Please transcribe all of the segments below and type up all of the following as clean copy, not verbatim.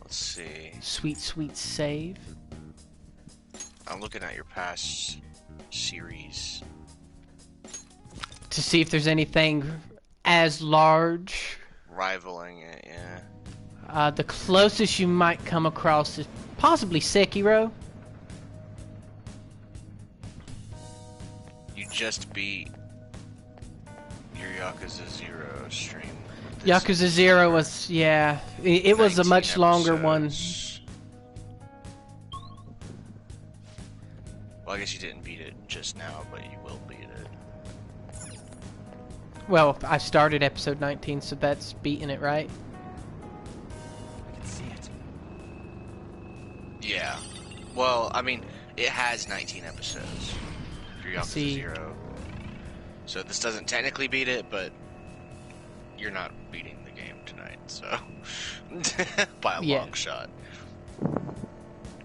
Let's see. Sweet, sweet save. I'm looking at your past series. To see if there's anything as large. Rivaling it, yeah. The closest you might come across is possibly Sekiro. You just beat your Yakuza 0 stream. Yakuza 0 was, yeah, it was a much longer one. Well, I guess you didn't beat it just now, but you will beat it. Well, I started episode 19, so that's beating it, right? I can see it. Yeah. Well, I mean, it has 19 episodes for Yakuza See. 0. So this doesn't technically beat it, but you're not beating the game tonight, so... By a long shot.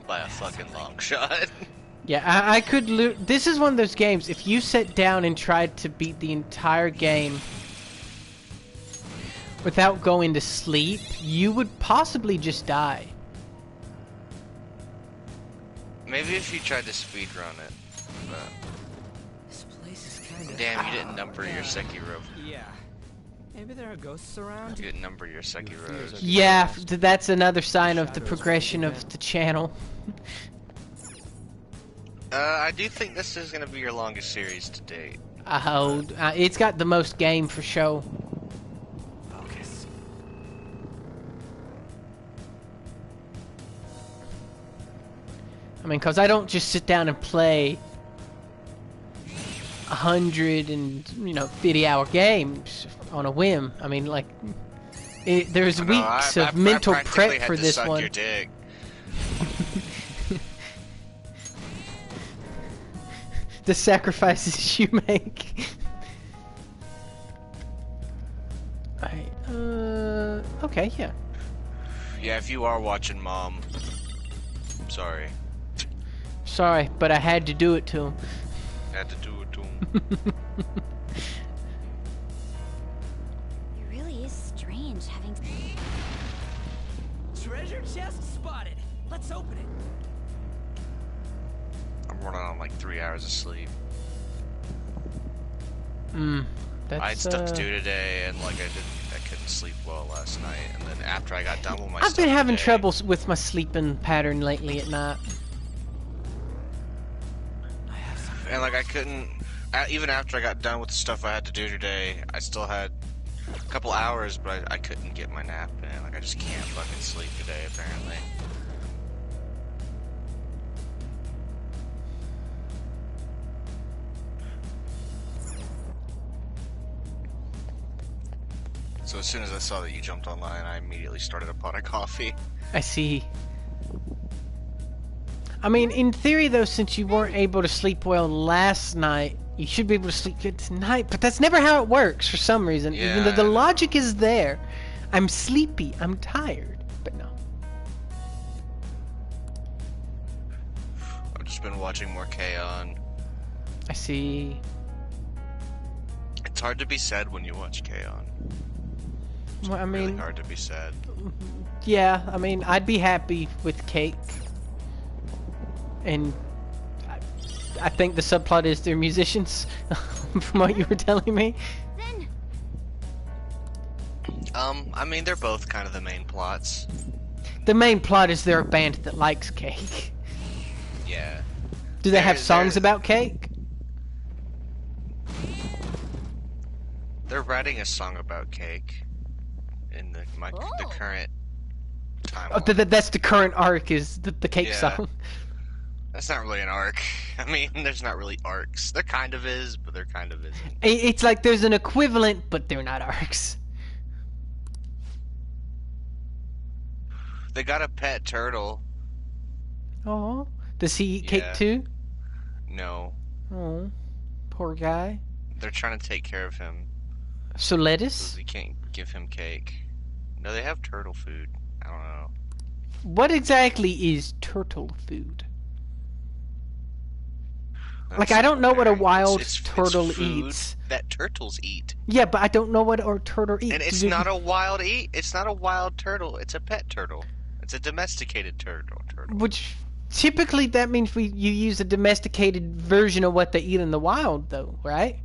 By a fucking long shot. Yeah, I could this is one of those games, if you sat down and tried to beat the entire game without going to sleep, you would possibly just die. Maybe if you tried to speedrun it, but... This place is kind of... Damn, you didn't number your Sekiro. Yeah. Maybe there are ghosts around? You didn't number your Sekiros. Yeah, that's another sign of the progression of the channel. I do think this is going to be your longest series to date. It's got the most game for show. Focus. I mean, cause I don't just sit down and play 150-hour games on a whim. I mean, like, there's weeks of mental prep for this one. Your dick. The sacrifices you make. Alright, okay, yeah. Yeah, if you are watching, Mom, I'm sorry. Sorry, but I had to do it to him. Had to do it to him. It really is strange having... Treasure chest spotted. Let's open it. I'm running on like 3 hours of sleep. That's, I had stuff to do today, and like I couldn't sleep well last night. And then after I got done with my I've stuff been having today, troubles with my sleeping pattern lately at night. and like I couldn't, even after I got done with the stuff I had to do today, I still had a couple hours, but I couldn't get my nap in. Like I just can't fucking sleep today, apparently. So as soon as I saw that you jumped online, I immediately started a pot of coffee. I see. I mean, in theory though, since you weren't able to sleep well last night, you should be able to sleep good tonight, but that's never how it works for some reason. Yeah, Even though the logic is there. I'm sleepy, I'm tired, but no. I've just been watching more K-On! I see. It's hard to be sad when you watch K-On! Well, I Really mean, hard to be sad. yeah, I mean, I'd be happy with Cake. And I think the subplot is they're musicians, from what you were telling me. Then... I mean, they're both kind of the main plots. The main plot is they're a band that likes cake. Yeah. Do they have songs They're- about cake? They're writing a song about cake in the current Oh, timeline. that's the current arc, is the cake Yeah. song. That's not really an arc. I mean, there's not really arcs. There kind of is, but there kind of isn't. It's like there's an equivalent, but they're not arcs. They got a pet turtle. Oh, does he eat cake Yeah. too? No. Oh, poor guy. They're trying to take care of him. So lettuce? Because we can't give him cake. No, they have turtle food. I don't know. What exactly is turtle food? Like, I don't know what a wild turtle food eats. that turtles eat. Yeah, but I don't know what a turtle eats. And it's not a wild eat. It's not a wild turtle. It's a pet turtle. It's a domesticated turtle. Which typically that means you use a domesticated version of what they eat in the wild, though, right?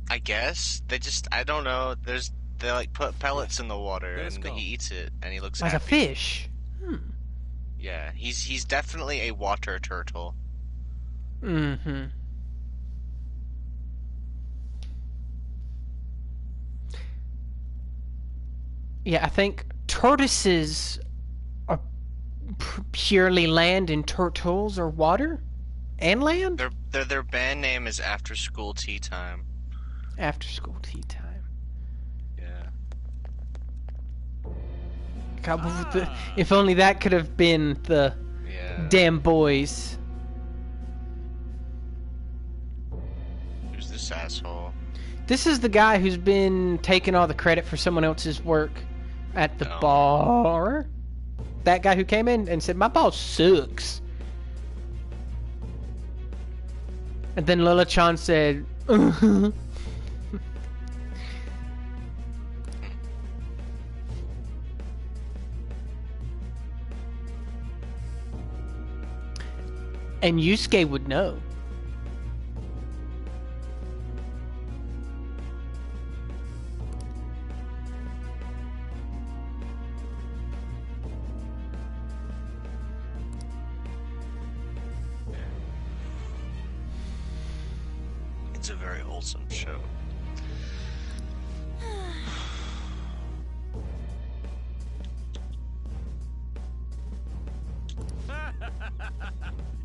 I guess I don't know. They like put pellets in the water Let's and go. he eats it and he looks Like a happy. fish. Yeah, he's definitely a water turtle. Mm-hmm. Yeah, I think tortoises are purely land and turtles are water and land? Their band name is After School Tea Time. After school tea time. Yeah. God, if only that could have been the Yeah. damn boys. Who's this asshole? This is the guy who's been taking all the credit for someone else's work at the Oh. bar. That guy who came in and said, "My boss sucks." And then Lila Chan said, and Yusuke would know. It's a very wholesome show.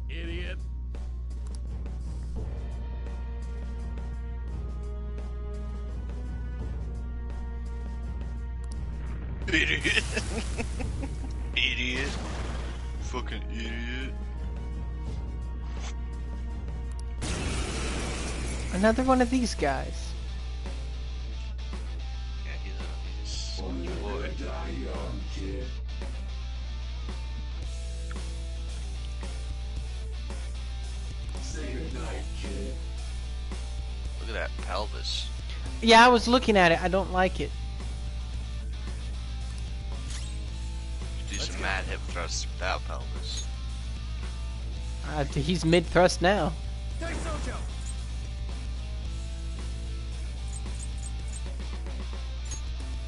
Idiot. Idiot. Idiot. Fucking idiot. Another one of these guys. Yeah, he's a soldier boy. Look at that pelvis. Yeah, I was looking at it. I don't like it. Do some mad hip thrusts without pelvis. He's mid-thrust now. Daisojo.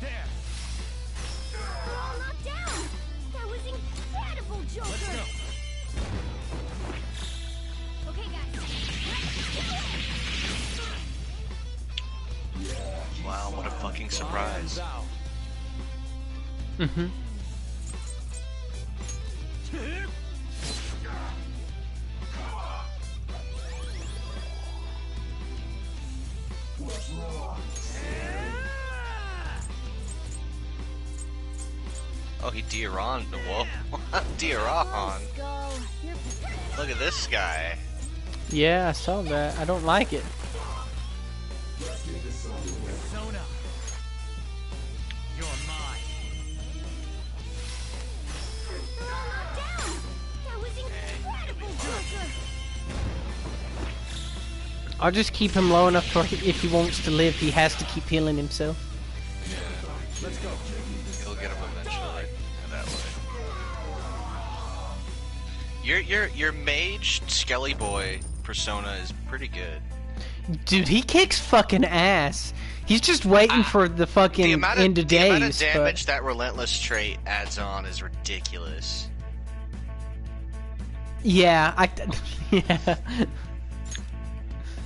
There. We're all knocked down. That was incredible, Joker. Let's go. Okay, guys. Wow, what a fucking surprise. Out. Mm-hmm. Oh, he Dioran. Whoa. Dioran. Go. You're Look at this guy. Yeah, I saw that. I don't like it. Persona. You're mine. we're all knocked down. That was incredible, Joker. I'll just keep him low enough for if he wants to live, he has to keep healing himself. Let's go. He'll get him eventually. That way. Your mage Skelly Boy persona is pretty good. Dude, he kicks fucking ass. He's just waiting for the fucking The amount end of of days. damage that relentless trait adds on is ridiculous. Yeah, yeah.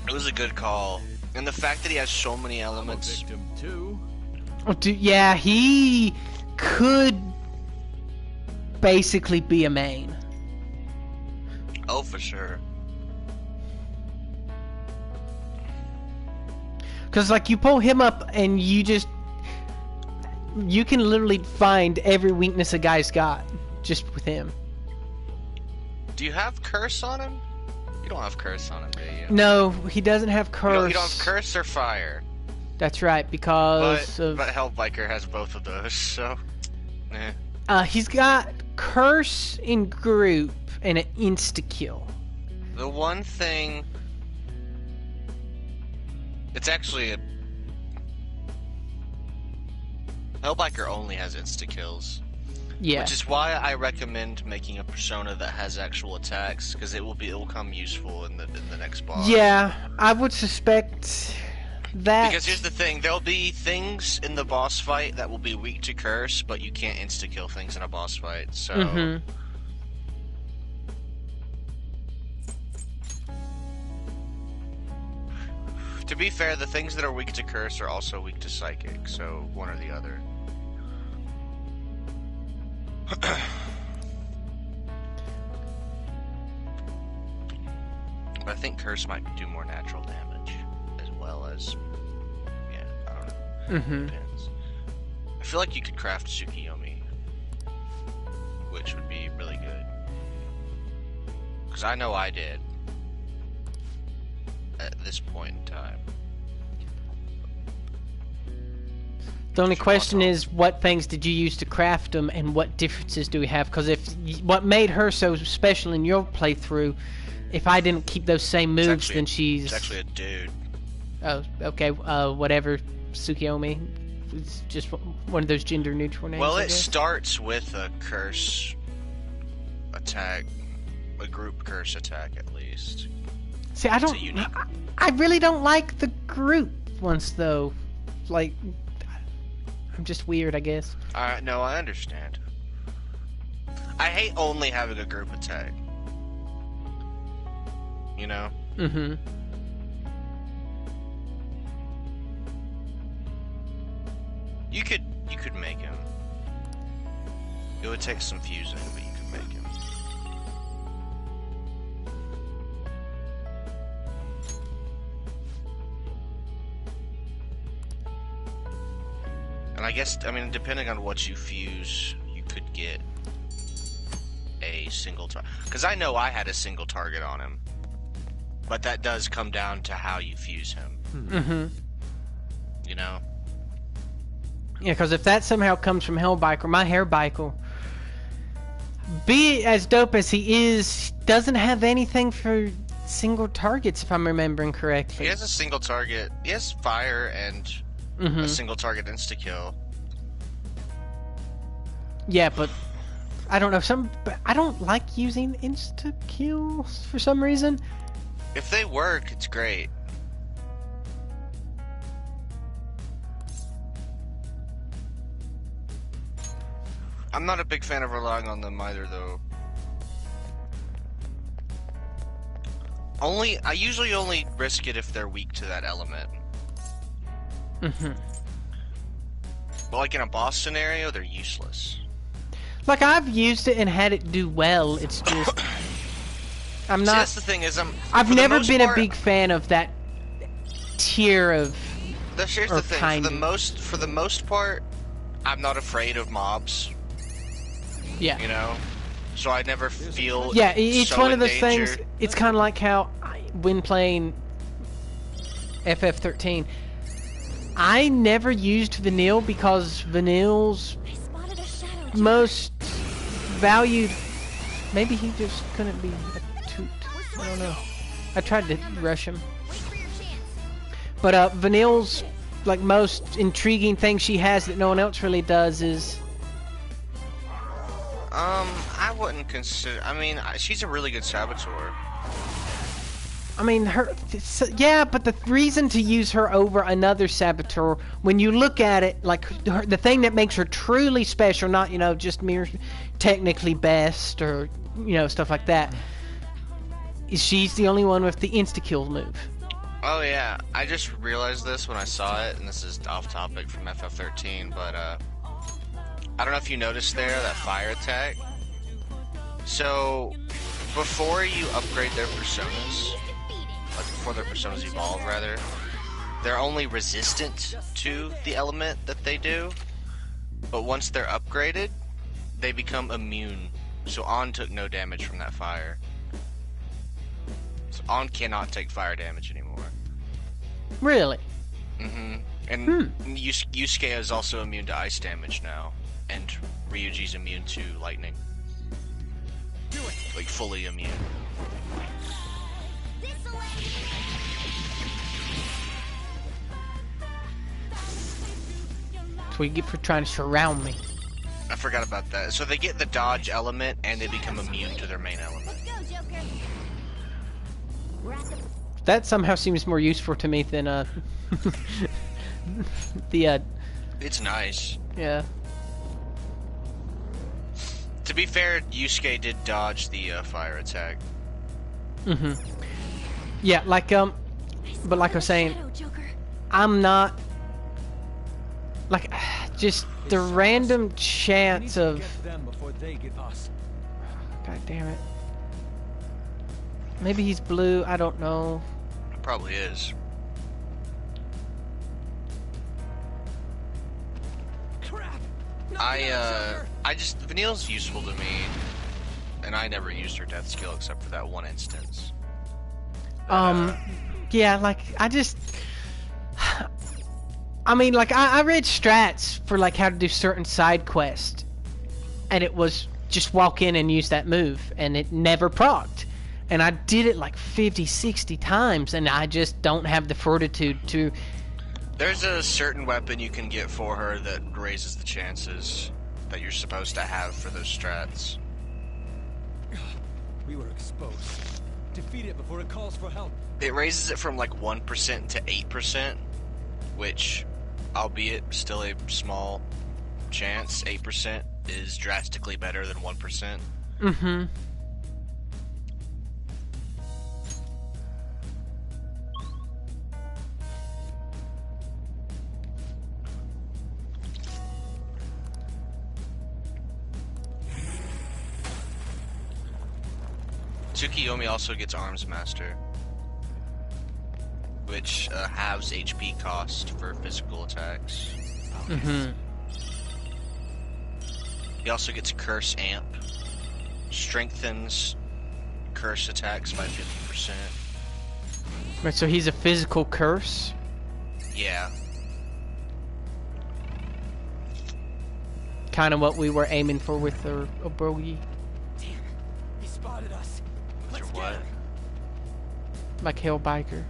It was a good call, and the fact that he has so many I'm a elements. victim too. Oh, dude, yeah, he could basically be a main. Oh, for sure. Because, like, you pull him up and you can literally find every weakness a guy's got just with him. Do you have curse on him? You don't have curse on him, do you? No, he doesn't have curse. You don't have curse or fire. That's right, because But Hellbiker has both of those, so. he's got curse in group and an insta-kill. The one thing. It's actually a. Hellbiker only has insta kills. Yeah. Which is why I recommend making a persona that has actual attacks, because it will come useful in the next boss. Yeah, I would suspect that. Because here's the thing, there'll be things in the boss fight that will be weak to curse, but you can't insta-kill things in a boss fight, so... Mm-hmm. To be fair, the things that are weak to curse are also weak to psychic, so one or the other. But I think curse might do more natural damage, as well as... Yeah, I don't know. Mm-hmm. Depends. I feel like you could craft Tsukiyomi, which would be really good. Because I know I did. At this point in time. The only question is, what things did you use to craft them, and what differences do we have? Because what made her so special in your playthrough, if I didn't keep those same moves, then she's... It's actually a dude. Oh, okay. Whatever, Tsukiyomi. It's just one of those gender-neutral names. Well, I it guess. starts with a curse attack, a group curse attack at least. See, I don't. unique. I really don't like the group ones though. Like, I'm just weird, I guess. No, I understand. I hate only having a group attack. You know? Mm-hmm. You could make him. It would take some fusing, but you could make him. And I guess, I mean, depending on what you fuse, you could get a single target. Because I know I had a single target on him. But that does come down to how you fuse him. Mm-hmm. You know? Yeah, because if that somehow comes from Hellbiker, my Hairbiker, be as dope as he is, doesn't have anything for single targets, if I'm remembering correctly. He has a single target. He has fire and a single target insta-kill. Yeah, but I don't know. But I don't like using insta kills for some reason. If they work, it's great. I'm not a big fan of relying on them either, though. I usually only risk it if they're weak to that element. Mm-hmm. But like in a boss scenario, they're useless. Like, I've used it and had it do well. It's just I'm See, not. that's the thing is, I've for the never most been part, a big fan of that tier of. Here's or the thing. kind For the most part, I'm not afraid of mobs. Yeah. You know, so I never feel. Yeah, it's so one of those endangered. things. It's kind of like how when playing FF13, I never used Vanille because Vanille's I spotted a shadow. most valued. Maybe he just couldn't be a toot. I don't know. I tried to rush him. Wait for your chance. But Vanille's like most intriguing thing she has that no one else really does is I wouldn't consider. I mean, she's a really good saboteur. I mean, yeah, but the reason to use her over another saboteur, when you look at it, like the thing that makes her truly special, not just mere technically best or stuff like that, is she's the only one with the insta kill move. Oh yeah, I just realized this when I saw it, and this is off topic from FF13, but I don't know if you noticed there that fire attack. So before you upgrade their personas, like before their personas evolve rather, they're only resistant to the element that they do, but once they're upgraded, they become immune. So An took no damage from that fire. So An cannot take fire damage anymore. Really? Mm-hmm. And Yusuke is also immune to ice damage now, and Ryuji's immune to lightning. Do it. Like fully immune. This'll That's what you get for trying to surround me. I forgot about that. So they get the dodge element, and they become immune to their main element. Let's go, Joker. We're at the That somehow seems more useful to me than the It's nice. yeah. To be fair, Yusuke did dodge the fire attack. Yeah, like but like I was saying, shadow, Joker. I'm not like just the random We need chance to of get them before they get us. God damn it. Maybe he's blue, I don't know. It probably is. Crap! Knock it out, Joker. I just Vanille's useful to me, and I never used her death skill except for that one instance. Yeah, like I just I mean, like I read strats for like how to do certain side quests, and it was just walk in and use that move, and it never procced. And I did it like 50, 60 times, and I just don't have the fortitude to. There's a certain weapon you can get for her that raises the chances that you're supposed to have for those strats. We were exposed. Defeat it before it calls for help. It raises it from like 1% to 8%, which, albeit still a small chance, 8% is drastically better than 1%. Mm-hmm. Tsukiyomi also gets Arms Master, which halves HP cost for physical attacks. Mm-hmm. He also gets Curse Amp, strengthens curse attacks by 50%. Right, so he's a physical curse. Yeah. Kind of what we were aiming for with the Obrogi. Damn, they spotted us. Or Let's what? get her. Like Hellbiker.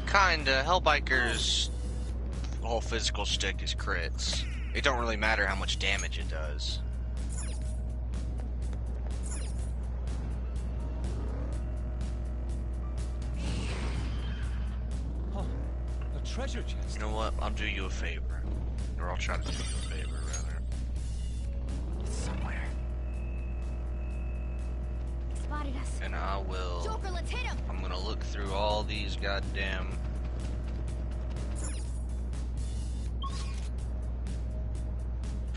Kinda. Hellbiker's whole physical stick is crits. It don't really matter how much damage it does. Huh. A treasure chest. You know what? I'll do you a favor. Or I'll try to do you a favor, rather. It's somewhere. Spotted us. And I will... Joker, let's hit him. I'm gonna look through all these goddamn...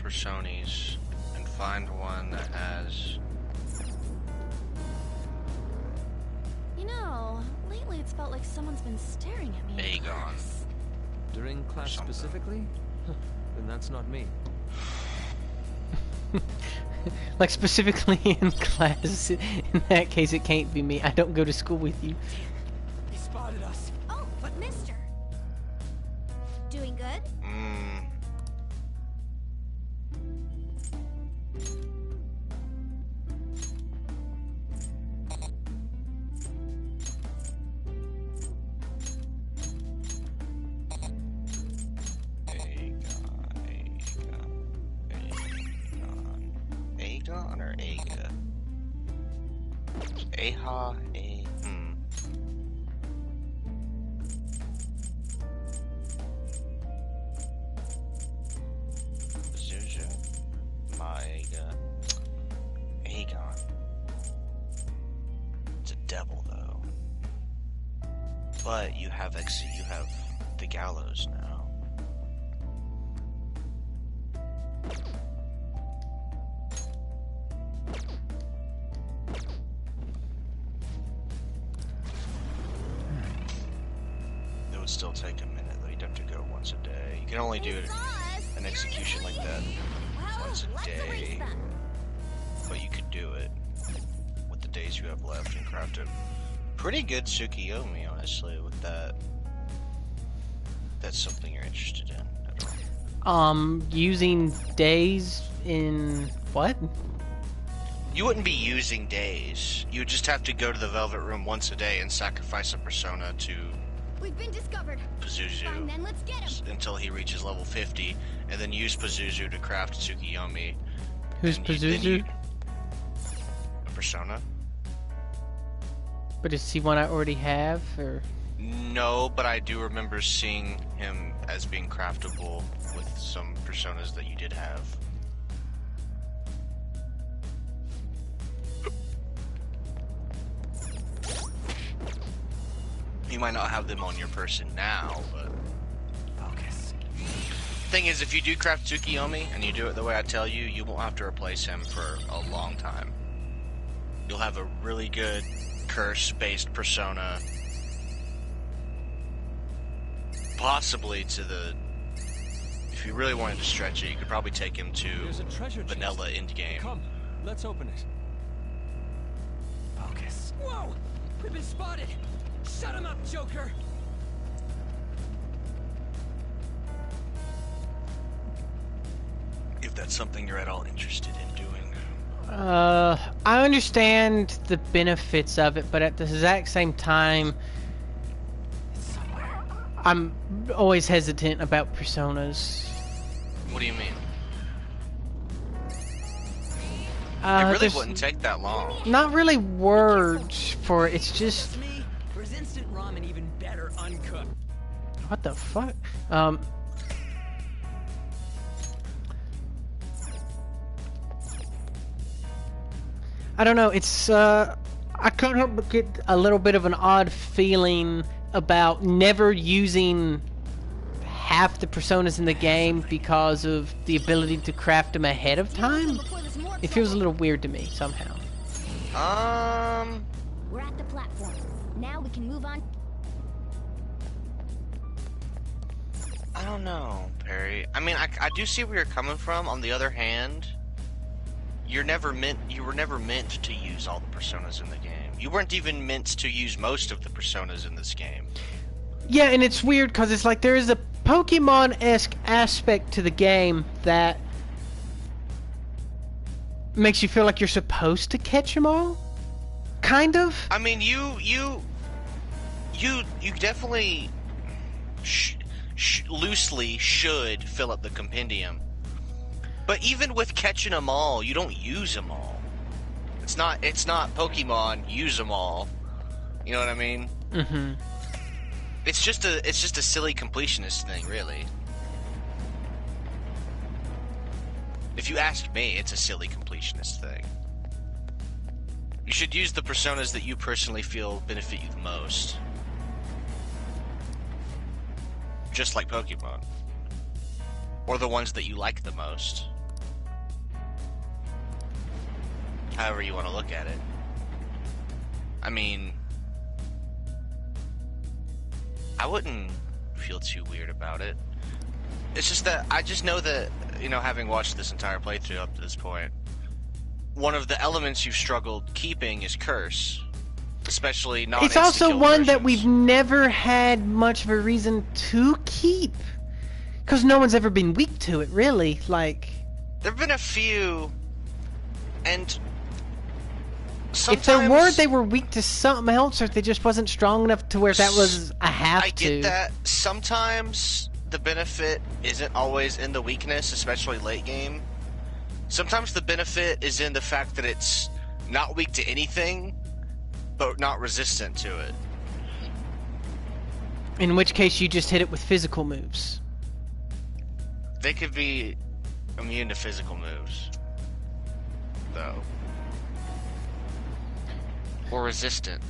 Personas and find one that has... You know, lately it's felt like someone's been staring at me. in Aegon. class. During class Something. specifically? Then that's not me. Like specifically in class. In that case, it can't be me. I don't go to school with you. They spotted us. Oh, but mister. Doing good? Aegon or Aga? Aha, Zuzu, Maiga, Aegon. It's a devil though. But you have you have the gallows now. It would still take a minute though. You'd have to go once a day. You can only do It's us. an execution like that Well, once a let's erase day, them. but you could do it with the days you have left and craft it. Pretty good Tsukiyomi, honestly, with that. That's something you're interested in at all. Using days in what? You wouldn't be using days. You would just have to go to the Velvet Room once a day and sacrifice a persona to We've been discovered. Fine, Pazuzu then let's get him. until he reaches level 50, and then use Pazuzu to craft Tsukiyomi. Who's And then Pazuzu? A persona? But is he one I already have, or? No, but I do remember seeing him as being craftable with some personas that you did have. You might not have them on your person now, but... Focus. Thing is, if you do craft Tsukiyomi, and you do it the way I tell you, you won't have to replace him for a long time. You'll have a really good curse-based persona. Possibly to the... If you really wanted to stretch it, you could probably take him to There's a treasure chest. vanilla endgame. Come, let's open it. Focus. Whoa! We've been spotted! Shut him up, Joker! If that's something you're at all interested in doing. I understand the benefits of it, but at the exact same time, It's somewhere. I'm always hesitant about personas. What do you mean? It really There's wouldn't take that long. not really words for it. It's just Me? Or is instant ramen even better uncooked? what the fuck. I don't know. It's I couldn't help but get a little bit of an odd feeling about never using half the personas in the game because of the ability to craft them ahead of time. Before there's more It feels a trouble. little weird to me somehow. We're at the platform. Now we can move on. I don't know, Perry. I mean, I do see where you're coming from. On the other hand, you were never meant to use all the personas in the game. You weren't even meant to use most of the personas in this game. Yeah, and it's weird because it's like there is a Pokemon-esque aspect to the game that makes you feel like you're supposed to catch them all. Kind of. I mean, you definitely loosely should fill up the compendium. But even with catching them all, you don't use them all. It's not Pokemon use them all. You know what I mean? Mm-hmm. It's just a silly completionist thing, really. If you ask me, it's a silly completionist thing. You should use the personas that you personally feel benefit you the most. Just like Pokemon. Or the ones that you like the most. However you want to look at it. I mean, I wouldn't feel too weird about it. It's just that I just know that, you know, having watched this entire playthrough up to this point, one of the elements you've struggled keeping is Curse. Especially not It's also insta-kill one that versions. we've never had much of a reason to keep. Because no one's ever been weak to it, really. Like, There've been a few, and if there were, sometimes they were weak to something else, or they just wasn't strong enough to where that was a have I to. get that. Sometimes the benefit isn't always in the weakness, especially late game. Sometimes the benefit is in the fact that it's not weak to anything, but not resistant to it. In which case, you just hit it with physical moves. They could be immune to physical moves, though. Or resistant.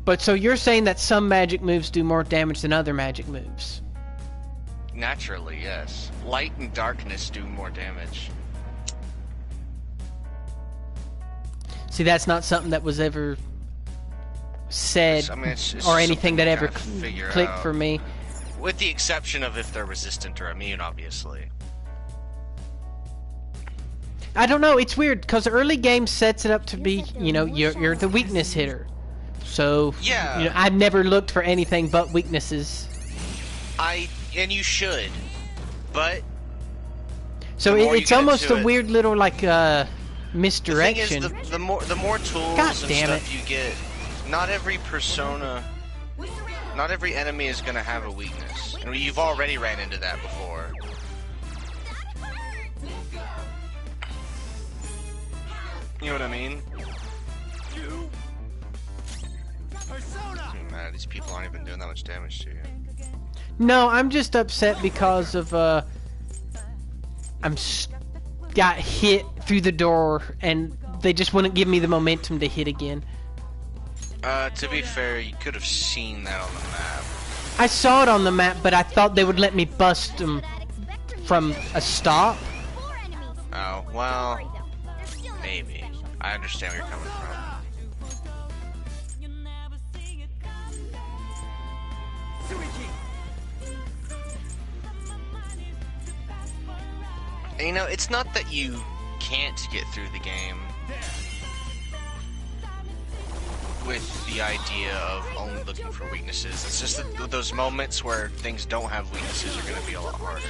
But so you're saying that some magic moves do more damage than other magic moves? Naturally, yes. Light and darkness do more damage. See, that's not something that was ever said I mean, it's or just anything something that to ever kind of figure clicked out. for me. With the exception of if they're resistant or immune, obviously. I don't know. It's weird because early game sets it up to be, you know, you're the weakness hitter. So Yeah. you know, I've never looked for anything but weaknesses. And you should, but So The more you it's get almost into a it- weird little like the misdirection. thing is, the more tools God and damn stuff it. you get, not every persona, Not every enemy is gonna have a weakness. And you've already ran into that before. You know what I mean? These people aren't even doing that much damage to you. No, I'm just upset because of got hit through the door and they just wouldn't give me the momentum to hit again. To be fair, you could have seen that on the map. I saw it on the map, but I thought they would let me bust them from a stop. Oh, well, maybe. I understand where you're coming from. And, you know, it's not that you can't get through the game with the idea of only looking for weaknesses. It's just that those moments where things don't have weaknesses are going to be a lot harder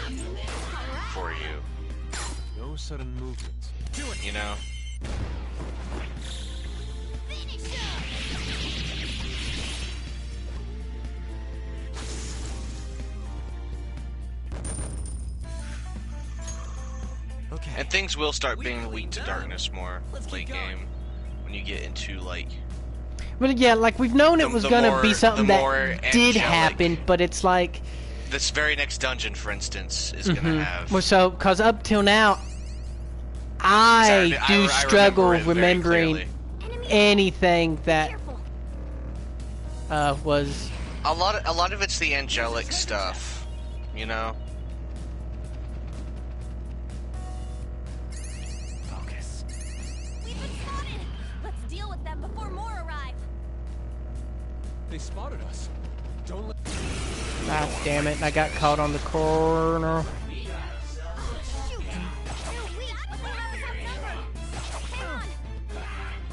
for you. No sudden movements. You know? Okay. And things will start being weak to darkness more late game when you get into like. But yeah, like we've known it was gonna be something that did angelic. happen, but it's like This very next dungeon, for instance, is gonna have. well, so because up till now, I struggle remember it very remembering clearly. anything that was. A lot of it's the angelic stuff, you know. Focus. We've been spotted. Let's deal with them before more arrive. They spotted us. Don't let. Ah, damn it! I got caught on the corner. Shoot. You're weak. What the hell is our number? Hang on.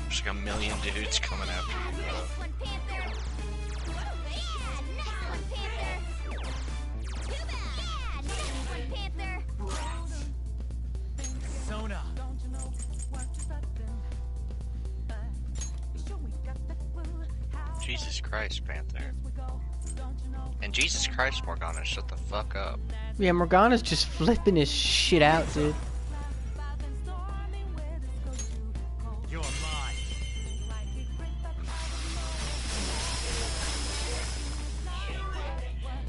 There's like a million dudes coming after you. Nice one, Panther. Yeah, nice one, Panther. Too bad. Yeah, nice one, Panther. Sona. Jesus Christ, Panther. And Jesus Christ, Morgana, shut the fuck up. Yeah, Morgana's just flipping his shit out, dude. You're mine.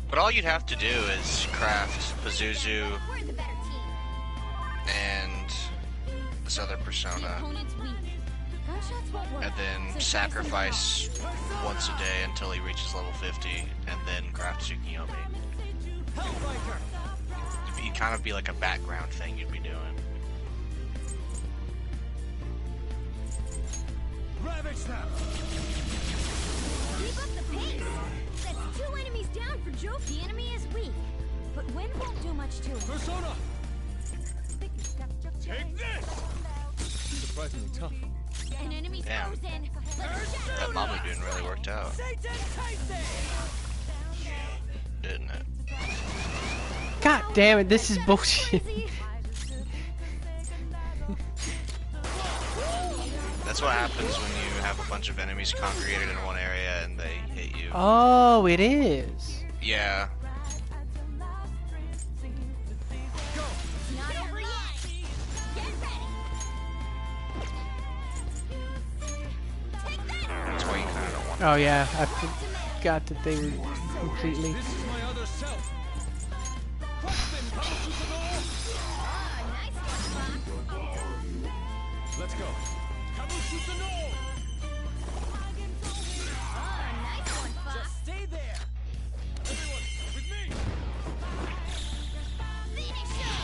But all you'd have to do is craft Pazuzu We're the better team. and this other The persona, opponent's weak. Gunshots won't work. and then sacrifice once a day until he reaches level 50, and then craft Tsukiyomi. It'd kind of be like a background thing you'd be doing. Ravage them. Keep up the pace. That's 2 enemies down for Joe. The enemy is weak, but wind won't do much to it. Persona. Take this. Surprisingly tough. An enemy's Damn. frozen. Let's shatter That Mamu Dune really worked out, didn't it? God damn it! This is bullshit. That's what happens when you have a bunch of enemies congregated in one area and they hit you. Oh, it is. Yeah. not over yet. Get ready. Take that. That's why you kind of don't want. Oh yeah, I forgot that they were completely. This is my other self. Oh, nice one, Fox. Let's go. Kabushitano. Oh, nice one, Fox. Stay there. Everyone, with me. Finish him.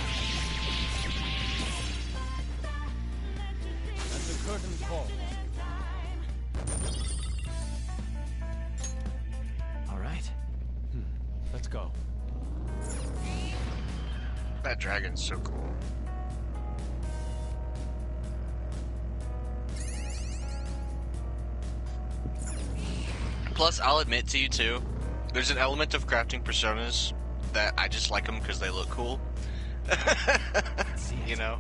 And the curtain falls. All right. Let's go. That dragon's so cool. Plus, I'll admit to you too, there's an element of crafting personas that I just like them because they look cool. You know?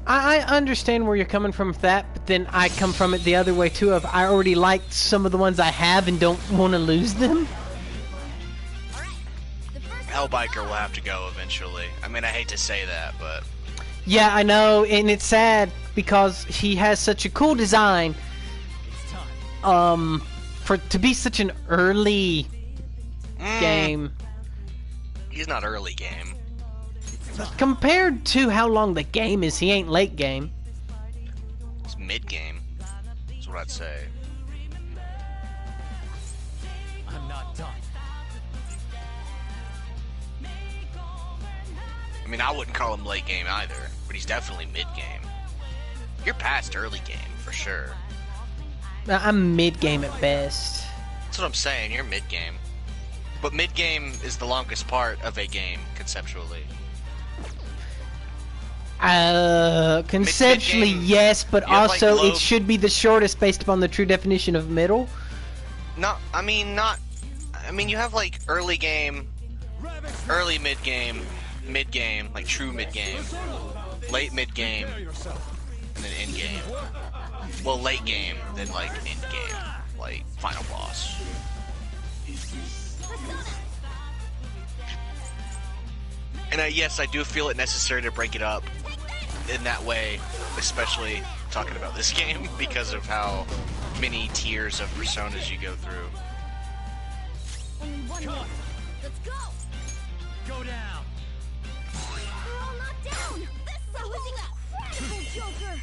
I understand where you're coming from with that, but then I come from it the other way too. Of I already liked some of the ones I have and don't want to lose them. Hellbiker will have to go eventually. I mean, I hate to say that, but Yeah, I know, and it's sad because he has such a cool design. It's time. For to be such an early game he's not early game. compared to how long the game is, he ain't late game. It's mid game. That's what I'd say. I'm not done. I mean, I wouldn't call him late game either, but he's definitely mid game. You're past early game for sure. I'm mid game at best. That's what I'm saying. You're mid game, but mid game is the longest part of a game conceptually. Conceptually, Mid-game, yes, but you have, like, also low- it should be the shortest based upon the true definition of middle. Not. I mean, you have like early game, early mid game, like true mid game, late mid game, and then end game. Well, late game, then like end game, like final boss. And yes, I do feel it necessary to break it up in that way, especially talking about this game because of how many tiers of personas you go through. Only one more. Let's go. Go down. We're all knocked down. That was incredible, Joker.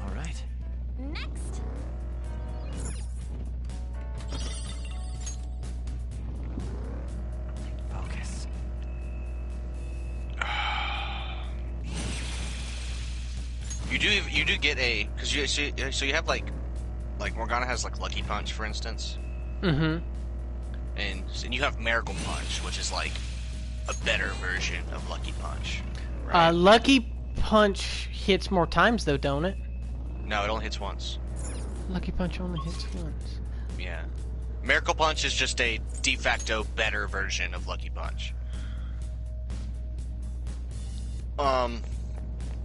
All right. Next. Focus. You do get a because so you have like Morgana has like Lucky Punch, for instance, Mm-hmm. and you have Miracle Punch, which is like a better version of Lucky Punch. Right? Lucky Punch hits more times though, don't it? No, it only hits once. Lucky Punch only hits once. Yeah, Miracle Punch is just a de facto better version of Lucky Punch.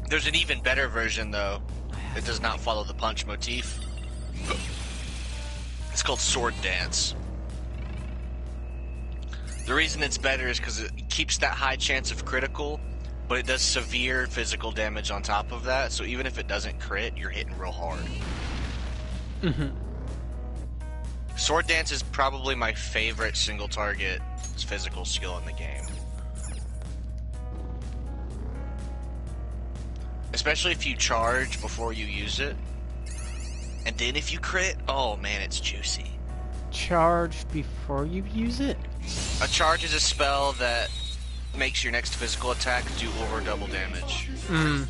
There's an even better version though. It does not follow the punch motif. It's called Sword Dance. The reason it's better is because it keeps that high chance of critical, but it does severe physical damage on top of that, so even if it doesn't crit, you're hitting real hard. Mm-hmm. Sword Dance is probably my favorite single target physical skill in the game. Especially if you charge before you use it. And then if you crit, oh man, it's juicy. Charge before you use it? A charge is a spell that makes your next physical attack do over double damage. Mm.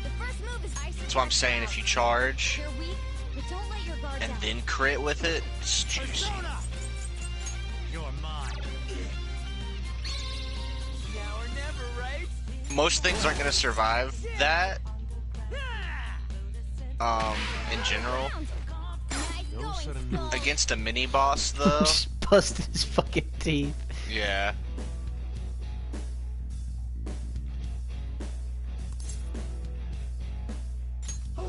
The first move is ice. That's why I'm saying if you charge You're weak, but don't let your guard and down. then crit with it, it's juicy. Persona. You're mine. Now or never, right? Most things aren't going to survive that, in general. Nice Those going, are the Skull. moves. Against a mini boss, though, Just busted his fucking teeth. yeah. I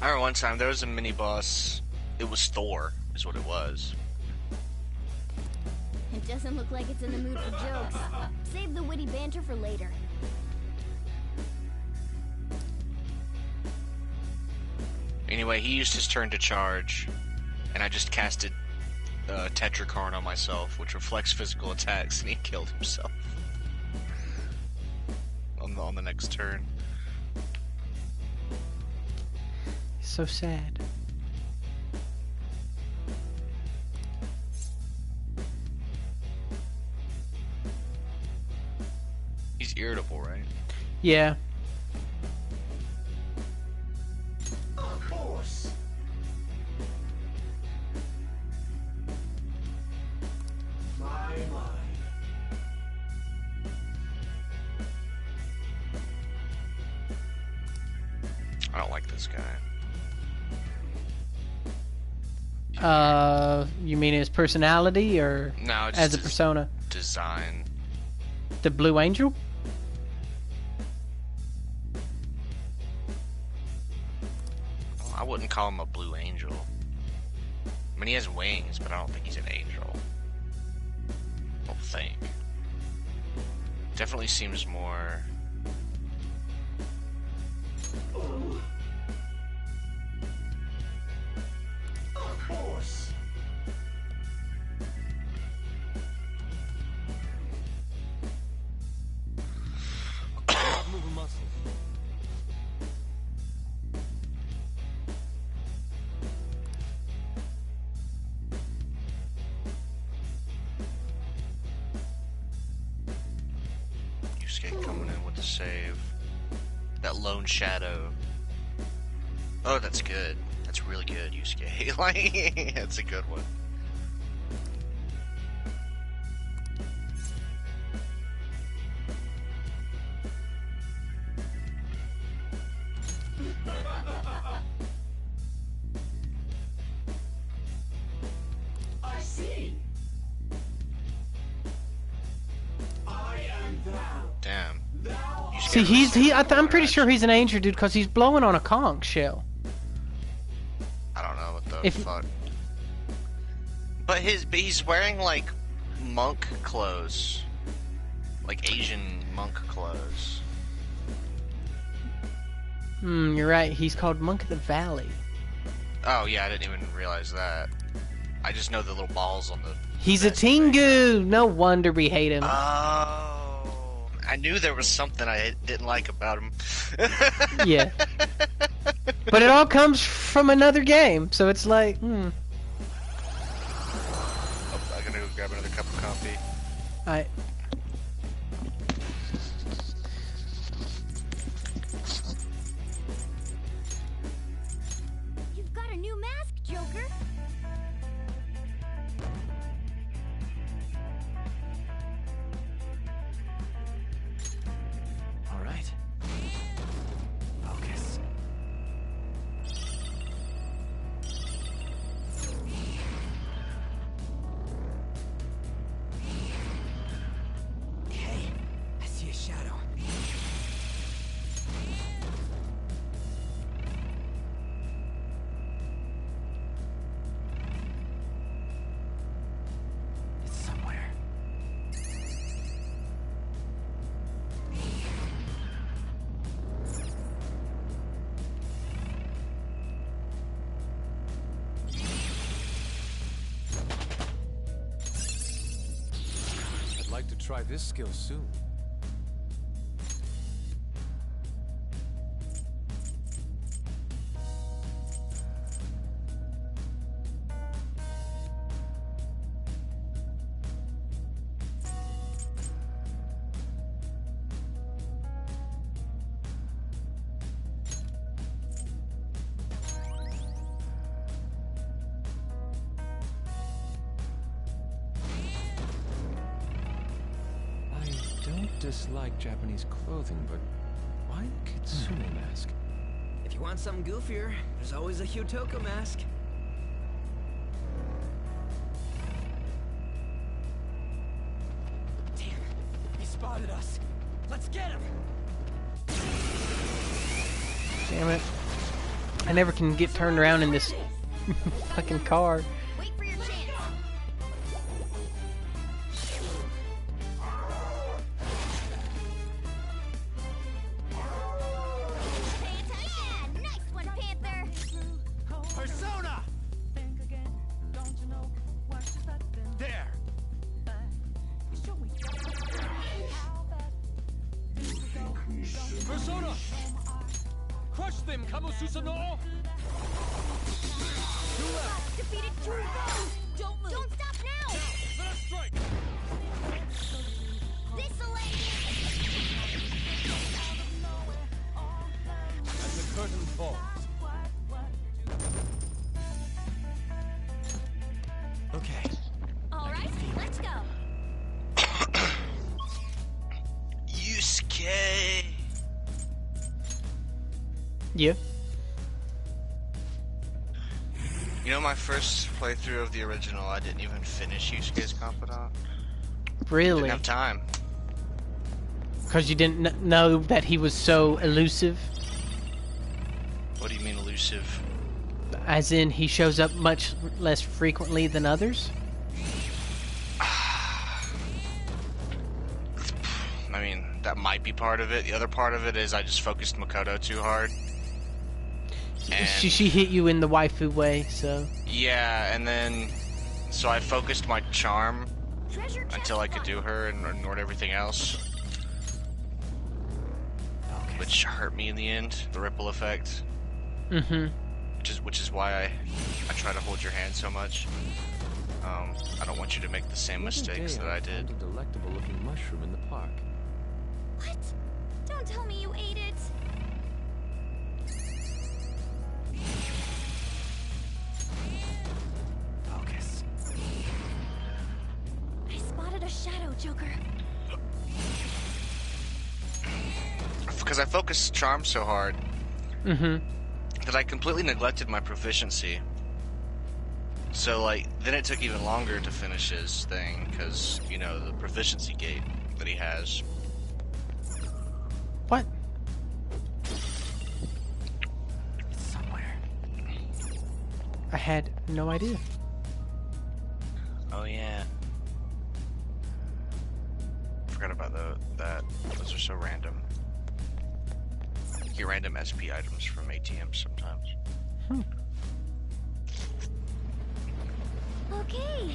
remember one time there was a mini boss. It was Thor, is what it was. It doesn't look like it's in the mood for jokes. Save the witty banter for later. Anyway, he used his turn to charge, and I just casted Tetrakarn on myself, which reflects physical attacks, and he killed himself on the next turn. So sad. He's irritable, right? Yeah. I don't like this guy. You mean his personality or No, just as a his- persona? Design. The Blue Angel? wouldn't call him a blue angel. I mean, he has wings, but I don't think he's an angel. I don't think. Definitely seems more... Moving muscles. Yusuke coming in with the save. That lone shadow. Oh, that's good. That's really good, Yusuke. Like, that's a good one. I see. I am thou. Damn. Yusuke See, was I'm pretty sure he's an angel dude because he's blowing on a conch shell. I don't know what the If- fuck. But he's wearing like monk clothes, like Asian monk clothes. You're right. He's called Monk of the Valley. Oh yeah, I didn't even realize that. I just know the little balls on the. He's a vest thing. Tengu. No wonder we hate him. Oh, I knew there was something I didn't like about him. Yeah. But it all comes from another game, so it's like, Oh, I'm gonna go grab another cup of coffee. I. You've got a new mask, Joker. All right. Focus. Hey, I see a shadow. It's somewhere. I'd like to try this skill soon. I don't dislike Japanese clothing, but why a kitsune mask? If you want something goofier, there's always a Hyutoko mask. Damn, he spotted us. Let's get him. Damn it. I never can get turned around in this fucking car. Wait for your chance. Yeah, nice one, Panther. Persona! There! Persona! Crush them, Kamususano! Defeated two foes. Don't move. Don't stop now. Let us strike! This'll end As the curtain falls. Okay. it. All right, let's go. Yusuke. Yeah. You know, my first playthrough of the original, I didn't even finish Yusuke's Confidant. Really? Didn't have time. Because you didn't know that he was so elusive? What do you mean elusive? As in, he shows up much less frequently than others? I mean, that might be part of it. The other part of it is I just focused Makoto too hard. And She hit you in the waifu way, so... yeah, and then... so I focused my charm Treasure chest until I could one. do her and ignored everything else. Which hurt me in the end, the ripple effect. Mm-hmm. Which is why I try to hold your hand so much. I don't want you to make the same mistakes that I did. Found a delectable looking mushroom in the park. What? Don't tell me you ate it. Focus. I spotted a shadow, Joker. Because I focused charm so hard Mm-hmm. that I completely neglected my proficiency. So, like, then it took even longer to finish his thing, because, you know, the proficiency gate that he has. What? It's somewhere. I had no idea. Oh, yeah. Forgot about that. Those are so random. You get random SP items from ATMs sometimes. Okay.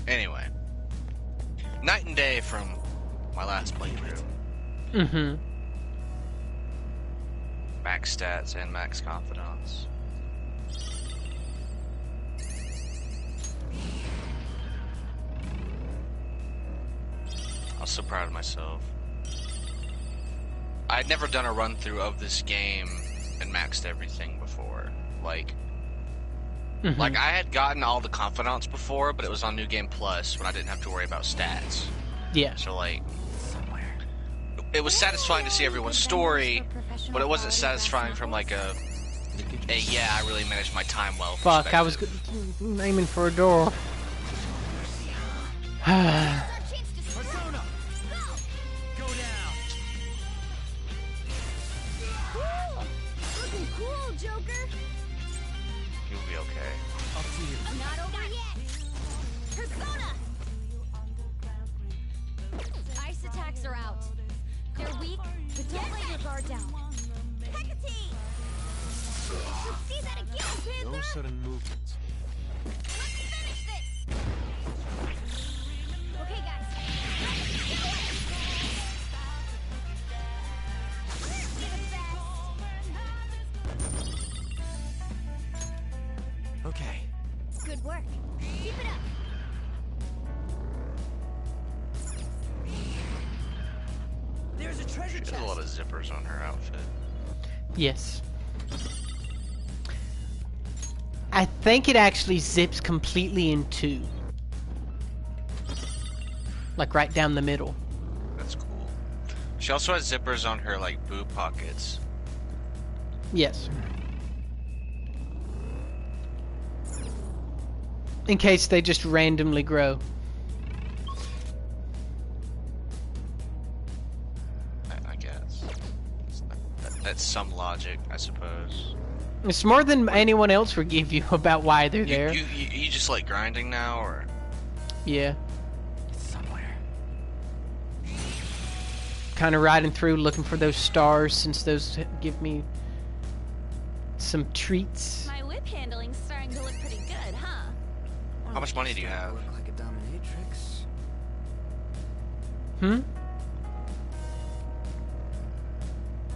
Anyway. Night and day from my last playthrough. Mm-hmm. Max stats and max confidence. I was so proud of myself. I'd never done a run through of this game and maxed everything before. Like I had gotten all the confidants before, but it was on New Game Plus when I didn't have to worry about stats. Yeah. So like, it was satisfying to see everyone's story, but it wasn't satisfying from like a yeah, I really managed my time well. Fuck, I was perspective. aiming for a door. Our chance to strike. Persona, Go. go down. Cool. Looking cool, Joker. You'll be okay. Up to you. I'm not over yet. Persona. Ice attacks are out. They're weak, but don't let your guard down. Hecate! Let's see that again, Panther! No sudden movements. Let's finish this! Okay, guys. Let's do it! We're the best! Okay. Good work. Keep it up. There's a treasure She chest. has a lot of zippers on her outfit. Yes. I think it actually zips completely in two. Like right down the middle. That's cool. She also has zippers on her like boob pockets. Yes. In case they just randomly grow. I guess. That's some logic, I suppose. It's more than anyone else would give you about why they're there. You just like grinding now, or? Yeah. It's somewhere. Kind of riding through looking for those stars since those give me some treats. My whip handling's starting to look pretty good, huh? How much money do you have? Look like a dominatrix. Hmm?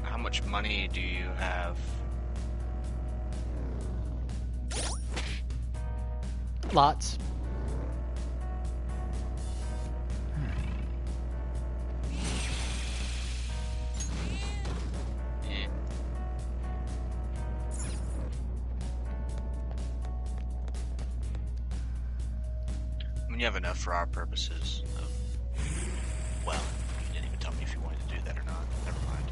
How much money do you have? Lots. Eh. I mean, you have enough for our purposes. Well, you didn't even tell me if you wanted to do that or not. Never mind.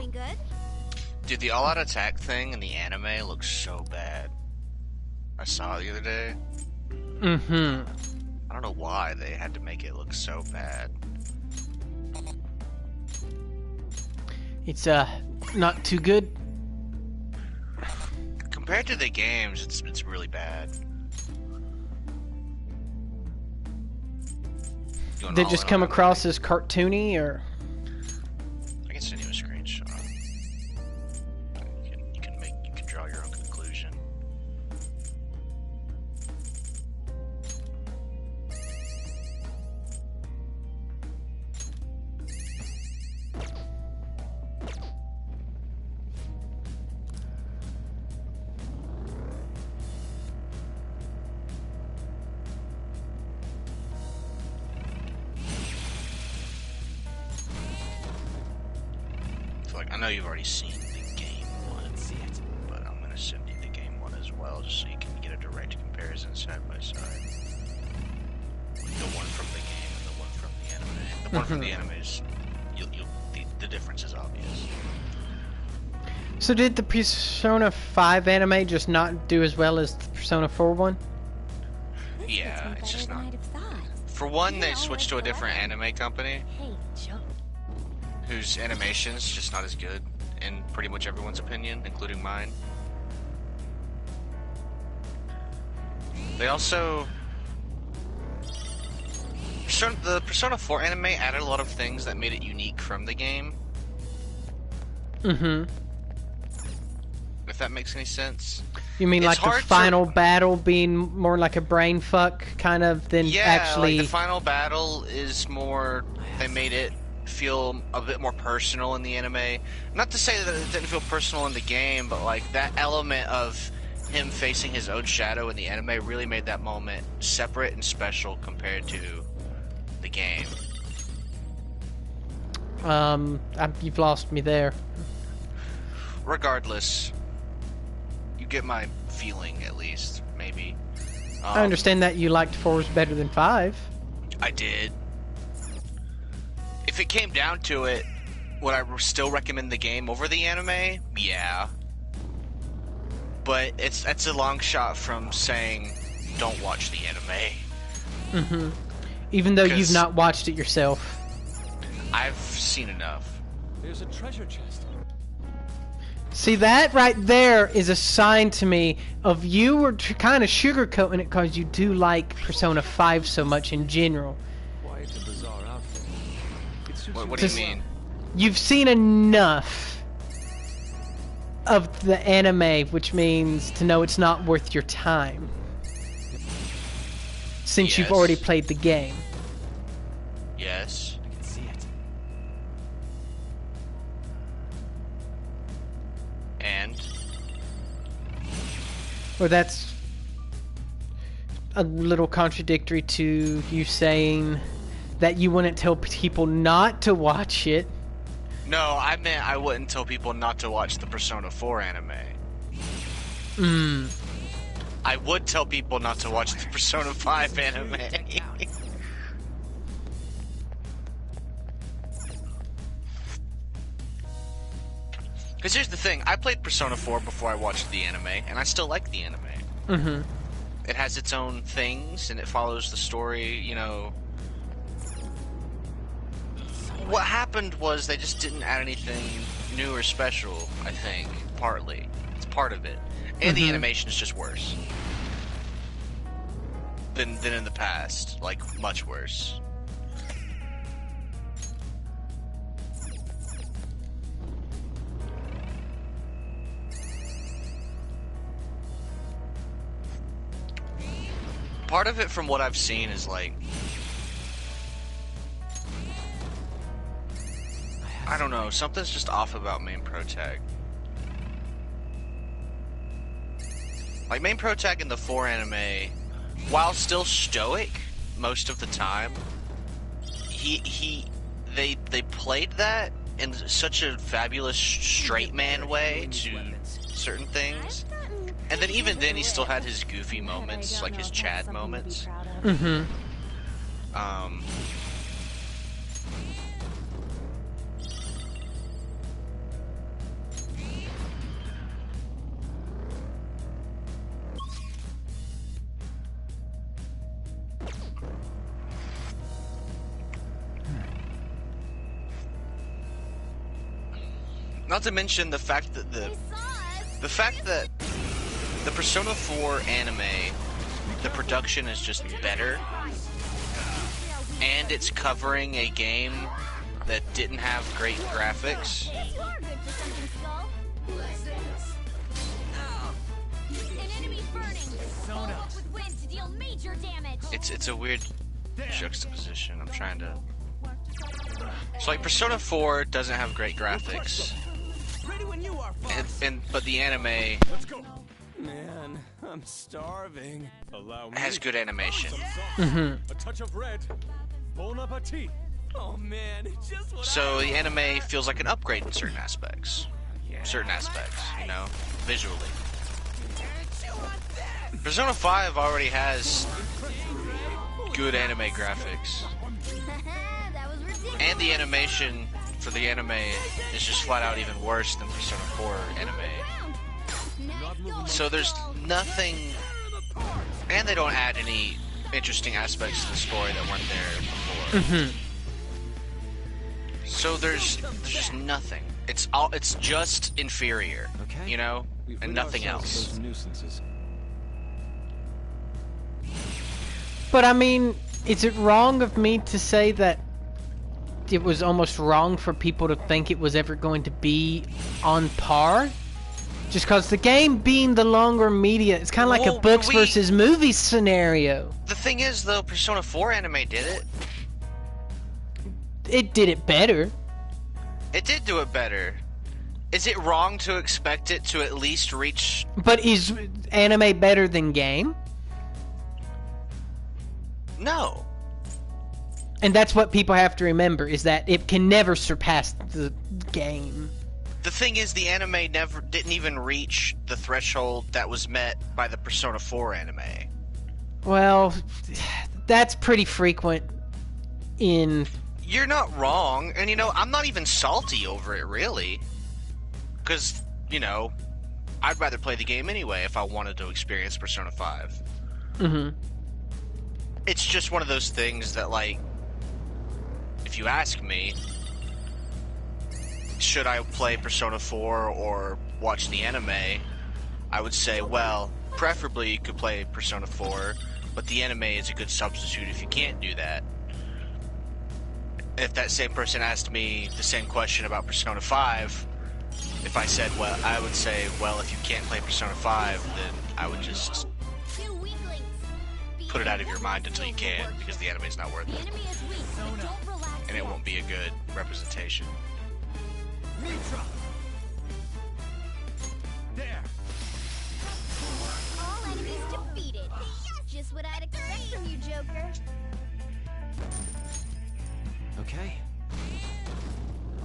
doing good. Dude, the all-out attack thing in the anime looks so bad. I saw it the other day. Mm-hmm. I don't know why they had to make it look so bad. It's not too good. Compared to the games, it's really bad. Going Did it all just in come on across as cartoony, or? I can send you a screenshot. You can draw your own conclusion. So, like, I know you've already seen the game one, but I'm gonna send you the game one as well, just so you can get a direct comparison side by side. The one from the game and the one from the anime. The one from the anime is, the difference is obvious. So did the Persona 5 anime just not do as well as the Persona 4 one? This Yeah, fits me it's better just than not. I'd have thought. For one, they You know, switched to a like different forever. anime company, Hey, Joe. whose animation's just not as good, in pretty much everyone's opinion, including mine. They also... The Persona 4 anime added a lot of things that made it unique from the game, Mm-hmm. if that makes any sense. You mean It's like the hard to- final battle being more like a brain fuck kind of than Yeah, actually? like the final battle is more... They made it feel a bit more personal in the anime. Not to say that it didn't feel personal in the game, but like that element of him facing his own shadow in the anime really made that moment separate and special compared to the game. You've lost me there. Regardless, you get my feeling at least, maybe. I understand that you liked 4's better than 5. I did. If it came down to it, would I still recommend the game over the anime? Yeah. But that's a long shot from saying don't watch the anime. Mm-hmm. Even though you've 'Cause- not watched it yourself. I've seen enough. There's a treasure chest. See, that right there is a sign to me of you were kind of sugarcoating it because you do like Persona 5 so much in general. Quite a bizarre outfit. It suits What you do you Just- mean? You've seen enough of the anime, which means to know it's not worth your time. Since you've Yes. already played the game. Yes. I can see it. And Or that's a little contradictory to you saying that you wouldn't tell people not to watch it. no, I meant I wouldn't tell people not to watch the Persona 4 anime. Mm. I would tell people not to watch the Persona 5 anime. Because here's the thing, I played Persona 4 before I watched the anime, and I still like the anime. Mm-hmm. It has its own things, and it follows the story, you know. What happened was they just didn't add anything new or special, I think, partly. It's part of it. And the animation is just worse. Than in the past. Like, much worse. Part of it, from what I've seen, is like, I don't know, something's just off about Main Protag. Like, Main Protag in the 4 anime, while still stoic most of the time, they played that in such a fabulous straight man way to certain things. And then even then, he still had his goofy moments, like his Chad moments. Mm-hmm. Not to mention the fact that They saw us. the fact that the Persona 4 anime, the production is just better, and it's covering a game that didn't have great graphics. You are good for something, Skull. An enemy's burning. Follow up with wind to deal major damage. It's a weird juxtaposition. I'm trying to. So like Persona 4 doesn't have great graphics, Ready when you are, Fox. but the anime Let's go. Man, I'm starving. Allow me. has good animation. A touch of red. Bon appetit. Oh man, just what So the anime feels like an upgrade in certain aspects. Certain aspects, you know, visually. Persona 5 already has good anime graphics. That was ridiculous. And the animation for the anime is just flat out even worse than Persona 4 anime. So there's nothing, and they don't add any interesting aspects to the story that weren't there before. So there's just nothing. It's just inferior, Okay. you know, We've and rid nothing ourselves of else. those nuisances. But I mean, is it wrong of me to say that it was almost wrong for people to think it was ever going to be on par? Just because the game being the longer media, it's kind of like Well, a books we- versus movies scenario. The thing is, though, Persona 4 anime did it. It did it better. It did do it better. Is it wrong to expect it to at least reach? But is anime better than game? No. And that's what people have to remember, is that it can never surpass the game. The thing is, the anime didn't even reach the threshold that was met by the Persona 4 anime. Well, that's pretty frequent in... You're not wrong, and you know, I'm not even salty over it, really. Because, you know, I'd rather play the game anyway if I wanted to experience Persona 5. Mhm. It's just one of those things that, like, if you ask me, should I play Persona 4 or watch the anime, I would say, well, preferably you could play Persona 4, but the anime is a good substitute if you can't do that. If that same person asked me the same question about Persona 5, if I said, well, I would say, well, if you can't play Persona 5, then I would just Two weaklings. put it out of your mind until you can, because the anime's not worth The it, enemy is weak, but don't relax. and it won't be a good representation. There. All enemies defeated. Just what I'd expect from you, Joker. Okay.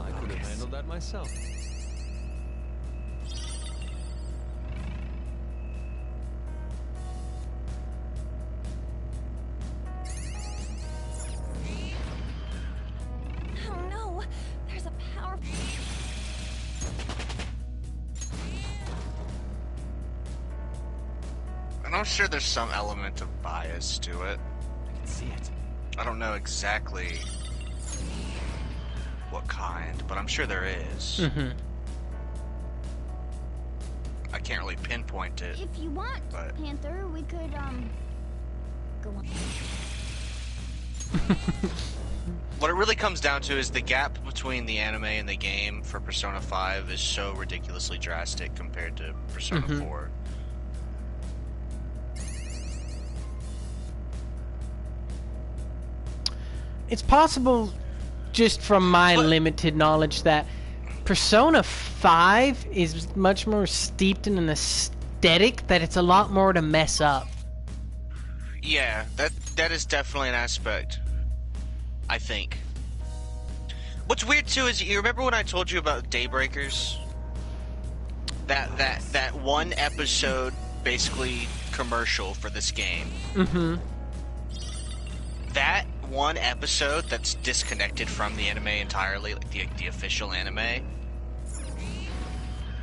I could have handled that myself. Oh no, there's a powerful... And I'm sure there's some element of bias to it. I can see it. I don't know exactly what kind, but I'm sure there is. Mhm. I can't really pinpoint it. If you want, But- Panther, we could, go on. What it really comes down to is the gap between the anime and the game for Persona 5 is so ridiculously drastic compared to Persona 4. It's possible, just from my But- limited knowledge, that Persona 5 is much more steeped in an aesthetic that it's a lot more to mess up. Yeah, that is definitely an aspect, I think. What's weird too is, you remember when I told you about Daybreakers? That one episode, basically commercial for this game. Mm-hmm. That one episode that's disconnected from the anime entirely, like the official anime,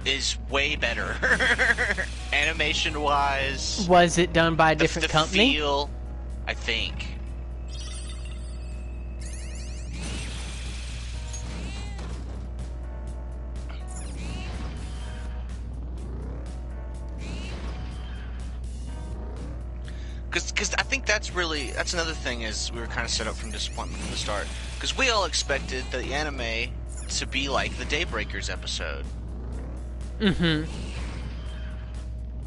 is way better. Animation wise, Was it done by a different the company? feel, I think. Because I think that's another thing is we were kind of set up from disappointment from the start. Because we all expected the anime to be like the Daybreakers episode. Mm-hmm.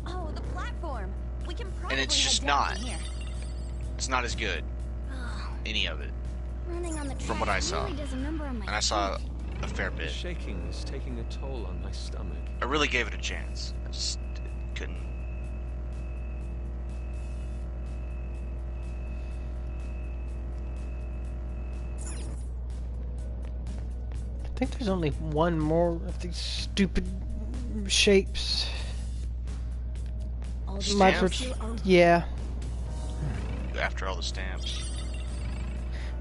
Oh, the platform. We can probably And it's head just down not. from here. It's not as good. Any of it. Running on the From what track I saw. really does a number on my And I saw feet. a fair The bit. shaking is taking a toll on my stomach. I really gave it a chance. I just couldn't. I think there's only one more of these stupid shapes. All the Might as well Stamps? are yeah. After all the stamps.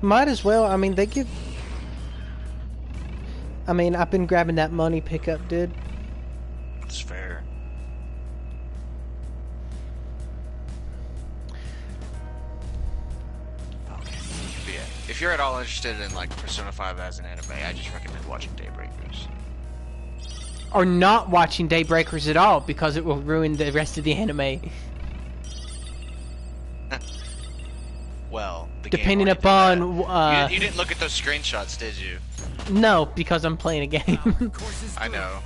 Might as well. I mean, they give. I mean, I've been grabbing that money pickup, dude. It's fair. But yeah, if you're at all interested in like Persona 5 as an anime, I just recommend watching Daybreakers. Or not watching Daybreakers at all because it will ruin the rest of the anime. Well, the Depending game already did upon that. You didn't look at those screenshots, did you? no, because I'm playing a game. Course is I through. know.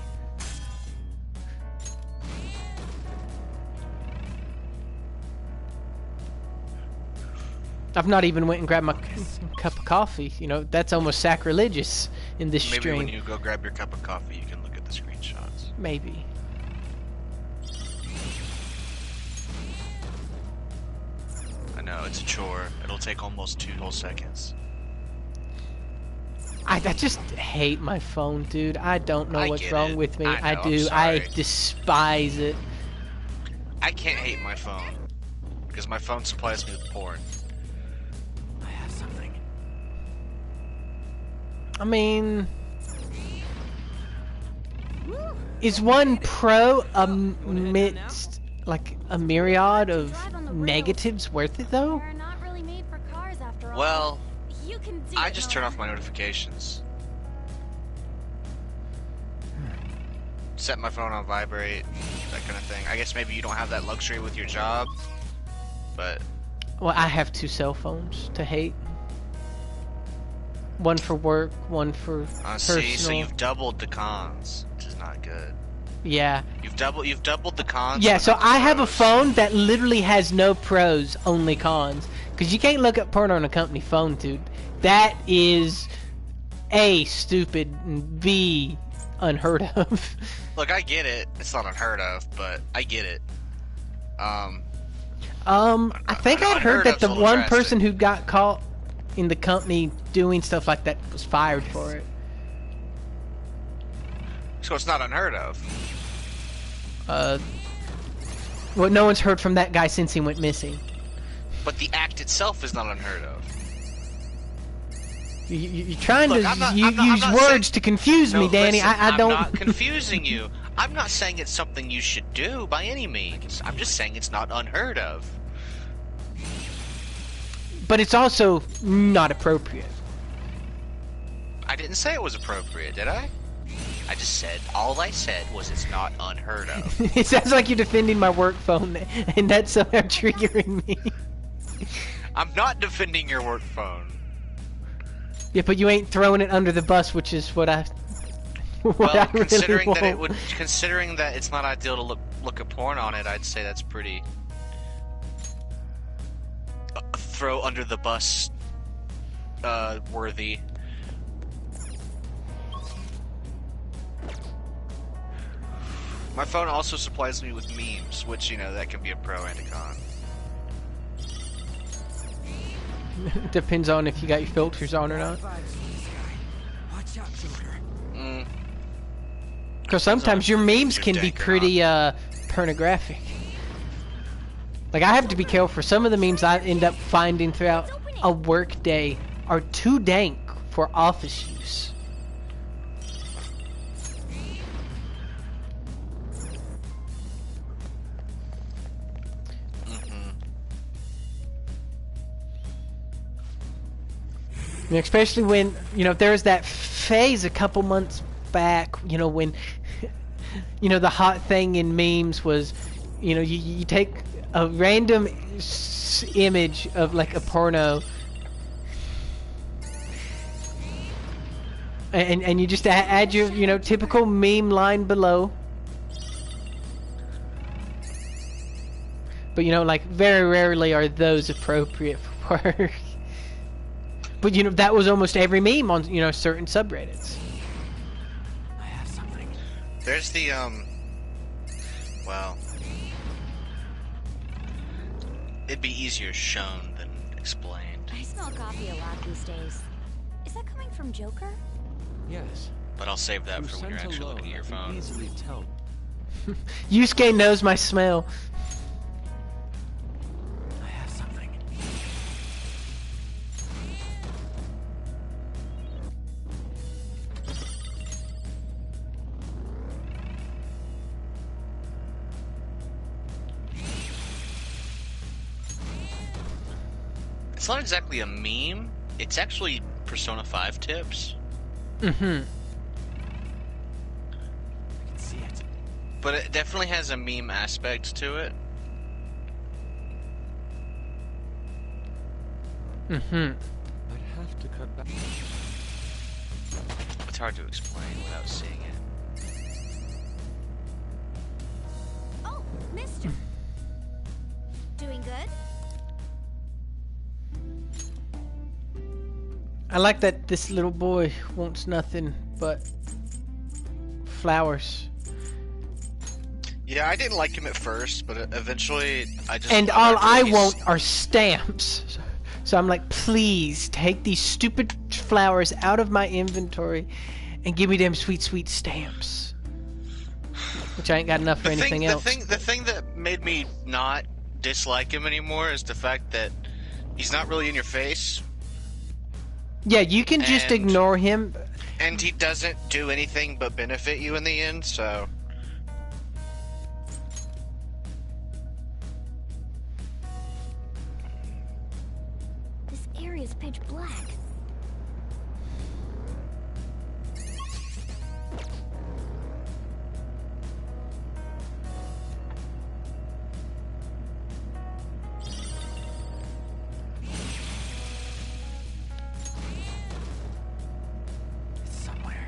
I've not even went and grabbed my cup of coffee. You know, that's almost sacrilegious in this Maybe stream. when you go grab your cup of coffee, you can look at the screenshots. Maybe. I know, it's a chore. It'll take almost 2 whole seconds. I just hate my phone, dude. I don't know I what's get wrong it. with me. I know, I'm do. I sorry. despise it. I can't hate my phone. Because my phone supplies me with porn. I have something. I mean, is one pro amidst like a myriad of negatives worth it though? They're not really made for cars after all. Well, You can do I it, just turn off Nora. my notifications. Set my phone on vibrate, that kind of thing. I guess maybe you don't have that luxury with your job, but Well, I have 2 cell phones to hate. One for work, one for personal. see, so you've doubled the cons, which is not good. Yeah. You've doubled the cons. Yeah, but so not the I have a pros. phone that literally has no pros, only cons. Because you can't look up porn on a company phone, dude. That is A, stupid, and B, unheard of. Look, I get it. It's not unheard of, but I get it. I think I'd heard Unheard that of's the a little one drastic. person who got caught in the company doing stuff like that was fired for it. So it's not unheard of. Well, no one's heard from that guy since he went missing. But the act itself is not unheard of. You're trying Look, to I'm not use saying- words to confuse me, No, Danny. listen, I don't. I'm not confusing you. I'm not saying it's something you should do by any means. I'm just saying it's not unheard of. But it's also not appropriate. I didn't say it was appropriate, did I? I just said, all I said was it's not unheard of. It sounds like you're defending my work phone, and that's somehow triggering me. I'm not defending your work phone. Yeah, but you ain't throwing it under the bus, which is what I. What Well, I really considering want. that it would, considering that it's not ideal to look at porn on it, I'd say that's pretty throw under the bus worthy. My phone also supplies me with memes, which, you know, that can be a pro and a con. Depends on if you got your filters on or not. Watch out, Joker. Mm, Because sometimes your memes can be dank or pretty pornographic. Like I have to be careful. Some of the memes I end up finding throughout a work day are too dank for office use. And especially when, you know, there was that phase a couple months back, you know, when, you know, the hot thing in memes was, you know, you take a random image of like a porno, and you just add your typical meme line below. But like very rarely are those appropriate for work. But that was almost every meme on certain subreddits. I have something. There's the well, it'd be easier shown than explained. I smell coffee a lot these days. Is that coming from Joker? Yes. But I'll save that for when you're Scent actually alone, looking at your I can phone. easily tell. Yusuke knows my smell. I have something. It's not exactly a meme. It's actually Persona 5 tips. Mm-hmm. I can see it. But it definitely has a meme aspect to it. Mm-hmm. I'd have to cut back. It's hard to explain without seeing it. Oh, mister. Doing good? I like that this little boy wants nothing but flowers. Yeah, I didn't like him at first, but eventually I just... And all I he's- want are stamps. So I'm like, please take these stupid flowers out of my inventory and give me them sweet, sweet stamps. Which I ain't got enough for anything else. The thing that made me not dislike him anymore is the fact that he's not really in your face, Yeah, you can just And- ignore him. and he doesn't do anything but benefit you in the end, so... This area's pitch black. It's somewhere.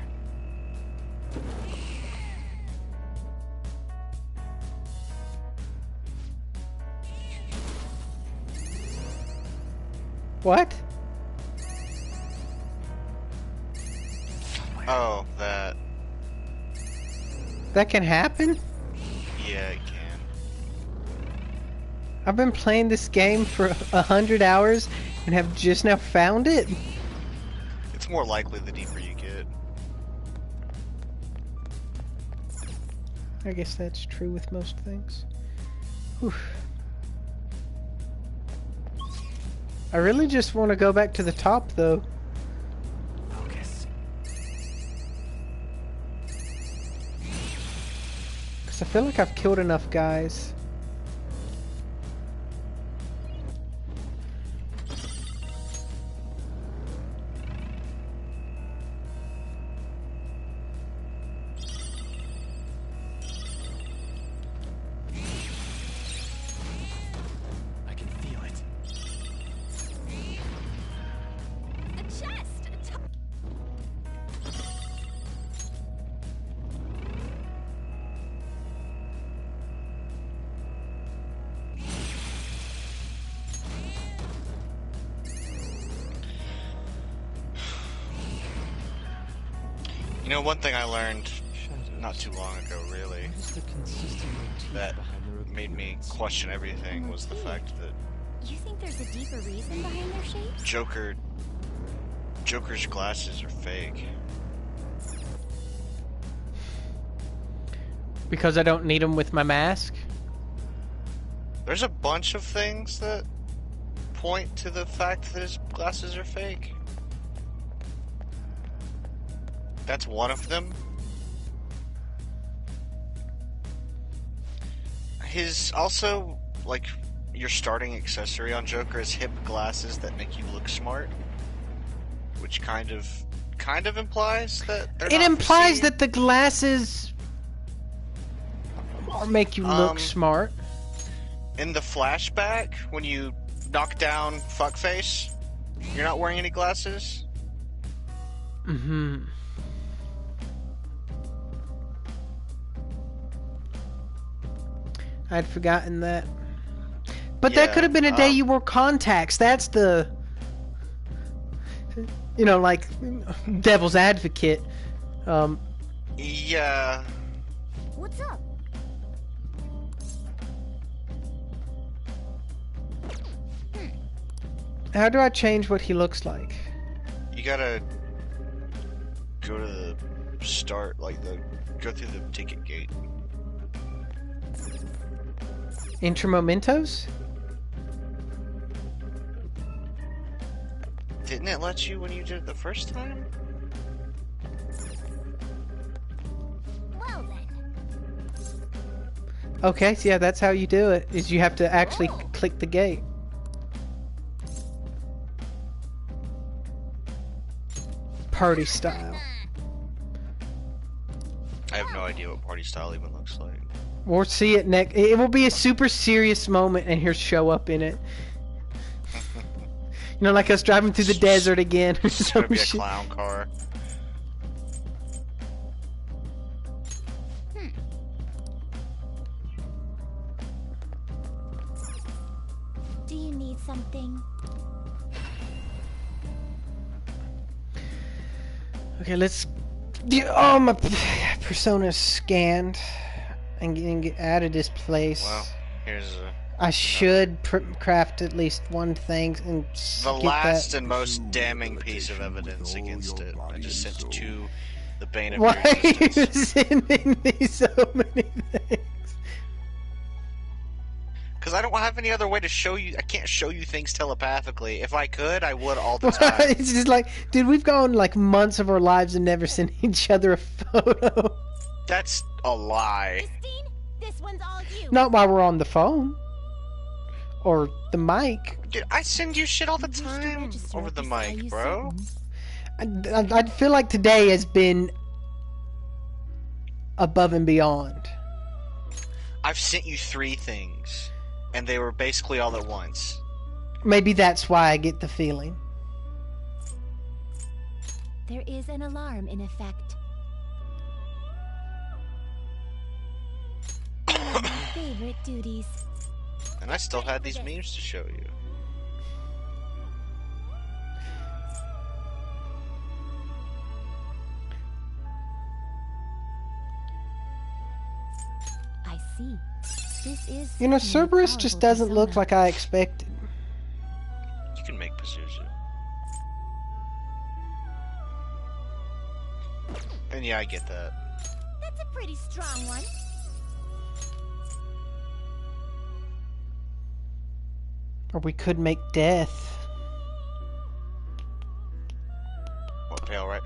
What? Oh, that... That can happen? Yeah, it can. I've been playing this game for 100 hours and have just now found it? It's more likely the deeper you get. I guess that's true with most things. Whew. I really just want to go back to the top, though. Focus. Because I feel like I've killed enough guys. I can feel it. A chest! You know, one thing I learned Shadows. not too long ago, really, What is the consistent motif that behind the made me appearance? question everything was the fact that You think there's a deeper reason behind their shapes? Joker's glasses are fake. Because I don't need them with my mask? There's a bunch of things that point to the fact that his glasses are fake. That's one of them. His also, like, your starting accessory on Joker is hip glasses that make you look smart, which kind of implies that they're It not implies perceived. that the glasses make you look Um, smart. In the flashback, when you knock down Fuckface, you're not wearing any glasses? Mm-hmm. I'd forgotten that. But that Yeah, could have been a day you wore contacts. That's the... You know, like, devil's advocate. Yeah. What's up? How do I change what he looks like? You gotta go to the start, like go through the ticket gate. Intramomentos? Didn't it let you when you did it the first time? Well then. Okay, so yeah, that's how you do it, is you have to actually click the gate. Party style. I have no idea what party style even looks like. We'll see it next. It will be a super serious moment, and he'll show up in it. You know, like us driving through the desert again. Or It's gonna some be a shit. clown car. Do you need something? Okay, let's. Oh, my persona's scanned and get out of this place. Well, here's I should craft at least one thing and the get last that. and most damning piece of evidence against it. I just sent it to the bane of Why your are you existence. sending me so many things? Because I don't have any other way to show you. I can't show you things telepathically. If I could, I would all the time. It's just like, dude, we've gone like months of our lives and never sent each other a photo. That's a lie. Christine, this one's all you. Not while we're on the phone. Or the mic. Dude, I send you shit all the You used to time register over at the this mic, IU bro. sentence. I feel like today has been above and beyond. I've sent you 3 things, and they were basically all at once. Maybe that's why I get the feeling. There is an alarm in effect. One of my favorite duties. And I still had these memes to show you. I see. This is You know, certainly a Cerberus just powerful doesn't look persona. like I expected. You can make Pazuzu. And yeah, I get that. That's a pretty strong one. Or we could make death. What, Pale, right?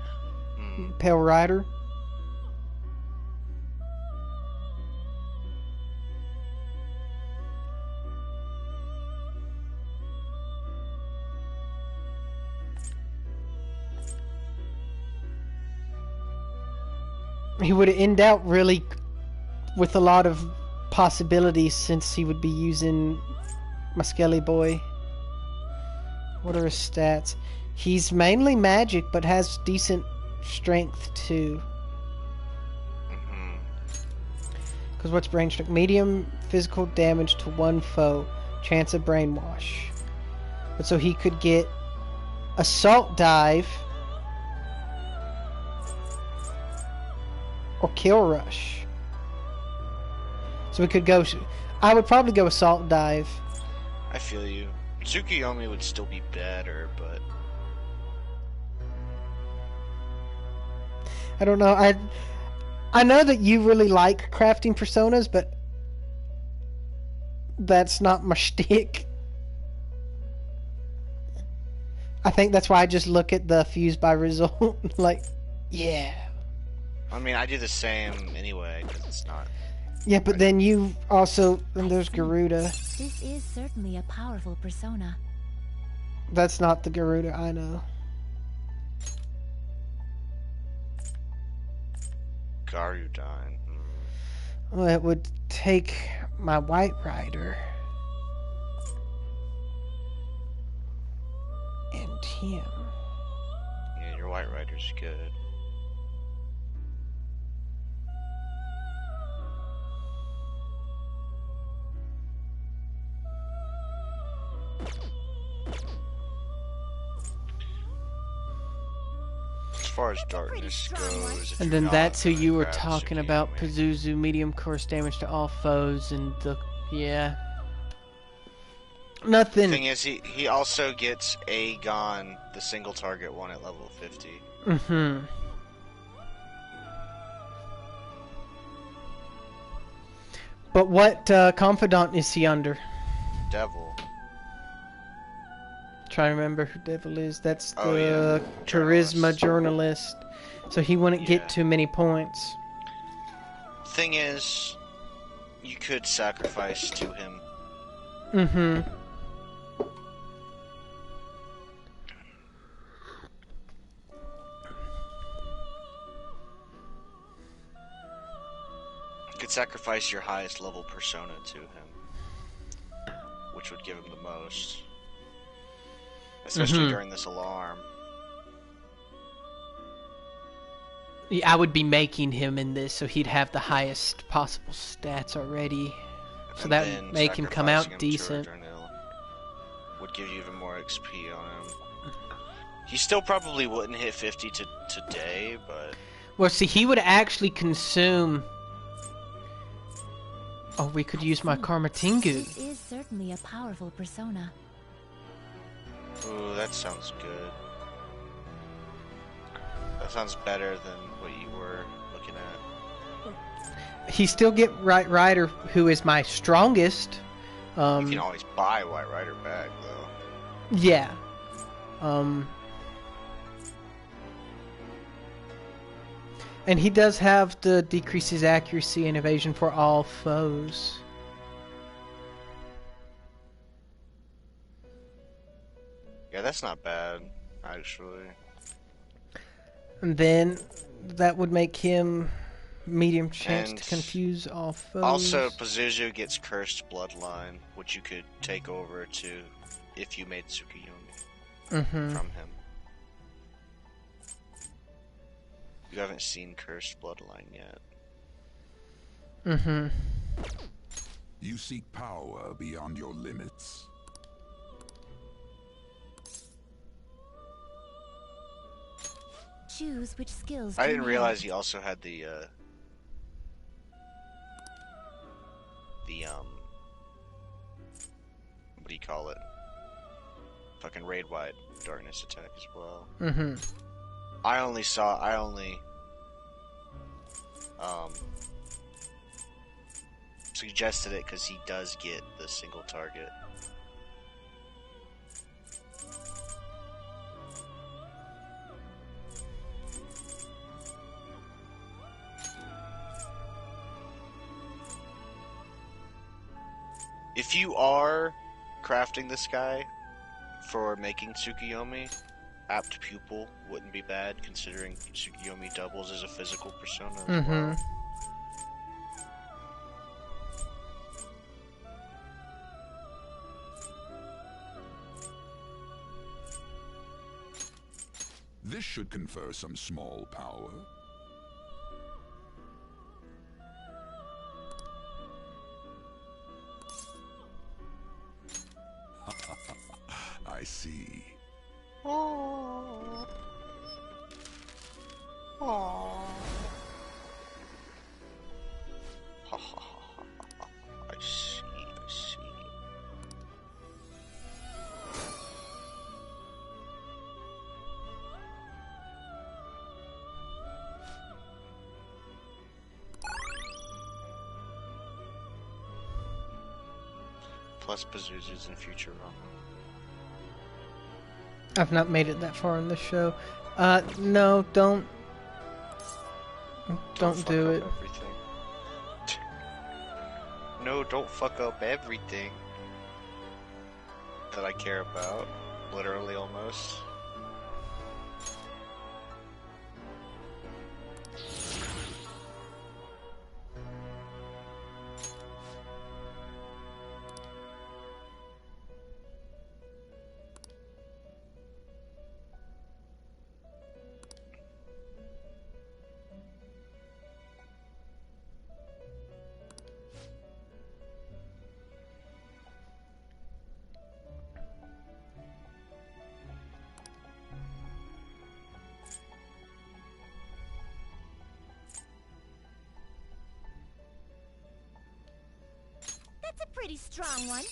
Pale Rider. He would end out really with a lot of possibilities since he would be using my Skelly Boy. What are his stats? He's mainly magic, but has decent strength too. Mm-hmm. Because what's brain strength? Medium physical damage to one foe. Chance of brainwash. But so he could get assault dive or kill rush. So we could go. I would probably go assault dive. I feel you. Tsukiyomi would still be better, but I don't know. I know that you really like crafting personas, but that's not my shtick. I think that's why I just look at the fuse by result. Like, yeah. I mean, I do the same anyway because it's not. Yeah, but then you also... And there's I see. Garuda. This is certainly a powerful persona. That's not the Garuda I know. Garudon. Well, it would take my White Rider. him. Yeah, your White Rider's good. As far as darkness goes, if And you're then not that's who gonna you were grab talking about, Tsukuyomi. Pazuzu, medium course damage to all foes, and the yeah. Nothing. Thing is, he also gets Aegon, the single target one at level 50. Mm-hmm. But what confidant is he under? Devil. Trying to remember who Devil is. That's the Oh, yeah. charisma journalist. So he wouldn't Yeah. get too many points. Thing is, you could sacrifice to him. Mm-hmm. You could sacrifice your highest level persona to him, which would give him the most. Especially Mhm. during this alarm. Yeah, I would be making him in this, so he'd have the highest possible stats already. So And that then would make him come out sacrificing him to decent. Adrenal would give you even more XP on him. He still probably wouldn't hit 50 today, but Well, see, he would actually consume... Oh, we could use my Karma Tengu. This is certainly a powerful persona. ooh, that sounds good. That sounds better than what you were looking at. He still get Right Rider, who is my strongest. You can always buy White Rider back, though. Yeah. And he does have the decreases accuracy and evasion for all foes. Yeah, that's not bad, actually. And then that would make him medium chance And to confuse all foes. Also, Pazuzu gets Cursed Bloodline, which you could take over to if you made Tsukuyomi Mm-hmm. from him. You haven't seen Cursed Bloodline yet. Mm-hmm. You seek power beyond your limits. Choose which skills. I to didn't enhance. realize he also had the what do you call it? Fucking raid wide darkness attack as well. Mm-hmm. I only suggested it because he does get the single target. If you are crafting this guy for making Tsukuyomi, Apt Pupil wouldn't be bad, considering Tsukuyomi doubles as a physical persona as well. This should confer some small power. I see. Oh. Oh. Ha ha ha ha ha. I see, I see. Plus Pazuzu's in Futurama. I've not made it that far in the show. No, don't fuck do up it. everything. No, don't fuck up everything that I care about. Literally, almost. pretty strong one.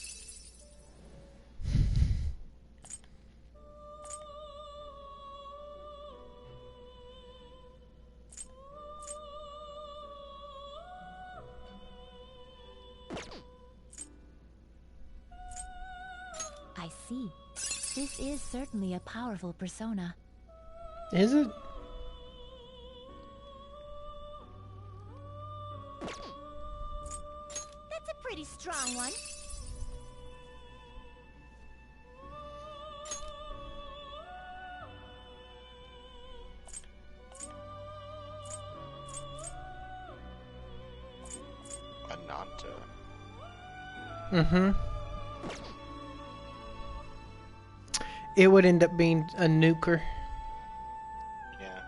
I see. This is certainly a powerful persona. Is it? That's a pretty strong one. Ananta. Mm-hmm. It would end up being a nuker. Yeah.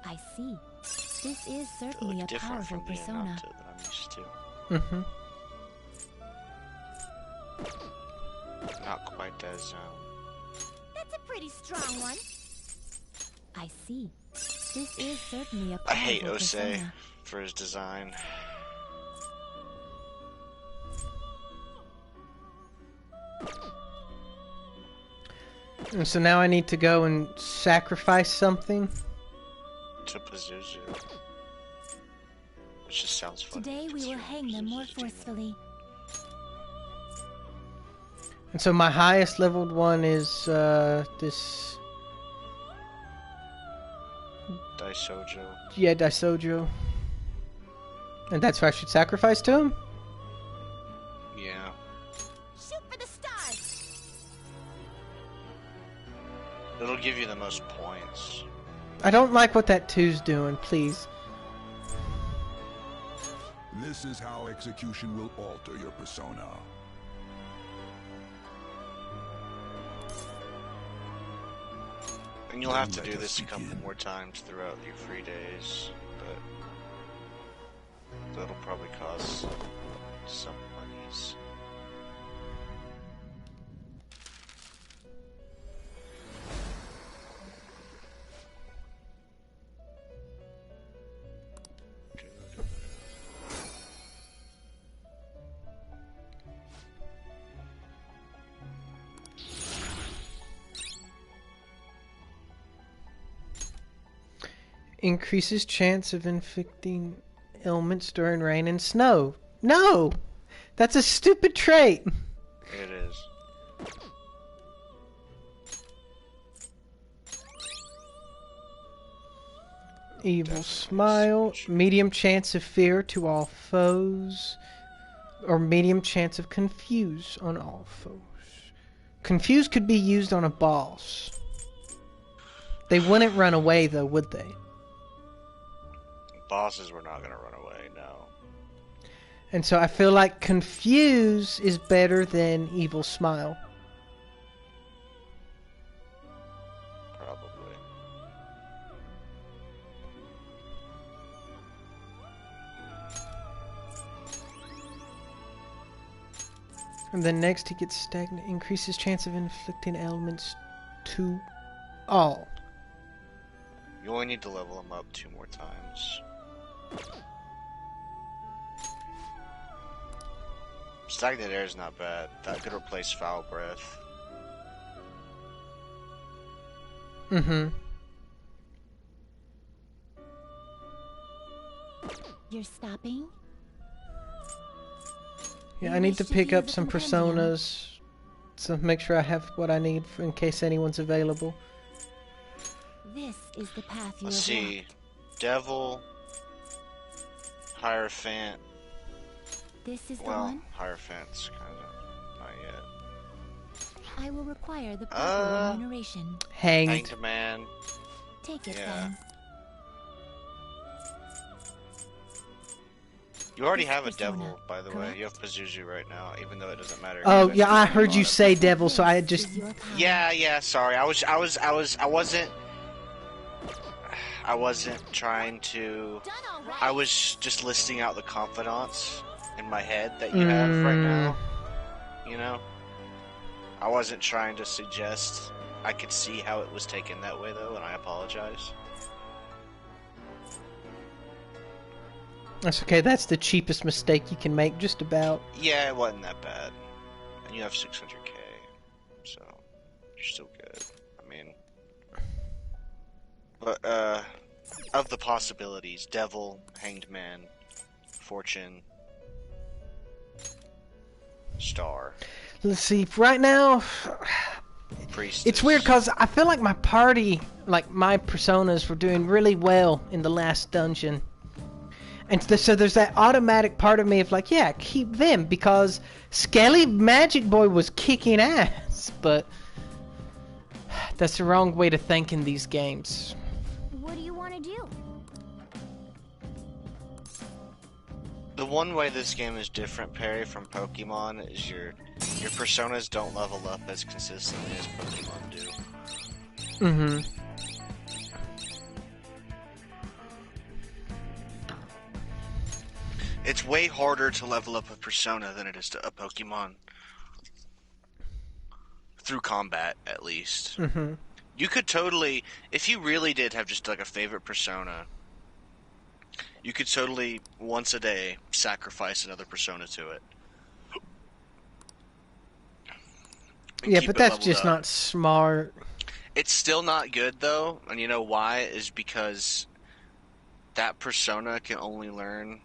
I see. This is certainly a Different powerful from the persona. Ananta that I'm used to. Mm-hmm. Not quite as That's a pretty strong one. I see. This is certainly a powerful I hate Ose persona. for his design. And so now I need to go and sacrifice something. To Pazuzu. Which just sounds funny. Today we will hang them more forcefully. And so my highest leveled one is this. Daisojo. Yeah, Daisojo. And that's why I should sacrifice to him? Yeah. Shoot for the stars. It'll give you the most points. I don't like what that 2's doing, please. This is how execution will alter your persona. And you'll have to do this a couple more times throughout your free days, but that'll probably cost some monies. Increases chance of inflicting ailments during rain and snow. No! That's a stupid trait! It is. Evil smile. Medium chance of fear to all foes. Or medium chance of confuse on all foes. Confuse could be used on a boss. They wouldn't run away though, would they? Bosses were not gonna run away, no. And so I feel like confuse is better than evil smile. Probably. And then next he gets stagnant. Increases chance of inflicting ailments to all. You only need to level him up 2 more times. Stagnant air is not bad. That could replace foul breath. Mm-hmm. You're stopping? Yeah, You I need wish to to pick view up the some compendium. personas. So make sure I have what I need in case anyone's available. This is the path you Let's have see. walked. Devil. Hierophant. This is the Well, one. Hierophant's kinda not yet. I will require the proper remuneration. Hanged. Hanged Man. Take it Yeah. then. You already This have a persona, devil, by the way. correct? You have Pazuzu right now, even though it doesn't matter. Oh You yeah, I eventually heard you unlock it. say devil, so I This just is your power. Yeah, sorry. I wasn't trying to. Done already. I was just listing out the confidants in my head that you have right now. You know? I wasn't trying to suggest. I could see how it was taken that way, though, and I apologize. That's okay. That's the cheapest mistake you can make, just about. Yeah, it wasn't that bad. And you have 600k, so you're still good. I mean, but of the possibilities, Devil, Hanged Man, Fortune, Star. Let's see. Right now, Priestess. it's weird because I feel like my party, like my personas, were doing really well in the last dungeon. And so there's that automatic part of me of like, yeah, keep them, because Skelly Magic Boy was kicking ass, but that's the wrong way to think in these games. What do you want to do? The one way this game is different, Perry, from Pokemon is your personas don't level up as consistently as Pokemon do. Mm-hmm. It's way harder to level up a persona than it is to a Pokemon. Through combat, at least. Mm-hmm. You could totally, if you really did have just like a favorite persona, you could totally, once a day, sacrifice another persona to it. And Yeah, keep but it that's leveled just up. not smart. It's still not good, though, and you know why? Is because that persona can only learn...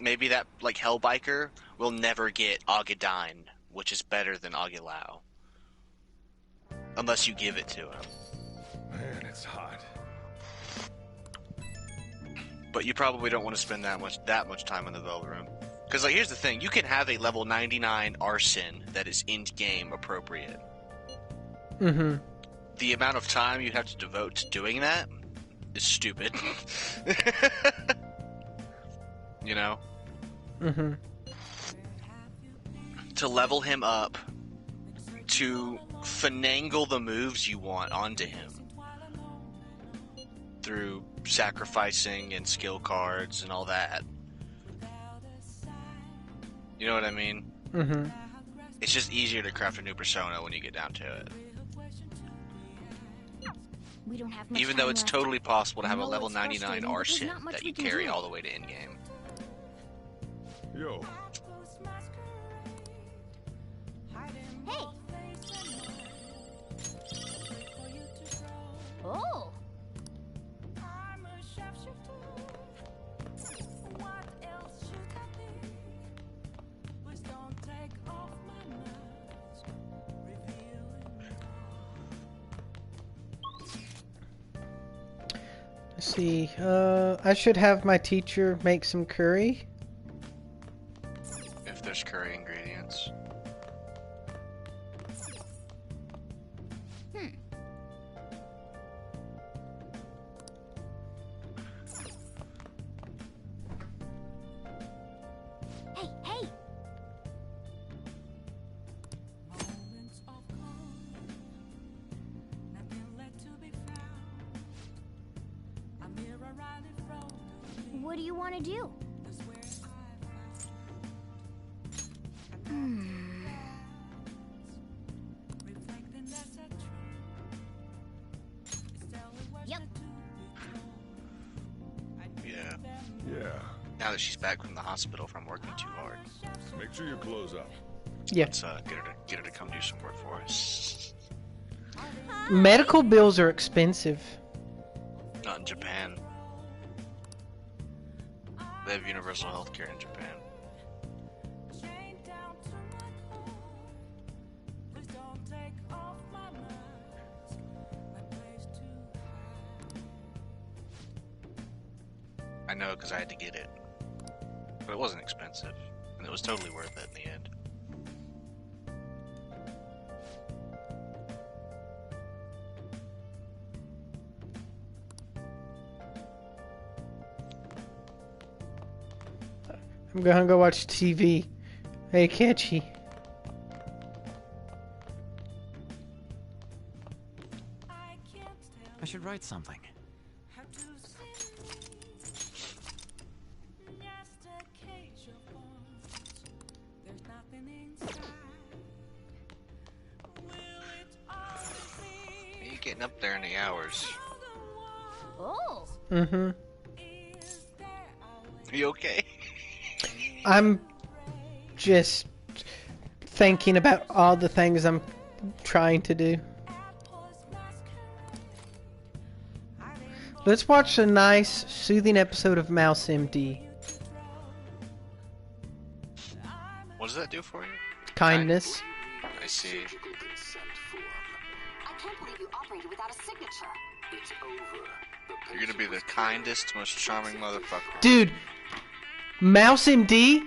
Maybe that, like, Hellbiker will never get Agadine, which is better than Agilao. Unless you give it to him. Man, it's hot. But you probably don't want to spend that much time in the Velvet Room. Because, like, here's the thing. You can have a level 99 Arson that is end-game appropriate. Mm-hmm. The amount of time you have to devote to doing that is stupid. You know? Mm-hmm. To level him up, to finagle the moves you want onto him through sacrificing and skill cards and all that. You know what I mean? Mm-hmm. It's just easier to craft a new persona when you get down to it. We don't have much Even though time it's left. totally possible to have a No, level it's 99 frustrating, but there's Arson not much that we you can carry do. all the way to endgame. Yo, Hey! Oh! Let's see. I should have my teacher make some curry. If there's curry ingredients. Hey, hey! What do you want to do? Yep. Yeah. yeah. Now that she's back from the hospital from working too hard, Make sure you close up. Yeah. let's get her to come do some work for us. Medical bills are expensive. Not in Japan. They have universal health care in Japan. I know because I had to get it. But it wasn't expensive. And it was totally worth it in the end. I'm gonna go watch TV. Hey, Catchy. I should write something. You're getting up there in the hours. Oh! Mm-hmm. Are you okay? I'm just thinking about all the things I'm trying to do. Let's watch a nice, soothing episode of Mouse MD. What does that do for you? Kindness. I see. I can't believe you operated without a signature. It's over. You're gonna be the kindest, most charming motherfucker. Dude, Mouse MD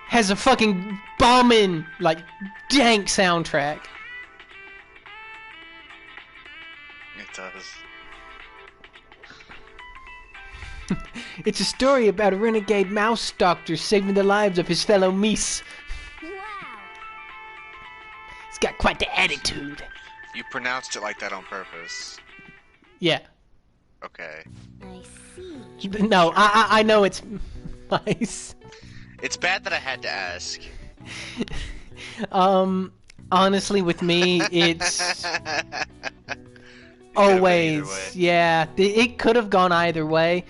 has a fucking bombing, like, dank soundtrack. It does. It's a story about a renegade mouse doctor saving the lives of his fellow Mies. Wow. He's got quite the attitude. You pronounced it like that on purpose. Yeah. Okay. I see. No, I know it's nice. It's bad that I had to ask. Honestly, with me, it's It could've been either always, way. yeah, it could have gone either way.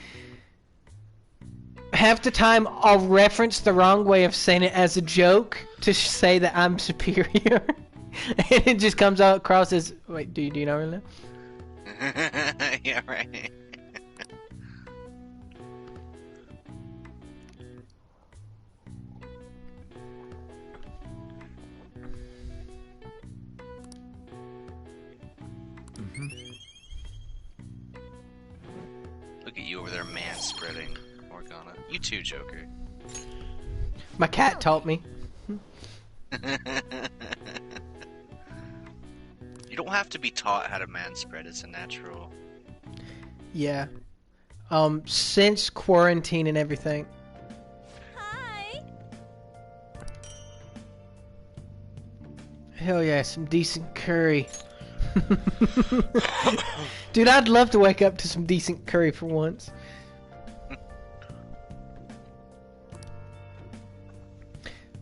Half the time, I'll reference the wrong way of saying it as a joke to say that I'm superior. And it just comes out across as, wait, do you know really? Yeah, right. Look at you over there man-spreading, Morgana. You too, Joker. My cat taught me. You don't have to be taught how to man-spread, it's a natural. Yeah. Since quarantine and everything. Hi. Hell yeah, some decent curry. Dude, I'd love to wake up to some decent curry for once.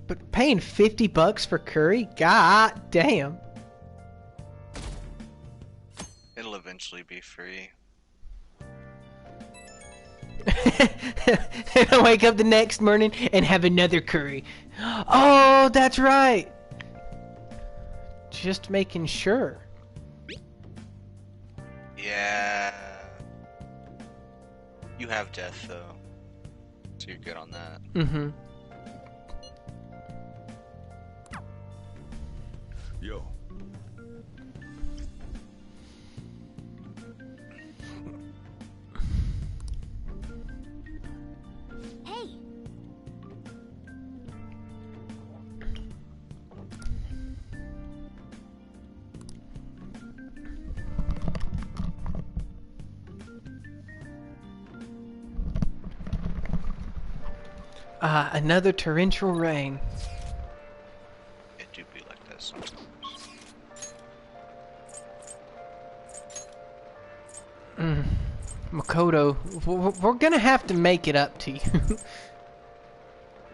But paying $50 for curry? God damn. It'll eventually be free. And I wake up the next morning and have another curry. Oh, that's right. Just making sure. Yeah. You have death, though. So you're good on that. Mm-hmm. Yo. Hey. Another torrential rain. It do be like that sometimes. Makoto, we're gonna have to make it up to you. You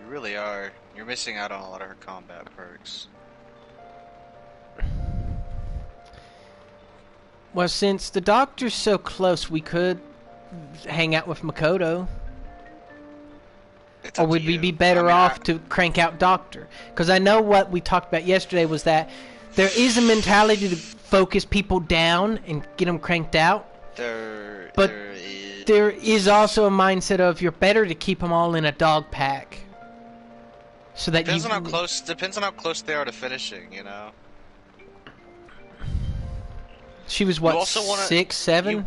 really are. You're missing out on a lot of her combat perks. Well, since the doctor's so close, we could hang out with Makoto. It's Or up would to we you. be better I mean, off to crank out Doctor? Because I know what we talked about yesterday was that there is a mentality to focus people down and get them cranked out. But there is also a mindset of you're better to keep them all in a dog pack. So that Depends you... on how close. Depends on how close they are to finishing. You know. She was what, also wanna- 6, 7?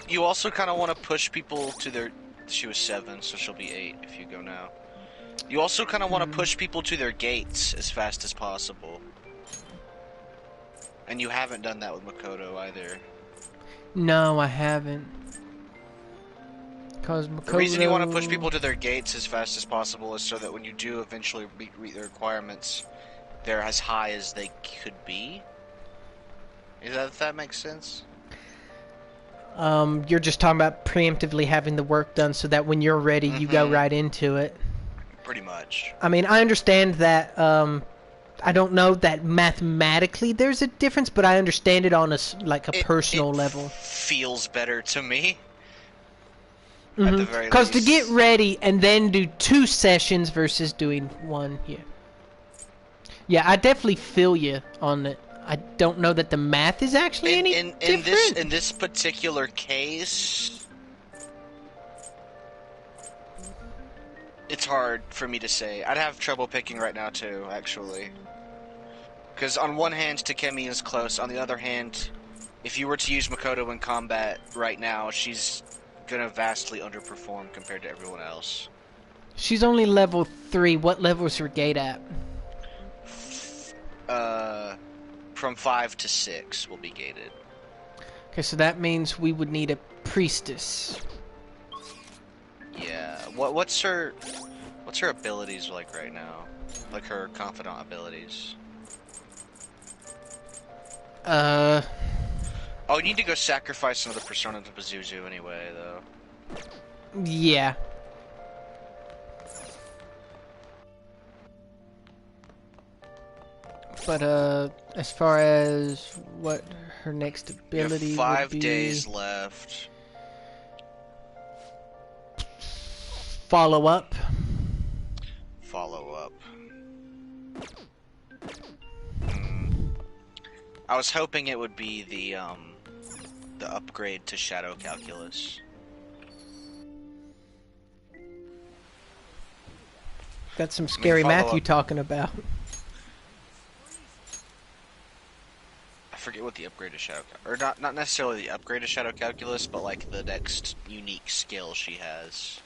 You also kind of want to push people to their. She was 7, so she'll be 8 if you go now. You also kind of want to push people to their gates as fast as possible. And you haven't done that with Makoto either. No, I haven't. Because Makoto... The reason you want to push people to their gates as fast as possible is so that when you do eventually meet the requirements, they're as high as they could be. If that makes sense? You're just talking about preemptively having the work done so that when you're ready, you go right into it. Pretty much. I mean, I understand that, I don't know that mathematically there's a difference, but I understand it on a personal level. Feels better to me. At the very Because to least. get ready and then do 2 sessions versus doing 1, yeah. Yeah, I definitely feel you on it. I don't know that the math is actually any different. In this particular case, it's hard for me to say. I'd have trouble picking right now too, actually. Because on one hand, Takemi is close. On the other hand, if you were to use Makoto in combat right now, she's gonna vastly underperform compared to everyone else. She's only level 3. What level is her gate at? From 5 to 6 will be gated. Okay, so that means we would need a priestess. Yeah. What's her abilities like right now? Like her confidant abilities. Oh, you need to go sacrifice another persona to Pazuzu anyway, though. Yeah. But, as far as what her next ability You have 5 would be... days left. Follow up. Follow up. I was hoping it would be the upgrade to Shadow Calculus. That's some scary math you up. talking about. I forget what the upgrade to Shadow or not necessarily the upgrade to Shadow Calculus, but like the next unique skill she has.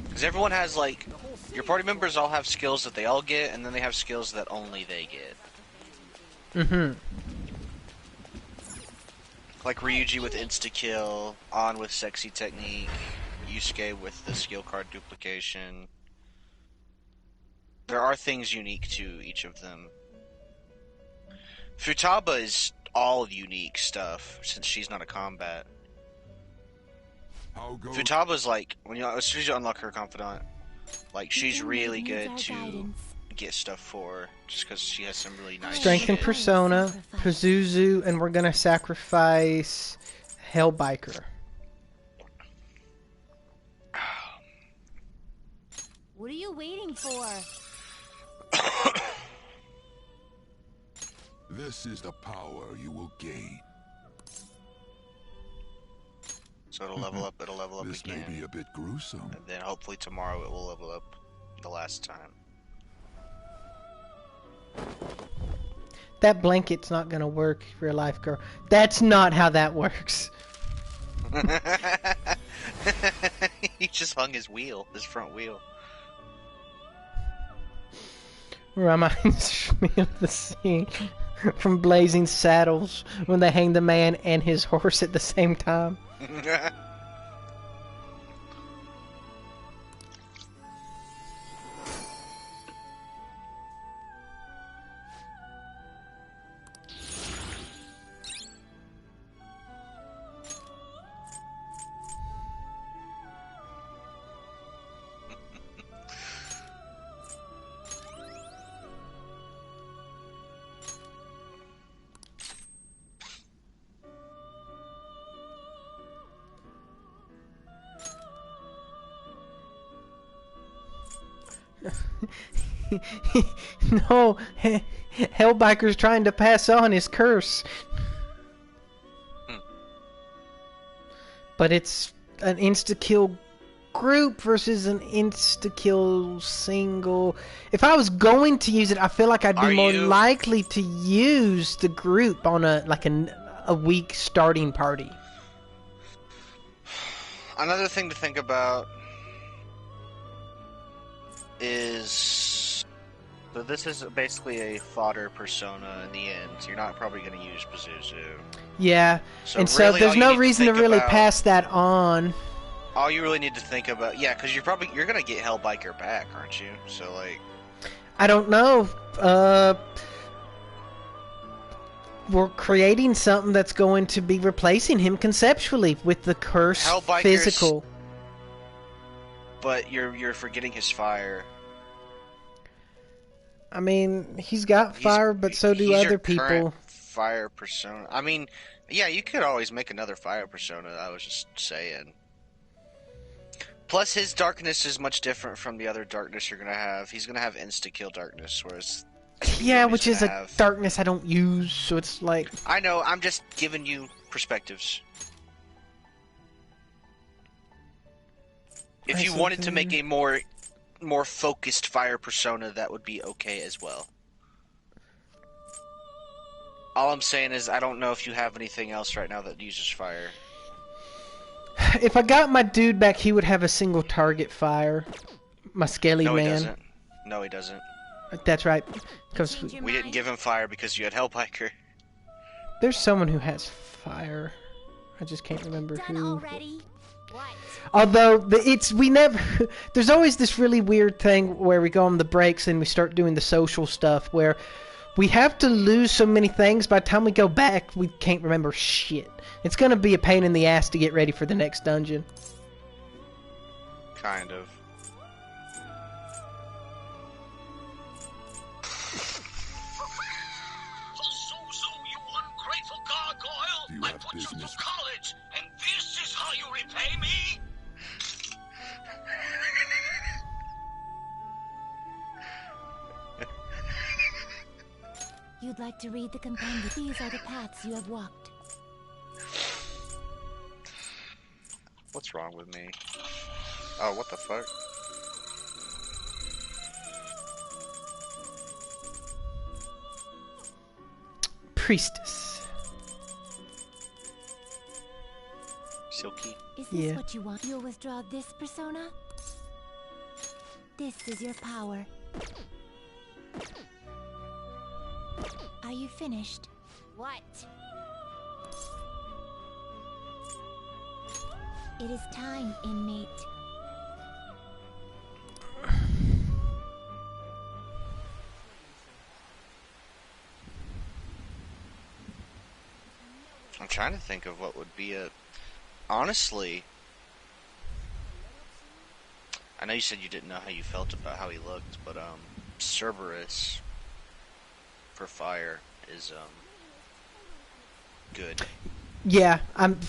Because everyone has like your party members all have skills that they all get, and then they have skills that only they get. Like Ryuji with insta-kill, An with sexy technique, Yusuke with the skill card duplication. There are things unique to each of them. Futaba is all unique stuff, since she's not a combat. Futaba's like, as soon as you unlock her confidant, like, she's really good to get stuff for, just because she has some really nice Strength and shit. Persona, Pazuzu, and we're gonna sacrifice Hellbiker. What are you waiting for? This is the power you will gain. So it'll level up This again. may be a bit gruesome. And then hopefully tomorrow it will level up the last time. That blanket's not gonna work, real life girl. That's not how that works. He just hung his front wheel. Reminds me of the scene from Blazing Saddles when they hang the man and his horse at the same time. No, Hellbiker's trying to pass on his curse. But it's an insta-kill group versus an insta-kill single. If I was going to use it, I feel like I'd be more likely to use the group on a weak starting party. Another thing to think about is, so this is basically a fodder persona in the end. You're not probably going to use Pazuzu. Yeah, So and really so there's no reason to really about, pass that on. All you really need to think about, yeah, because you're going to get Hellbiker back, aren't you? So like, I don't know. We're creating something that's going to be replacing him conceptually with the curse Hellbiker's- physical. but you're forgetting his fire. I mean, he's got fire, but so do He's other your people. current fire persona. I mean, yeah, you could always make another fire persona. I was just saying. Plus, his darkness is much different from the other darkness you're gonna have. He's gonna have insta-kill darkness, whereas... Yeah, Yumi's which is gonna a have... darkness I don't use, so it's like... I know, I'm just giving you perspectives. If you wanted to make a more focused fire persona, that would be okay as well. All I'm saying is, I don't know if you have anything else right now that uses fire. If I got my dude back, he would have a single target fire. My scaly No, man. he doesn't. No, he doesn't. That's right. Because We didn't give him fire because you had Hellbiker. there's someone who has fire. I just can't remember Done who. already? What? Although we never. There's always this really weird thing where we go on the breaks and we start doing the social stuff where we have to lose so many things. By the time we go back, we can't remember shit. It's gonna be a pain in the ass to get ready for the next dungeon. Kind of. You ungrateful gargoyle! You I have put you business. through college, and this is how you repay me? You'd like to read the compendium. These are the paths you have walked. What's wrong with me? Oh, what the fuck? Priestess. Silky. Is this Yeah. what you want? You'll withdraw this persona? This is your power. Are you finished? What? It is time, inmate. I'm trying to think of what would be a... Honestly... I know you said you didn't know how you felt about how he looked, but, Cerberus for fire is, good. Yeah,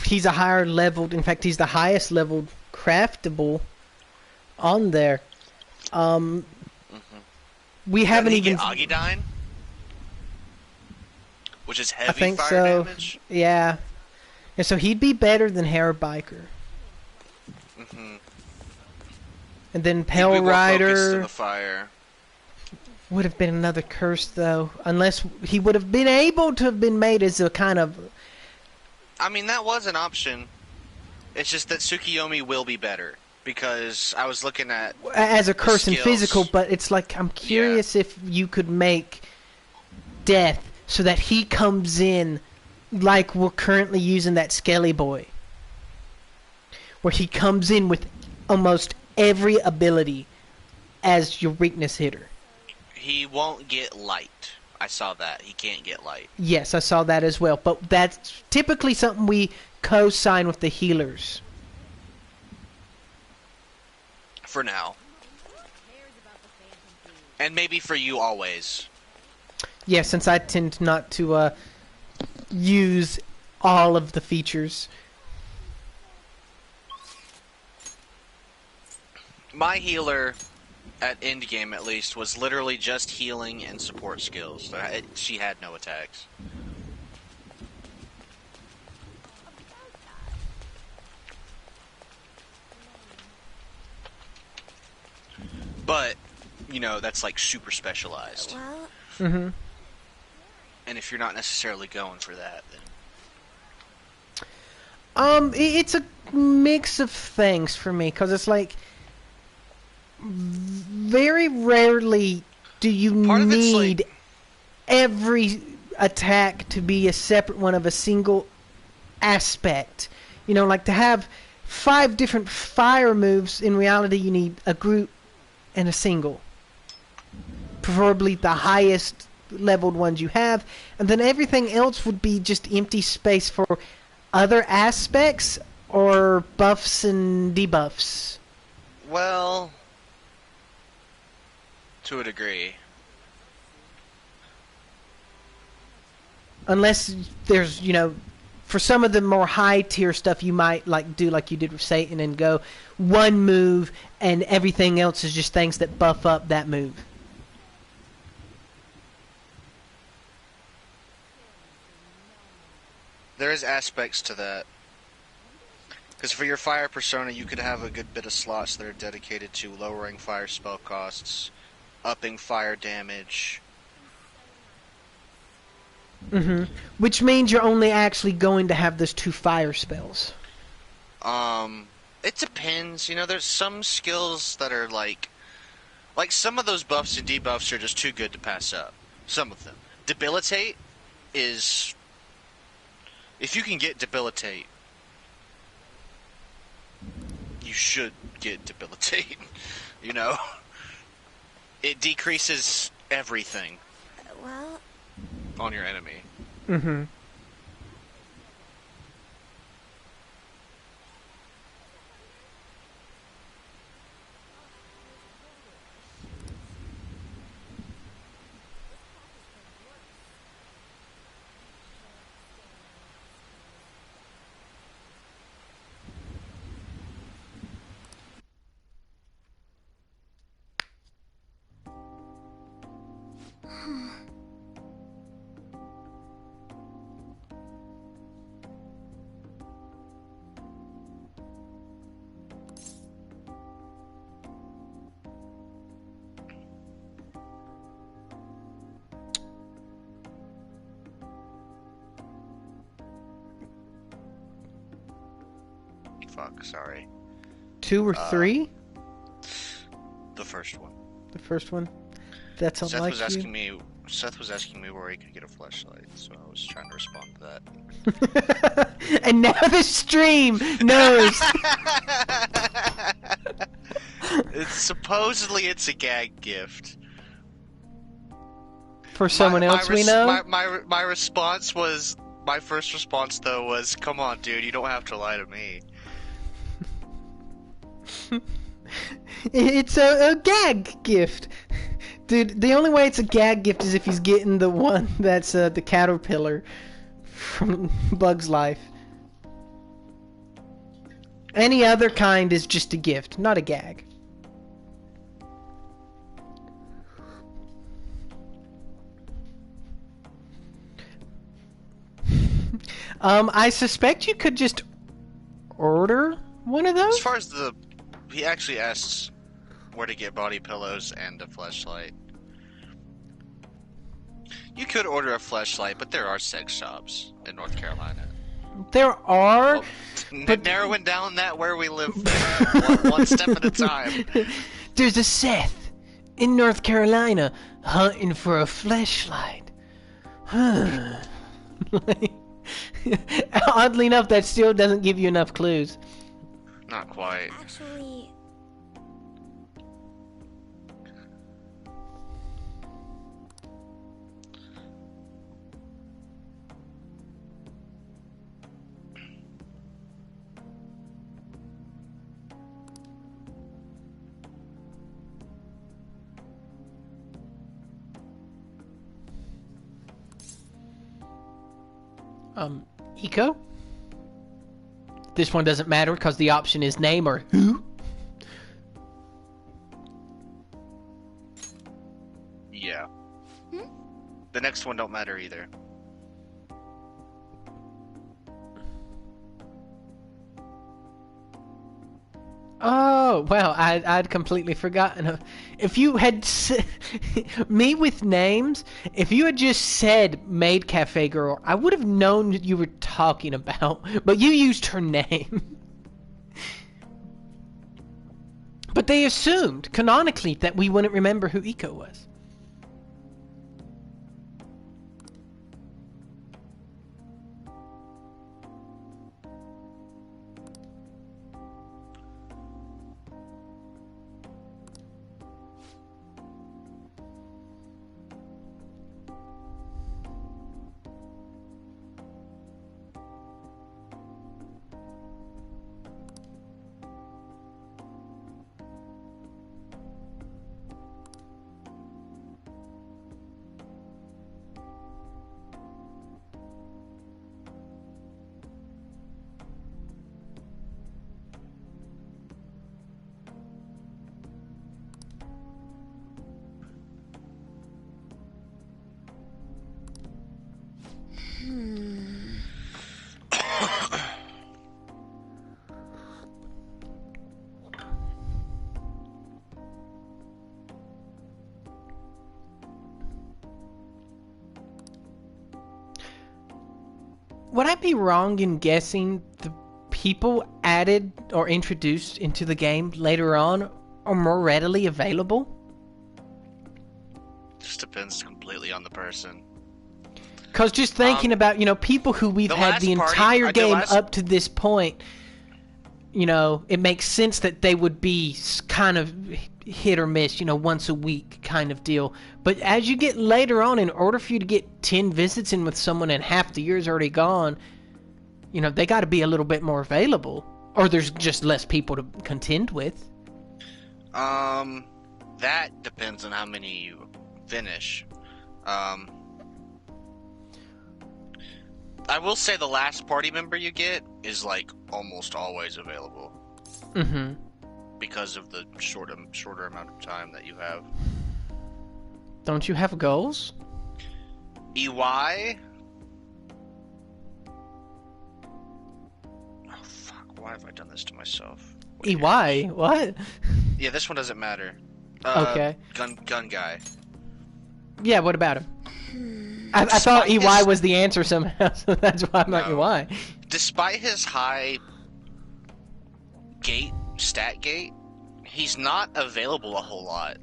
he's a higher leveled. In fact, he's the highest leveled craftable on there. We haven't Doesn't he even. get Augidine? Which is heavy I think fire so. damage? Yeah. Yeah. So he'd be better than Hairbiker. And then He'd be Pale more focused to Rider the fire. would have been another curse, though. Unless he would have been able to have been made as a kind of. I mean, that was an option. It's just that Tsukiyomi will be better. Because I was looking at... As a curse and skills. physical, but it's like, I'm curious if you could make Death so that he comes in like we're currently using that Skelly Boy. Where he comes in with almost every ability as your weakness hitter. He won't get light. I saw that. He can't get light. Yes, I saw that as well. But that's typically something we co-sign with the healers. For now. And maybe for you always. Yeah, since I tend not to use all of the features. My healer, at endgame at least, was literally just healing and support skills. She had no attacks. But, you know, that's like super specialized. Well, And if you're not necessarily going for that, then... It's a mix of things for me, because it's like... Very rarely do you Part of it's need like- every attack to be a separate one of a single aspect. You know, like to have 5 different fire moves, in reality you need a group and a single. Preferably the highest leveled ones you have, and then everything else would be just empty space for other aspects or buffs and debuffs. Well... to a degree. Unless there's, you know, For some of the more high tier stuff, you might like do like you did with Satan and go one move, and everything else is just things that buff up that move. There is aspects to that. Because for your fire persona, you could have a good bit of slots that are dedicated to lowering fire spell costs, upping fire damage. Which means you're only actually going to have those 2 fire spells. It depends. You know, there's some skills that are like some of those buffs and debuffs are just too good to pass up. Some of them. Debilitate is... If you can get Debilitate, you should get Debilitate. You know? It decreases everything. Well... on your enemy. Fuck, sorry. 2 or 3? The first one. The first one? That's Seth unlike was you? asking me. Seth was asking me where he could get a flashlight, so I was trying to respond to that. And now the stream knows. Supposedly it's a gag gift. For someone else we know? My response was... My first response, though, was, come on, dude, you don't have to lie to me. It's a gag gift. Dude, the only way it's a gag gift is if he's getting the one that's the caterpillar from Bug's Life. Any other kind is just a gift, not a gag. I suspect you could just order one of those? As far as the... He actually asks where to get body pillows and a fleshlight. You could order a fleshlight, but there are sex shops in North Carolina. There are, well, but narrowing down that where we live one step at a time. There's a Seth in North Carolina hunting for a fleshlight. Oddly enough, that still doesn't give you enough clues. Not quite. Actually... Eco? This one doesn't matter because the option is name or who? Yeah. The next one don't matter either. Oh, well, I'd completely forgotten. If you had... me with names, if you had just said Maid Cafe Girl, I would have known what you were talking about. But you used her name. But they assumed, canonically, that we wouldn't remember who Eco was. would I be wrong in guessing the people added or introduced into the game later on are more readily available? Just depends completely on the person. Because just thinking about, people who we've had the entire game up to this point, it makes sense that they would be kind of hit or miss, once a week kind of deal. But as you get later on, in order for you to get 10 visits in with someone and half the year's already gone, they got to be a little bit more available. Or there's just less people to contend with. That depends on how many you finish. I will say the last party member you get is like almost always available. Mm-hmm. Because of the shorter amount of time that you have. Don't you have goals? EY? Oh fuck, why have I done this to myself? EY? What? Yeah, this one doesn't matter. Okay. Gun guy. Yeah, what about him? I thought EY was the answer somehow, so that's why I'm like EY. Despite his high stat gate, he's not available a whole lot.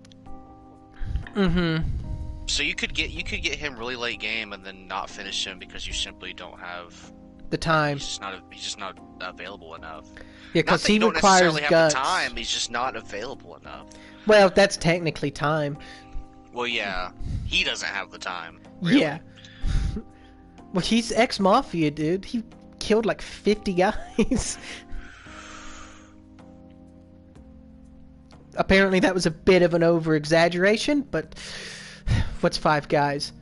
Mm-hmm. So you could get him really late game and then not finish him because you simply don't have the time. He's just not available enough. Yeah, because he don't requires necessarily guts. Have the time. He's just not available enough. Well, that's technically time. Well, yeah, he doesn't have the time. Really. Yeah. Well, he's ex-mafia, dude. He killed like 50 guys. Apparently that was a bit of an over-exaggeration, but what's 5 guys?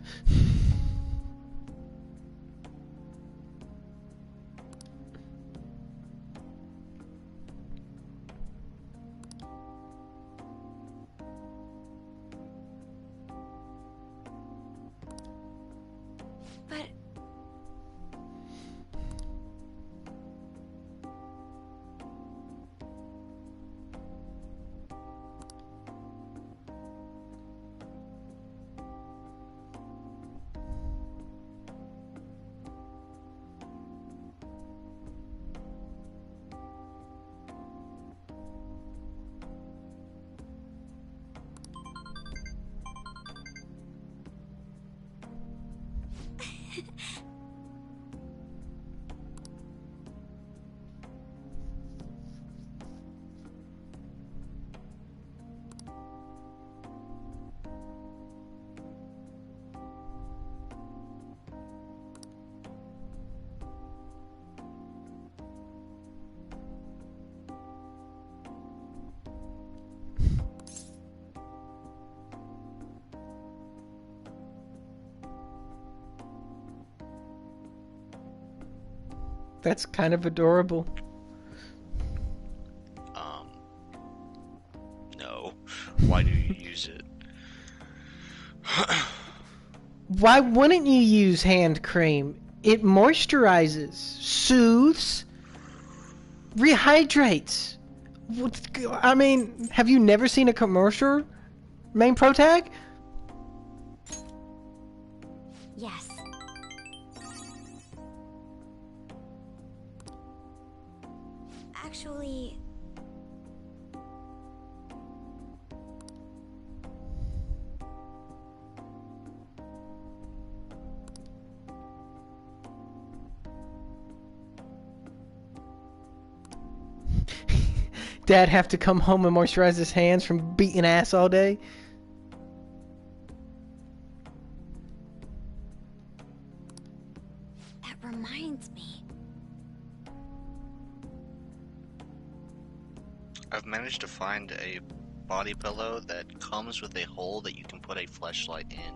That's kind of adorable. No. Why do you use it? Why wouldn't you use hand cream? It moisturizes, soothes, rehydrates. I mean, have you never seen a commercial, main protag? Yes. Actually... Dad have to come home and moisturize his hands from beating ass all day? That reminds me. I've managed to find a body pillow that comes with a hole that you can put a fleshlight in.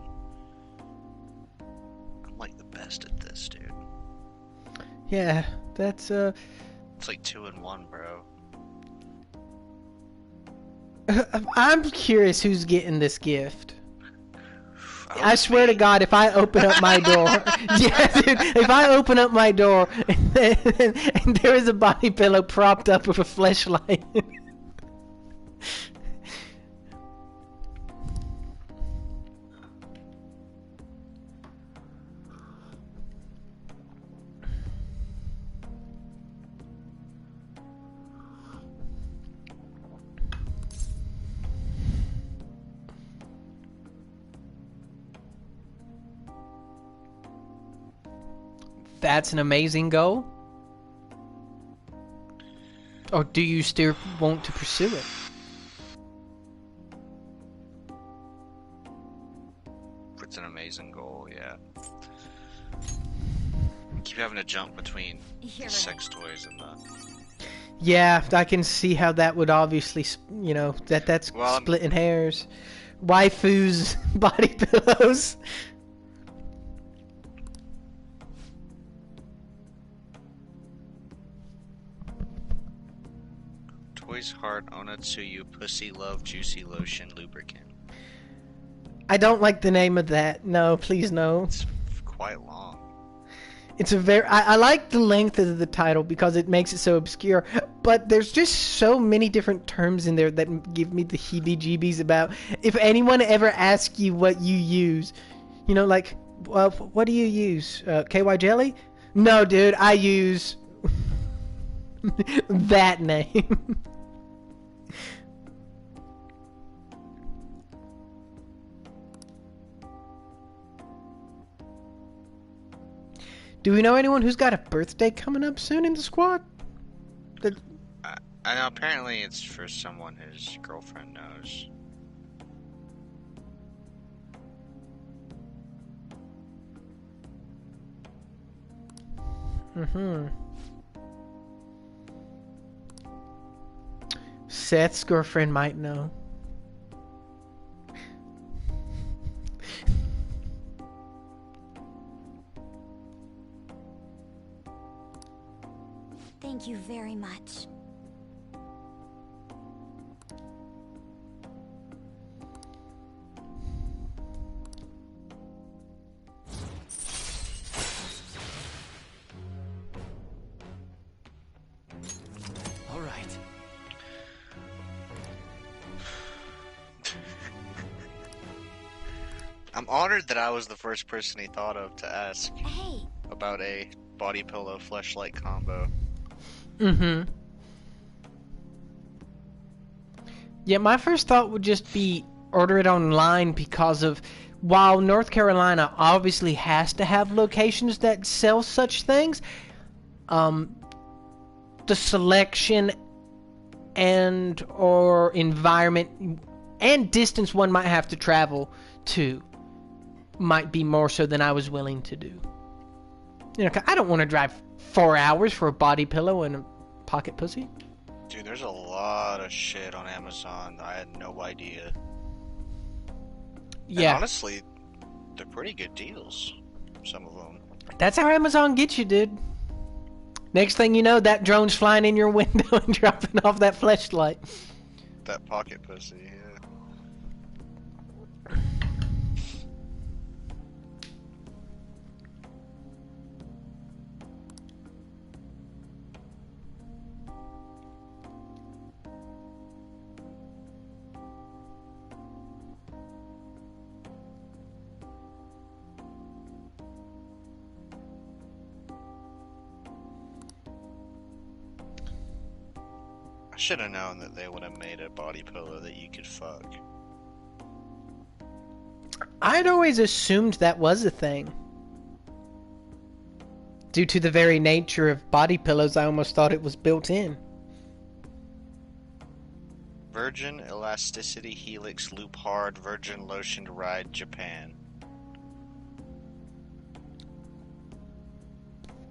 I'm like the best at this, dude. Yeah, that's It's like 2 in 1, bro. I'm curious who's getting this gift. I swear to God, if I open up my door, yeah, dude, if I open up my door and there is a body pillow propped up with a fleshlight. That's an amazing goal. Or do you still want to pursue it? It's an amazing goal, yeah. Keep having to jump between sex toys and the... Yeah, I can see how that would obviously, you know, that's splitting hairs. Waifus, body pillows. Toys Heart Onatsuyu Pussy Love Juicy Lotion Lubricant. I don't like the name of that. No, please no. It's quite long. It's a very... I like the length of the title because it makes it so obscure, but there's just so many different terms in there that give me the heebie-jeebies about... If anyone ever asks you what you use, you know, like, well, what do you use? KY Jelly? No, dude, I use... that name. Do we know anyone who's got a birthday coming up soon in the squad? I know apparently it's for someone his girlfriend knows. Seth's girlfriend might know. Thank you very much. All right. I'm honored that I was the first person he thought of to ask Hey. about a body pillow fleshlight combo. Yeah, my first thought would just be order it online because of... While North Carolina obviously has to have locations that sell such things, the selection and or environment and distance one might have to travel to might be more so than I was willing to do. You know, I don't want to drive 4 hours for a body pillow and a pocket pussy. Dude, there's a lot of shit on Amazon that I had no idea. Yeah. And honestly, they're pretty good deals. Some of them. That's how Amazon gets you, dude. Next thing you know, that drone's flying in your window and dropping off that fleshlight. That pocket pussy, yeah. I should have known that they would have made a body pillow that you could fuck. I'd always assumed that was a thing. Due to the very nature of body pillows, I almost thought it was built in. Virgin Elasticity Helix Loop Hard Virgin Lotion Ride Japan.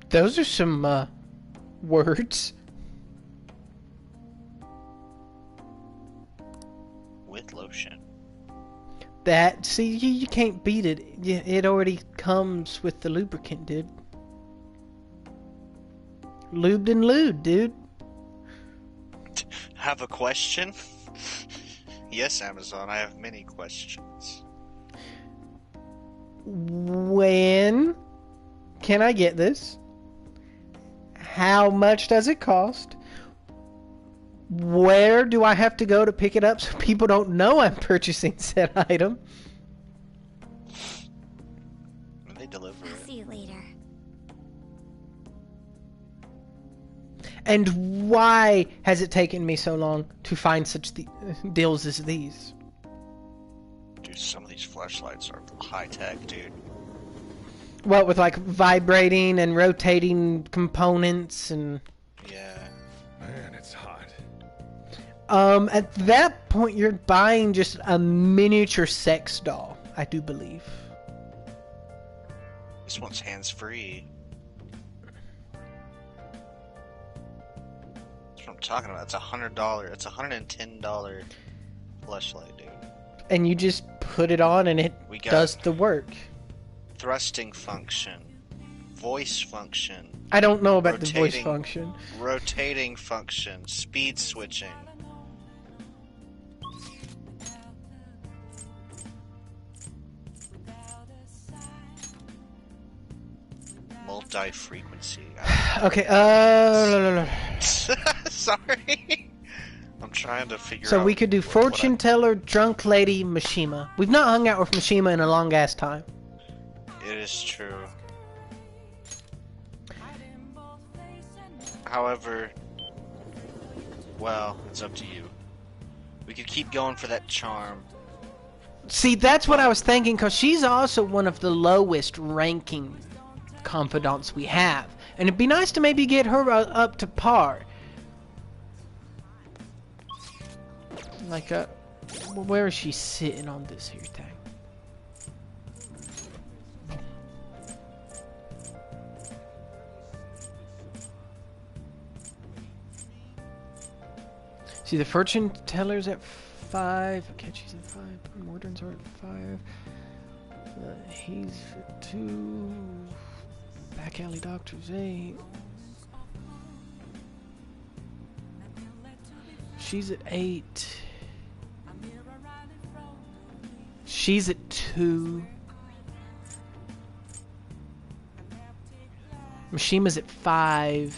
Those are some, words. With lotion. That, see, you can't beat it. It already comes with the lubricant, dude. Lubed and lewd, dude. Have a question? Yes, Amazon, I have many questions. When can I get this? How much does it cost? Where do I have to go to pick it up so people don't know I'm purchasing said item? When they deliver I'll it. see you later. And why has it taken me so long to find such deals as these? Dude, some of these flashlights are high tech, dude. What, with like vibrating and rotating components and... Yeah. Man, it's hot. At that point, you're buying just a miniature sex doll, I do believe. This one's hands-free. That's what I'm talking about. It's $100. It's $110 fleshlight, dude. And you just put it on and it We got does the work. thrusting function, voice function, I don't know about the voice rotating- function. rotating function, speed switching. Multi-frequency. Okay, Sorry. I'm trying to figure out. So we could do what Fortune Teller, Drunk Lady, Mishima. We've not hung out with Mishima in a long ass time. It is true. However, well, it's up to you. We could keep going for that charm. See, that's what I was thinking, because she's also one of the lowest ranking confidants we have. And it'd be nice to maybe get her up to par. Like, where is she sitting on this here thing? See, the fortune teller's at 5. Okay, she's at 5. Moderns are at 5. He's at 2. Back alley doctor's 8. She's at 8. She's at 2. Mishima's at 5.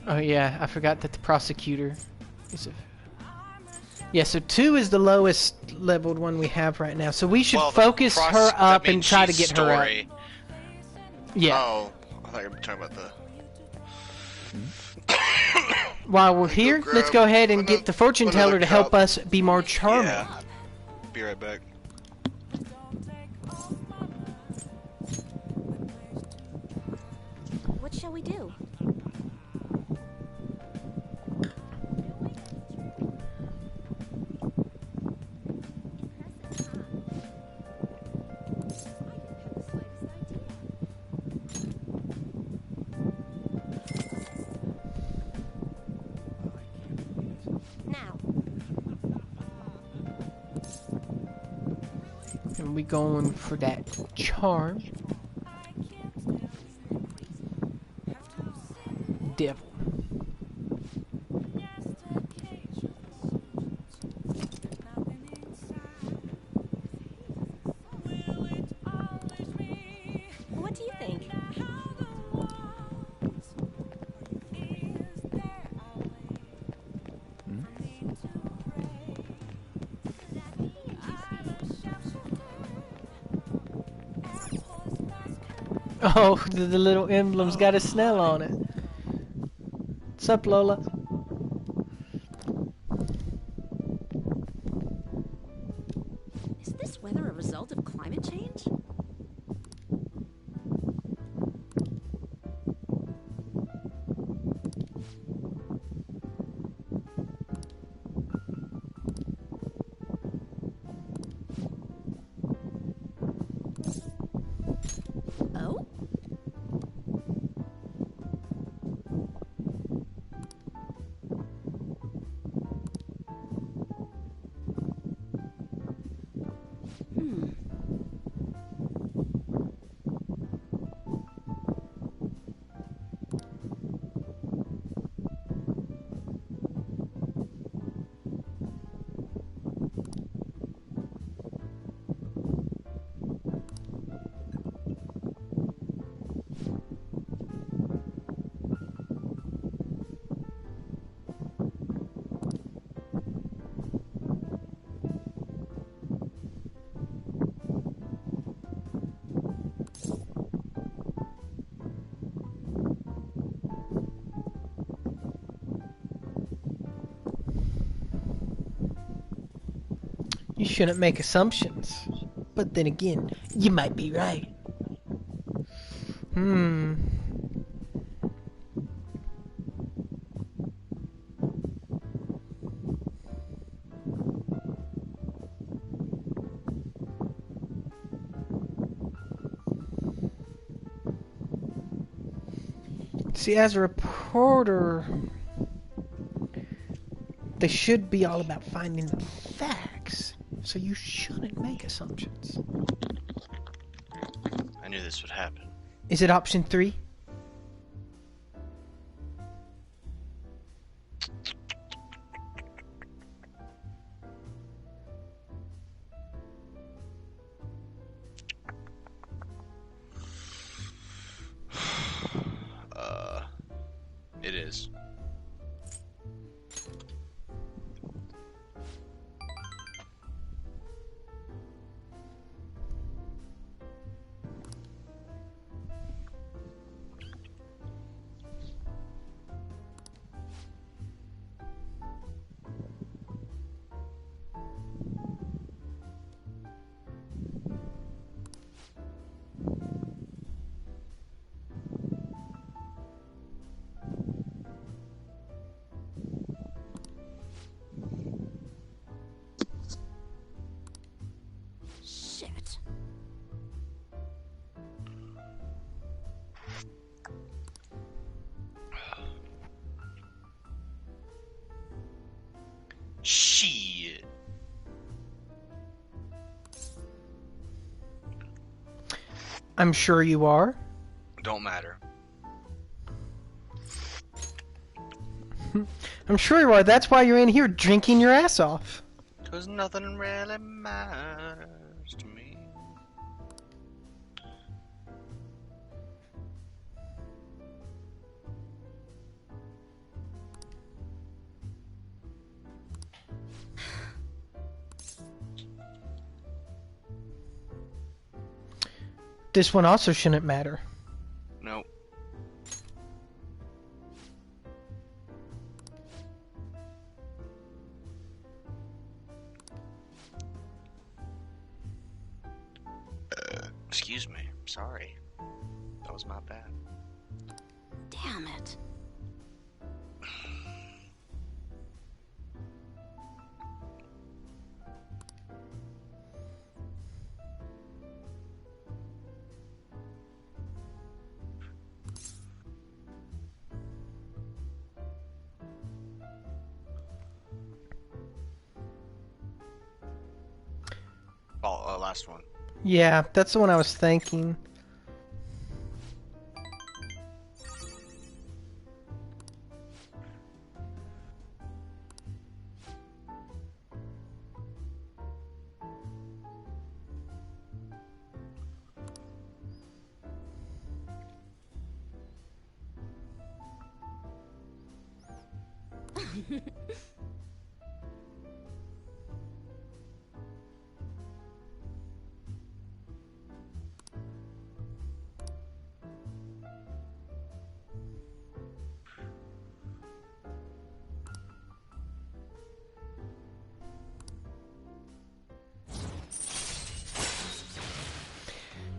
Oh yeah, I forgot that the prosecutor is a... Yeah, so 2 is the lowest leveled one we have right now. So we should focus her up and try to get her up. Yeah. Oh, I thought you were talking about the... While we're here, let's go ahead and get the fortune teller to help us be more charming. Yeah. Be right back. What shall we do? And we going for that charm. Devil. What do you think? Oh, the little emblem's got a Snell on it. What's up, Lola? Is this weather a result of climate change? Oh? shouldn't make assumptions. But then again, you might be right. See, as a reporter, they should be all about finding the facts. So you shouldn't make assumptions. I knew this would happen. Is it option 3? It is. Shit. Shit. I'm sure you are. Don't matter. I'm sure you are. That's why you're in here drinking your ass off. 'Cause nothing really matters to me. This one also shouldn't matter. Nope. Excuse me. Sorry. That was my bad. Damn it. Oh, last one. Yeah, that's the one I was thinking.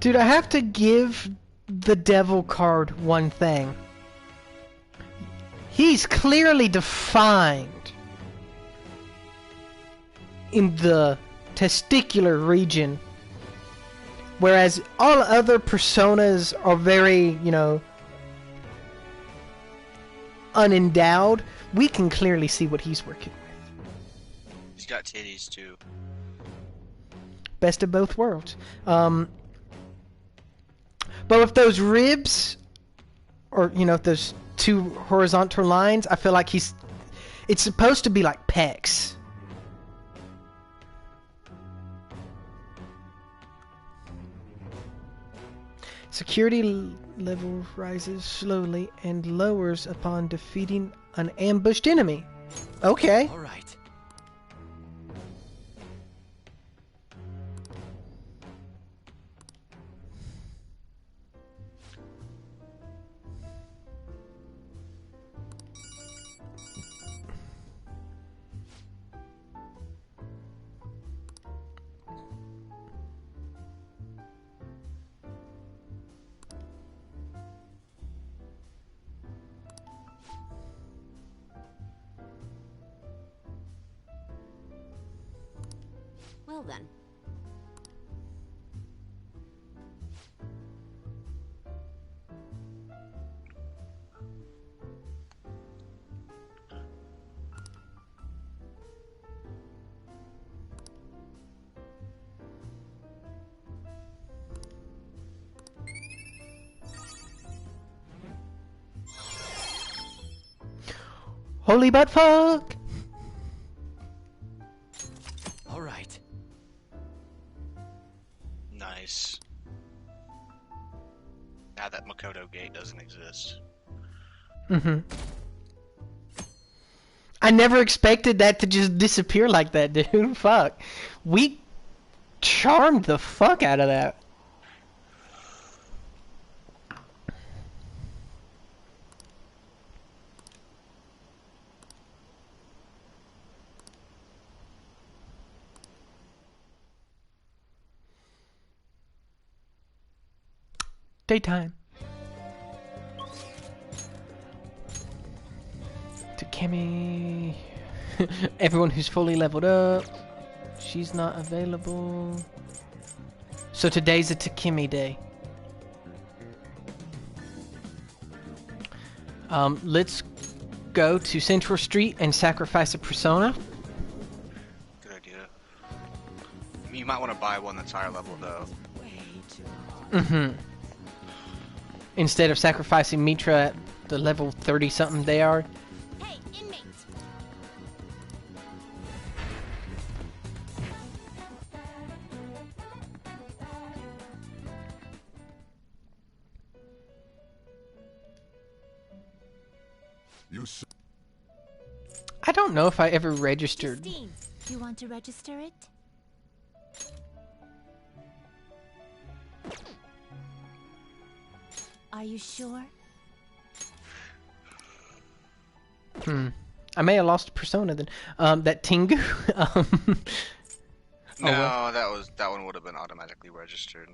Dude, I have to give the devil card one thing. He's clearly defined in the testicular region, whereas all other personas are very, you know, unendowed. We can clearly see what he's working with. He's got titties too. Best of both worlds. But with those ribs, or, you know, those two horizontal lines, I feel like it's supposed to be like pecs. Security level rises slowly and lowers upon defeating an ambushed enemy. Okay. All right. Well then. Holy butt fuck! All right. Nice. Now that Makoto Gate doesn't exist. I never expected that to just disappear like that, dude. Fuck. We charmed the fuck out of that. Daytime. Takemi. Everyone who's fully leveled up. She's not available. So today's a Takemi day. Let's go to Central Street and sacrifice a persona. Good idea. You might want to buy one that's higher level though. Instead of sacrificing Mitra at the level 30 something they are. Hey, inmate. You s- I don't know if I ever registered. Justine, do you want to register it? Are you sure? I may have lost a persona then. That Tengu. No, that one would have been automatically registered.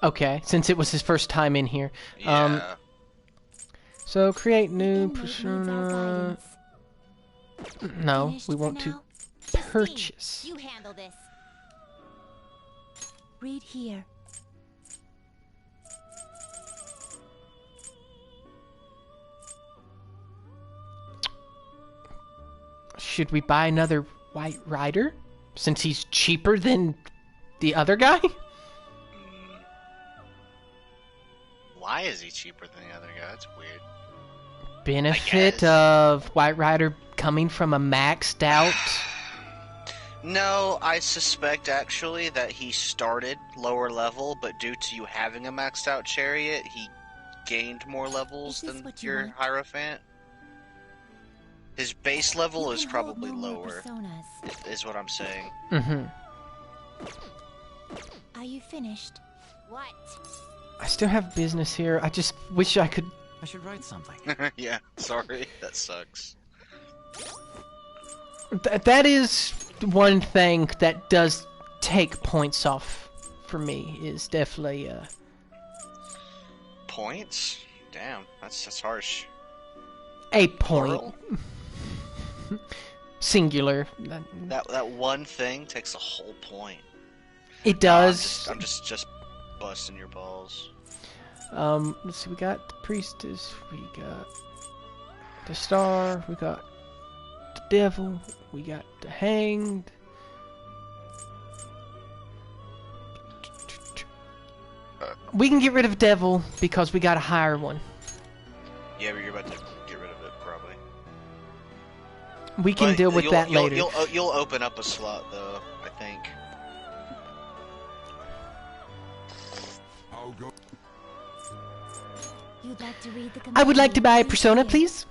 Okay, since it was his first time in here. Yeah. So create new Inmate needs our persona. guidance. No, Finished we for want to now? Justine, purchase. you handle this. Read here. Should we buy another White Rider? Since he's cheaper than the other guy? Why is he cheaper than the other guy? That's weird. Benefit guess. of White Rider coming from a maxed out. No, I suspect actually that he started lower level, but due to you having a maxed out chariot, he gained more levels Is this than what you your want? Hierophant. His base level You is can hold probably no more lower, personas. is what I'm saying. Are you finished? What? I still have business here. I just wish I could. I should write something. Yeah, sorry, that sucks. That is one thing that does take points off for me. Is definitely Points? Damn, that's harsh. a point. Plural? Singular. That one thing takes a whole point. It does. I'm just busting your balls. Let's see. We got the priestess. We got the star. We got the devil. We got the hanged. We can get rid of devil because we got a higher one. Yeah, but you're about to get rid of it, probably. We can But deal with that later. You'll open up a slot, though, I think. I'll go. You'd like to read the I would like to buy a command? persona, Here. please.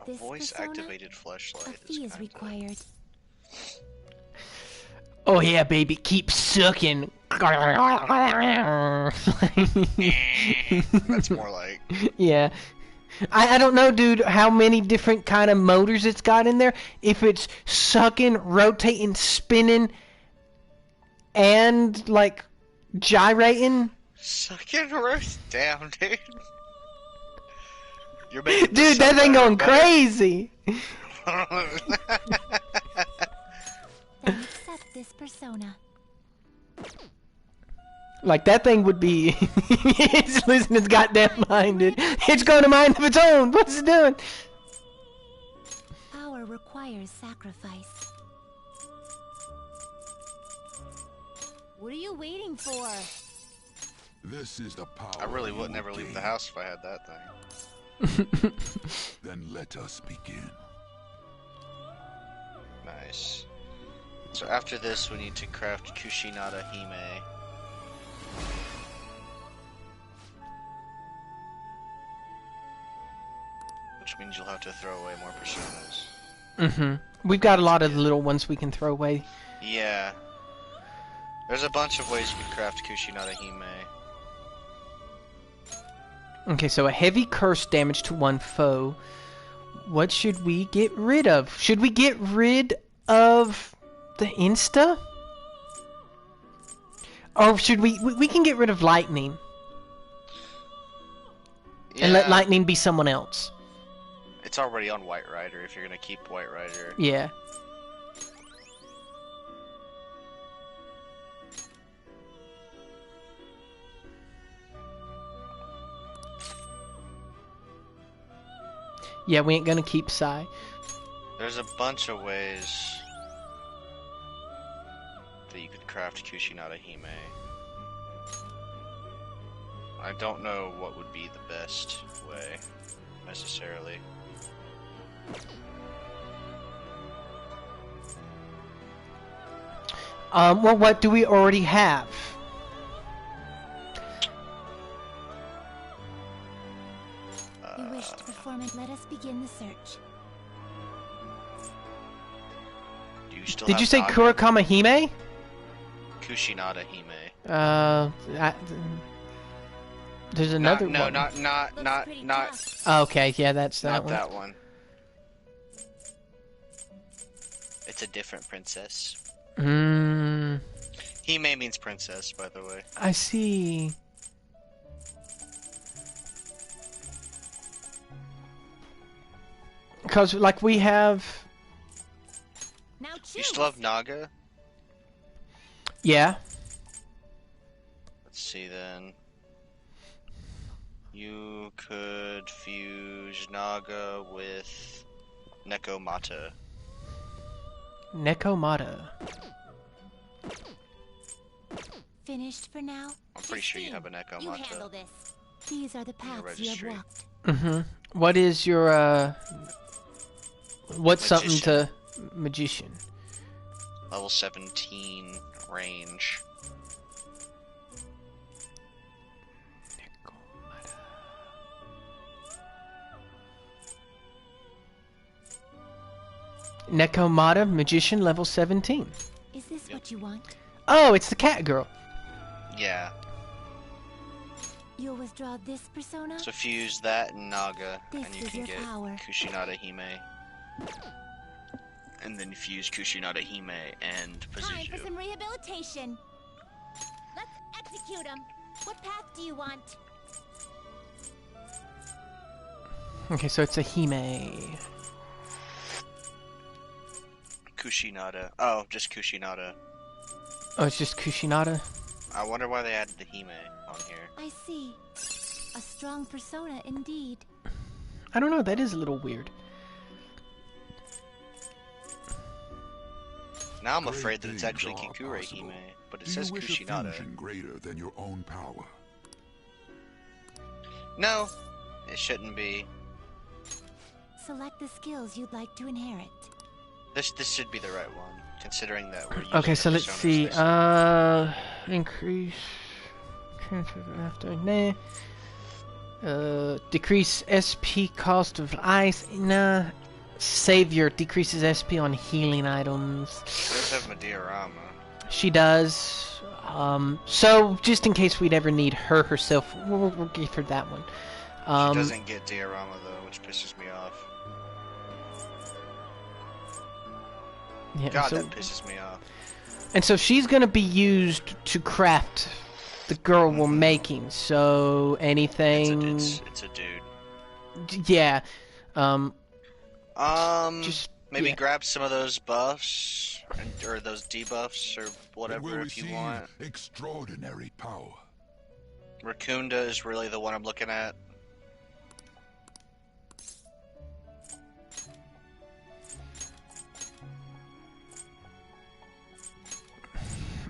A This voice-activated A fleshlight fee is kinda- required. Oh yeah, baby, keep sucking. That's more like. Yeah. I don't know, dude, how many different kind of motors it's got in there. If it's sucking, rotating, spinning, and, like, gyrating. Sucking roast down, dude. You're making Dude, that thing going crazy. Accept this persona. Like, that thing would be... it's losing its goddamn mind, dude. It's going to mind of its own. What's it doing? Power requires sacrifice. What are you waiting for? This is the power. I really would never leave the house if I had that thing. Then let us begin. Nice. So after this, we need to craft Kushinada Hime. Which means you'll have to throw away more personas. Mm-hmm. We've got a lot of little ones we can throw away. Yeah. There's a bunch of ways you can craft Kushinada Hime. Okay, so a heavy curse damage to one foe. What should we get rid of? Should we get rid of the insta? Or should we can get rid of lightning. Yeah. And let lightning be someone else. It's already on White Rider if you're gonna keep White Rider. Yeah. Yeah, we ain't gonna keep Sai. There's a bunch of ways that you could craft Kushinada Hime. I don't know what would be the best way, necessarily. Well, what do we already have? You wish to perform it. Let us begin the search. Do you still Did have you say Naga? Kurakama Hime? Kushinada Hime. There's another no, one. not Okay, yeah, that's that not one. that one. It's a different princess. Hmm. Hime means princess, by the way. I see. Because, like, we have... Now choose. You still have Naga? Yeah. Let's see then. You could fuse Naga with Nekomata. Nekomata. Finished for now? I'm pretty sure you have a You handle Nekomata. this. These are the paths you have registry. walked. Mm-hmm. What is your, What's something Magician. to... Magician. Level 17 range. Nekomata, Magician, level 17. Is this what you want? Oh, it's the cat girl. Yeah. You'll withdraw this persona? So fuse that and Naga, This and you is can your get power. Kushinada Hime. And then fuse Kushinada Hime and Time for Pazuzu. some rehabilitation. Let's execute him. What path do you want? Okay, so it's a Hime. Kushinada. Oh, just Kushinada. Oh, it's just Kushinada? I wonder why they added the Hime on here. I see. A strong persona indeed. I don't know, that is a little weird. Now I'm Great afraid that it's things actually are Kikure possible. Hime, but it Do says you wish a Kushinada. fusion greater than your own power? No, it shouldn't be. Select the skills you'd like to inherit. This should be the right one, considering that we're using Okay, the so let's personas see. they said. Increase. After. Nah. Decrease SP cost of ice. Nah. Savior decreases SP on healing items. She does have Madirama. She does. So just in case we'd ever need her herself, we'll give her that one. She doesn't get diorama though, which pisses me off. Yeah, God, so, that pisses me off. and so she's gonna be used to craft the girl we're making. So anything. It's a dude. Yeah. Just maybe yeah. grab some of those buffs or those debuffs or It whatever will if you receive want. extraordinary power. Raccoonda is really the one I'm looking at.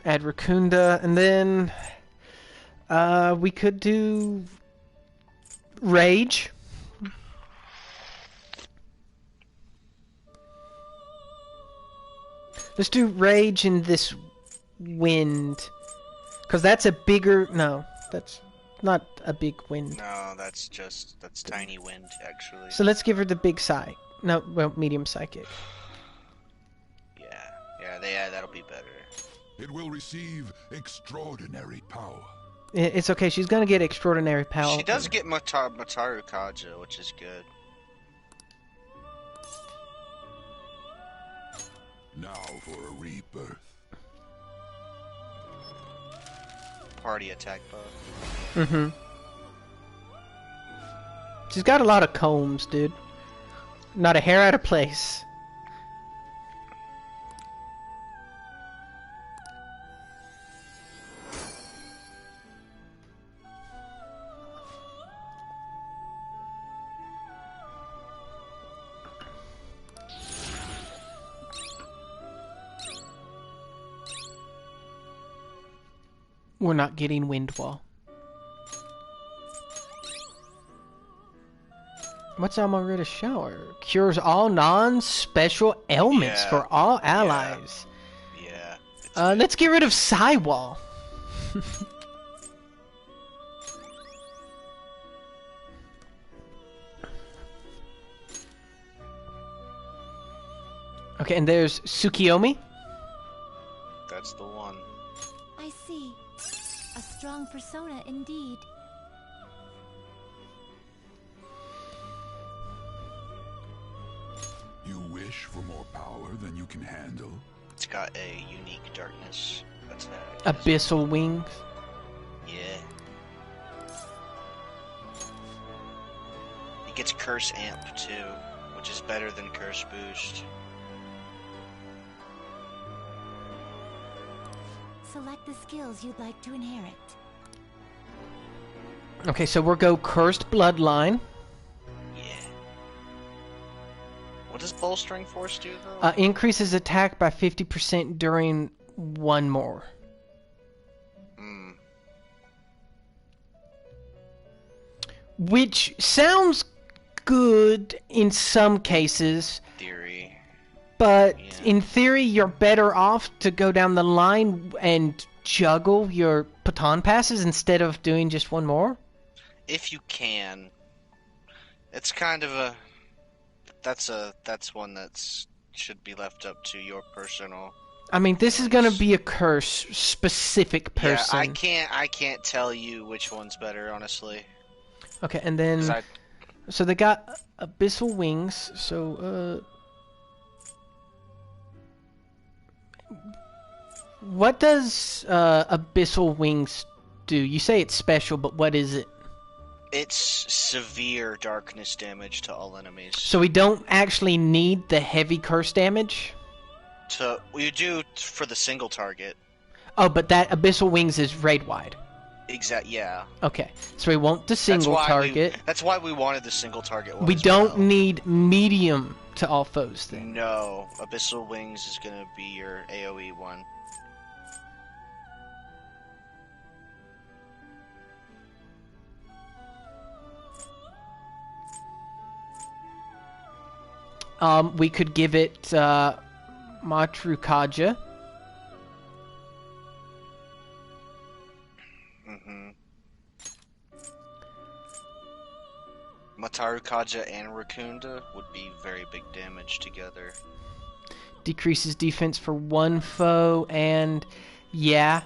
Add Raccoonda, and then we could do Rage. Let's do Rage in this wind, because that's a bigger. No, that's not a big wind. No, that's tiny wind actually. So let's give her the big psych. No, well, medium psychic. Yeah, that'll be better. It will receive extraordinary power. It's okay. She's gonna get extraordinary power. She does get Mataru Kaja, which is good. Now for a rebirth. Party attack buff. Mm-hmm. She's got a lot of combs, dude. Not a hair out of place. We're not getting Wind Wall. What's Amarita Shower? Cures all non-special ailments for all allies. Yeah. Let's get rid of Psy Wall. Okay, and there's Tsukiyomi. That's the one. I see. A strong persona indeed. You wish for more power than you can handle? It's got a unique darkness. That's that. Abyssal Wings. Yeah. It gets Curse Amp too, which is better than Curse Boost. Select the skills you'd like to inherit. Okay, so we'll go Cursed Bloodline. Yeah. What does Bolstering Force do though? Increases attack by 50% during one more. Which sounds good in some cases. Theory. But in theory, you're better off to go down the line and juggle your baton passes instead of doing just one more. If you can. It's kind of a... That's one that's should be left up to your personal... I mean, this is gonna be a curse specific person. Yeah, I can't tell you which one's better, honestly. Okay, and then... So they got Abyssal Wings, so, what does Abyssal Wings do? You say it's special, but what is it? It's severe darkness damage to all enemies. So we don't actually need the heavy curse damage? You do for the single target. Oh, but that Abyssal Wings is raid-wide. Yeah. Okay, so we want the single target. That's why we wanted the single target one. We don't need medium to all foes then. No, Abyssal Wings is gonna be your AoE one. We could give it Mataru Kaja. Mataru Kaja and Raccoonda would be very big damage together. Decreases defense for one foe, and yeah,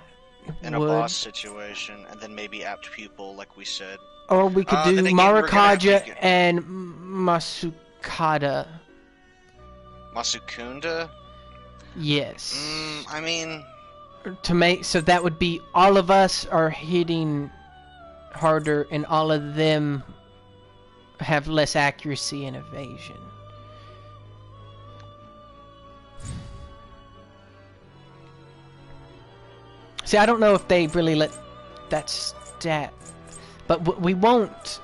in a boss situation, and then maybe apt pupil, like we said. Or we could do then again, we're gonna have to Marikaja get- and Masukada. Masukunda? Yes. I mean, To make so that would be all of us are hitting harder, and all of them have less accuracy and evasion. See, I don't know if they really let that stat, but we won't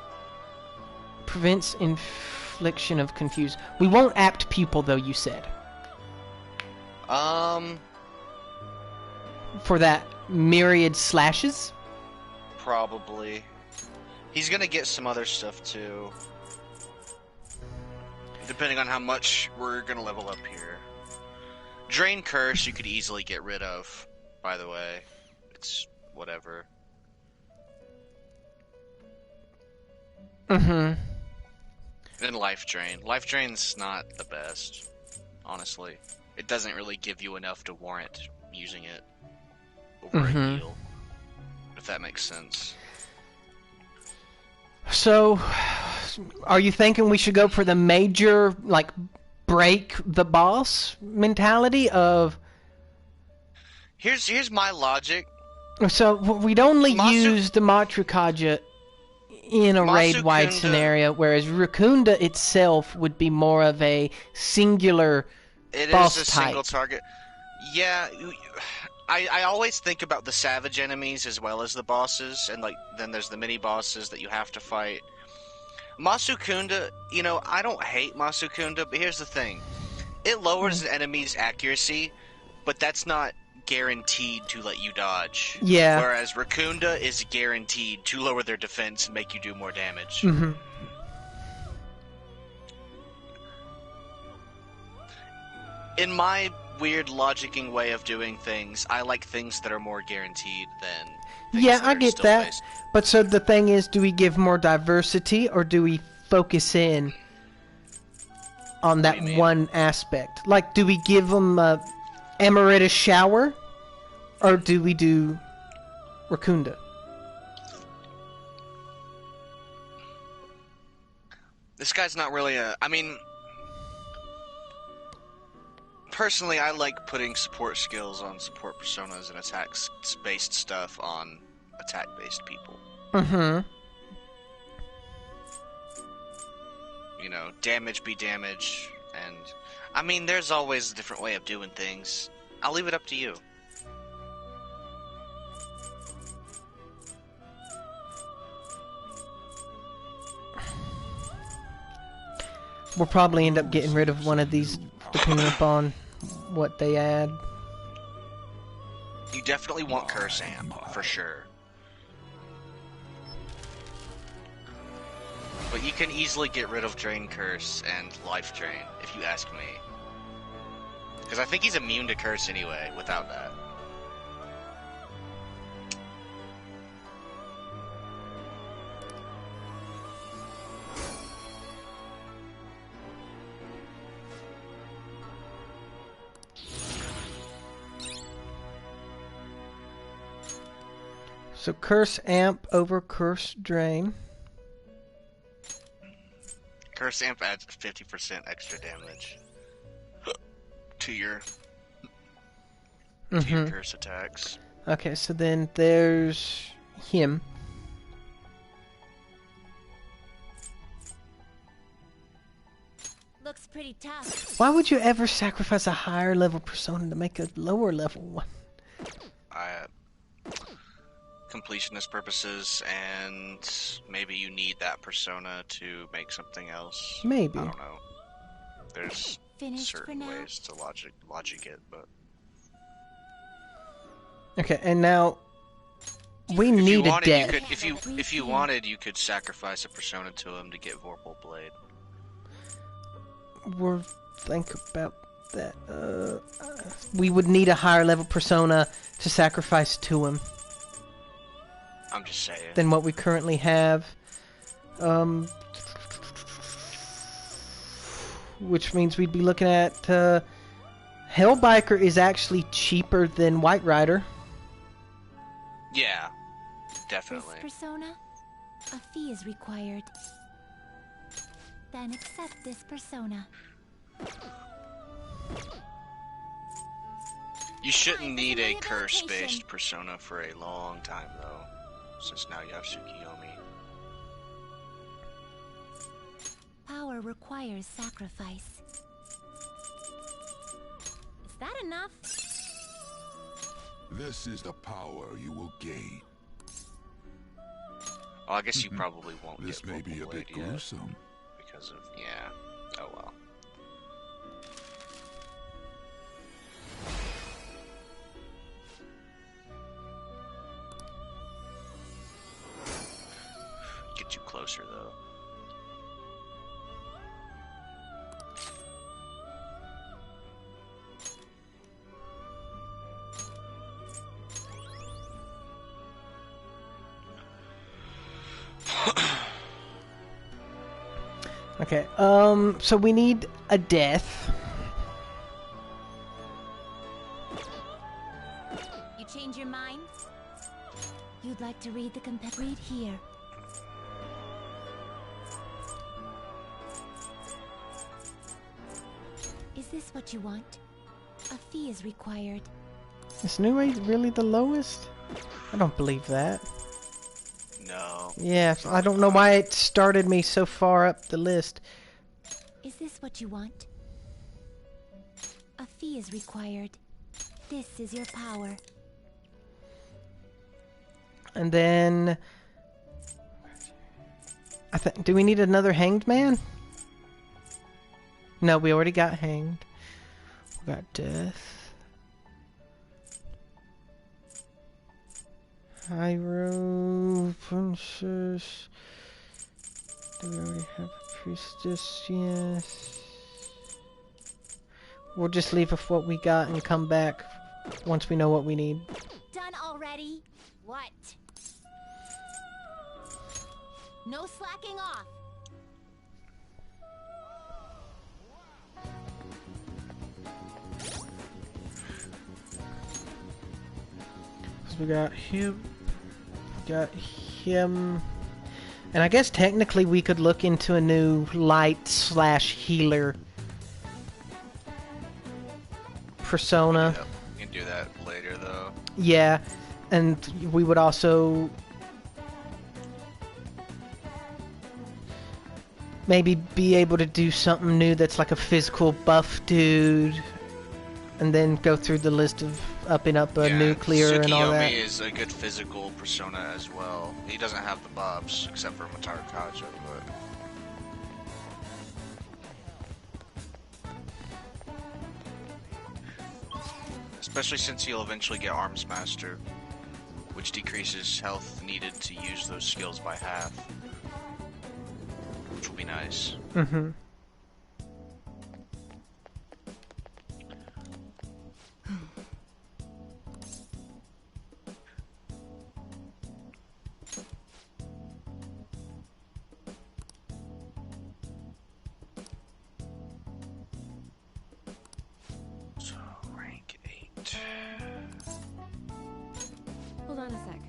prevents infliction of confuse. We won't apt pupil though. You said for that myriad slashes. probably. He's gonna get some other stuff too. Depending on how much we're gonna level up here. Drain Curse you could easily get rid of, by the way. It's whatever. Mm-hmm. And Life Drain. Life Drain's not the best, honestly. It doesn't really give you enough to warrant using it over a heal. If that makes sense. So, are you thinking we should go for the major, like, break the boss mentality of... Here's my logic. So, we'd only Masu- use the Matrukaja in a raid-wide Masukunda- scenario, whereas Rakunda itself would be more of a singular It boss is a type. single target. Yeah, I always think about the savage enemies as well as the bosses, and like then there's the mini bosses that you have to fight. Masukunda, you know, I don't hate Masukunda, but here's the thing: it lowers the enemy's accuracy, but that's not guaranteed to let you dodge. Yeah. Whereas Rakunda is guaranteed to lower their defense and make you do more damage. Mm-hmm. In my weird logicking way of doing things, I like things that are more guaranteed than things Yeah, that I are get still that. based. But so the thing is, do we give more diversity, or do we focus in on that do you mean? one aspect? Like, do we give them Emeritus Shower, or do we do Rakunda? This guy's not really a... I mean... Personally, I like putting support skills on support personas and attacks-based stuff on attack-based people. Mm-hmm. You know, damage be damage, and... I mean, there's always a different way of doing things. I'll leave it up to you. We'll probably end up getting rid of one of these, depending upon what they add. You definitely want Curse Amp, for sure. But you can easily get rid of Drain Curse and Life Drain, if you ask me. Because I think he's immune to Curse anyway, without that. So Curse Amp over Curse Drain. Curse Amp adds 50% extra damage to your curse attacks. Okay, so then there's him. Looks pretty tough. Why would you ever sacrifice a higher level persona to make a lower level one? Completionist purposes, and maybe you need that persona to make something else. Maybe. I don't know. There's Finished for certain now? ways to logic it, but Okay, and now we if you need a wanted, death. you could, if you wanted, you could sacrifice a persona to him to get Vorpal Blade. We'll think about that. We would need a higher level persona to sacrifice to him I'm just saying. than what we currently have. Which means we'd be looking at Hellbiker is actually cheaper than White Rider. Yeah, This definitely. persona? A fee is required. Then accept this persona. You shouldn't need a curse-based persona for a long time, though, since now you have Tsukiyomi. Power requires sacrifice. Is that enough? This is the power you will gain. Oh, I guess you probably won't This get may be a Vocal bit Blade yet, gruesome. because of, yeah. Oh well. Get you closer, though. Okay, so we need a death. You change your mind? You'd like to read the read here. Is this what you want? A fee is required. Is New Age really the lowest? I don't believe that. No. Yeah, I don't know why it started me so far up the list. Is this what you want? A fee is required. This is your power. And then... do we need another hanged man? No, we already got hanged. We got death. Hyro, princess. Do we already have a priestess? Yes. We'll just leave with what we got and come back once we know what we need. Done already? What? No slacking off. So we got him. Got him. And I guess technically we could look into a new light/healer persona. Yep. You can do that later, though. Yeah, and we would also maybe be able to do something new that's like a physical buff dude, and then go through the list of upping up a nuclear and all that. Tsukiyomi is a good physical persona as well. He doesn't have the buffs, except for Mataru Kaja, but... Especially since he'll eventually get Arms Master, which decreases health needed to use those skills by half. Which will be nice. Mm-hmm. So, rank 8. Hold on a sec.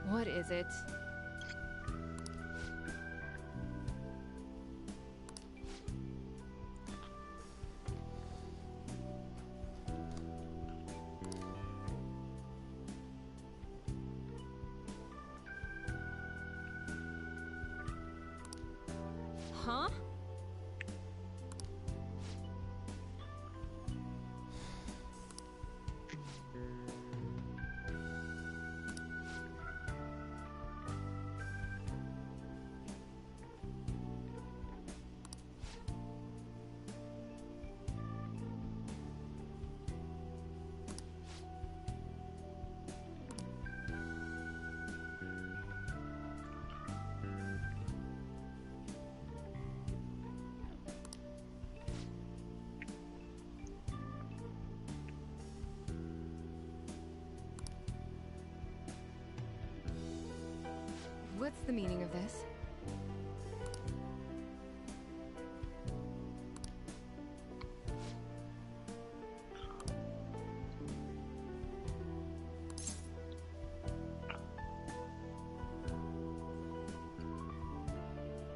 What is it? Huh? What's the meaning of this?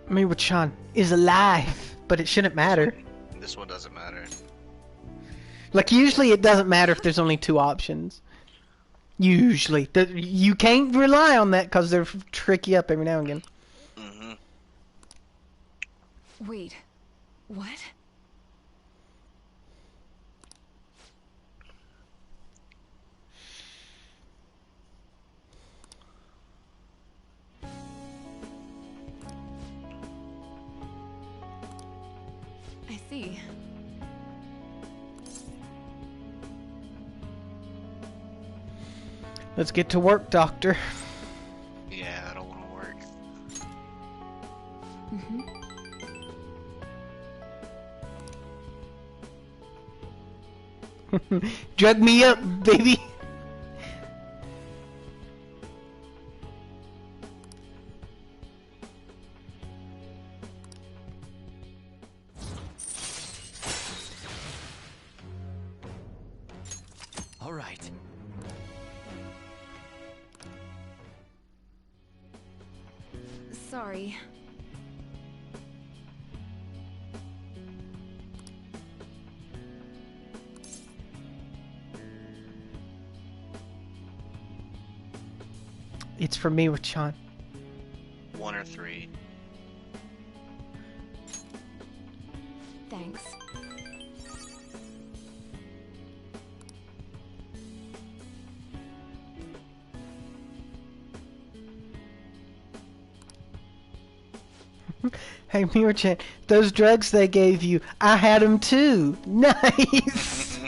Miwa-chan is alive, but it shouldn't matter. This one doesn't matter. Like, usually it doesn't matter if there's only two options. Usually. You can't rely on that because they'll trick you up every now and again. Mm-hmm. Wait. What? I see. Let's get to work, Doctor. Yeah, I don't want to work. Drug me up, baby. All right. Sorry. It's for me with Sean. 1 or 3. Thanks. Hey, Miwa-chan, those drugs they gave you, I had them too. Nice.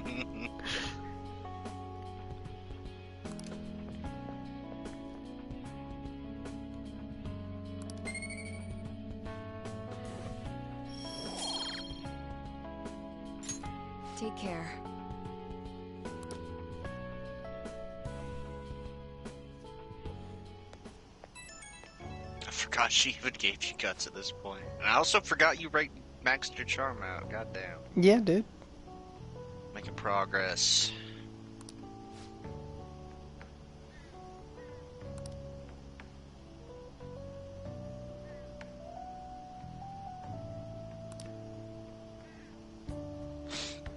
Take care. I forgot she even gave you guts at this point. And I also forgot you maxed your charm out. Goddamn. Yeah, dude. Making progress.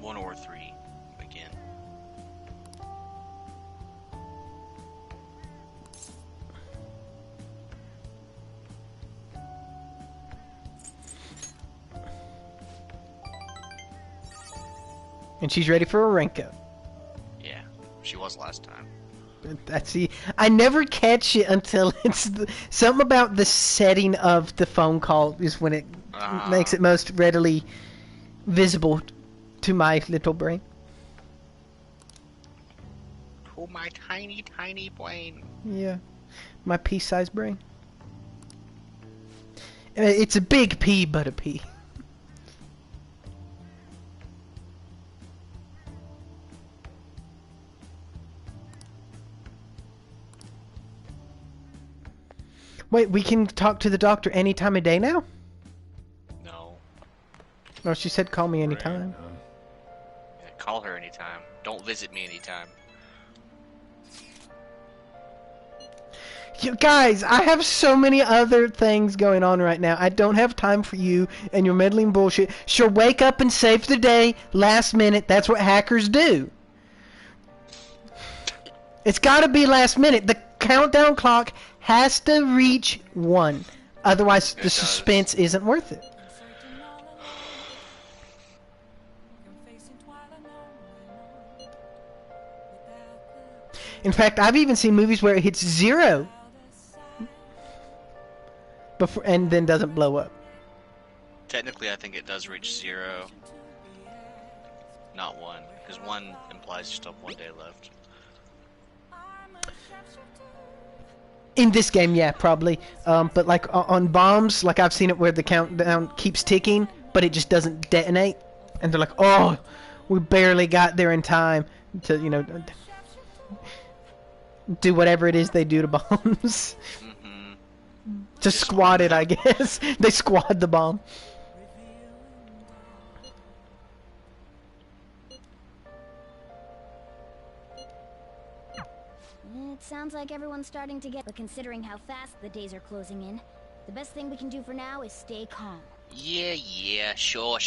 One or 3 again. And she's ready for a rank up. Yeah, she was last time. See, I never catch it until it's something about the setting of the phone call is when it makes it most readily visible to my little brain. Oh, my tiny, tiny brain. Yeah, my pea-sized brain. It's a big pea, but a pea. Wait, we can talk to the doctor any time of day now? No. No, she said call me anytime. Yeah, call her anytime. Don't visit me anytime. You guys, I have so many other things going on right now. I don't have time for you and your meddling bullshit. She'll wake up and save the day last minute. That's what hackers do. It's gotta be last minute. The countdown clock has to reach 1. Otherwise, the suspense isn't worth it. In fact, I've even seen movies where it hits 0 before and then doesn't blow up. Technically, I think it does reach 0. Not 1. Because 1 implies you still have 1 day left. In this game, yeah, probably. But like on bombs, like I've seen it where the countdown keeps ticking, but it just doesn't detonate. And they're like, oh, we barely got there in time to, you know, do whatever it is they do to bombs. Mm-hmm. To squat it, I guess. They squad the bomb. It sounds like everyone's starting to get... But considering how fast the days are closing in, the best thing we can do for now is stay calm. Yeah, sure.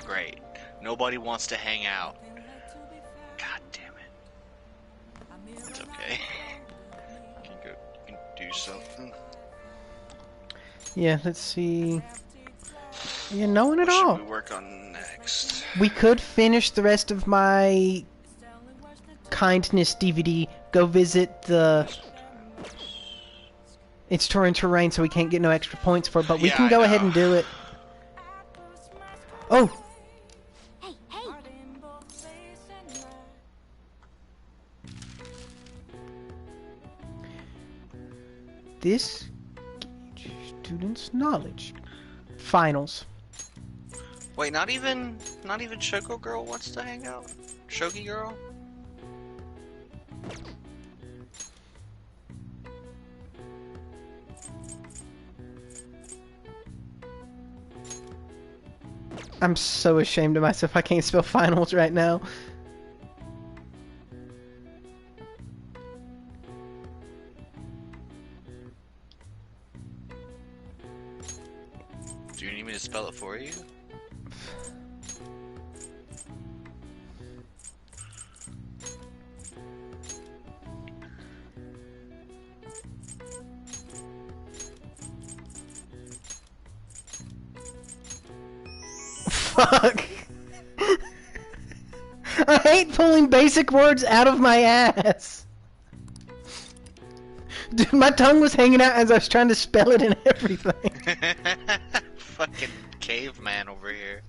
Great. Nobody wants to hang out. God damn it. It's okay. You can do something. Yeah, let's see. Yeah, no one at What all. should we work on next? We could finish the rest of my kindness DVD. Go visit the... It's Torrent Terrain, so we can't get no extra points for it, but we Yeah, can I go ahead know. and do it. Oh! Hey! This student's knowledge. Finals. Wait, not even Shoko Girl wants to hang out? Shogi Girl? I'm so ashamed of myself I can't spell finals right now. Do you need me to spell it for you? Fuck. I hate pulling basic words out of my ass. Dude, my tongue was hanging out as I was trying to spell it and everything. Fucking caveman over here.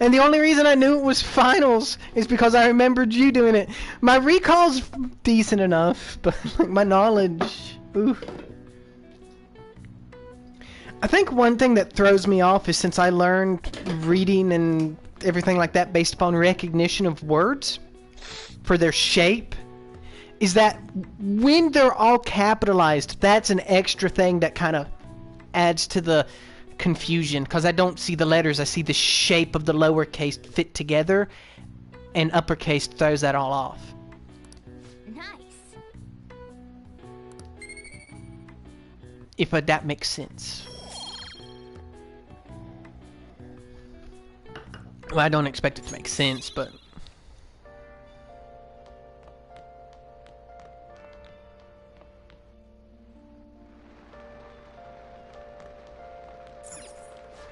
And the only reason I knew it was finals is because I remembered you doing it. My recall's decent enough, but like my knowledge, ooh. I think one thing that throws me off is since I learned reading and everything like that based upon recognition of words for their shape, is that when they're all capitalized, that's an extra thing that kind of adds to the confusion, because I don't see the letters, I see the shape of the lowercase fit together, and uppercase throws that all off. Nice. If that makes sense. Well, I don't expect it to make sense, but...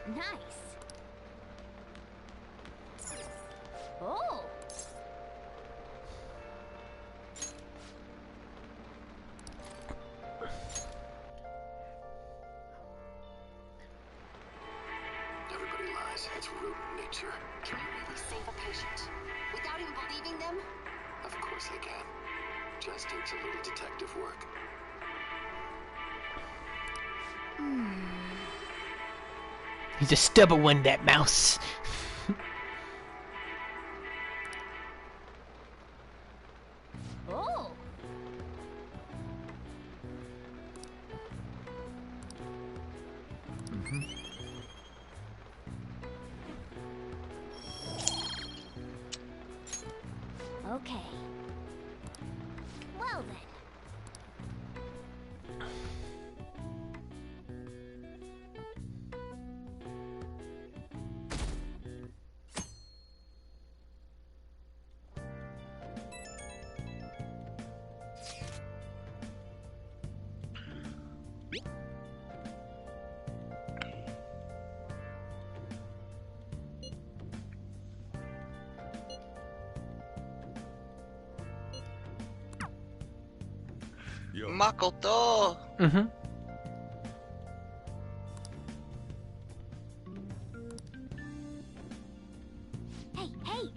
Nice. Oh. Everybody lies. It's root nature. Can you really save a patient without even believing them? Of course I can. Just takes a little detective work. He's a stubborn one, that mouse. Oh. Okay. Well then. Makoto! Mm-hmm. Hey, hey.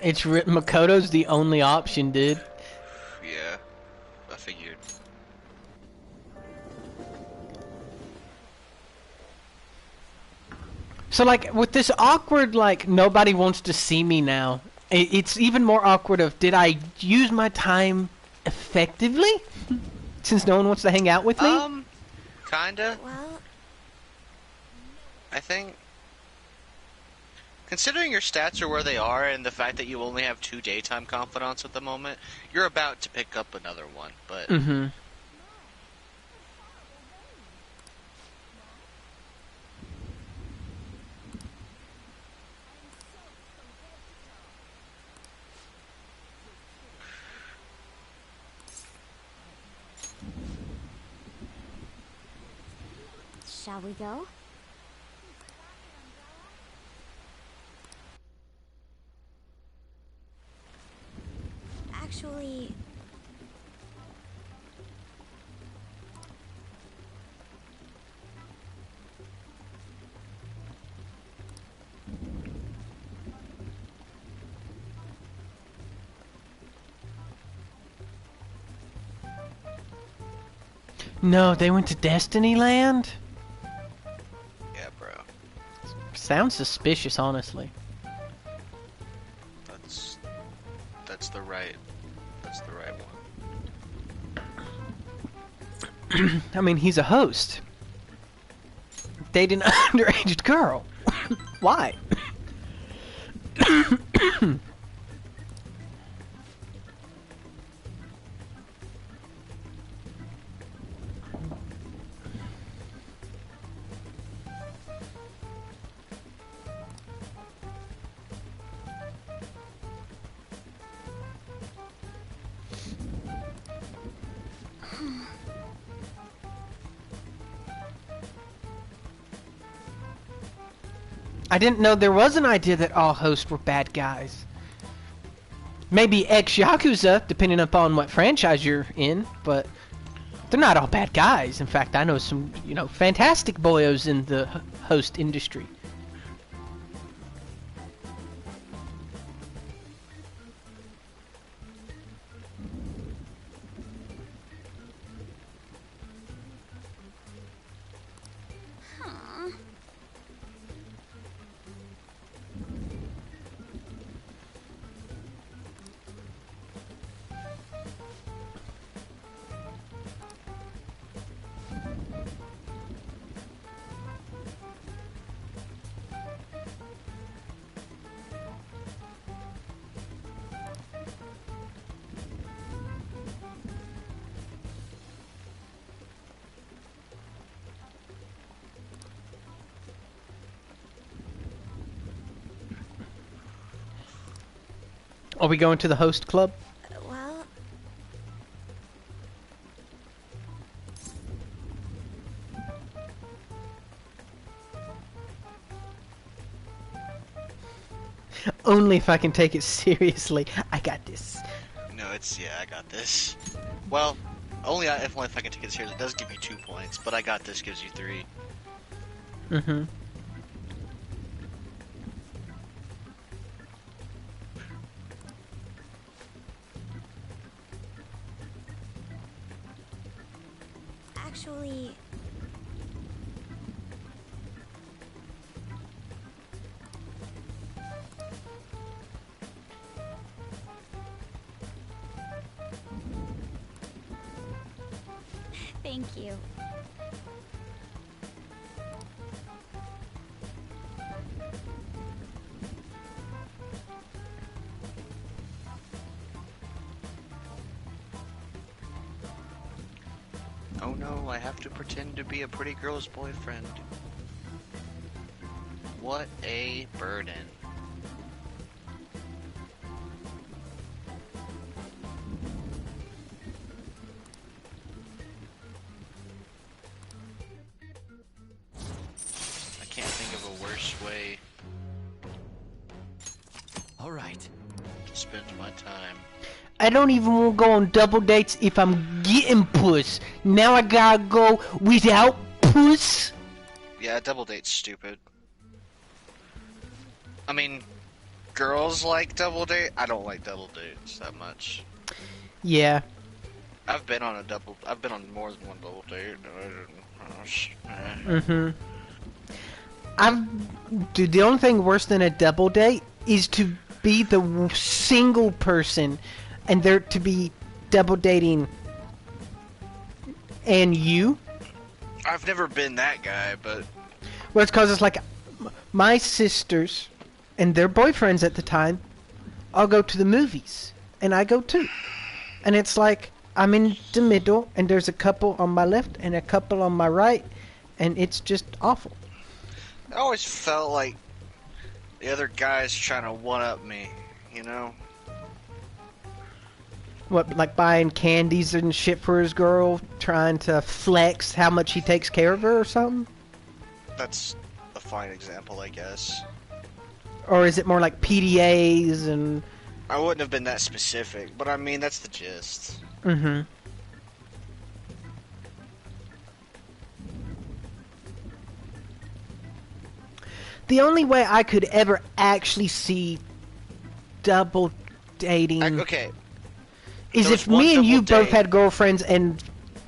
It's Makoto's the only option, dude. Yeah, I figured. So like with this awkward like nobody wants to see me now. It's even more awkward of did I use my time effectively since no one wants to hang out with me? Kinda. Well, I think, considering your stats are where they are and the fact that you only have 2 daytime confidants at the moment, you're about to pick up another one, but... Mm-hmm. shall we go? Actually... No, they went to Destiny Land? Yeah, bro. Sounds suspicious, honestly. That's the right one. I mean, he's a host. Dating an underage girl. Why? I didn't know there was an idea that all hosts were bad guys. Maybe ex-Yakuza, depending upon what franchise you're in, but they're not all bad guys. In fact, I know some, fantastic boyos in the host industry. Are we going to the host club? Well... Only if I can take it seriously. I got this. No, I got this. Well, only if I can take it seriously. It does give you 2 points, but I got this gives you 3. Mm-hmm. Actually... Thank you. Oh no, I have to pretend to be a pretty girl's boyfriend. What a burden. I can't think of a worse way Alright. to spend my time. I don't even want to go on double dates if I'm getting puss. Now I gotta go without puss? Yeah, double date's stupid. I mean, girls like double date. I don't like double dates that much. Yeah. I've been on more than one double date. Dude, the only thing worse than a double date is to be the single person and there to be double dating and you. I've never been that guy, but... Well, it's because it's like my sisters and their boyfriends at the time all go to the movies, and I go too. And it's like I'm in the middle, and there's a couple on my left and a couple on my right, and it's just awful. I always felt like the other guy's trying to one-up me, you know? What, like buying candies and shit for his girl, trying to flex how much he takes care of her or something? That's a fine example, I guess. Or is it more like PDAs and... I wouldn't have been that specific, but I mean, that's the gist. Mm-hmm. The only way I could ever actually see double dating... okay. Is if me and you both had girlfriends and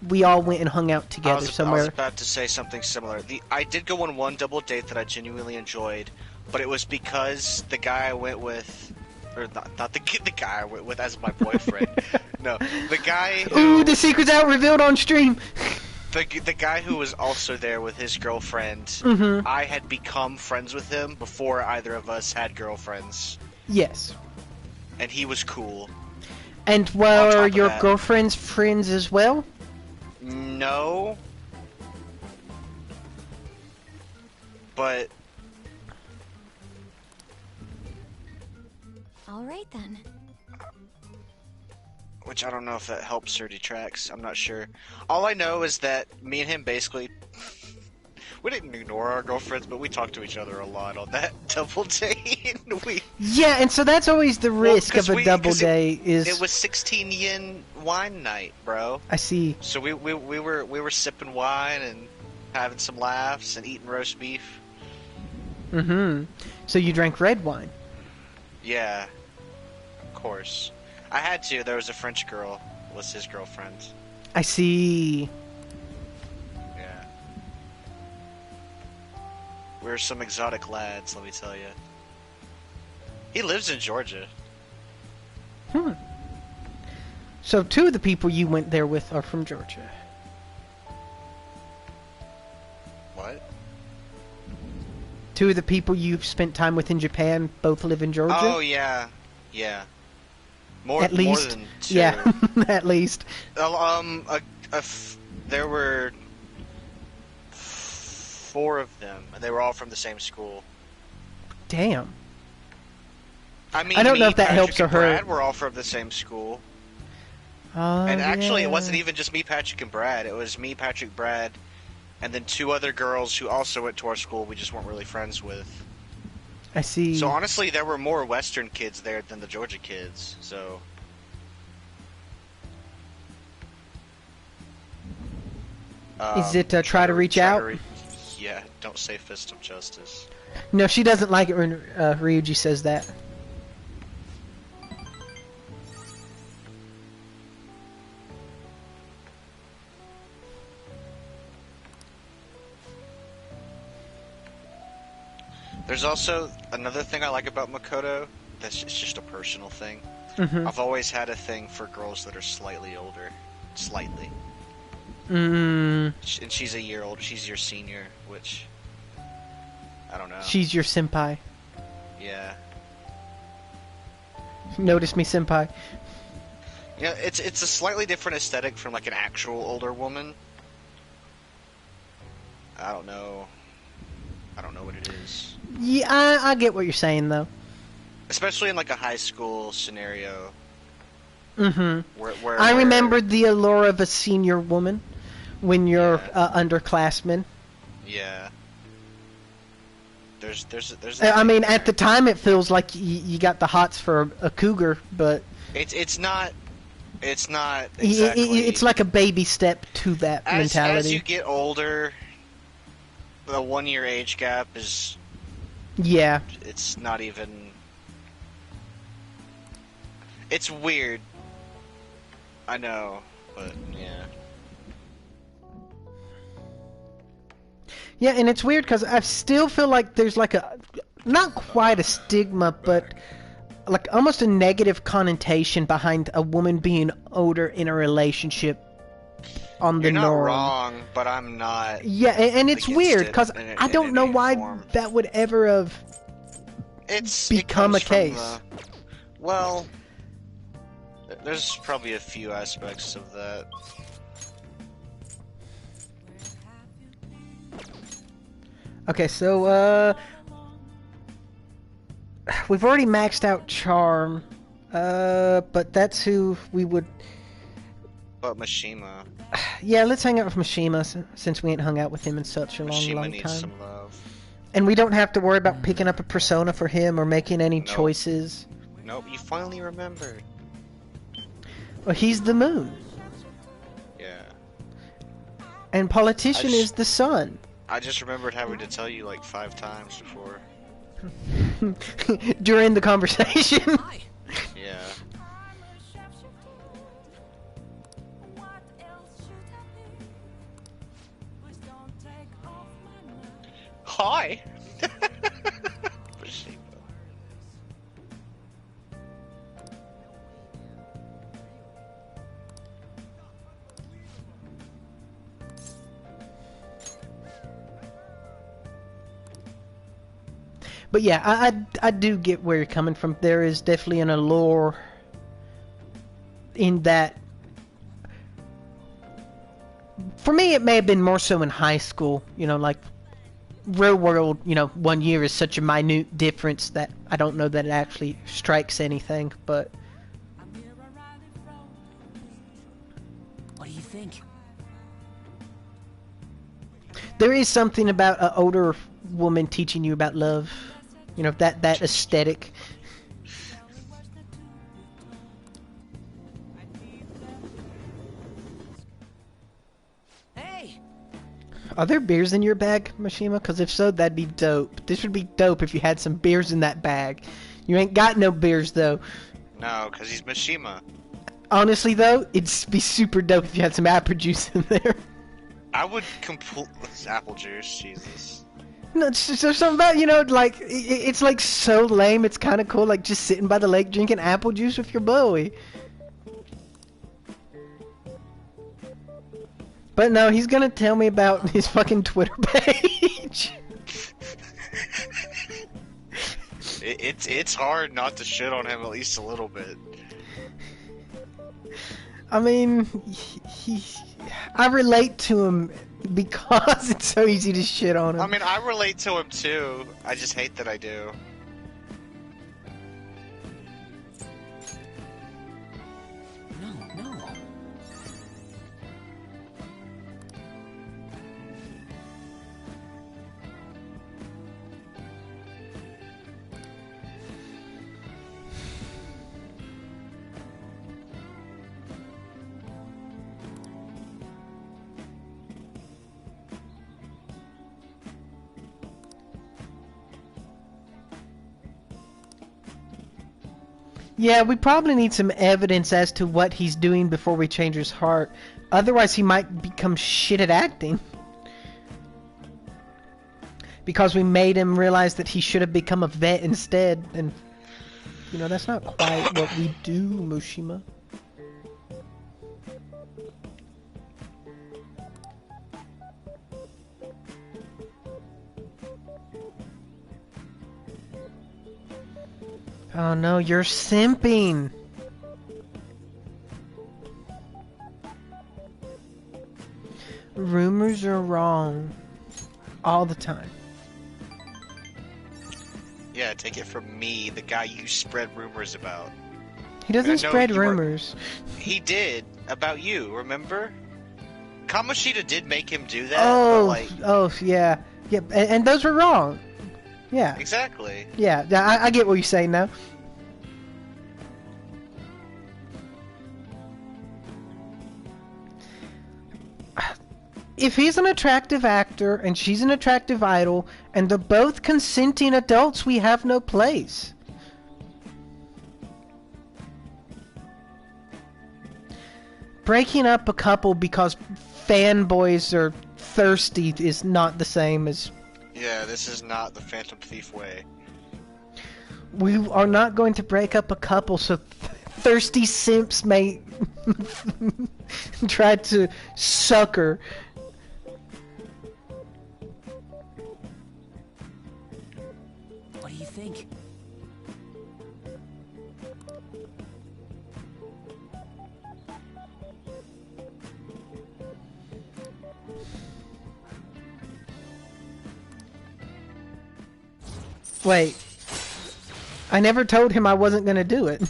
we all went and hung out together somewhere. I was about to say something similar. I did go on one double date that I genuinely enjoyed, but it was because the guy I went with, or not the guy I went with as my boyfriend. No, the guy who... Ooh, the secret's out, revealed on stream! The guy who was also there with his girlfriend, I had become friends with him before either of us had girlfriends. Yes. And he was cool. And were your girlfriend's friends as well? No. But... Alright then. Which I don't know if that helps or detracts. I'm not sure. All I know is that me and him basically... we didn't ignore our girlfriends, but we talked to each other a lot on that double date. Yeah, and so that's always the risk of a double date is... It was 16 yen wine night, bro. I see. So we were sipping wine and having some laughs and eating roast beef. Mm-hmm. So you drank red wine? Yeah. Of course. I had to. There was a French girl. Was his girlfriend. I see. Yeah. We're some exotic lads, let me tell you. He lives in Georgia. So 2 of the people you went there with are from Georgia. What? 2 of the people you've spent time with in Japan both live in Georgia? Oh, yeah. Yeah. More than 2. Yeah, at least. There were 4 of them, and they were all from the same school. Damn. I mean, I don't know if that helps or Brad hurt. were all from the same school. And actually, it wasn't even just me, Patrick, and Brad. It was me, Patrick, Brad, and then 2 other girls who also went to our school we just weren't really friends with. I see. So honestly, there were more Western kids there than the Georgia kids, so... Is it try to reach out? Yeah, don't say fist of justice. No, she doesn't like it when Ryuji says that. There's also another thing I like about Makoto. That's just a personal thing. I've always had a thing for girls that are slightly older. Slightly. And she's a year older. She's your senior, which... I don't know. She's your senpai. Yeah. Notice me, senpai. Yeah, it's a slightly different aesthetic from like an actual older woman. I don't know what it is. Yeah, I get what you're saying though. Especially in like a high school scenario. Where I remember the allure of a senior woman when you're underclassmen. Yeah. There's I mean, at the time it feels like you got the hots for a cougar, but it's not exactly. It's like a baby step to that mentality. As you get older, the 1-year age gap is... Yeah. It's not even It's weird. I know, but yeah. Yeah, and it's weird because I still feel like there's like a, not quite a stigma, but like almost a negative connotation behind a woman being older in a relationship on the You're not norm. wrong, but I'm not. Yeah, and it's against weird it because I don't know why that would ever have become a case. Well, there's probably a few aspects of that. Okay, so we've already maxed out Charm, but that's who we would. But Mishima. Yeah, let's hang out with Mishima since we ain't hung out with him in such a long Mishima time. needs some love. And we don't have to worry about picking up a persona for him or making any Nope. choices. Nope, you finally remembered. Well, he's the moon, Yeah. and Politician is the sun. I just remembered having to tell you like 5 times before. During the conversation. Yeah. Hi! Mishima. But yeah, I do get where you're coming from. There is definitely an allure in that. For me, it may have been more so in high school. You know, like real world. You know, 1 year is such a minute difference that I don't know that it actually strikes anything. But What do you think? there is something about an older woman teaching you about love. You know, that aesthetic. Hey! Are there beers in your bag, Mishima? Because if so, that'd be dope. This would be dope if you had some beers in that bag. You ain't got no beers, though. No, because he's Mishima. Honestly, though, it'd be super dope if you had some apple juice in there. I would complete apple juice, Jesus. No, it's just, there's something about, you know, like, it's like so lame, it's kind of cool, like just sitting by the lake drinking apple juice with your boy. But no, he's gonna tell me about his fucking Twitter page. It's hard not to shit on him at least a little bit. I mean, I relate to him because it's so easy to shit on him. I mean, I relate to him too. I just hate that I do. No. Yeah, we probably need some evidence as to what he's doing before we change his heart. Otherwise, he might become shit at acting. Because we made him realize that he should have become a vet instead. And, you know, that's not quite what we do, Mishima. Oh no, you're simping! Rumors are wrong. All the time. Yeah, take it from me, the guy you spread rumors about. He doesn't And I know spread you were- rumors. He did, about you, remember? Kamoshida did make him do that, Oh, but like... oh, yeah. Yeah, and those were wrong. Yeah. Exactly. Yeah, I get what you're saying now. If he's an attractive actor and she's an attractive idol, and they're both consenting adults, we have no place. breaking up a couple because fanboys are thirsty is not the same as... Yeah, this is not the Phantom Thief way. We are not going to break up a couple so thirsty simps may try to sucker. What do you think? Wait. I never told him I wasn't gonna do it.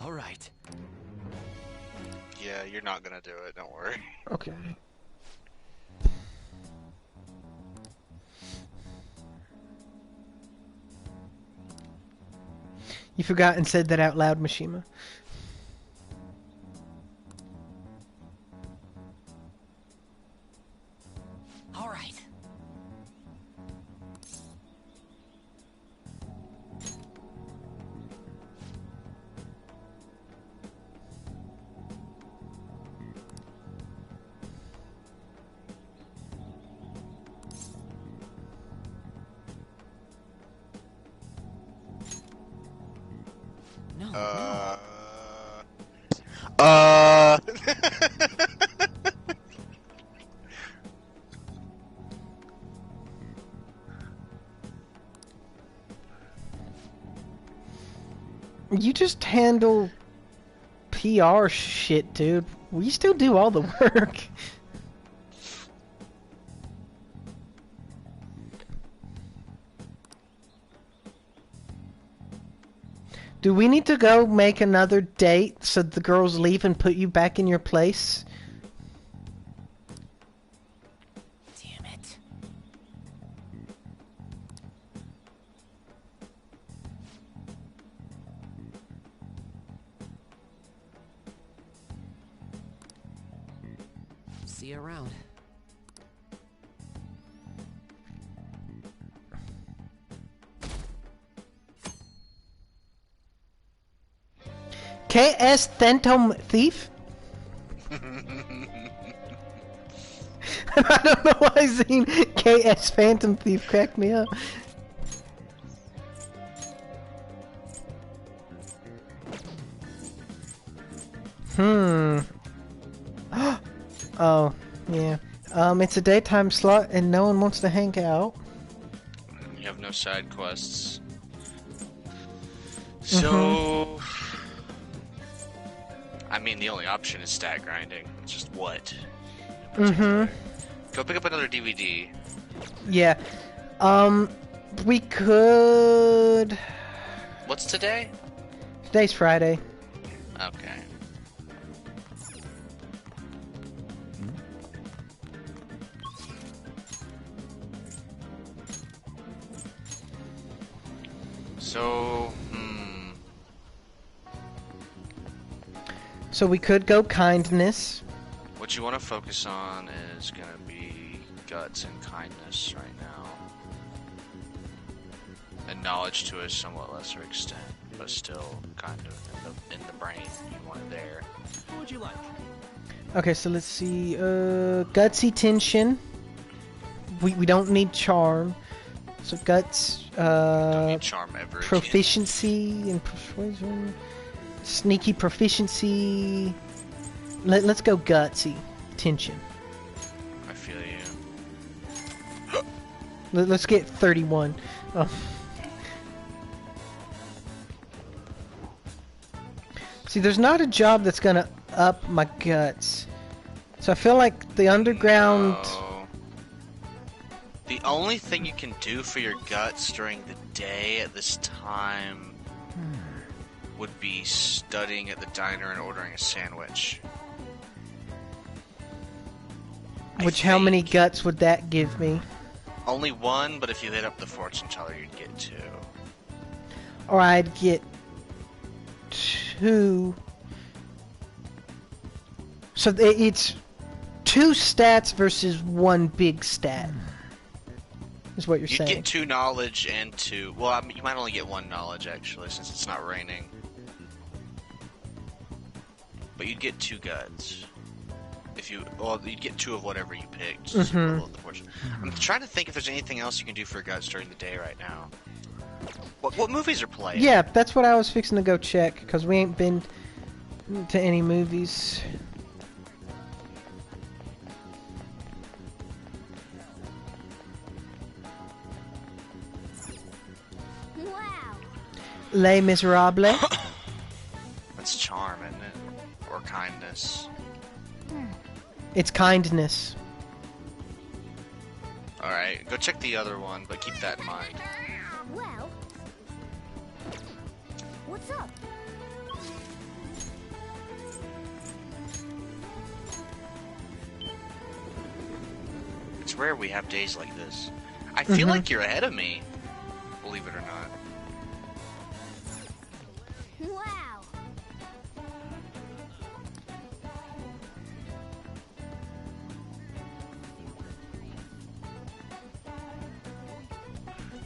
All right. Yeah, you're not gonna do it, don't worry. Okay. You forgot and said that out loud, Mishima. All right. No. You just handle PR shit, dude. We still do all the work. Do we need to go make another date so the girls leave and put you back in your place? Damn it. See you around. KS Phantom Thief? I don't know why seeing KS Phantom Thief cracked me up. Oh, yeah. It's a daytime slot and no one wants to hang out. You have no side quests. So... I mean, the only option is stat grinding. It's just what? Go pick up another DVD. Yeah. We could... What's today? Today's Friday. Okay. So, So we could go kindness. what you want to focus on is going to be guts and kindness right now. And knowledge to a somewhat lesser extent, but still kind of in the brain. You want it there. What would you like? Okay, so let's see. Gutsy tension. We don't need charm. So guts. Don't need charm ever again. Proficiency and persuasion. Sneaky proficiency. Let's go gutsy tension. I feel you. Let's get 31. Oh. See, there's not a job that's gonna up my guts. So I feel like the underground... No. The only thing you can do for your guts during the day at this time would be studying at the diner and ordering a sandwich. Which, how many guts would that give me? Only one, but if you hit up the fortune teller, you'd get 2. Or I'd get 2. So it's 2 stats versus 1 big stat. Is what you're You'd saying. get 2 knowledge and 2... Well, I mean, you might only get 1 knowledge, actually, since it's not raining. But you'd get 2 guts. if you, well, you'd get 2 of whatever you picked. Just below the portion. I'm trying to think if there's anything else you can do for guts during the day right now. What movies are playing? Yeah, that's what I was fixing to go check, because we ain't been to any movies. Wow. Les Miserables. That's charm, isn't it? Or kindness. It's kindness. Alright, go check the other one, but keep that in mind. Well, what's up? It's rare we have days like this. I feel like you're ahead of me, believe it or not. Wow.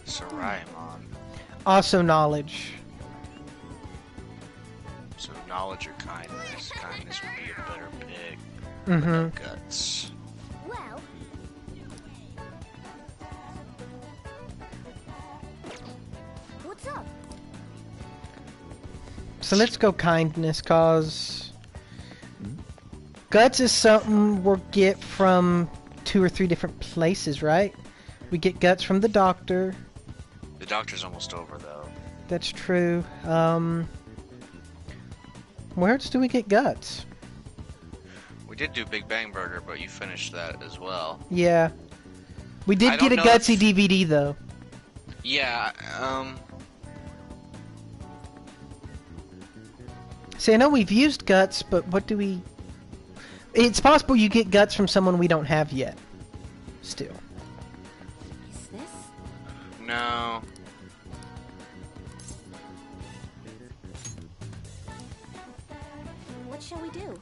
Soraimon. Also knowledge. So knowledge or kindness. Kindness would be a better pick. Guts. Well, what's up? So let's go kindness, cause guts is something we'll get from 2 or 3 different places, right? We get guts from the doctor. The doctor's almost over, though. That's true. Where else do we get guts? We did do Big Bang Burger, but you finished that as well. Yeah. We did get a Gutsy DVD, though. Yeah, See, I know we've used guts, but what do we... It's possible you get guts from someone we don't have yet. Still. Is this? no. What shall we do?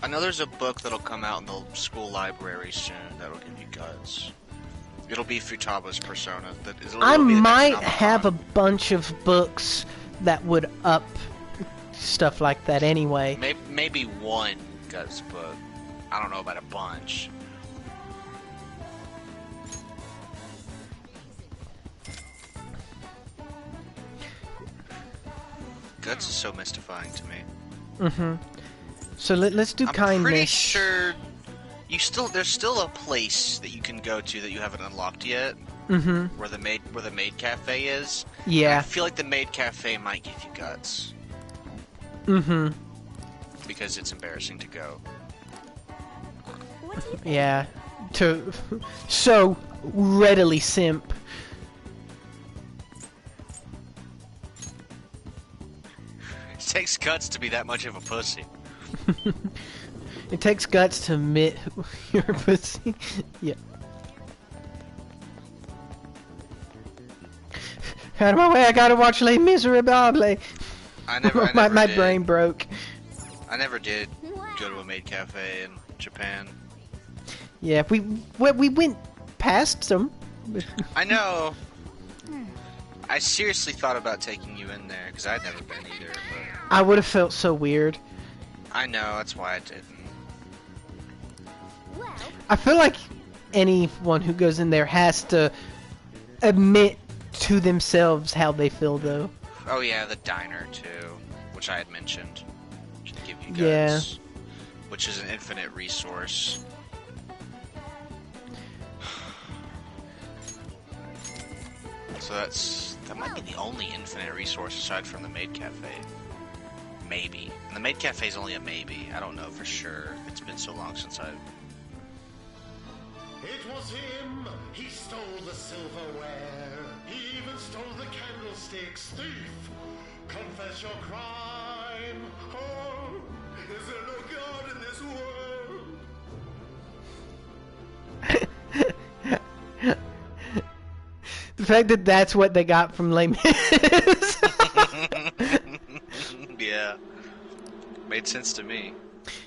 I know there's a book that'll come out in the school library soon that'll give you guts. It'll be Futaba's Persona. I might have a bunch of books that would up stuff like that anyway. Maybe one guts book. I don't know about a bunch. Guts is so mystifying to me. So let's do kindness. I'm pretty sure there's still a place that you can go to that you haven't unlocked yet. Where the maid cafe is. Yeah. I feel like the maid cafe might give you guts. Because it's embarrassing to go. What do you think? Yeah. To so readily simp. It takes guts to be that much of a pussy. It takes guts to admit you're a pussy. Yeah. Out of my way, I gotta watch Les Miserables. I never my did. brain broke. I never did go to a maid cafe in Japan. Yeah, we went past them. I know. I seriously thought about taking you in there because I'd never been either. But I would have felt so weird. I know, that's why I didn't. Well, I feel like anyone who goes in there has to admit to themselves how they feel, though. Oh yeah, the diner too, which I had mentioned. Should give you guts. Yeah. Which is an infinite resource. So that might be the only infinite resource aside from the maid cafe. Maybe. And the maid cafe is only a maybe. I don't know for sure. It's been so long since I've... It was him. He stole the silverware. He even stole the candlesticks. Thief! Confess your crime. Oh, is there no God in this world? The fact that that's what they got from Les Mis. Yeah. Made sense to me.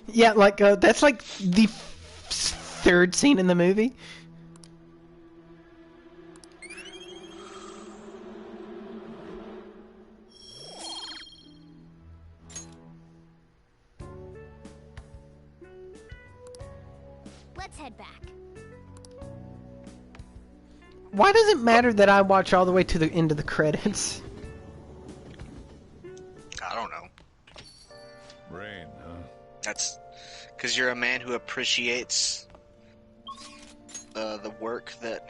Yeah, like, that's like the third scene in the movie. Let's head back. Why does it matter that I watch all the way to the end of the credits? I don't know. Rain, huh? That's because you're a man who appreciates the work that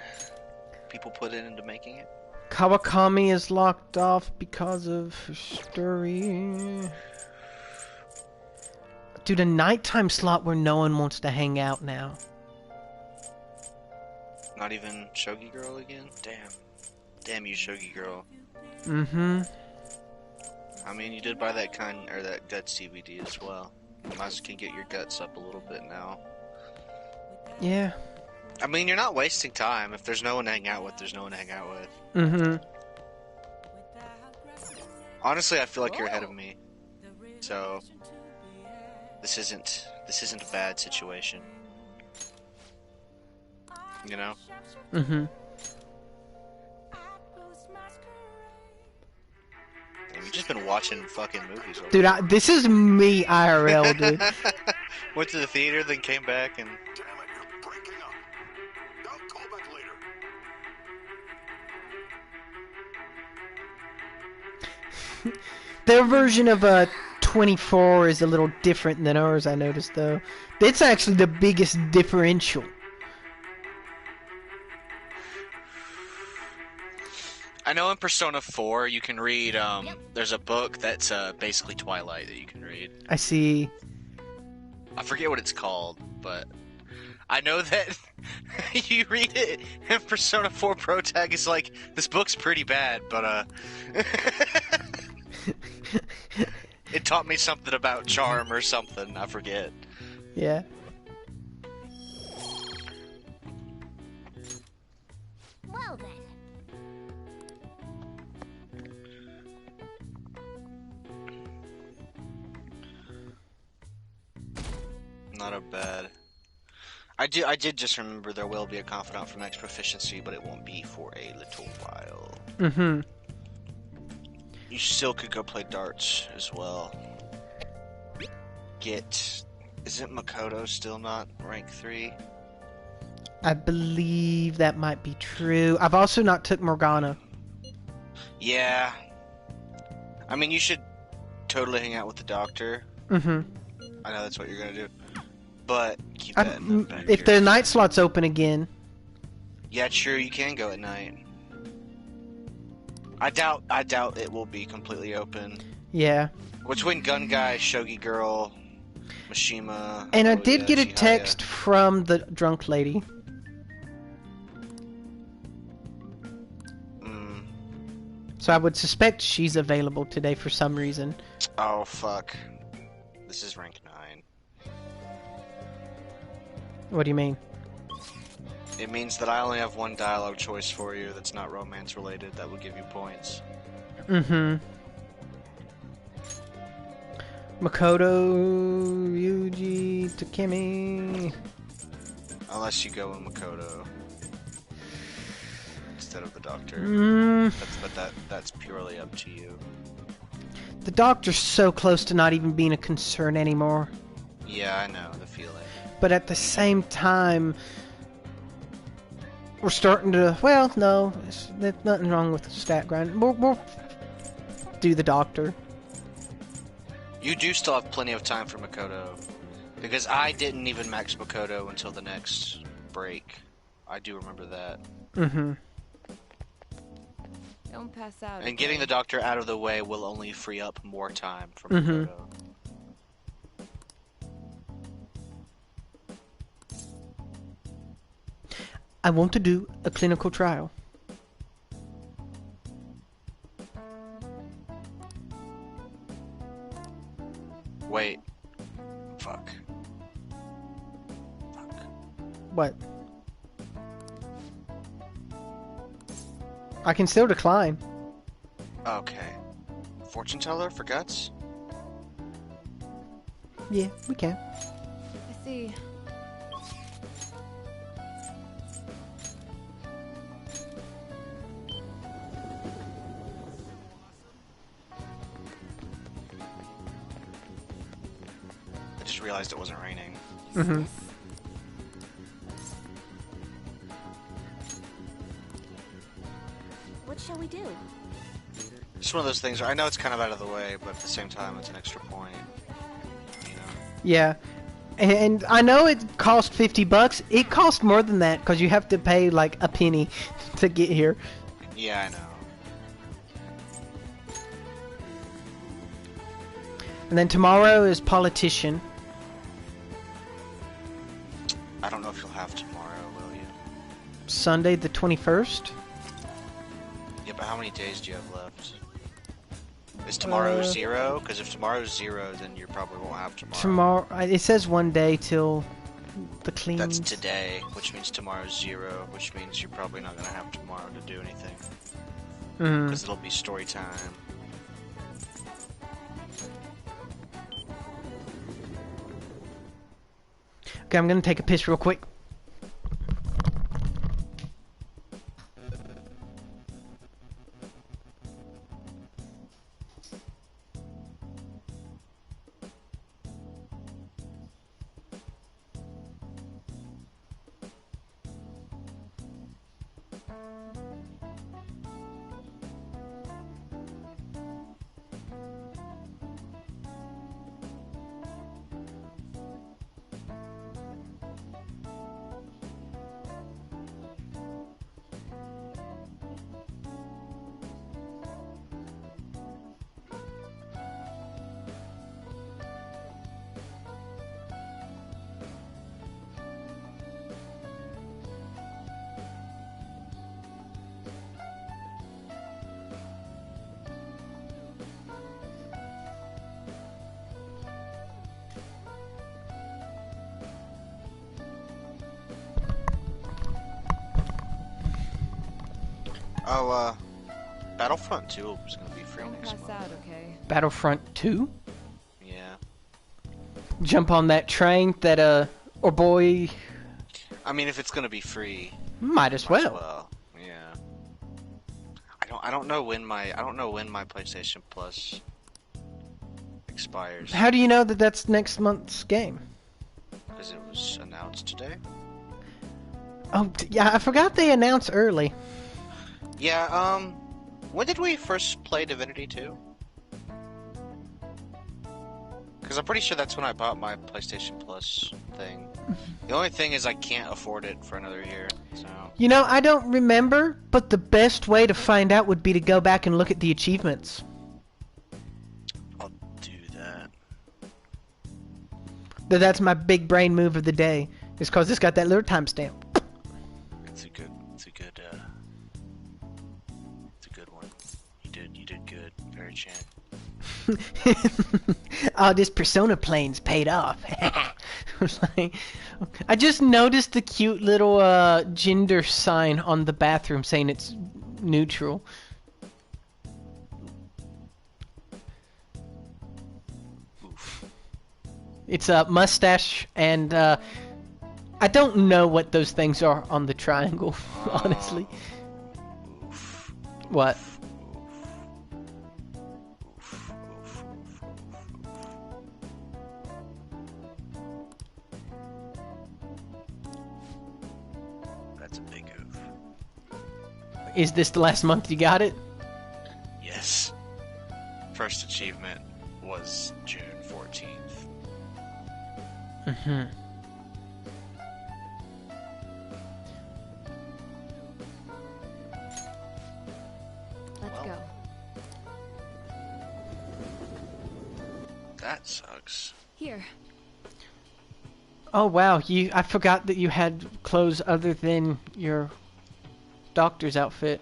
people put into making it. Kawakami is locked off because of her story. Dude, a nighttime slot where no one wants to hang out now. Not even Shogi Girl again? Damn. Damn you, Shogi Girl. Mm-hmm. I mean, you did buy that that Guts DVD as well. You might as well get your guts up a little bit now. Yeah. I mean, you're not wasting time. If there's no one to hang out with, there's no one to hang out with. Mm-hmm. Honestly, I feel like you're ahead of me. So, this isn't a bad situation. You know? Mm-hmm. We've just been watching fucking movies. Dude, this is me IRL, dude. Went to the theater, then came back and... Damn it, you're breaking up. I'll call back later. Their version of 24 is a little different than ours, I noticed, though. That's actually the biggest differential. I know in Persona 4 you can read, there's a book that's basically Twilight that you can read. I see. I forget what it's called, but I know that you read it and Persona 4 Protag is like, this book's pretty bad, but it taught me something about charm or something, I forget. Yeah. Well then. Not a bad. I did just remember there will be a confidant from X Proficiency, but it won't be for a little while. Mm-hmm. You still could go play darts as well. Isn't Makoto still not rank 3? I believe that might be true. I've also not took Morgana. Yeah. I mean, you should totally hang out with the doctor. Mm-hmm. I know that's what you're gonna do. But keep that in the back of if your- the night slot's open again. Yeah, sure, you can go at night. I doubt it will be completely open. Yeah. Between Gun Guy, Shogi Girl, Mishima... And I did get a Chihaya. text from the drunk lady. So I would suspect she's available today for some reason. Oh, fuck. This is rank 9. What do you mean? It means that I only have one dialogue choice for you that's not romance related that will give you points. Mm-hmm. Makoto, Ryuji, Takemi... Unless you go with Makoto. Instead of the doctor. That's purely up to you. The doctor's so close to not even being a concern anymore. Yeah, I know the feeling. But at the same time, we're starting to... Well, no, there's nothing wrong with the stat grind. We'll do the doctor. You do still have plenty of time for Makoto. Because I didn't even max Makoto until the next break. I do remember that. Mm-hmm. Don't pass out. And getting the doctor out of the way will only free up more time for Mm-hmm. Makoto. I want to do a clinical trial. Wait. Fuck. What? I can still decline. Okay. Fortune teller for guts? Yeah, we can. I see. I just realized it wasn't raining. Mm-hmm. shall we do? It's one of those things where I know it's kind of out of the way, but at the same time, it's an extra point. You know? Yeah. And I know it cost $50. It costs more than that because you have to pay like a penny to get here. Yeah, I know. And then tomorrow is Politician. I don't know if you'll have tomorrow, will you? Sunday the 21st. Yeah, but how many days do you have left? Is tomorrow 0? Because if tomorrow's 0, then you probably won't have tomorrow. Tomorrow, it says 1 day till the clean. That's today, which means tomorrow's 0, which means you're probably not going to have tomorrow to do anything. Because it'll be story time. Okay, I'm gonna take a piss real quick. Oh, Battlefront 2 is going to be free next month. Out, okay? Battlefront 2? Yeah. Jump on that train that, or boy... I mean, if it's going to be free... Might as well. Yeah. I don't know when my PlayStation Plus expires. How do you know that that's next month's game? Because it was announced today. Oh, yeah, I forgot they announced early. Yeah, when did we first play Divinity 2? Because I'm pretty sure that's when I bought my PlayStation Plus thing. The only thing is I can't afford it for another year, so... You know, I don't remember, but the best way to find out would be to go back and look at the achievements. I'll do that. That's my big brain move of the day. Is because it's got that little timestamp. It's a good one. You did good, very Chan. Oh, this Persona plane's paid off. I just noticed the cute little gender sign on the bathroom saying it's neutral. Oof. It's a mustache and I don't know what those things are on the triangle, honestly. Oof. What? That's a big oof. Is this the last month you got it? Yes. First achievement was June 14th. Mm-hmm. Let's go. That sucks. Here. Oh wow, I forgot that you had clothes other than your doctor's outfit.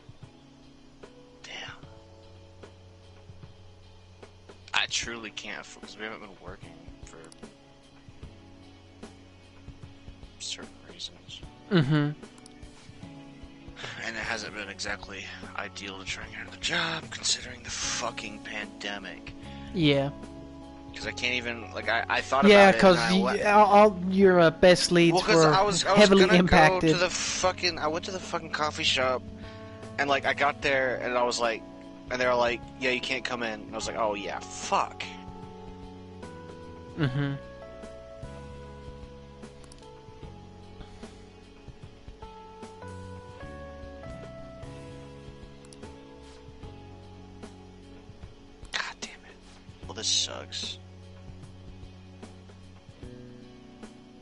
Damn. I truly can't, because we haven't been working for certain reasons. Mm-hmm. And it hasn't been exactly ideal to try and get another job, considering the fucking pandemic. Yeah. Because I can't even, like, I thought yeah, about it. Yeah, because all your best leads were I was heavily gonna impacted. Go to the fucking, I went to the fucking coffee shop, and, like, I got there, and I was like, and they were like, yeah, you can't come in. And I was like, oh, yeah, fuck. Mm-hmm.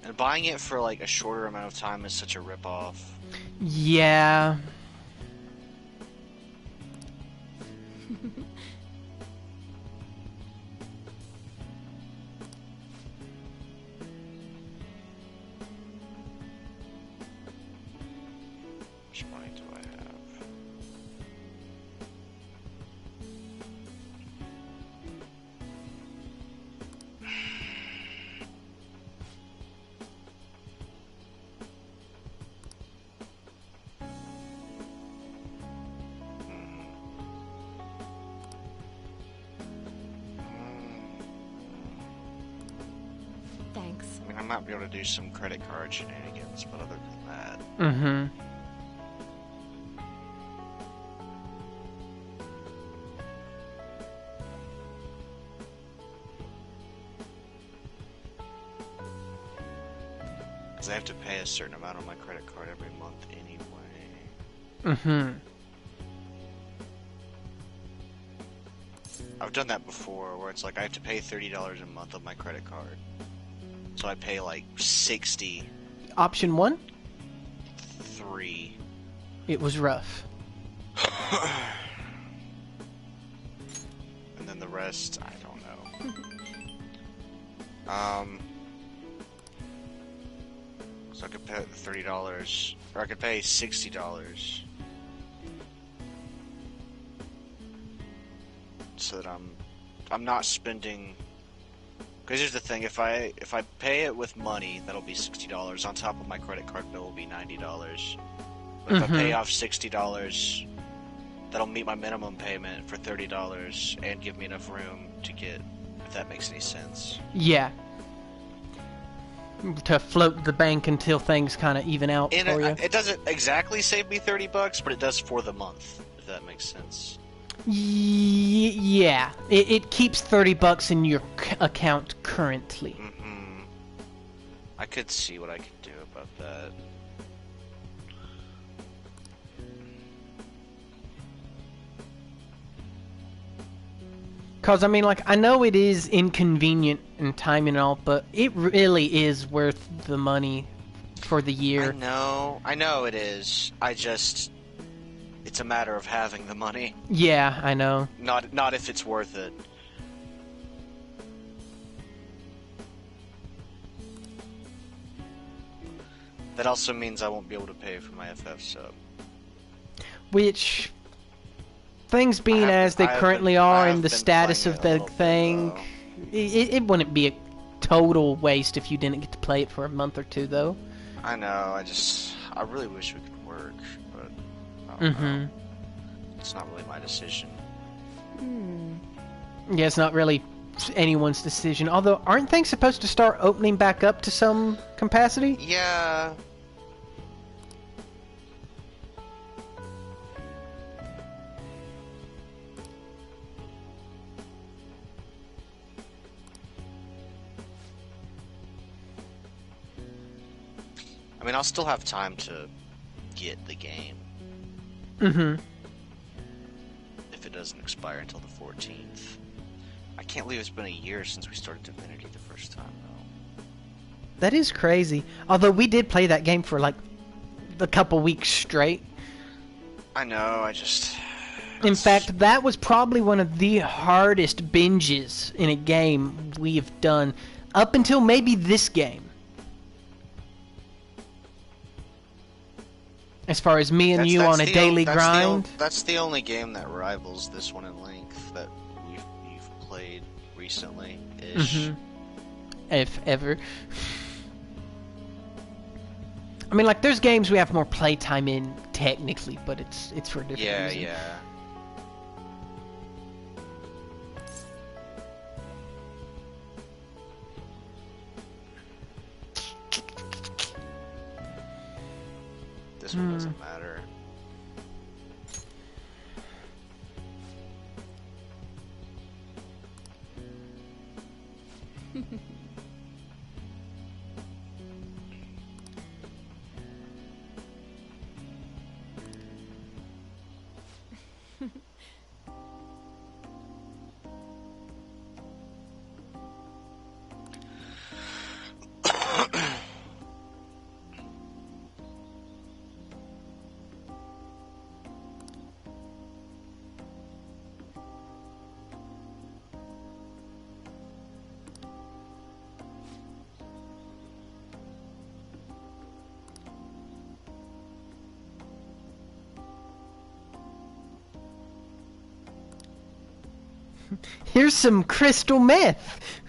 And buying it for like a shorter amount of time is such a ripoff. Yeah. Which money do I have? Thanks. I mean, I might be able to do some credit card shenanigans, but other than that... Mm-hmm. Because I have to pay a certain amount on my credit card every month anyway. Mm-hmm. I've done that before, where it's like I have to pay $30 a month on my credit card. So I pay like 60. Option 1? 3. It was rough. And then the rest, I don't know. So I could pay $30, or I could pay $60. So that I'm not spending. Because here's the thing: if I pay it with money, that'll be $60. On top of my credit card bill will be $90. But if I pay off $60, that'll meet my minimum payment for $30 and give me enough room to get. If that makes any sense. Yeah. To float the bank until things kind of even out for you. It doesn't exactly save me $30, but it does for the month. If that makes sense. Yeah, it keeps $30 in your account currently. Mm-hmm. I could see what I could do about that. Cause I mean, like, I know it is inconvenient and time and all, but it really is worth the money for the year. I know it is. It's a matter of having the money. Yeah, I know. Not if it's worth it. That also means I won't be able to pay for my FF sub. Which, things being as they currently are and the status of the thing, it wouldn't be a total waste if you didn't get to play it for a month or two, though. I know, I really wish we could work, but I don't know. It's not really my decision. Yeah, it's not really anyone's decision. Although, aren't things supposed to start opening back up to some capacity? Yeah. I mean, I'll still have time to get the game. Mm-hmm. If it doesn't expire until the 14th. I can't believe it's been a year since we started Divinity the first time, though. That is crazy. Although we did play that game for like a couple weeks straight. I know, In fact, that was probably one of the hardest binges in a game we've done. Up until maybe this game. As far as me and you on a daily grind. That's the only game that rivals this one in length that you've played recently-ish. If ever. I mean, like, there's games we have more playtime in, technically, but it's for a different reason. Yeah. This one doesn't matter. Here's some crystal meth.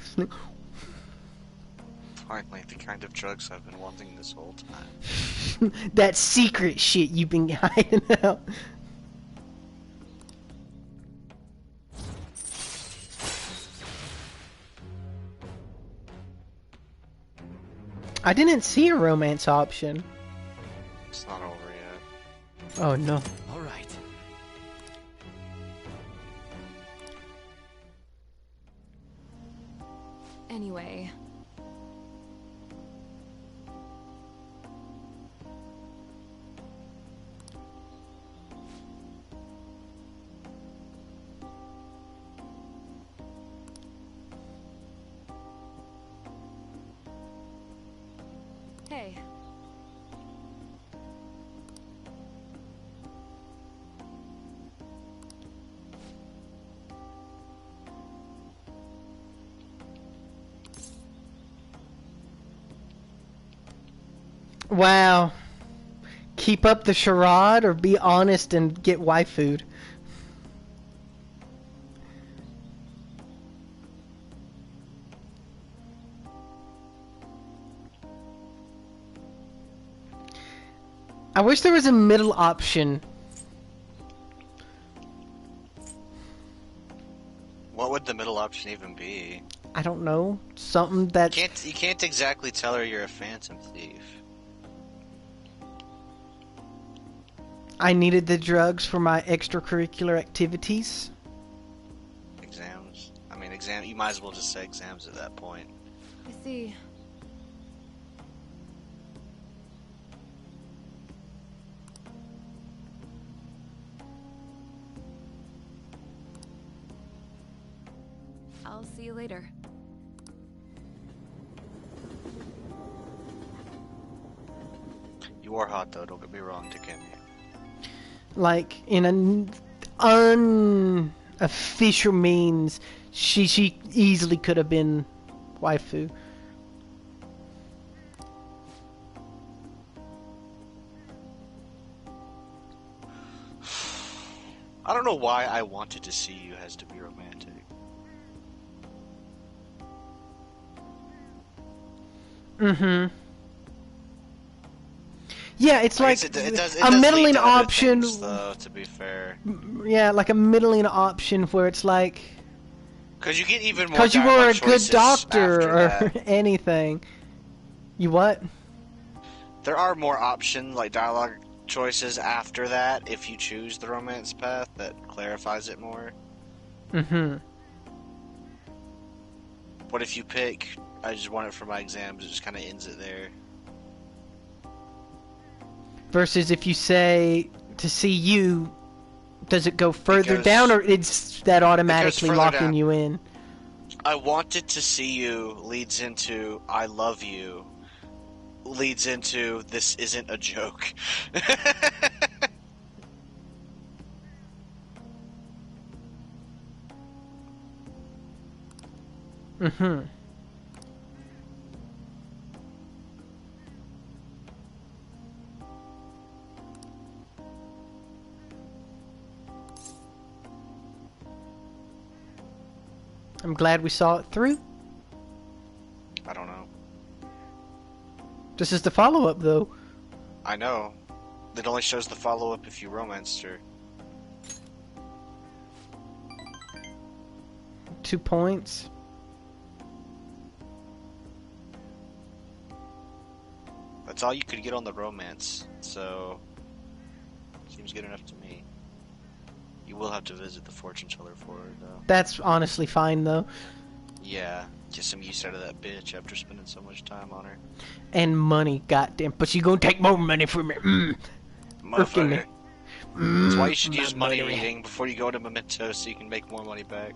Finally, the kind of drugs I've been wanting this whole time. That secret shit you've been hiding out. I didn't see a romance option. It's not over yet. Oh no. All right. Anyway. Hey. Wow. Keep up the charade or be honest and get waifu'd. I wish there was a middle option. What would the middle option even be? I don't know. Something that... You can't exactly tell her you're a phantom thief. I needed the drugs for my extracurricular activities. Exams? I mean, you might as well just say exams at that point. I see. I'll see you later. You are hot though, don't get me wrong, Dikembe. Like, in an unofficial means, she easily could have been waifu. I don't know why I wanted to see you has to be romantic. Mm-hmm. Yeah, it's like it does a middling lead to other option. things, though, to be fair. Yeah, like a middling option where it's like... Because you get even more Because you were a good choices doctor after or that. anything. You what? There are more options, like dialogue choices after that, if you choose the romance path, that clarifies it more. Mm-hmm. But if you pick, I just want it for my exams, it just kind of ends it there. Versus if you say, to see you, does it go further Because down, or it's that automatically further locking down. you in? I wanted to see you leads into I love you, leads into this isn't a joke. Mm-hmm. I'm glad we saw it through. I don't know. This is the follow-up, though. I know. It only shows the follow-up if you romanced her. 2 points. That's all you could get on the romance, so seems good enough to me. You will have to visit the fortune teller for it, though. That's honestly fine, though. Yeah, get some use out of that bitch after spending so much time on her. And money, goddamn. But you gonna take more money from me. Frickin' me. That's why you should use money money. reading before you go to Memento so you can make more money back.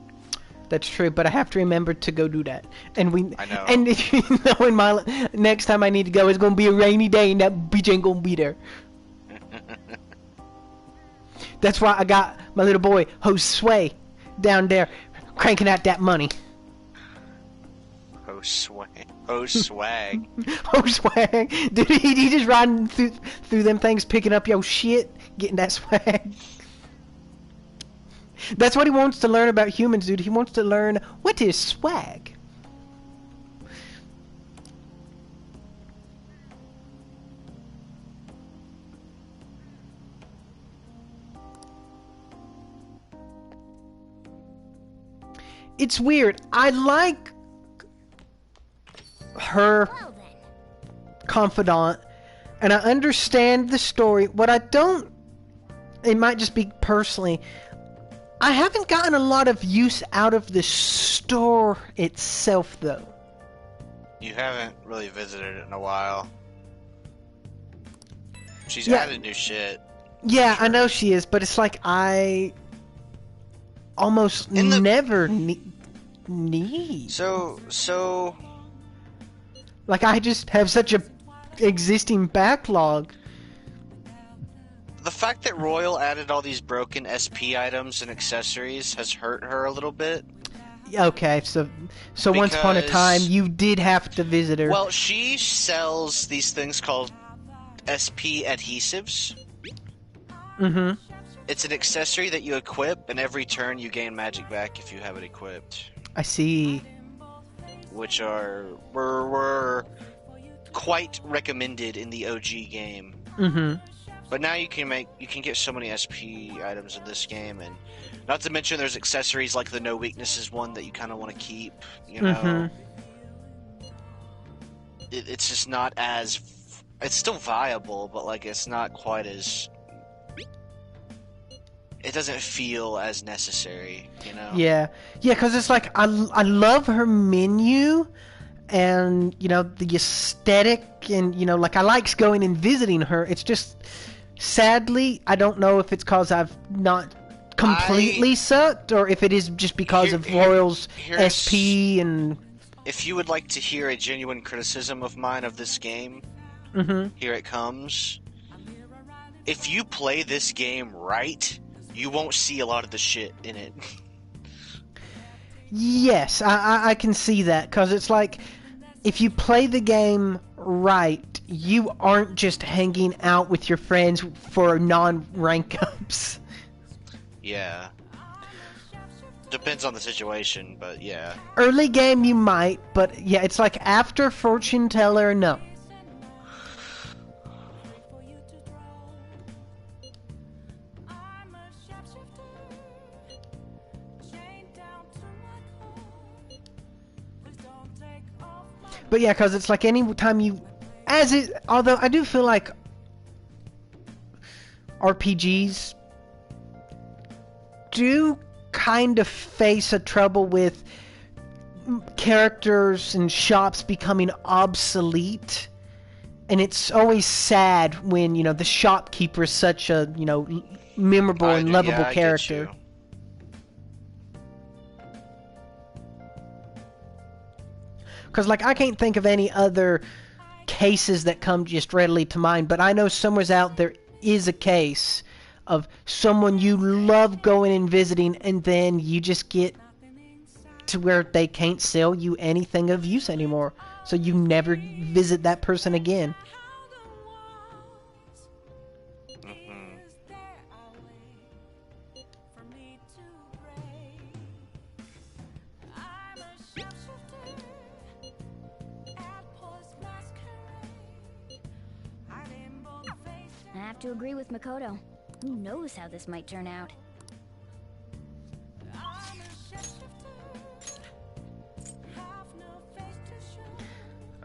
That's true, but I have to remember to go do that. And I know. And you know, in my next time I need to go, it's gonna be a rainy day, and that bitch ain't gonna be there. That's why I got my little boy Josue down there cranking out that money. Swag. Swag. Josue, dude, he just riding through them things, picking up your shit, getting that swag. That's what he wants to learn about humans, dude. He wants to learn what is swag. It's weird. I like her confidant, and I understand the story. What I don't, it might just be personally, I haven't gotten a lot of use out of the store itself, though. You haven't really visited it in a while. She's Yeah. added new shit. Yeah, I know she is, but it's like I almost never need. So Like, I just have such a existing backlog. the fact that Royal added all these broken SP items and accessories has hurt her a little bit. Okay, so once upon a time, you did have to visit her. Well, she sells these things called SP adhesives. Mm-hmm. It's an accessory that you equip, and every turn you gain magic back if you have it equipped. I see. Which were quite recommended in the OG game. Mm-hmm. But now you can get so many SP items in this game, and not to mention there's accessories like the no weaknesses one that you kind of want to keep. You know, Mm-hmm. it's just not as. It's still viable, but like it's not quite as. It doesn't feel as necessary, you know? Yeah, because it's like, I love her menu, and, you know, the aesthetic, and, you know, like, I like going and visiting her. It's just, sadly, I don't know if it's because I've not completely sucked, or if it is just because of Royal's SP and... If you would like to hear a genuine criticism of mine of this game, here it comes. If you play this game right, you won't see a lot of the shit in it. Yes, I can see that, because it's like, if you play the game right, you aren't just hanging out with your friends for non-rank ups. Yeah. Depends on the situation, but yeah. Early game you might, but yeah, it's like after Fortune Teller, no. But yeah, because it's like any time you, although I do feel like RPGs do kind of face a trouble with characters and shops becoming obsolete, and it's always sad when, you know, the shopkeeper is such a, you know, memorable and lovable character. Because, like, I can't think of any other cases that come just readily to mind, but I know somewhere's out there is a case of someone you love going and visiting, and then you just get to where they can't sell you anything of use anymore, so you never visit that person again. I have to agree with Makoto. Who knows how this might turn out?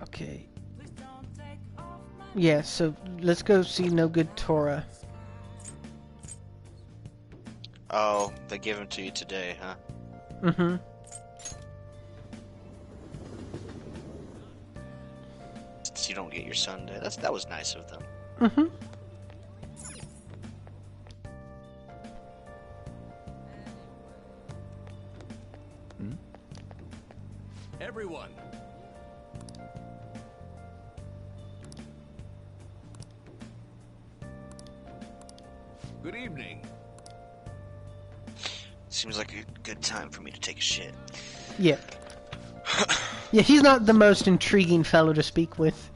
Okay. Yeah, so let's go see No Good Tora. Oh, they give them to you today, huh? Mm-hmm. So you don't get your Sunday. That was nice of them. Mm-hmm. Everyone. Good evening. Seems like a good time for me to take a shit. Yeah. Yeah, he's not the most intriguing fellow to speak with.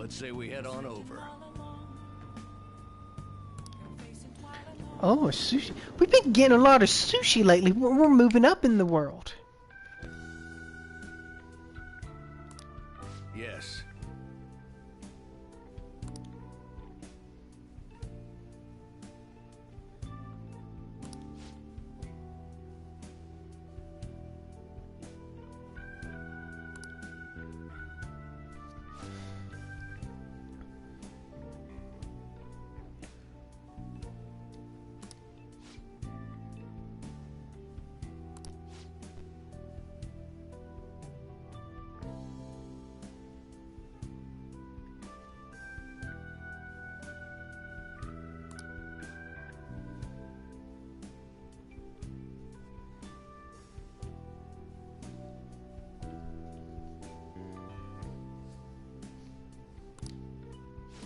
Let's say we head on over. Oh, sushi. We've been getting a lot of sushi lately. We're moving up in the world. Yes.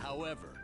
However,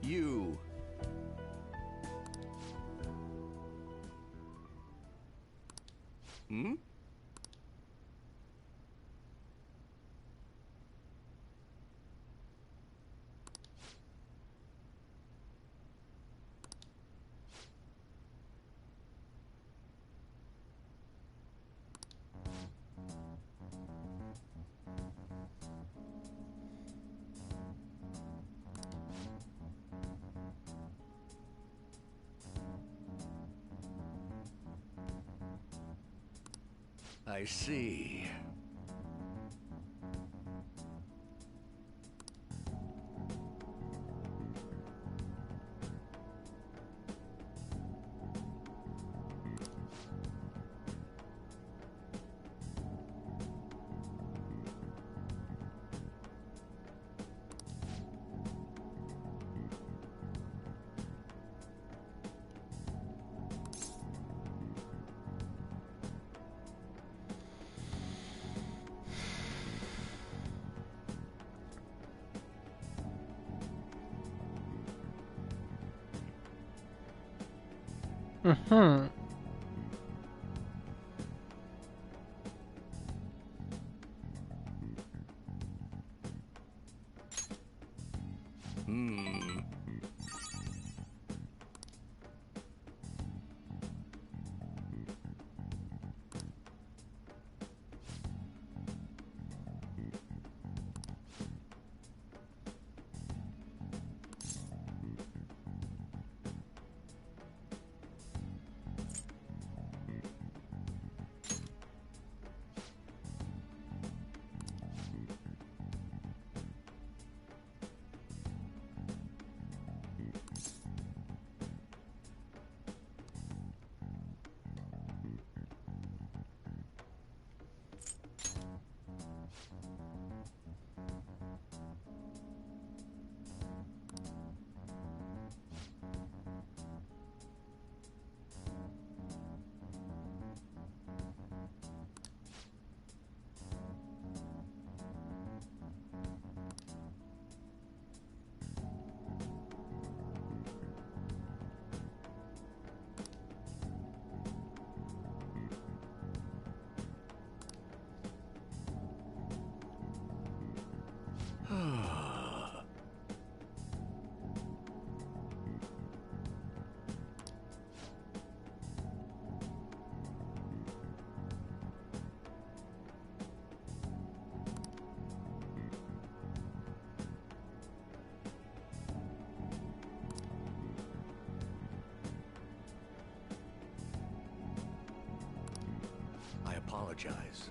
you. Hmm? I see. Mm-hmm. apologize.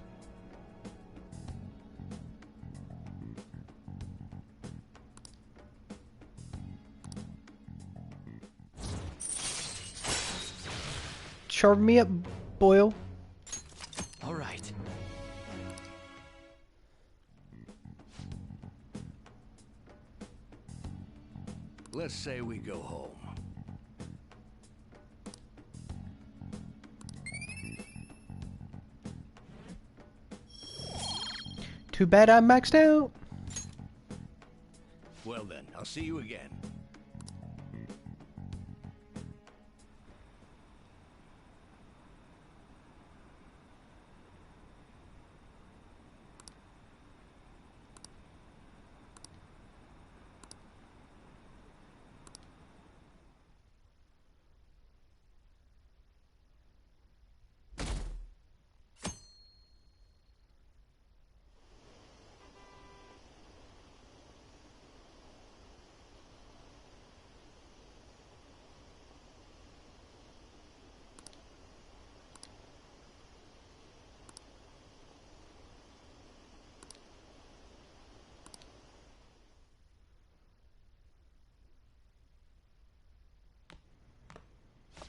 Charge me up, Boyle. All right. Let's say we go home. Too bad I'm maxed out. Well then, I'll see you again.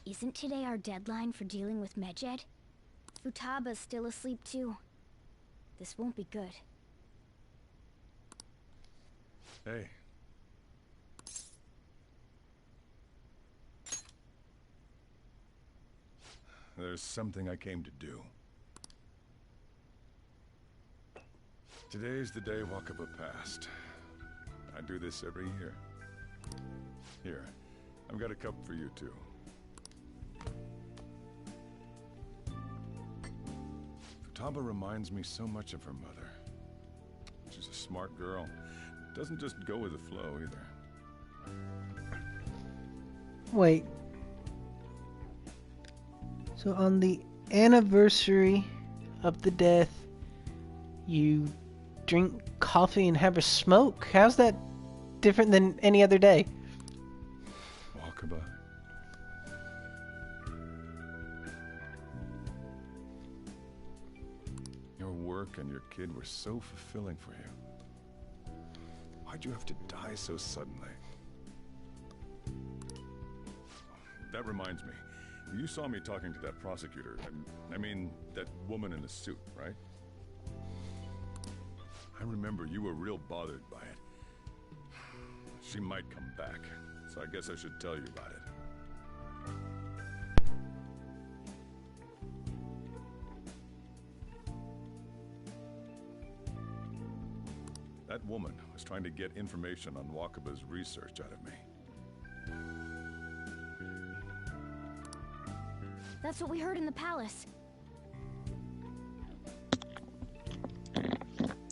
Isn't today our deadline for dealing with Medjed? Futaba's still asleep too. This won't be good. Hey. There's something I came to do. Today's the day Wakaba passed. I do this every year. Here, I've got a cup for you too. Futaba reminds me so much of her mother. She's a smart girl. Doesn't just go with the flow either. Wait. So on the anniversary of the death, you drink coffee and have a smoke? How's that different than any other day? Wakaba. Your work and your kid were so fulfilling for you. Why'd you have to die so suddenly? That reminds me. You saw me talking to that prosecutor. I mean, that woman in the suit, right? I remember you were real bothered by it. She might come back, so I guess I should tell you about it. That woman was trying to get information on Wakaba's research out of me. That's what we heard in the palace.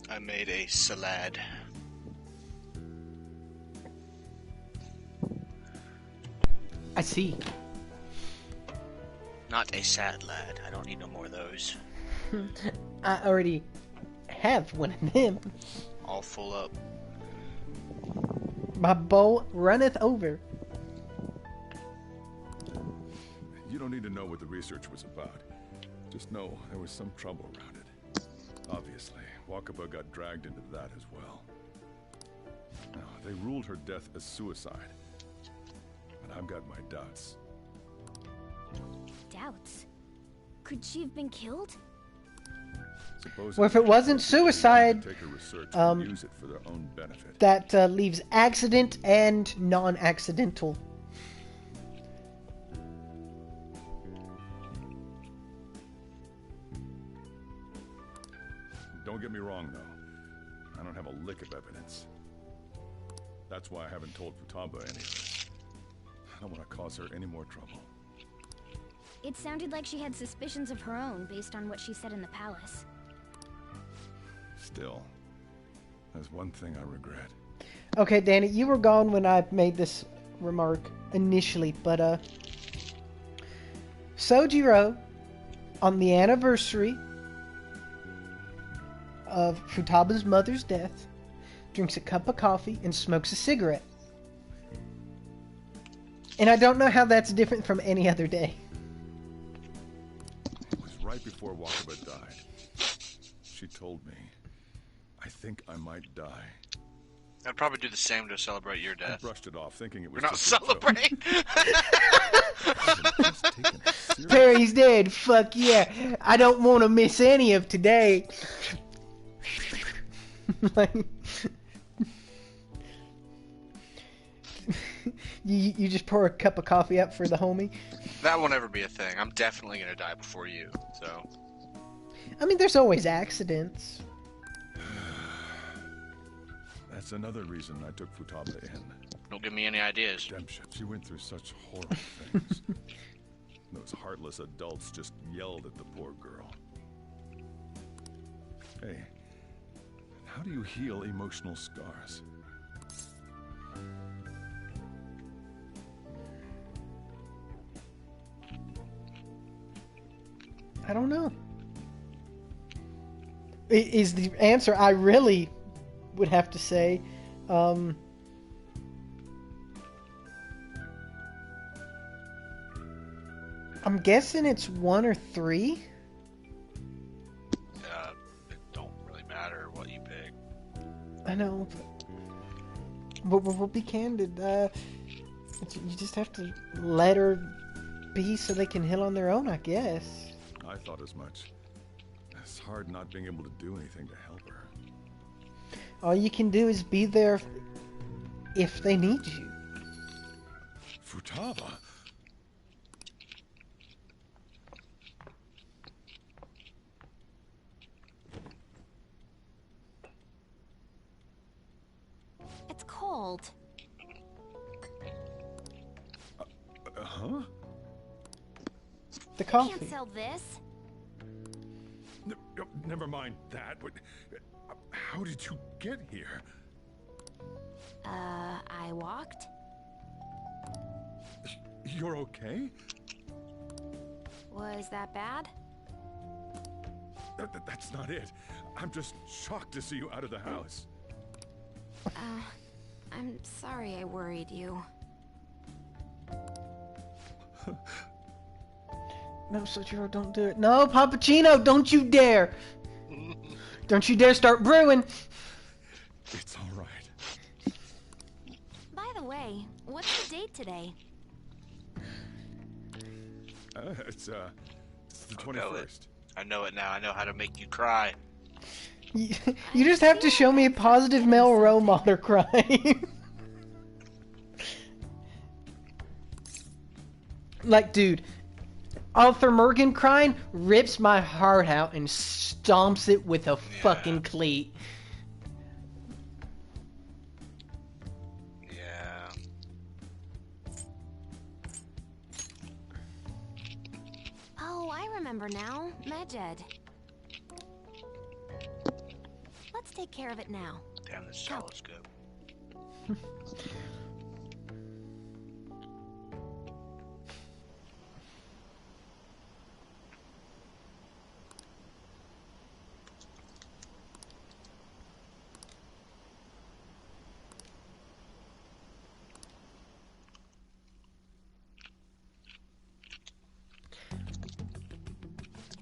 I made a salad. I see. Not a sad lad. I don't need no more of those. I already have one of them. All full up. My bowl runneth over. You don't need to know what the research was about. Just know there was some trouble around it. Obviously, Wakaba got dragged into that as well. Now, they ruled her death as suicide. But I've got my doubts. Doubts? Could she have been killed? Well, if it wasn't suicide, take her research and use it for their own benefit. That leaves accident and non-accidental. Don't get me wrong, though. I don't have a lick of evidence. That's why I haven't told Futaba any of this. I don't want to cause her any more trouble. It sounded like she had suspicions of her own based on what she said in the palace. Still, there's one thing I regret. Okay, Danny, you were gone when I made this remark initially, but Sojiro, on the anniversary of Futaba's mother's death, drinks a cup of coffee and smokes a cigarette. And I don't know how that's different from any other day. It was right before Wakaba died. she told me, I think I might die. I'd probably do the same to celebrate your I death. brushed it off, thinking it was We're not just a joke. celebrating. Perry's dead. Fuck yeah. I don't want to miss any of today. Like, you just pour a cup of coffee up for the homie? That won't ever be a thing. I'm definitely gonna die before you, so. I mean, there's always accidents. That's another reason I took Futaba in. Don't give me any ideas. Redemption. She went through such horrible things. Those heartless adults just yelled at the poor girl. Hey, how do you heal emotional scars? I don't know. Is the answer I really would have to say. I'm guessing it's 1 or 3. It don't really matter what you pick. I know, but we'll be candid. You just have to let her be so they can heal on their own, I guess. I thought as much. It's hard not being able to do anything to help her. All you can do is be there if they need you. Futaba? It's cold. Huh? The coffee. Can't sell this. Never mind that. But how did you get here? I walked. You're okay? Was that bad? That's not it. I'm just shocked to see you out of the house. I'm sorry I worried you. No, Sojiro, don't do it. No, Pappuccino, don't you dare! Don't you dare start brewing! It's all right. By the way, what's the date today? It's the 21st. I know it now. I know how to make you cry. You just have to show me a positive male role model crying. Like, dude, Arthur Morgan crying rips my heart out and stomps it with a fucking cleat. Yeah. Oh, I remember now. Medjed. Let's take care of it now. Damn, this telescope.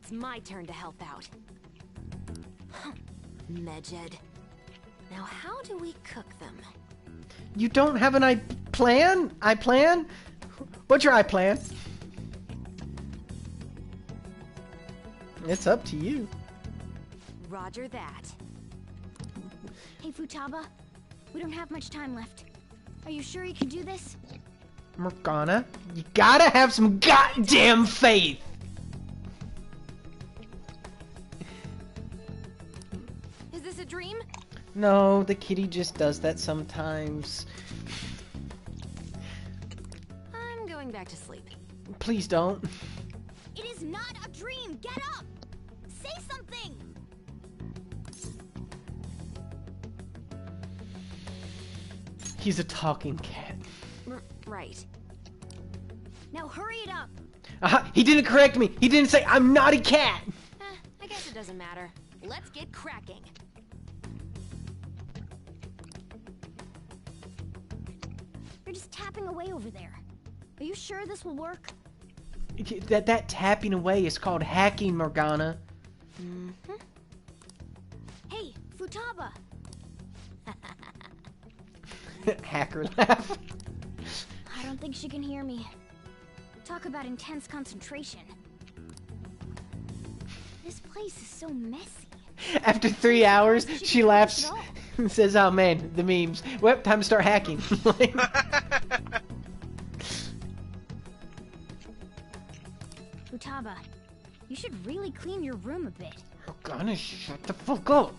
It's my turn to help out. Medjed. Now how do we cook them? You don't have an plan? I plan? What's your plan? It's up to you. Roger that. Hey, Futaba. We don't have much time left. Are you sure you can do this? Morgana, you gotta have some goddamn faith! Is this a dream? No, the kitty just does that sometimes. I'm going back to sleep. Please don't. It is not a dream! Get up! Say something! He's a talking cat. Right. Now hurry it up! He didn't correct me! He didn't say I'm not a cat! I guess it doesn't matter. Let's get cracking. You're just tapping away over there. Are you sure this will work? That tapping away is called hacking, Morgana. Futaba! Hacker laugh. I don't think she can hear me. Talk about intense concentration. This place is so messy. After 3 hours, she laughs and says, "Oh man, the memes. Well, time to start hacking." Futaba, you should really clean your room a bit. Morgana, shut the fuck up.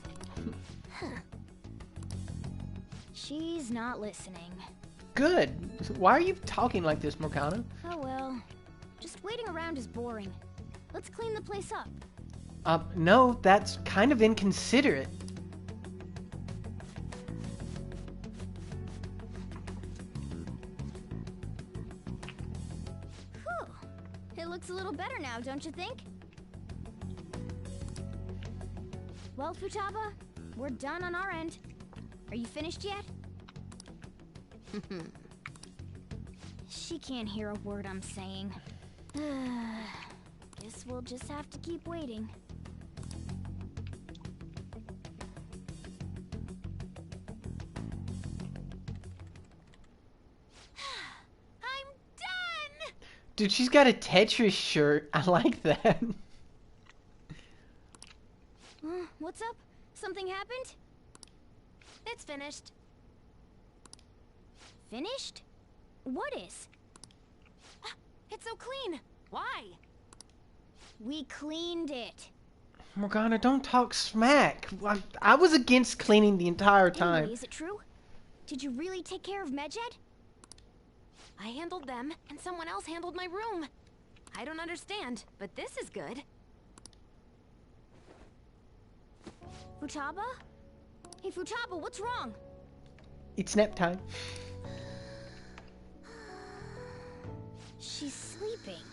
She's not listening. Good. Why are you talking like this, Morgana? Oh well. Just waiting around is boring. Let's clean the place up. No, that's kind of inconsiderate. Whew. It looks a little better now, don't you think? Well, Futaba, we're done on our end. Are you finished yet? She can't hear a word I'm saying. Guess we'll just have to keep waiting. I'm done! Dude, she's got a Tetris shirt. I like that. What's up? Something happened? It's finished. Finished? What is? It's so clean. Why? We cleaned it. Morgana, don't talk smack. I was against cleaning the entire time. Anyway, is it true? Did you really take care of Medjed? I handled them, and someone else handled my room. I don't understand, but this is good. Futaba? Hey, Futaba, what's wrong? It's nap time. She's sleeping.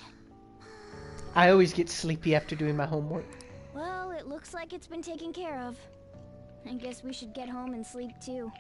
I always get sleepy after doing my homework. Well, it looks like it's been taken care of. I guess we should get home and sleep too.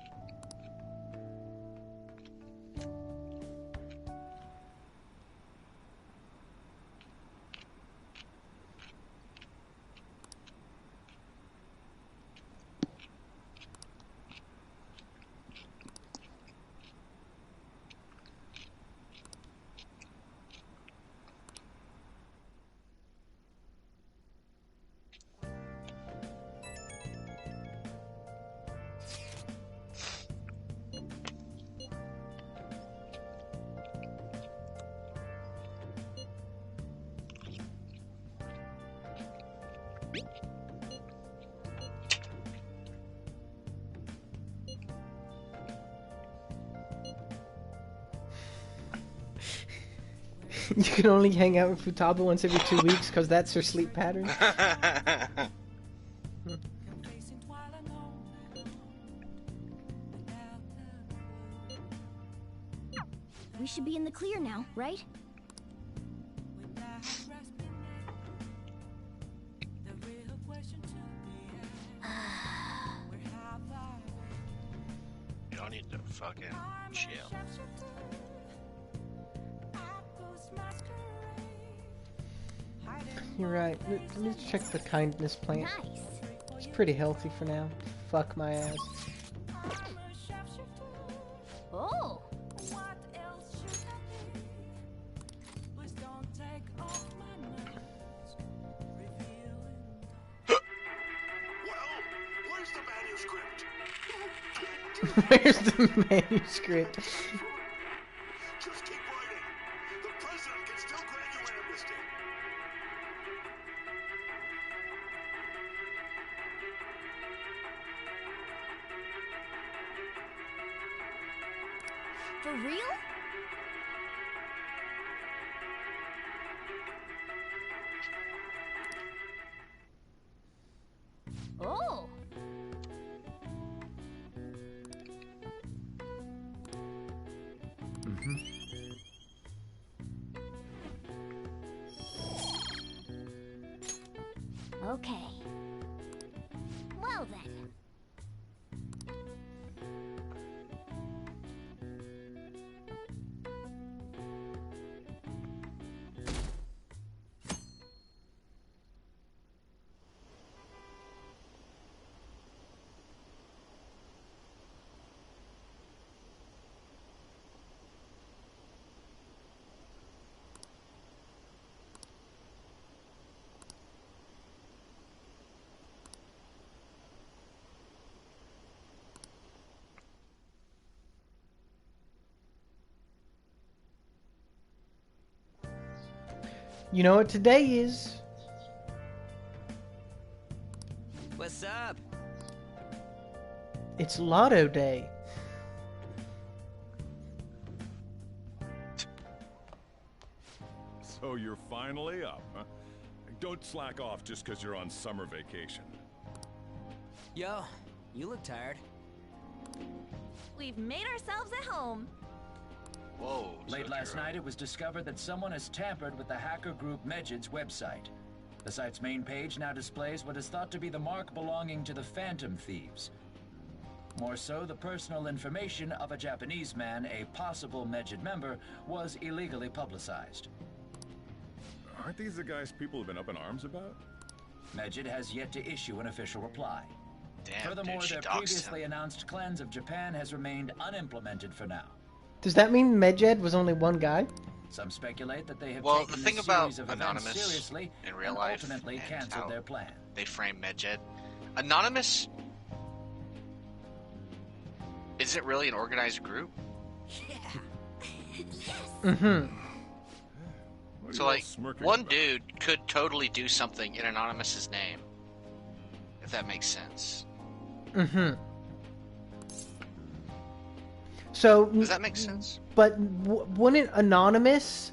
You can only hang out with Futaba once every 2 weeks because that's her sleep pattern. We should be in the clear now, right? Y'all need to fucking chill. You're right. Let's check the kindness plant. Nice. It's pretty healthy for now. Fuck my ass. Oh. Where's the manuscript? Where's the manuscript? Just keep writing. The president can still grant you amnesty. For real? Oh. Okay. Well then. You know what today is? What's up? It's Lotto Day. So you're finally up, huh? Don't slack off just because you're on summer vacation. Yo, you look tired. We've made ourselves at home. Whoa. Late last night, it was discovered that someone has tampered with the hacker group Medjid's website. The site's main page now displays what is thought to be the mark belonging to the Phantom Thieves. More so, the personal information of a Japanese man, a possible Medjid member, was illegally publicized. Aren't these the guys people have been up in arms about? Medjid has yet to issue an official reply. Damn, Furthermore, dude, she their doxed previously him. announced Clans of Japan has remained unimplemented for now. Does that mean Medjed was only one guy? Some speculate that they have Well, taken the thing this about series of events Anonymous seriously in real and life ultimately and canceled how their plan. they frame Medjed. Anonymous isn't really an organized group. Mm-hmm. So like, one dude could totally do something in Anonymous's name, if that makes sense. Mm-hmm. So Does that make sense? But wouldn't Anonymous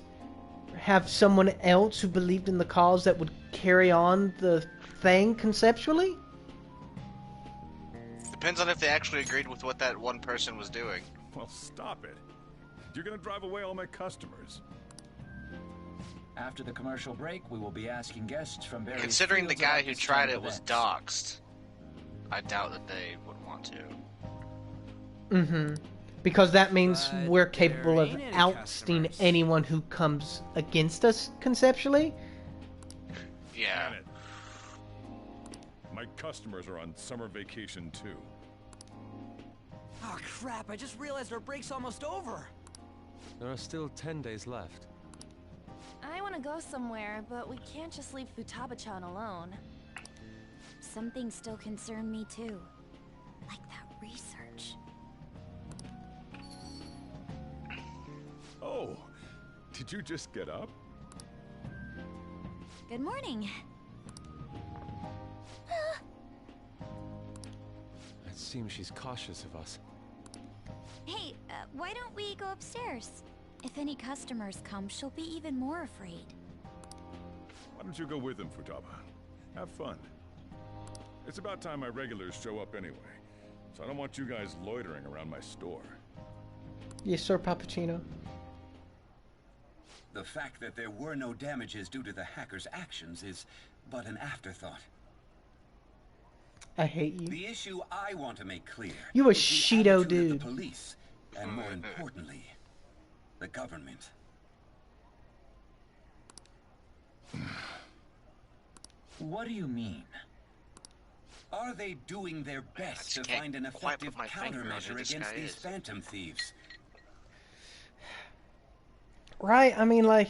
have someone else who believed in the cause that would carry on the thing conceptually? Depends on if they actually agreed with what that one person was doing. Well, stop it. You're gonna drive away all my customers. After the commercial break, we will be asking guests from various Considering the fields guy about who this tried kind it of was events. doxxed, I doubt that they would want to. Mm-hmm. Because that means But we're capable there of ain't any ousting customers. anyone who comes against us conceptually. Yeah. Damn it. My customers are on summer vacation too. Oh crap, I just realized our break's almost over. There are still 10 days left. I want to go somewhere, but we can't just leave Futaba-chan alone. Some things still concern me too. Like that research. Oh, did you just get up? Good morning. It seems she's cautious of us. Hey, why don't we go upstairs? If any customers come, she'll be even more afraid. Why don't you go with them, Futaba? Have fun. It's about time my regulars show up anyway, so I don't want you guys loitering around my store. Yes, sir, Pappuccino. The fact that there were no damages due to the hackers' actions is but an afterthought. I hate you. The issue I want to make clear You a is the Shido attitude of dude. the police, and more importantly, the government. What do you mean? Are they doing their best to find an effective countermeasure against these phantom thieves? Right? I mean, like,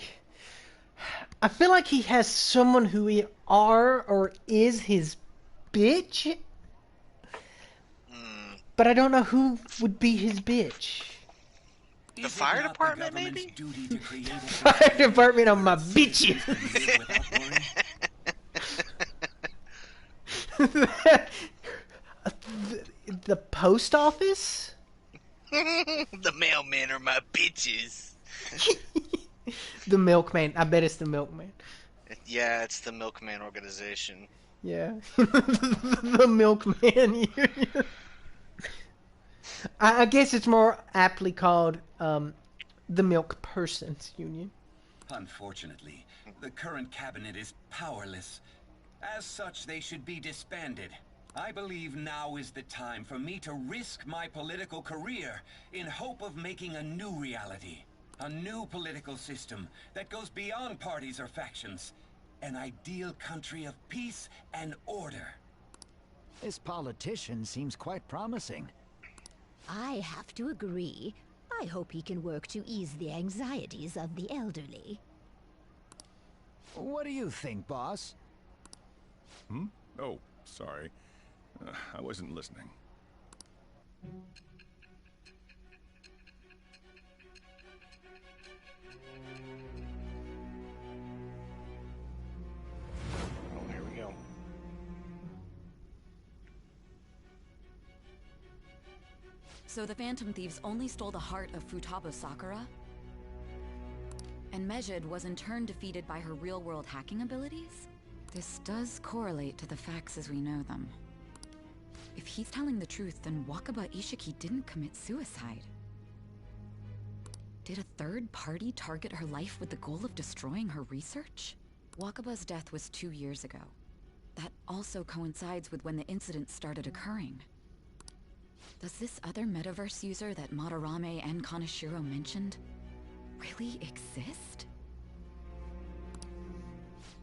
I feel like he has someone who he are or is his bitch. But I don't know who would be his bitch. The fire department, maybe? Fire department on my bitches. the post office? The mailmen are my bitches. The milkman. I bet it's the milkman. Yeah, it's the Milkman organization. Yeah. The milkman union. I guess it's more aptly called the Milk Persons Union. Unfortunately, the current cabinet is powerless. As such, they should be disbanded. I believe now is the time for me to risk my political career in hope of making a new reality. A new political system that goes beyond parties or factions. An ideal country of peace and order. This politician seems quite promising. I have to agree. I hope he can work to ease the anxieties of the elderly. What do you think, boss? Hmm? Oh, sorry. I wasn't listening. So the Phantom Thieves only stole the heart of Futaba Sakura? And Mejid was in turn defeated by her real-world hacking abilities? This does correlate to the facts as we know them. If he's telling the truth, then Wakaba Ishiki didn't commit suicide. Did a third party target her life with the goal of destroying her research? Wakaba's death was 2 years ago. That also coincides with when the incident started occurring. Does this other metaverse user that Madarame and Kaneshiro mentioned really exist?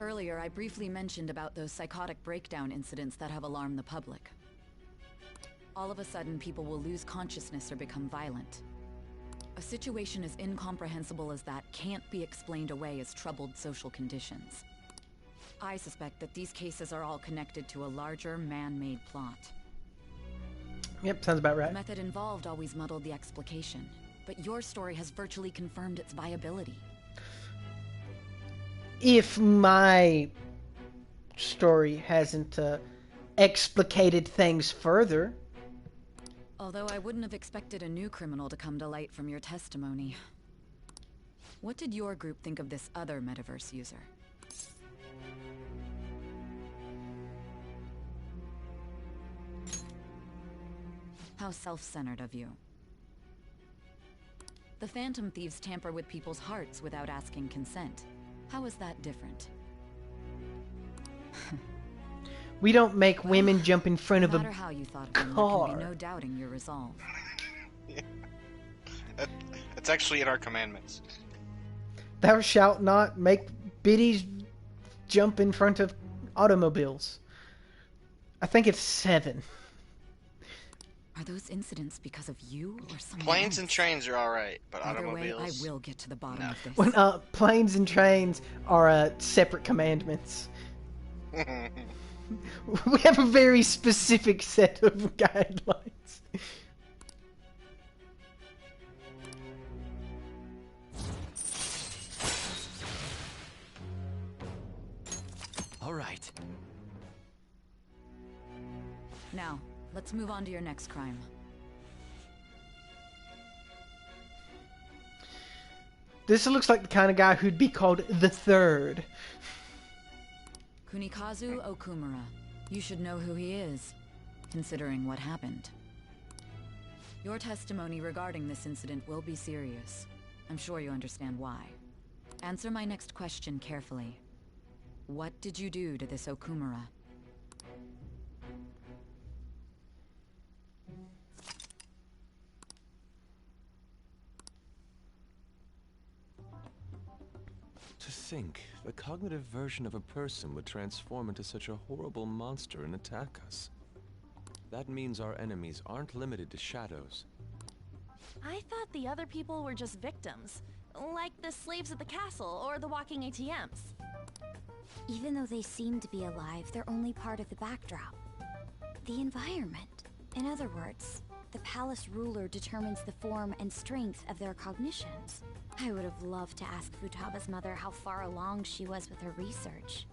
Earlier, I briefly mentioned about those psychotic breakdown incidents that have alarmed the public. All of a sudden, people will lose consciousness or become violent. A situation as incomprehensible as that can't be explained away as troubled social conditions. I suspect that these cases are all connected to a larger man-made plot. Yep, sounds about right. The method involved always muddled the explication, but your story has virtually confirmed its viability. If my story hasn't explicated things further. Although I wouldn't have expected a new criminal to come to light from your testimony. What did your group think of this other metaverse user? How self-centered of you. The Phantom Thieves tamper with people's hearts without asking consent. How is that different? We don't make women jump in front of a car. No matter how you thought of them, there can be no doubting your resolve. Yeah. That's actually in our commandments. Thou shalt not make biddies jump in front of automobiles. I think it's 7. Are those incidents because of you or someone Planes else? and trains are alright, but Either automobiles... way, I will get to the bottom of this. When planes and trains are separate commandments. We have a very specific set of guidelines. All right. Now, let's move on to your next crime. This looks like the kind of guy who'd be called the Third. Kunikazu Okumura. You should know who he is, considering what happened. Your testimony regarding this incident will be serious. I'm sure you understand why. Answer my next question carefully. What did you do to this Okumura? To think, the cognitive version of a person would transform into such a horrible monster and attack us. That means our enemies aren't limited to shadows. I thought the other people were just victims, like the slaves at the castle or the walking ATMs. Even though they seem to be alive, they're only part of the backdrop. The environment. In other words, the palace ruler determines the form and strength of their cognitions. I would have loved to ask Futaba's mother how far along she was with her research.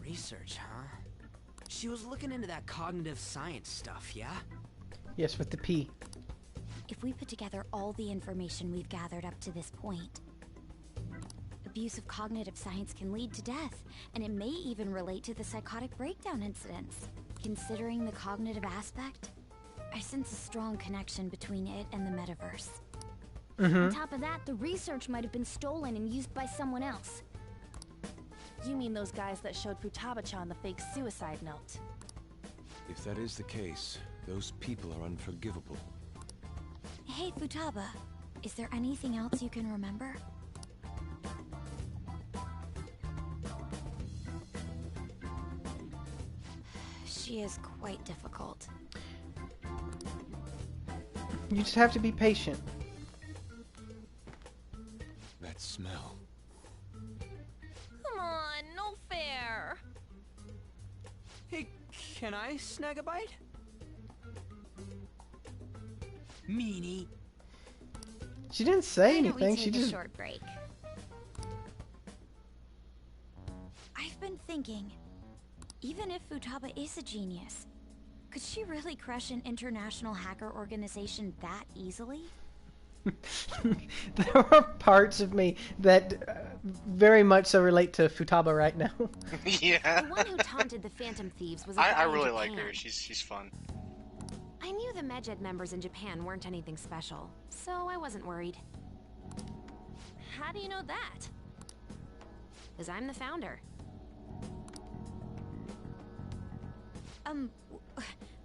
Research, huh? She was looking into that cognitive science stuff, yeah? Yes, with the P. If we put together all the information we've gathered up to this point, abuse of cognitive science can lead to death, and it may even relate to the psychotic breakdown incidents. Considering the cognitive aspect, I sense a strong connection between it and the metaverse. On top of that, the research might have been stolen and used by someone else. You mean those guys that showed Futaba-chan the fake suicide note? If that is the case, those people are unforgivable. Hey, Futaba, is there anything else you can remember? She is quite difficult. You just have to be patient. That smell. Come on, no fair. Hey, can I snag a bite? Meanie. She didn't say Why don't we anything. take She a just short break. I've been thinking, even if Futaba is a genius, Could she really crush an international hacker organization that easily? There are parts of me that very much so relate to Futaba right now. Yeah. The one who taunted the Phantom Thieves was a I guy in really like Japan. her. She's fun. I knew the Medjed members in Japan weren't anything special, so I wasn't worried. How do you know that? Because I'm the founder.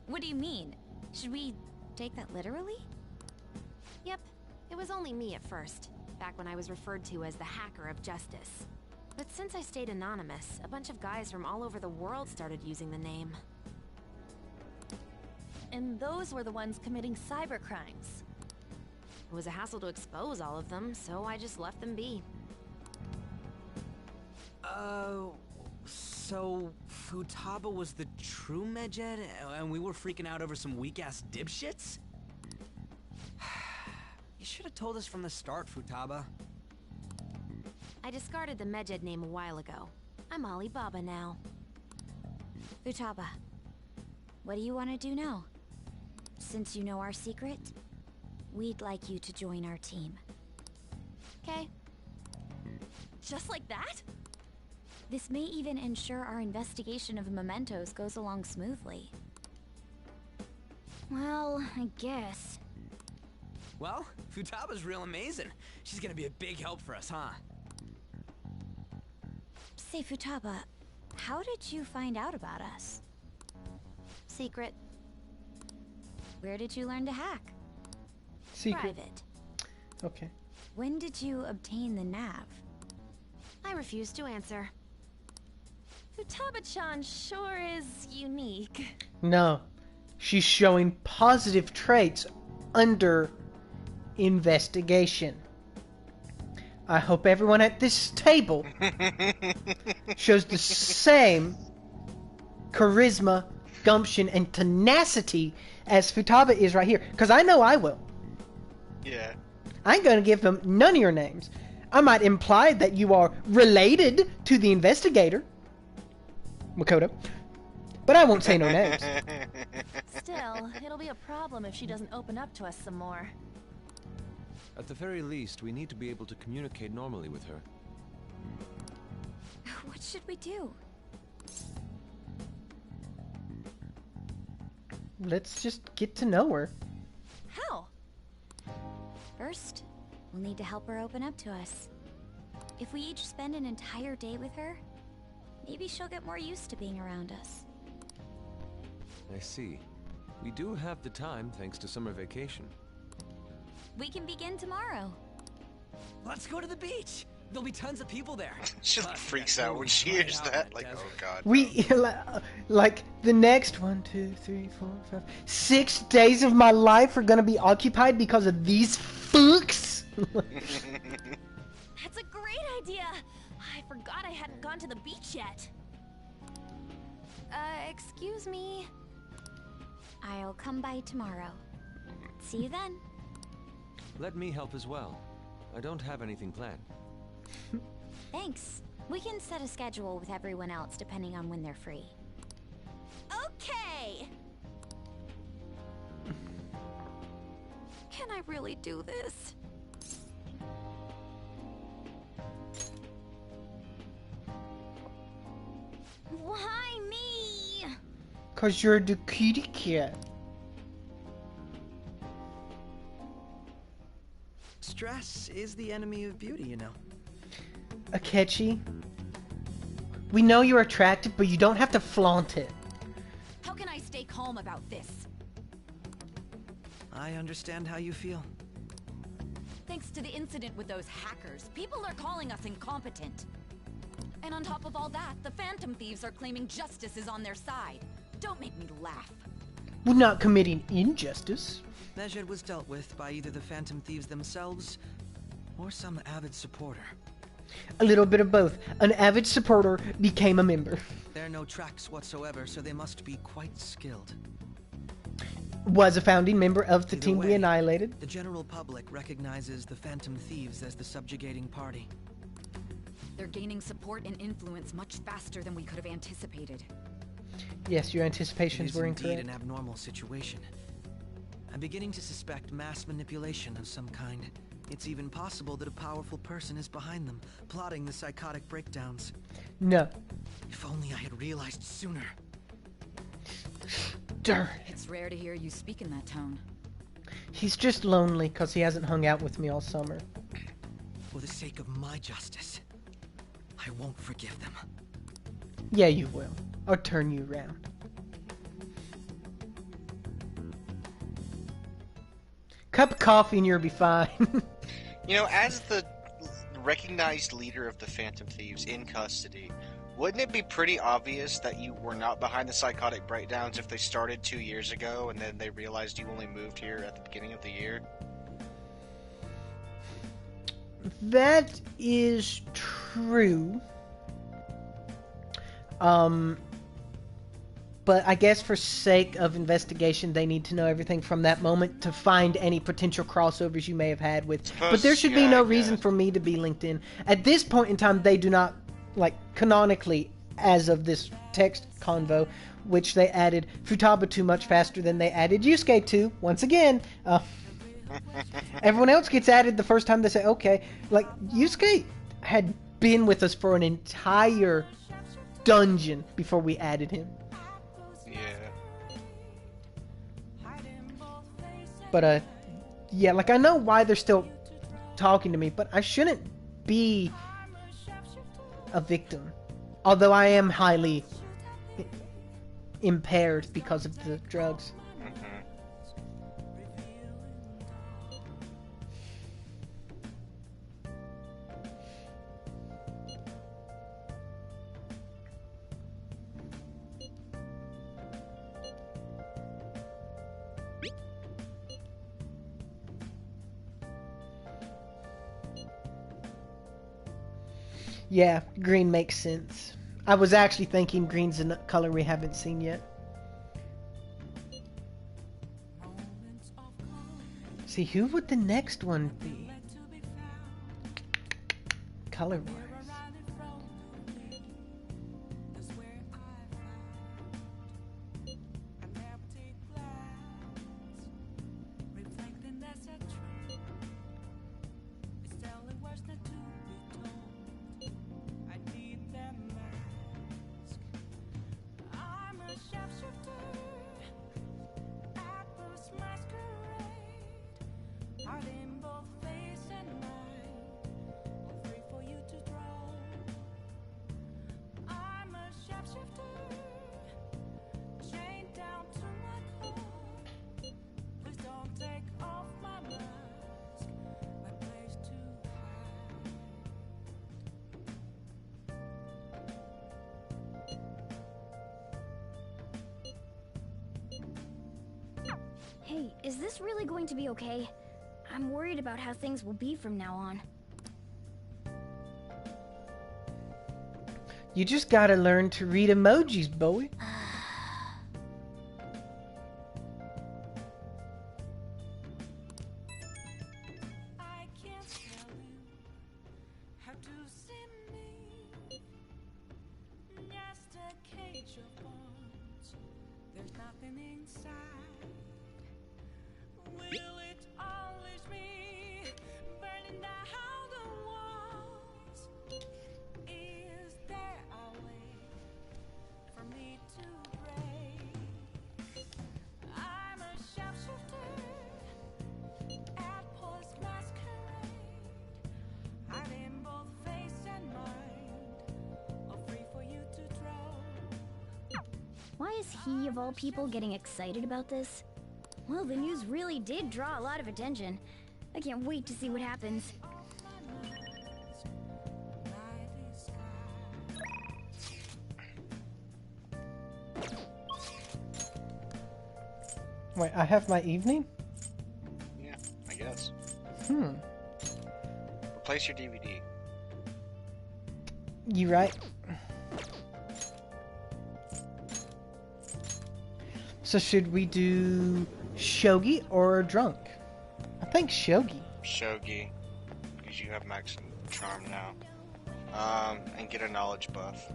What do you mean? Should we take that literally? Yep, it was only me at first, back when I was referred to as the Hacker of Justice. But since I stayed anonymous, a bunch of guys from all over the world started using the name. And those were the ones committing cybercrimes. It was a hassle to expose all of them, so I just left them be. So Futaba was the true Medjed, and we were freaking out over some weak-ass dipshits? You should have told us from the start, Futaba. I discarded the Medjed name a while ago. I'm Alibaba now. Futaba, what do you want to do now? Since you know our secret, we'd like you to join our team. Okay? Just like that? This may even ensure our investigation of mementos goes along smoothly. Well, I guess. Well, Futaba's real amazing. She's gonna be a big help for us, huh? Say, Futaba, how did you find out about us? Secret. Where did you learn to hack? Secret. Private. Okay. When did you obtain the nav? I refuse to answer. Futaba-chan sure is unique. No. She's showing positive traits under investigation. I hope everyone at this table shows the same charisma, gumption, and tenacity as Futaba is right here. Because I know I will. Yeah. I ain't gonna give them none of your names. I might imply that you are related to the investigator, Makoto, but I won't say no names. Still, it'll be a problem if she doesn't open up to us some more. At the very least, we need to be able to communicate normally with her. What should we do? Let's just get to know her. How? First, we'll need to help her open up to us. If we each spend an entire day with her, maybe she'll get more used to being around us. I see. We do have the time thanks to summer vacation. We can begin tomorrow. Let's go to the beach! There'll be tons of people there. She freaks out when she hears that. Like, oh god. We, like, the next 1, 2, 3, 4, 5, 6 days of my life are gonna be occupied because of these fucks? That's a great idea! I forgot I hadn't gone to the beach yet. Excuse me. I'll come by tomorrow. See you then. Let me help as well. I don't have anything planned. Thanks. We can set a schedule with everyone else depending on when they're free. Okay! Can I really do this? Why me? 'Cause you're the kitty cat. Stress is the enemy of beauty, you know. Akechi, we know you're attractive, but you don't have to flaunt it. How can I stay calm about this? I understand how you feel. Thanks to the incident with those hackers, people are calling us incompetent. And on top of all that, the Phantom Thieves are claiming justice is on their side. Don't make me laugh. We're not committing injustice. Medjed was dealt with by either the Phantom Thieves themselves or some avid supporter. A little bit of both. An avid supporter became a member. There are no tracks whatsoever, so they must be quite skilled. Was a founding member of the Either team we way, annihilated. The general public recognizes the Phantom Thieves as the subjugating party. They're gaining support and influence much faster than we could have anticipated. Yes, your anticipations were Indeed incorrect. an abnormal situation. I'm beginning to suspect mass manipulation of some kind. It's even possible that a powerful person is behind them, plotting the psychotic breakdowns. No. If only I had realized sooner. Darn. It's rare to hear you speak in that tone. He's just lonely because he hasn't hung out with me all summer. For the sake of my justice, I won't forgive them. Yeah, you will. I'll turn you around. Cup of coffee and you'll be fine. You know, as the recognized leader of the Phantom Thieves in custody, wouldn't it be pretty obvious that you were not behind the psychotic breakdowns if they started 2 years ago and then they realized you only moved here at the beginning of the year? That is true. But I guess for sake of investigation, they need to know everything from that moment to find any potential crossovers you may have had with. But there should be no reason for me to be linked in. At this point in time, they do not, like, canonically, as of this text convo, which they added Futaba 2 much faster than they added Yusuke 2, once again. Everyone else gets added the first time they say, okay. Like, Yusuke had been with us for an entire dungeon before we added him. But, yeah, like, I know why they're still talking to me, but I shouldn't be a victim. Although I am highly impaired because of the drugs. Yeah, green makes sense. I was actually thinking green's a color we haven't seen yet. See, who would the next one be? Color-wise. Hey, is this really going to be okay? I'm worried about how things will be from now on. You just gotta learn to read emojis, boy. Why is he, of all people, getting excited about this? Well, the news really did draw a lot of attention. I can't wait to see what happens. Wait, I have my evening? Yeah, I guess. Replace your DVD. You right. So should we do shogi or drunk? I think shogi. Shogi, because you have max charm now. And get a knowledge buff.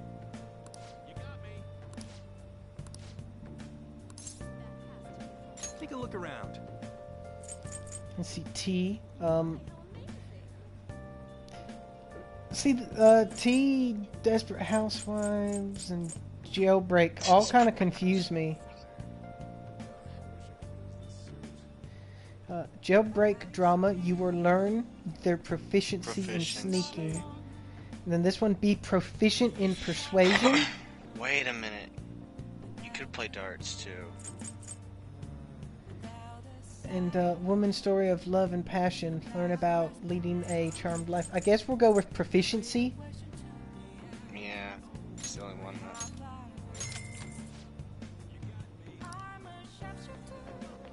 take a look around. Let's see, T. T, Desperate Housewives, and Jailbreak all kind of confuse me. Jailbreak drama, you will learn their proficiency in sneaking. And then this one, be proficient in persuasion. Wait a minute. You could play darts too. And woman's story of love and passion, learn about leading a charmed life. I guess we'll go with proficiency. Yeah, it's the only one though.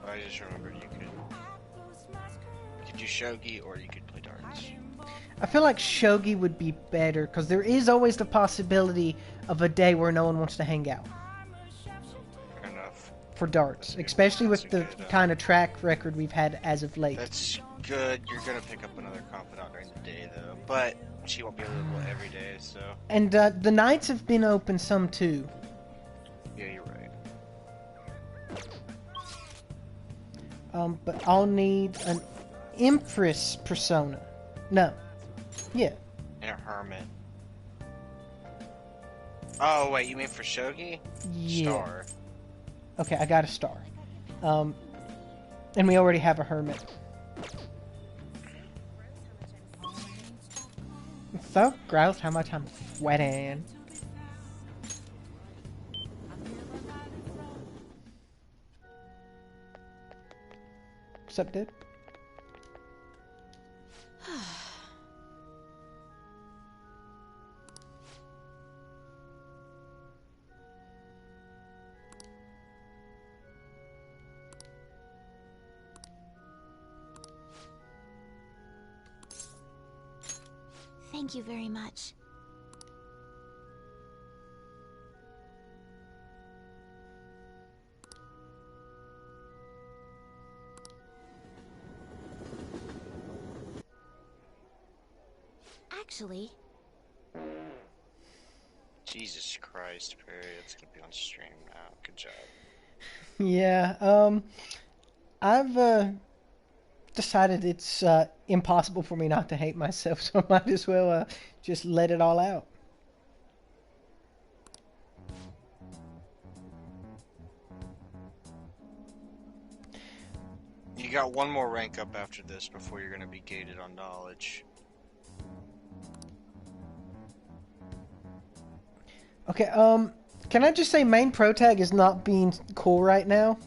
I just remembered you could do shogi or you could play darts. I feel like shogi would be better because there is always the possibility of a day where no one wants to hang out. Fair enough. For darts, especially with the kind of track record we've had as of late. That's good. You're gonna pick up another confidant during the day though, but she won't be available every day, so. And the nights have been open some too. Yeah, you're right. But I'll need an Empress persona. No. Yeah. And a hermit. Oh wait, you mean for shogi? Yeah. Star. Okay, I got a star. And we already have a hermit. So gross how much I'm sweating. What's up, dude? Thank you very much. Actually... Jesus Christ, Perry, it's gonna be on stream now. Good job. Yeah, I've decided it's impossible for me not to hate myself, so I might as well just let it all out. You got one more rank up after this before you're gonna be gated on knowledge. Okay, can I just say main pro tag is not being cool right now?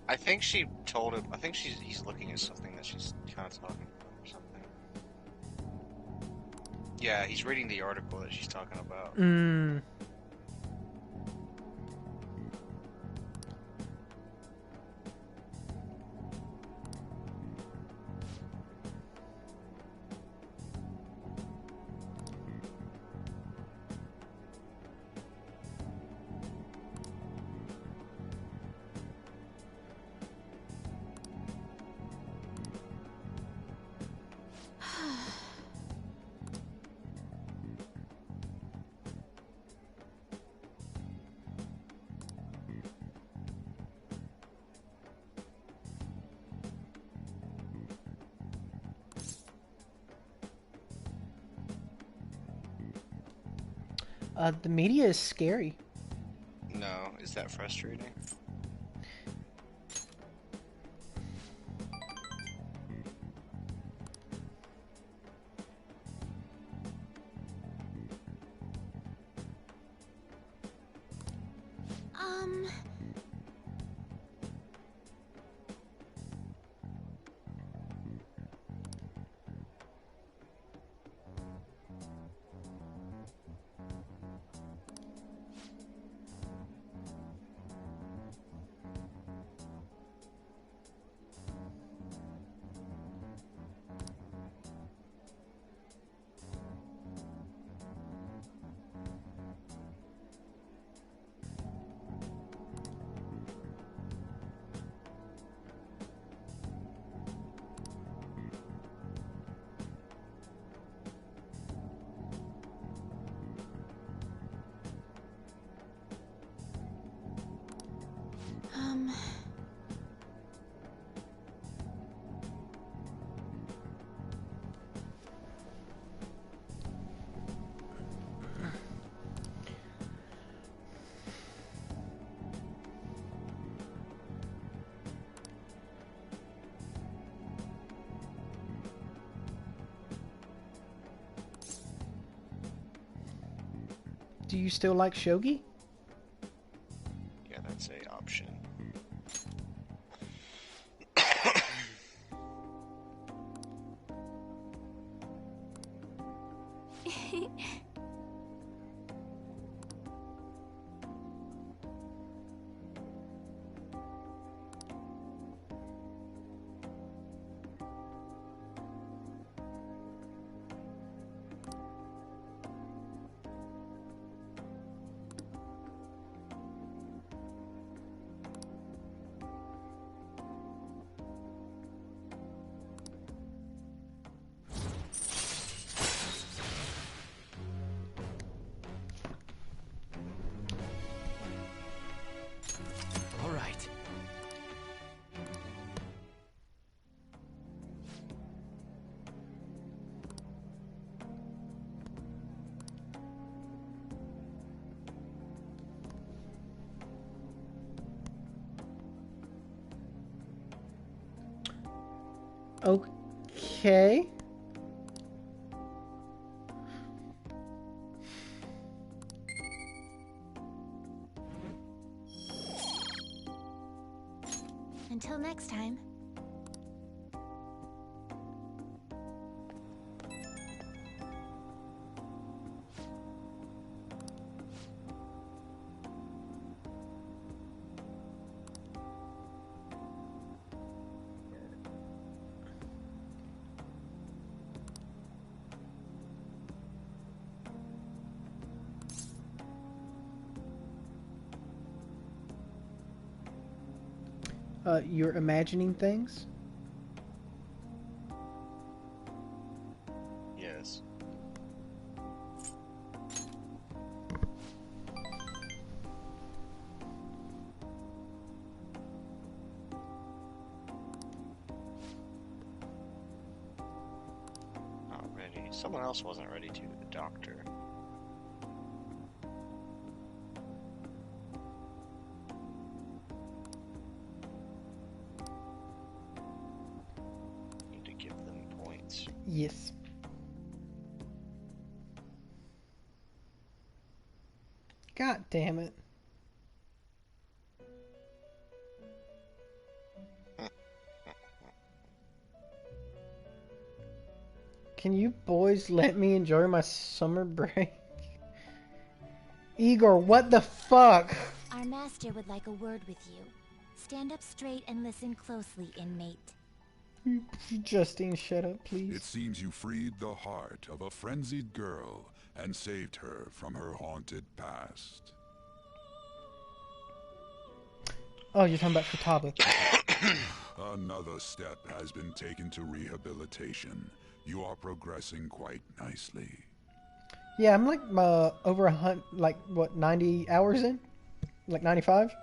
I think she told him. I think he's looking at something that she's kind of talking about or something. Yeah, he's reading the article that she's talking about. The media is scary. No, is that frustrating? Do you still like shogi? Yeah, that's a option. All right. Okay. Until next time. You're imagining things? Yes. Not ready. Someone else wasn't ready to. The doctor. Yes. God damn it. Can you boys let me enjoy my summer break? Igor, what the fuck? Our master would like a word with you. Stand up straight and listen closely, inmate. Justine, shut up, please. It seems you freed the heart of a frenzied girl and saved her from her haunted past. Oh, you're talking about Futaba. Another step has been taken to rehabilitation. You are progressing quite nicely. Yeah, I'm like over 100, like what, 90 hours in? Like 95?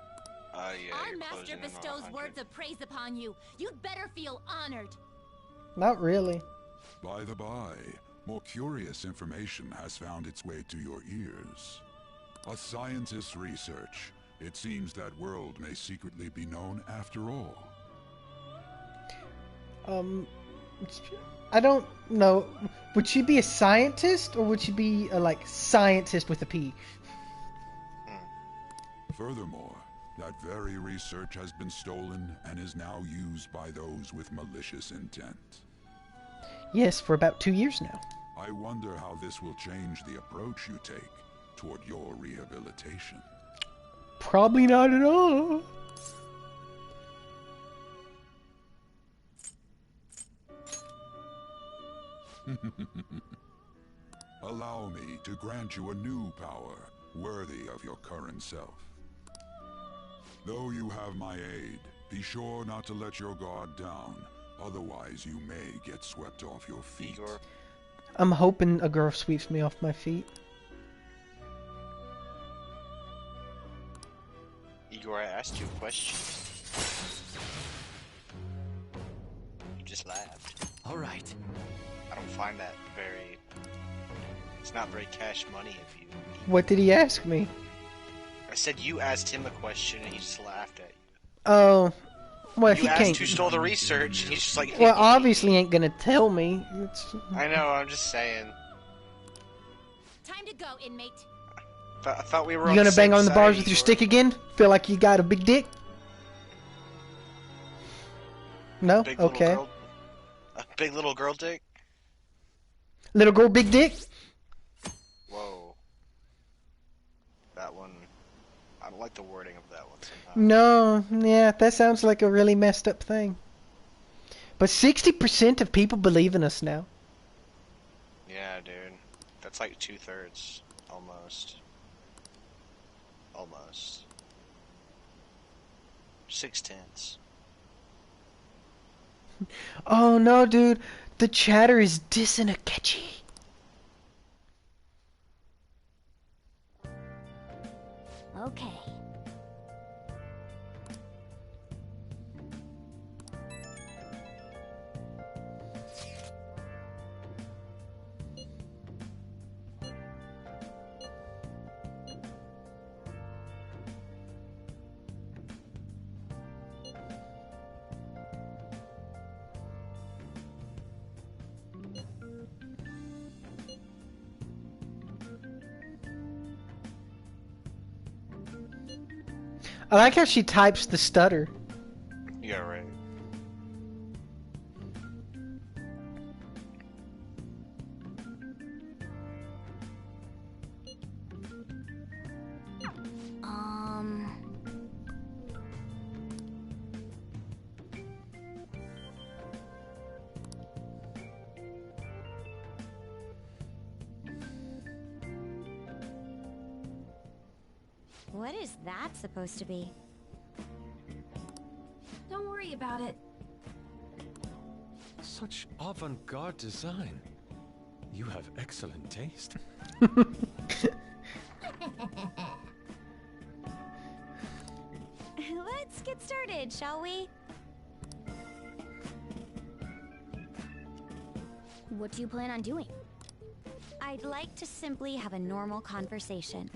Yeah, Our master bestows words of praise upon you. You'd better feel honored. Not really. By the by, more curious information has found its way to your ears. A scientist's research. It seems that world may secretly be known after all. I don't know. Would she be a scientist, or would she be a, like, scientist with a P? Furthermore, that very research has been stolen and is now used by those with malicious intent. Yes, for about 2 years now. I wonder how this will change the approach you take toward your rehabilitation. Probably not at all. Allow me to grant you a new power worthy of your current self. Though you have my aid, be sure not to let your guard down, otherwise you may get swept off your feet. I'm hoping a girl sweeps me off my feet. Igor, I asked you a question. You just laughed. All right. I don't find that very... It's not very cash money of you. What did he ask me? I said you asked him a question and he just laughed at you. Oh, well, you he asked can't. who stole the research. He's just like. Well, obviously ain't gonna tell me. It's... I know. I'm just saying. Time to go, inmate. I thought we were. You gonna bang on the bars with your stick again? Feel like you got a big dick? No? Okay. A big little girl dick? Little girl, big dick? Whoa. That one. I don't like the wording of that one somehow. No, yeah, that sounds like a really messed up thing. But 60% of people believe in us now. Yeah, dude. That's like 2/3. Almost. Almost. 6/10. Oh no, dude. The chatter is dissing Akechi. Okay. I like how she types the stutter. Yeah, right. What is that supposed to be? Don't worry about it. Such avant-garde design. You have excellent taste. Let's get started, shall we? What do you plan on doing? I'd like to simply have a normal conversation.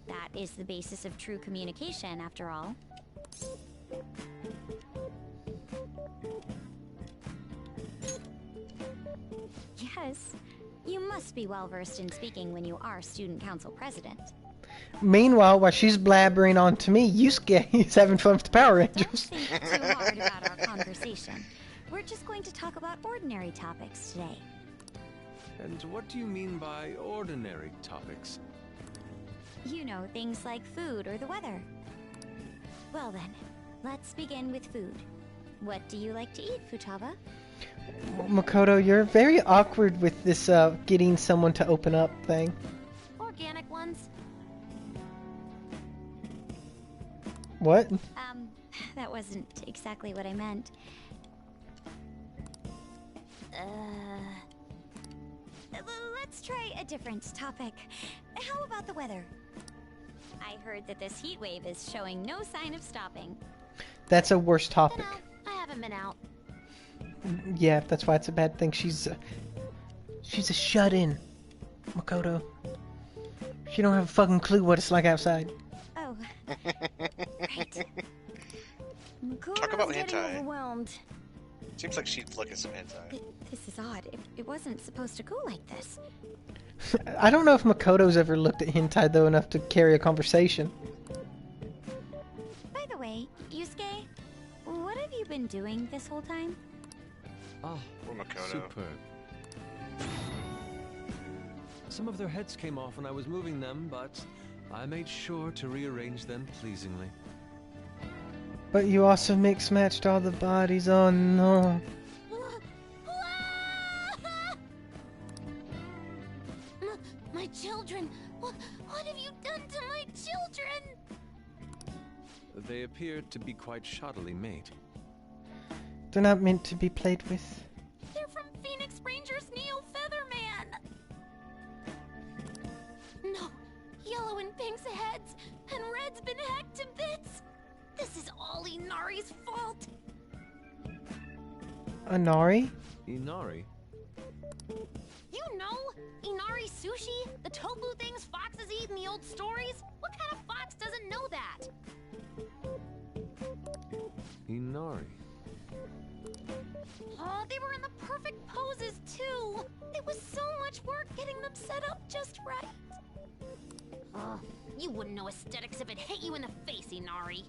That is the basis of true communication, after all. Yes, you must be well versed in speaking when you are student council president. Meanwhile, while she's blabbering on to me, Yusuke is having fun with the Power Rangers. Don't think too hard about our conversation. We're just going to talk about ordinary topics today. And what do you mean by ordinary topics? You know, things like food or the weather. Well then, let's begin with food. What do you like to eat, Futaba? Makoto, you're very awkward with this getting someone to open up thing. Organic ones. What? That wasn't exactly what I meant. Let's try a different topic. How about the weather? I heard that this heat wave is showing no sign of stopping. That's a worse topic. I haven't been out. Yeah, that's why it's a bad thing. She's a shut-in, Makoto. She don't have a fucking clue what it's like outside. Oh, right. Talk about getting hentai. Overwhelmed. Seems like she'd look at some hentai. This is odd. It wasn't supposed to go like this. I don't know if Makoto's ever looked at hentai though enough to carry a conversation. By the way, Yusuke, what have you been doing this whole time? Ah, superb. Some of their heads came off when I was moving them, but I made sure to rearrange them pleasingly. But you also mix-matched all the bodies. Oh no. My children! What have you done to my children? They appeared to be quite shoddily made. They're not meant to be played with. They're from Phoenix Rangers Neo Featherman! No! Yellow and Pink's heads, and Red's been hacked to bits! This is all Inari's fault! Inari? Inari? You know, Inari sushi, the tofu things foxes eat in the old stories? What kind of fox doesn't know that? Inari. Oh, they were in the perfect poses, too! It was so much work getting them set up just right. Ugh, you wouldn't know aesthetics if it hit you in the face, Inari.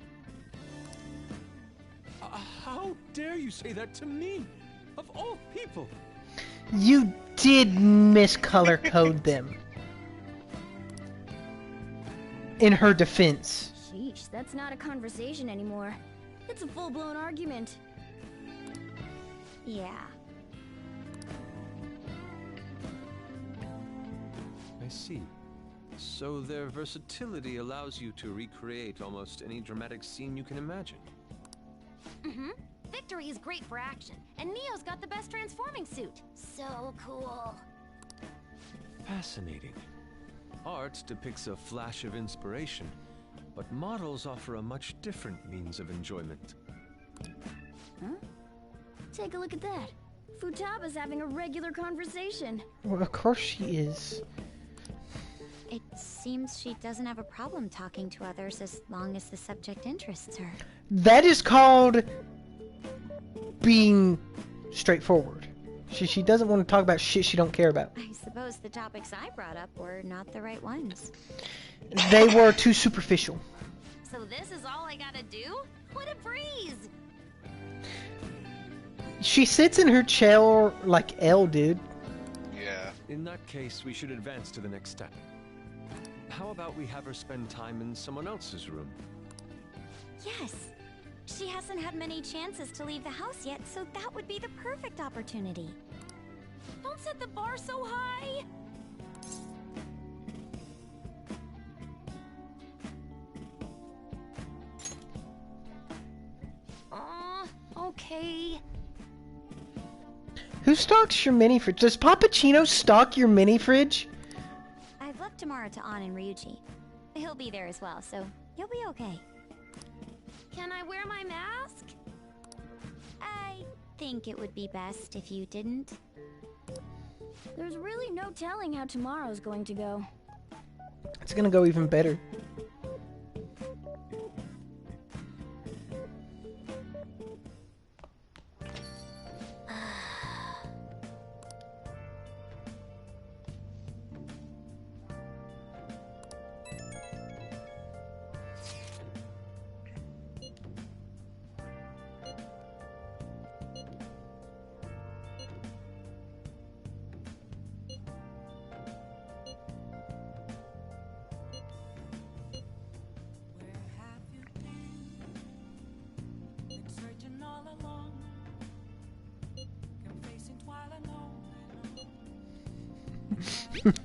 How dare you say that to me? Of all people! You did miscolor code them. In her defense. Sheesh, that's not a conversation anymore. It's a full-blown argument. Yeah. I see. So their versatility allows you to recreate almost any dramatic scene you can imagine. Mm-hmm. Victory is great for action, and Neo's got the best transforming suit. So cool. Fascinating. Art depicts a flash of inspiration, but models offer a much different means of enjoyment. Huh? Take a look at that. Futaba's having a regular conversation. Well, of course she is. It seems she doesn't have a problem talking to others as long as the subject interests her. That is called being straightforward. She doesn't want to talk about shit she don't care about. I suppose the topics I brought up were not the right ones. They were too superficial. So this is all I gotta do? What a breeze! She sits in her chair like L, dude. Yeah. In that case, we should advance to the next step. How about we have her spend time in someone else's room? Yes. She hasn't had many chances to leave the house yet, so that would be the perfect opportunity. Don't set the bar so high! Okay. Who stocks your mini fridge? Does Pappuccino stock your mini fridge? I've left tomorrow to An and Ryuji. He'll be there as well, so you'll be okay. Can I wear my mask? I think it would be best if you didn't. There's really no telling how tomorrow's going to go. It's gonna go even better.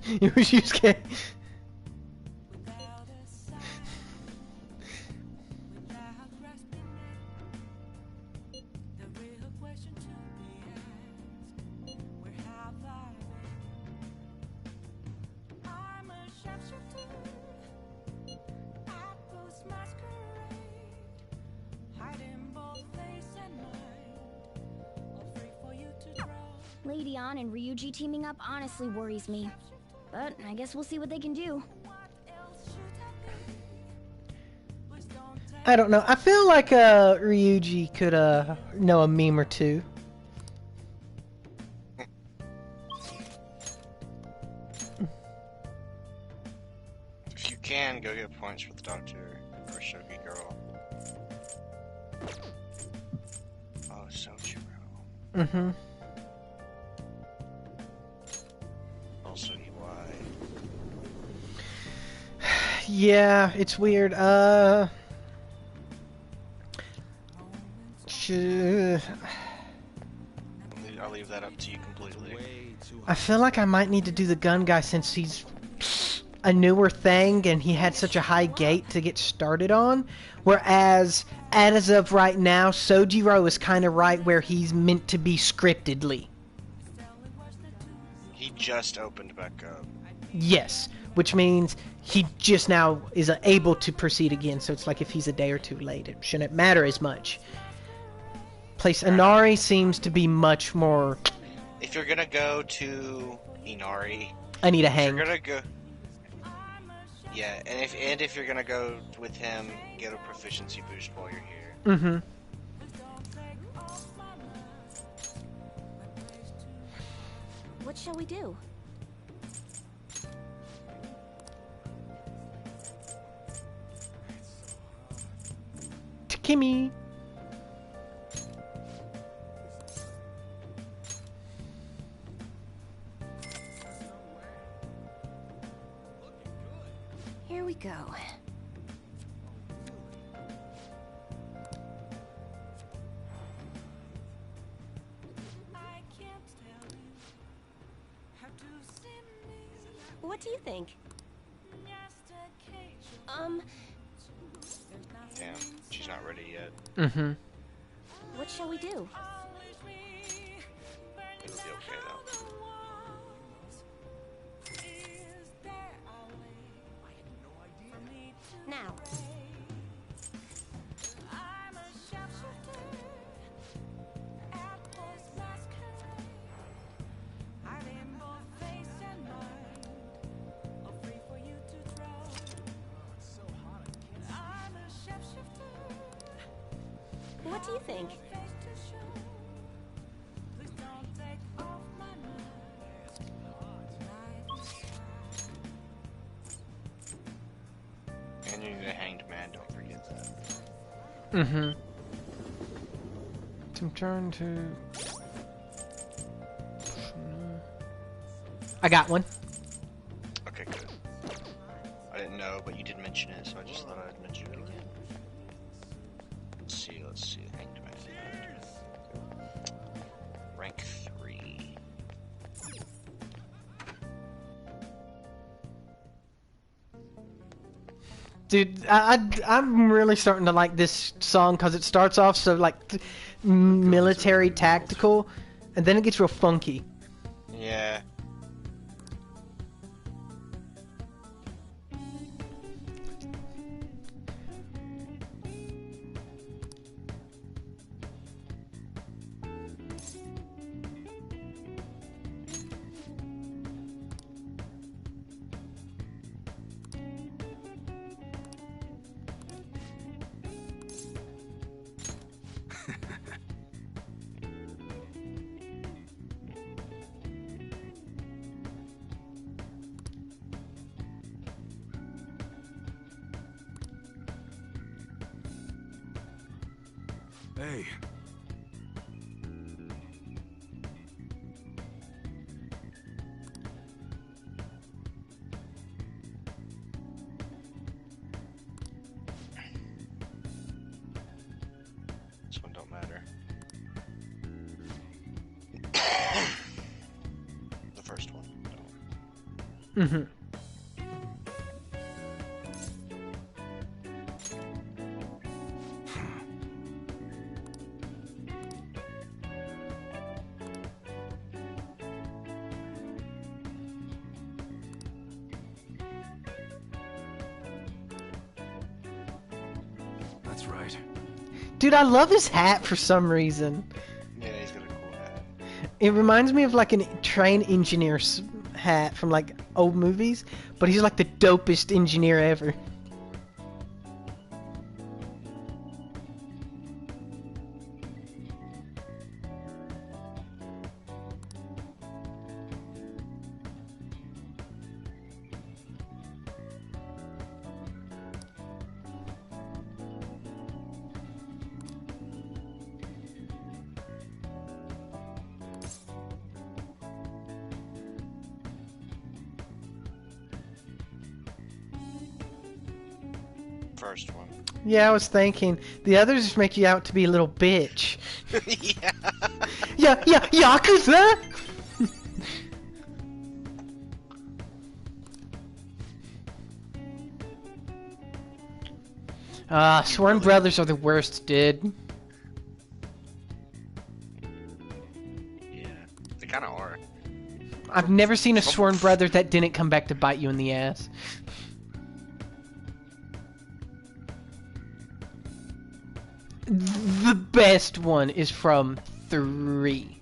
You was scared. Lady An and Ryuji teaming up honestly worries me. But I guess we'll see what they can do. I don't know. I feel like Ryuji could know a meme or two. If you can, go get points for the doctor or Shogi girl. Oh, Soichiro. Mm-hmm. Also EY. Yeah, it's weird. I'll leave that up to you completely. I feel like I might need to do the gun guy since he's a newer thing and he had such a high gate to get started on. Whereas, as of right now, Sojiro is kind of right where he's meant to be scriptedly. He just opened back up. Yes, which means he just now is able to proceed again. So it's like if he's a day or two late, it shouldn't matter as much. Place Inari seems to be much more. If you're gonna go to Inari, I need a hang. You're gonna go. Yeah, and if you're gonna go with him, get a proficiency boost while you're here. Mm-hmm. What shall we do? Kimmy. Here we go. What do you think? Damn, she's not ready yet. Mm-hmm. What shall we do? It'll be okay though. Now. What do you think? And you need a hanged man, don't forget that. Mm-hmm. I'm trying to... I got one. Okay, good. I didn't know, but you did mention it, so I just thought I'd mention it again. Let's see, hanged man. Rank 3. Dude, I'm really starting to like this song because it starts off so like military tactical, and then it gets real funky. Yeah. Hey. This one don't matter. The first one don't. Mm-hmm. That's right. Dude, I love his hat for some reason. Yeah, he's got a cool hat. It reminds me of like a train engineer's hat from like old movies, but he's like the dopest engineer ever. First one. Yeah, I was thinking. The others just make you out to be a little bitch. Yeah. Yakuza! Sworn Brothers are the worst, dude. Yeah, they kind of are. I've never seen a Sworn Brother that didn't come back to bite you in the ass. The best one is from 3.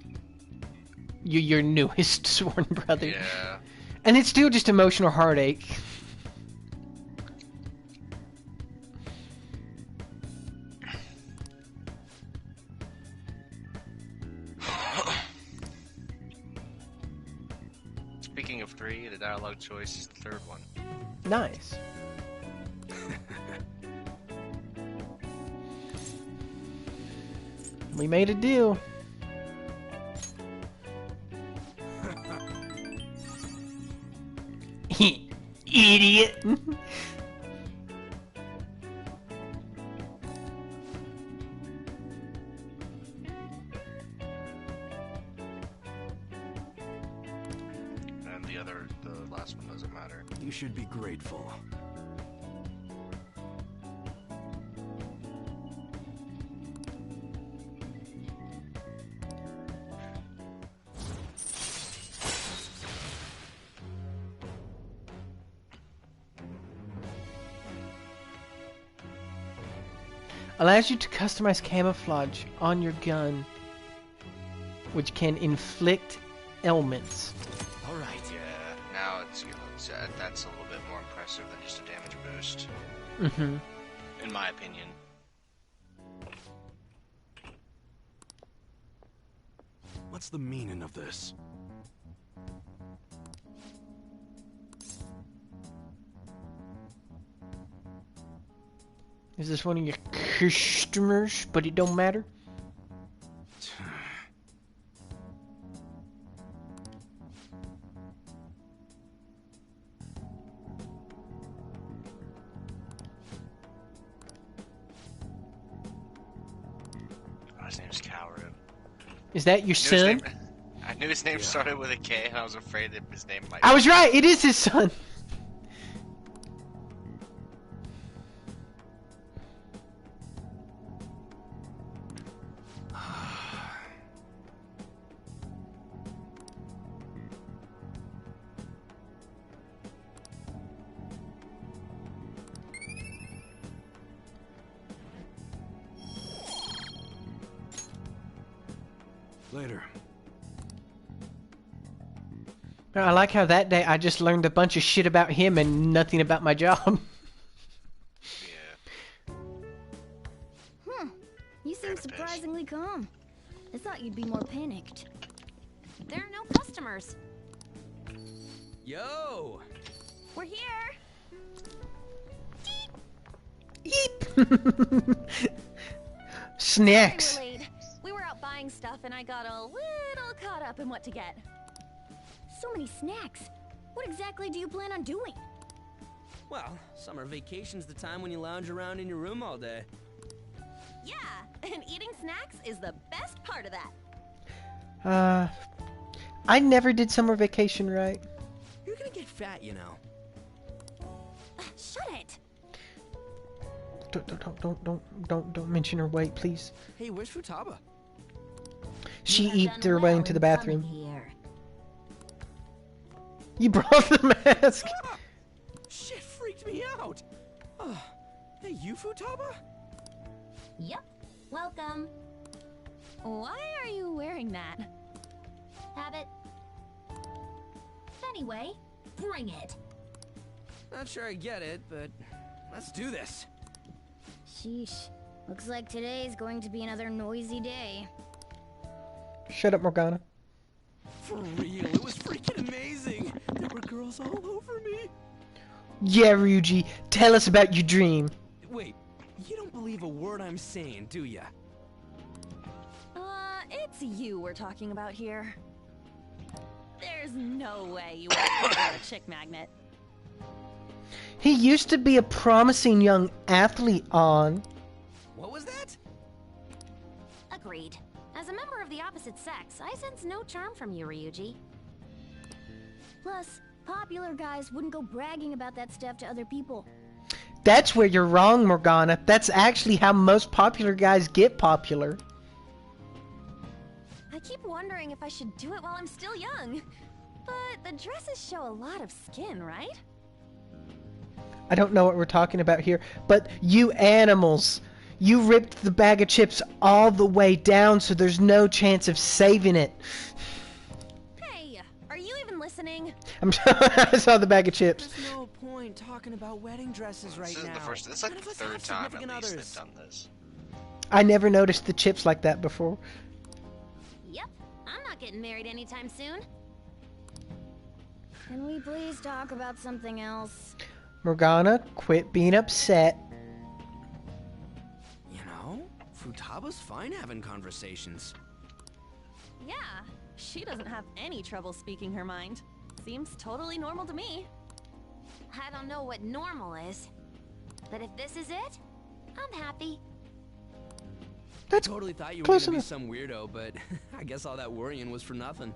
Your newest Sworn Brother. Yeah. And it's still just emotional heartache. Speaking of 3, the dialogue choice is the third one. Nice. We made a deal. Idiot. And the last one doesn't matter. You should be grateful. Allows you to customize camouflage on your gun, which can inflict ailments. All right. Yeah. Now that's a little bit more impressive than just a damage boost. Mm-hmm. In my opinion. What's the meaning of this? Is this one of your customers, but it don't matter? Oh, his name's Kaoru. Is that your son? I knew his name started with a K, and I was afraid that his name might. I was right. It is his son. Later. I like how that day I just learned a bunch of shit about him and nothing about my job. You seem surprisingly calm. I thought you'd be more panicked. There are no customers. Yo! We're here. Snacks. Sorry we're late. We were out buying stuff and I got a little caught up in what to get. So many snacks. What exactly do you plan on doing? Well, summer vacation's the time when you lounge around in your room all day. Yeah, and eating snacks is the best part of that. I never did summer vacation right. You're gonna get fat, you know. Shut it. Don't mention her weight, please. Hey, where's Futaba? She eats her way into the bathroom. You brought the mask. Shit freaked me out. Hey, you Futaba? Yep. Welcome. Why are you wearing that? Habit. Anyway, bring it. Not sure I get it, but let's do this. Sheesh. Looks like today's going to be another noisy day. Shut up, Morgana. For real, it was freaking amazing. There were girls all over me. Yeah, Ryuji, tell us about your dream. Wait, you don't believe a word I'm saying, do ya? It's you we're talking about here. There's no way you are a chick magnet. He used to be a promising young athlete on. What was that? Agreed. As a member of the opposite sex, I sense no charm from you, Ryuji. Plus, popular guys wouldn't go bragging about that stuff to other people. That's where you're wrong, Morgana. That's actually how most popular guys get popular. I keep wondering if I should do it while I'm still young. But the dresses show a lot of skin, right? I don't know what we're talking about here, but you animals, you ripped the bag of chips all the way down so there's no chance of saving it. Hey, are you even listening? I saw the bag of chips. There's no point talking about wedding dresses right now. This is like the third time at least they've done this. I never noticed the chips like that before. Yep, I'm not getting married anytime soon. Can we please talk about something else? Morgana, quit being upset. You know, Futaba's fine having conversations. Yeah, she doesn't have any trouble speaking her mind. Seems totally normal to me. I don't know what normal is, but if this is it, I'm happy. That's totally thought you were close gonna be enough. some weirdo, but I guess all that worrying was for nothing.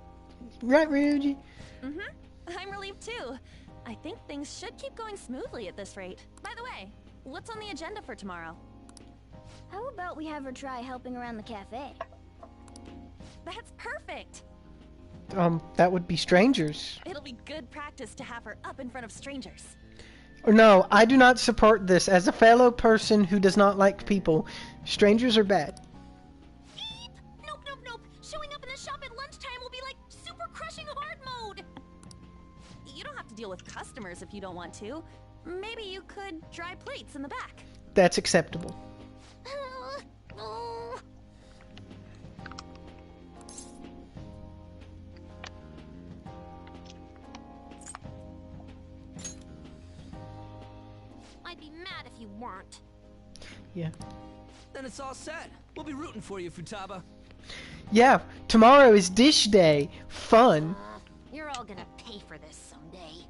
Right, Ryuji? I'm relieved too. I think things should keep going smoothly at this rate. By the way, what's on the agenda for tomorrow? How about we have her try helping around the cafe? That's perfect! That would be strangers. It'll be good practice to have her up in front of strangers. Or no, I do not support this. As a fellow person who does not like people, strangers are bad. Nope, nope, nope. Showing up in the shop at lunchtime will be like super crushing hard mode. You don't have to deal with customers if you don't want to. Maybe you could dry plates in the back. That's acceptable. I'd be mad if you weren't. Yeah. Then it's all set. We'll be rooting for you, Futaba. Yeah, tomorrow is dish day. Fun. You're all gonna pay for this someday.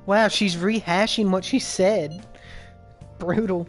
Wow, she's rehashing what she said. Brutal.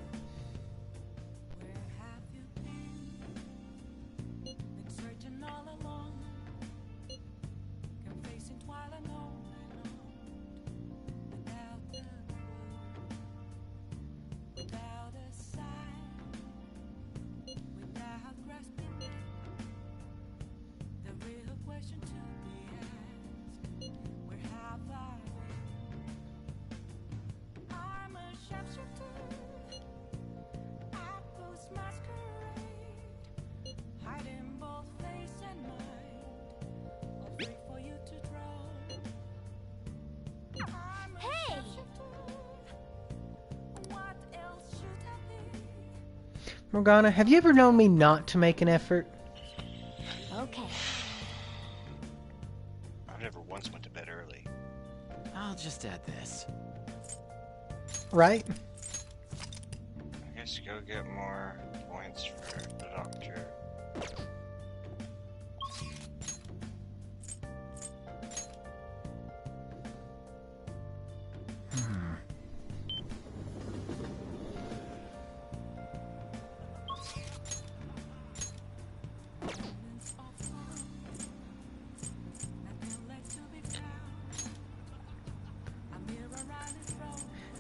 Morgana, have you ever known me not to make an effort? Okay. I've never once went to bed early. I'll just add this. Right? I guess go get more points for the doctor.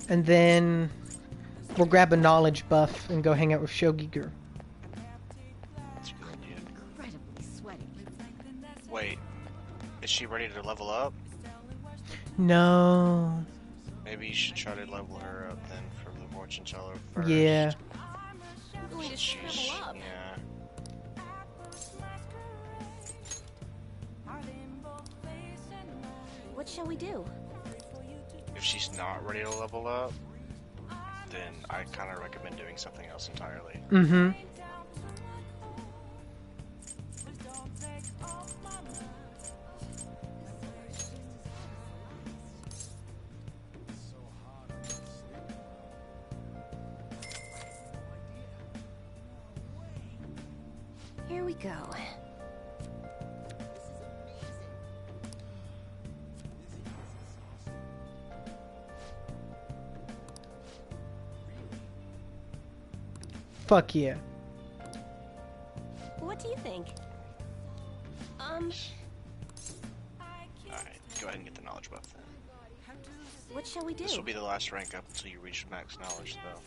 And then we'll grab a knowledge buff and go hang out with Shogiger. That's a good idea. Incredibly sweaty. Wait, is she ready to level up? No. Maybe you should try to level her up then from the fortune teller first. Yeah. Going to She's, level up. yeah. What shall we do? If she's not ready to level up, then I kind of recommend doing something else entirely. Mm-hmm. Here we go. Fuck yeah. What do you think? Alright, go ahead and get the knowledge buff then. What shall we do? This will be the last rank up until you reach max knowledge though.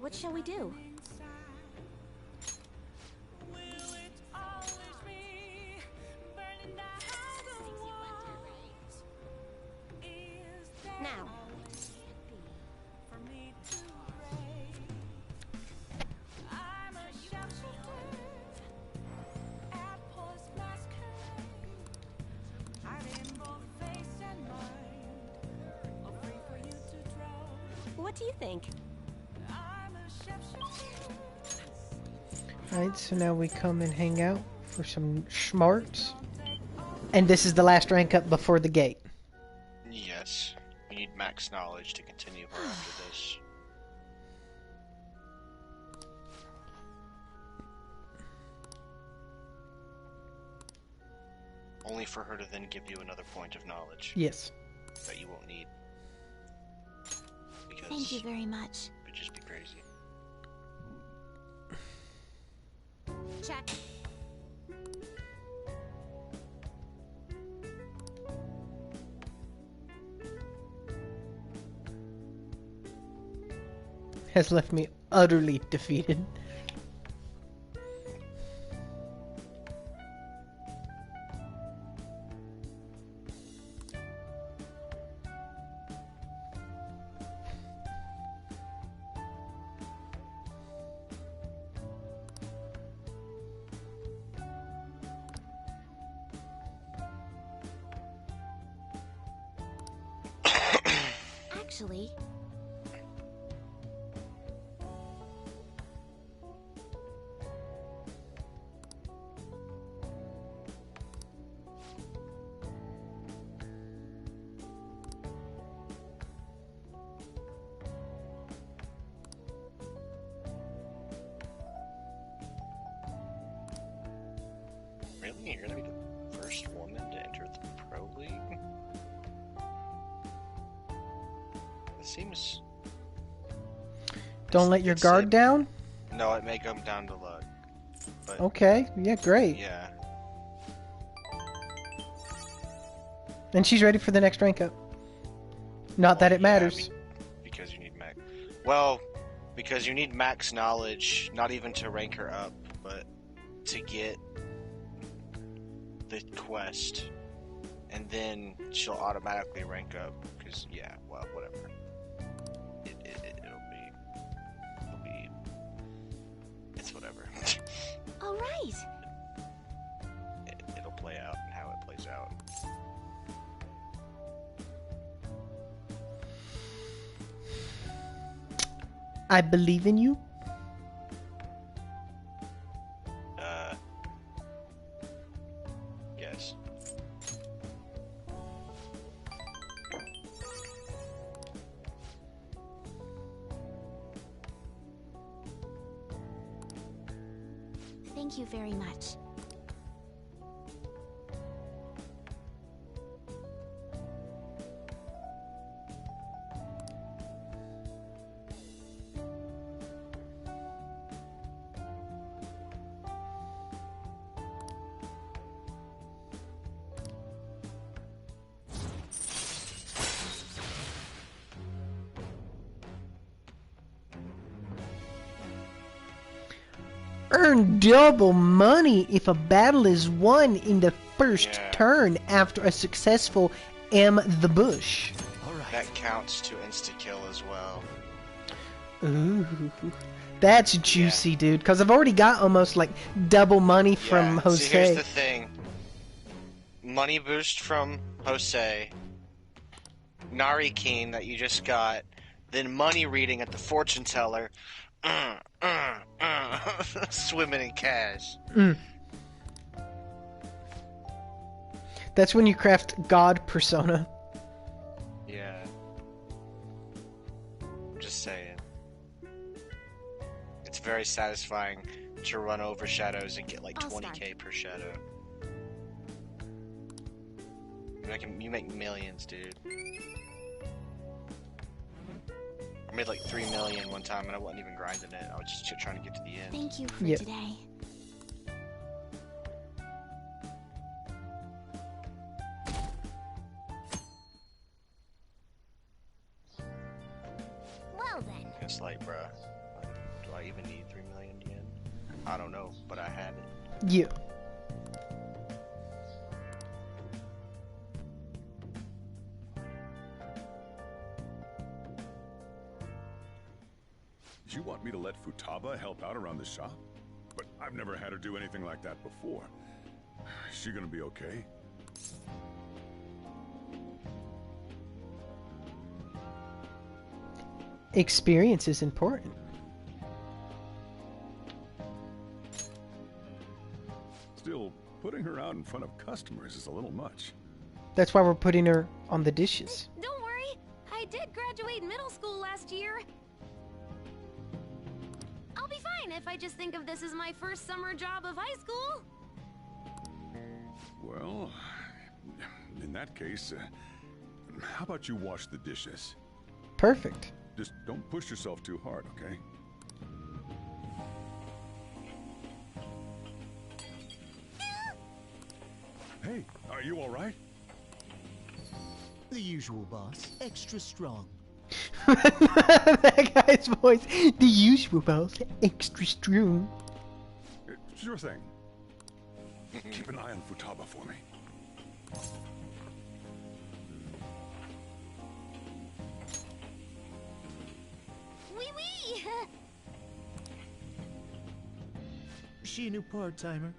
What shall we do? What do you think? Alright, so now we come and hang out for some schmarts. And this is the last rank up before the gate. Yes. We need max knowledge to continue her after this. Only for her to then give you another point of knowledge. Yes. That you won't need. Because Thank you very much. It'd just be crazy. Check. Has left me utterly defeated. Actually, Really? You're gonna be the first woman to enter the Pro League? It seems... Don't let your guard down? No, it may come down to luck. But Okay, yeah, great. yeah. And she's ready for the next rank up. Not that it matters. Because you need max... Well, because you need max knowledge, not even to rank her up, but to get the quest. And then she'll automatically rank up. Because, yeah, well, whatever. It'll be... It's whatever. all right. It'll play out and how it plays out. I believe in you. Yes. Thank you very much. Earn double money if a battle is won in the first turn after a successful the bush. That counts to insta-kill as well. Ooh, that's juicy, dude. Because I've already got almost like double money from Jose. See, here's the thing. Money boost from Jose, Narikeen that you just got, then money reading at the fortune teller, swimming in cash. That's when you craft God persona. Yeah. I'm just saying. It's very satisfying to run over shadows and get like 20k per shadow. You make millions, dude. I made like 3 million one time and I wasn't even grinding it. I was just trying to get to the end. Thank you for today. Well then. It's like, bruh, do I even need 3 million yen? I don't know, but I have it. Yeah. You want me to let Futaba help out around the shop? But I've never had her do anything like that before. Is she gonna be okay? Experience is important. Still, putting her out in front of customers is a little much. That's why we're putting her on the dishes. Don't worry, I did graduate middle school last year. I'll be fine if I just think of this as my first summer job of high school. Well, in that case, how about you wash the dishes? Perfect. Just don't push yourself too hard, okay? Hey, are you all right? The usual, boss. Extra strong. That guy's voice. The usual, boss. Extra strong. Sure thing. Keep an eye on Futaba for me. Wee wee! She a new part-timer?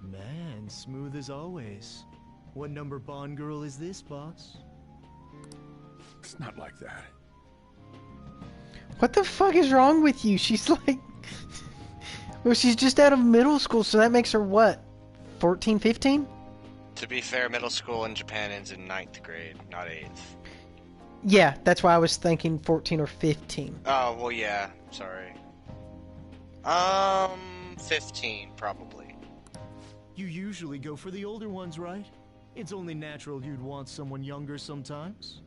Man, smooth as always. What number Bond girl is this, boss? It's not like that. What the fuck is wrong with you? She's like... Well, she's just out of middle school, so that makes her what? 14, 15? To be fair, middle school in Japan ends in 9th grade, not 8th. Yeah, that's why I was thinking 14 or 15. Oh, well, yeah. Sorry. 15, probably. You usually go for the older ones, right? It's only natural you'd want someone younger sometimes.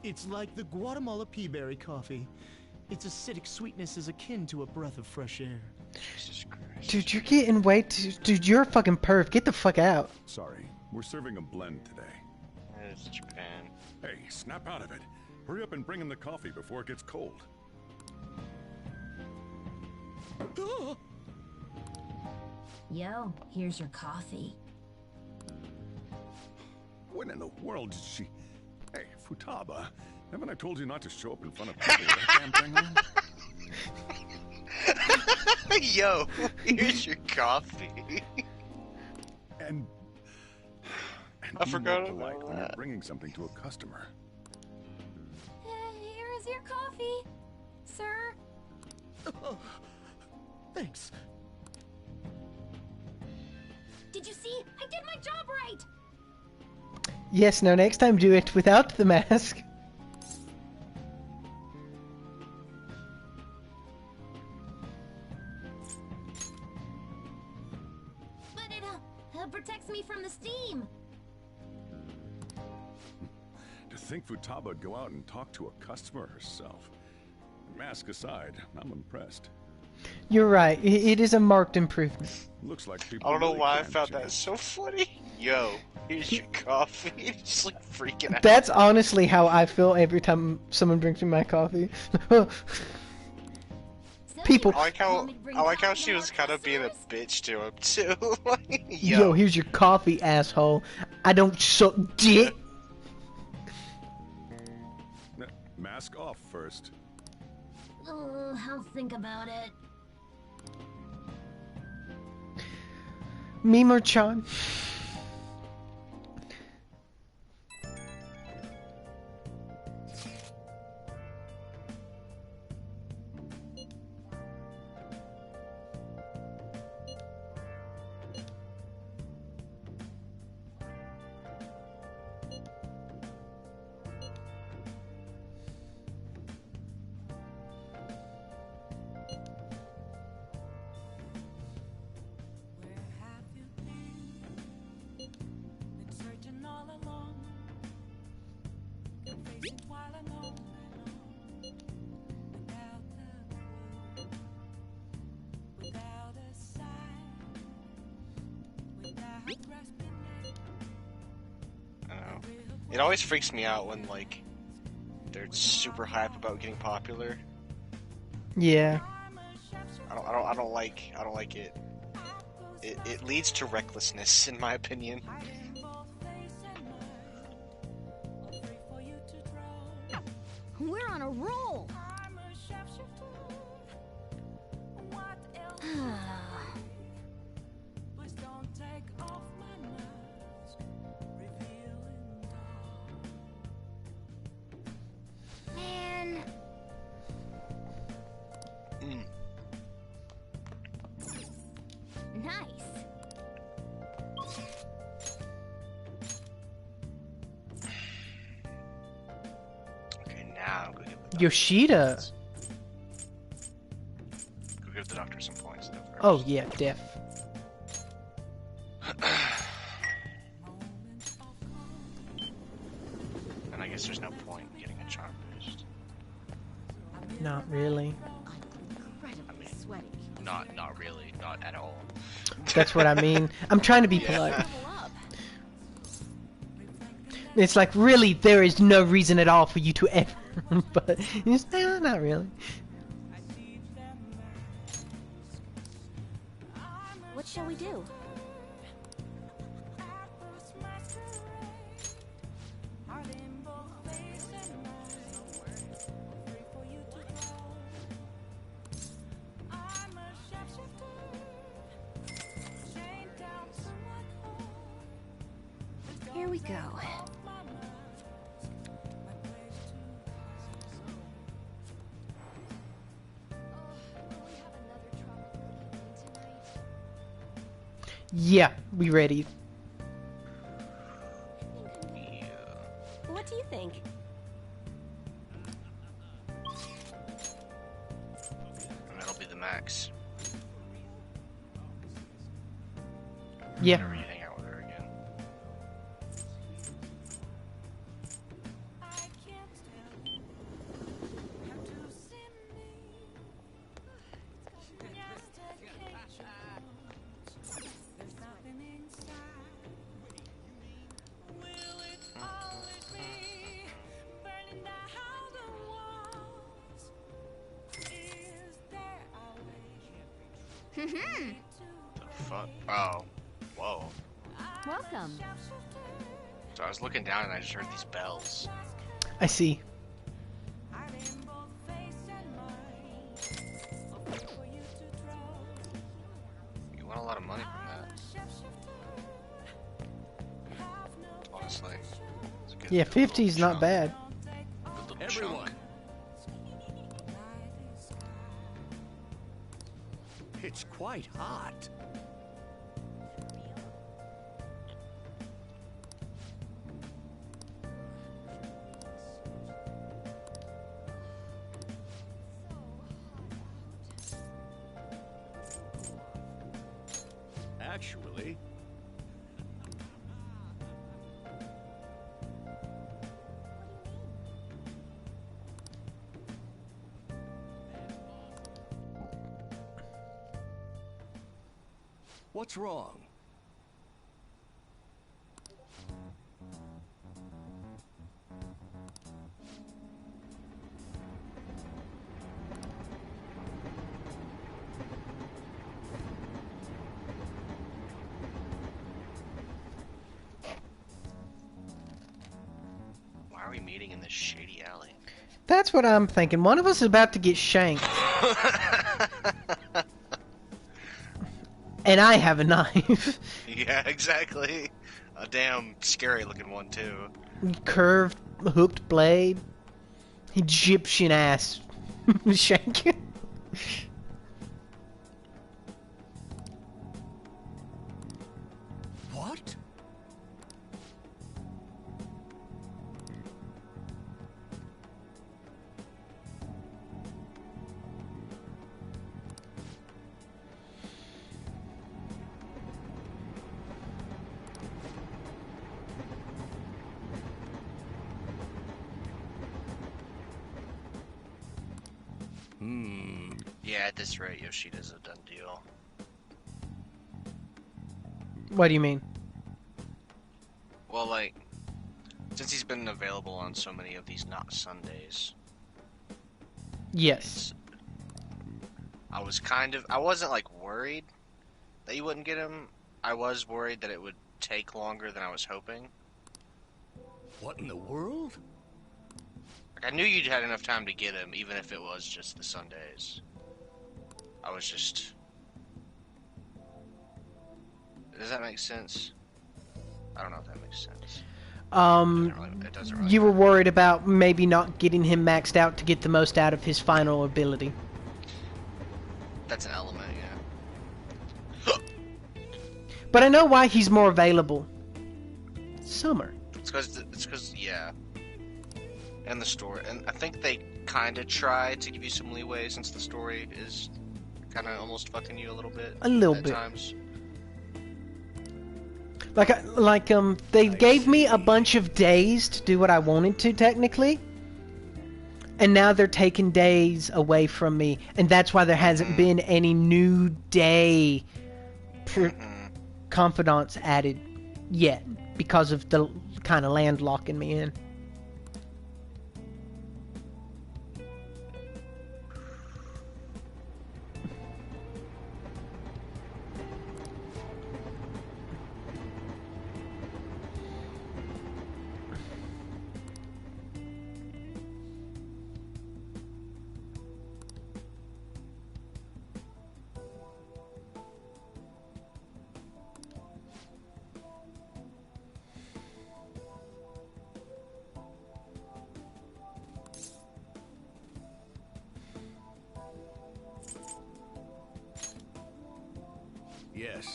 It's like the Guatemala peaberry coffee. Its acidic sweetness is akin to a breath of fresh air. Jesus Christ. Dude, you're getting way too... Dude, you're a fucking perv. Get the fuck out. Sorry, we're serving a blend today. It's Japan. Hey, snap out of it. Hurry up and bring in the coffee before it gets cold. Yo, here's your coffee. When in the world did she... Hey, Futaba, haven't I told you not to show up in front of people with that damn thing on? Yo, here's your coffee. And I forgot be more about polite when you're that. bringing something to a customer. Here is your coffee, sir. Oh, thanks. Did you see? I did my job right! Yes, no, next time do it without the mask. But it protects me from the steam. To think Futaba would go out and talk to a customer herself. Mask aside, I'm impressed. You're right. It is a marked improvement. Looks like people I don't know really why I can found change. that so funny. Yo, here's your coffee. Just like freaking out. That's honestly how I feel every time someone brings me my coffee. People... I like how she was kind of being a bitch to him, too. Like, Yo, here's your coffee, asshole. I don't suck dick. Mask off first. I'll think about it. Mimo-chan. It always freaks me out when, like, they're super hype about getting popular. Yeah. I don't like it. It leads to recklessness, in my opinion. We're on a roll. Man, Yoshida. Go give the doctor some points though. First. Oh yeah, def. And I guess there's no point in getting a charm boost. Not really. Not really, not at all. That's what I mean. I'm trying to be polite. It's like, really, there is no reason at all for you to ever. But it's not really. What shall we do? Here we go. Yeah, we ready. What do you think? That'll be the max. Yeah. Whenever you hang out with her again. The fuck? Oh. Whoa. Welcome. So I was looking down and I just heard these bells. I see. You want a lot of money from that. Honestly. It's a good Yeah, little 50 is not chunk. bad. Good little Everyone. chunk. It's quite hot. Actually, what's wrong? Why are we meeting in this shady alley? That's what I'm thinking. One of us is about to get shanked. And I have a knife. Yeah, exactly. A damn scary looking one too. Curved, hooked blade. Egyptian ass. Shank. What? Yeah, at this rate, Yoshida's a done deal. What do you mean? Well, like, since he's been available on so many of these not Sundays, Yes. I wasn't like worried that you wouldn't get him. I was worried that it would take longer than I was hoping. What in the world? Like, I knew you'd had enough time to get him, even if it was just the Sundays. I was just... Does that make sense? I don't know if that makes sense. It doesn't really You were worried about maybe not getting him maxed out to get the most out of his final ability. That's an element, yeah. But I know why he's more available. Summer. It's because, yeah. And the story, and I think they kind of try to give you some leeway since the story is kind of almost fucking you a little bit. A little at bit. Times. They gave me a bunch of days to do what I wanted to, technically. And now they're taking days away from me. And that's why there hasn't been any new day confidants added yet. Because of the kind of land locking me in. Yes.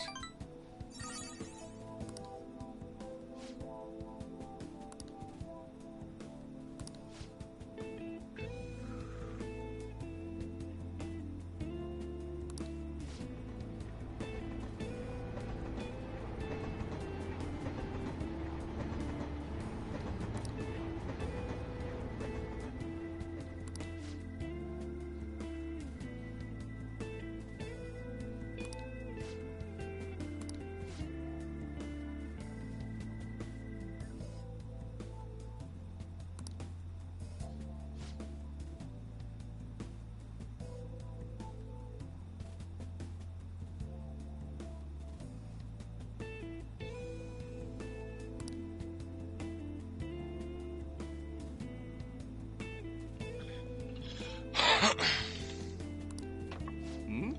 Hmm?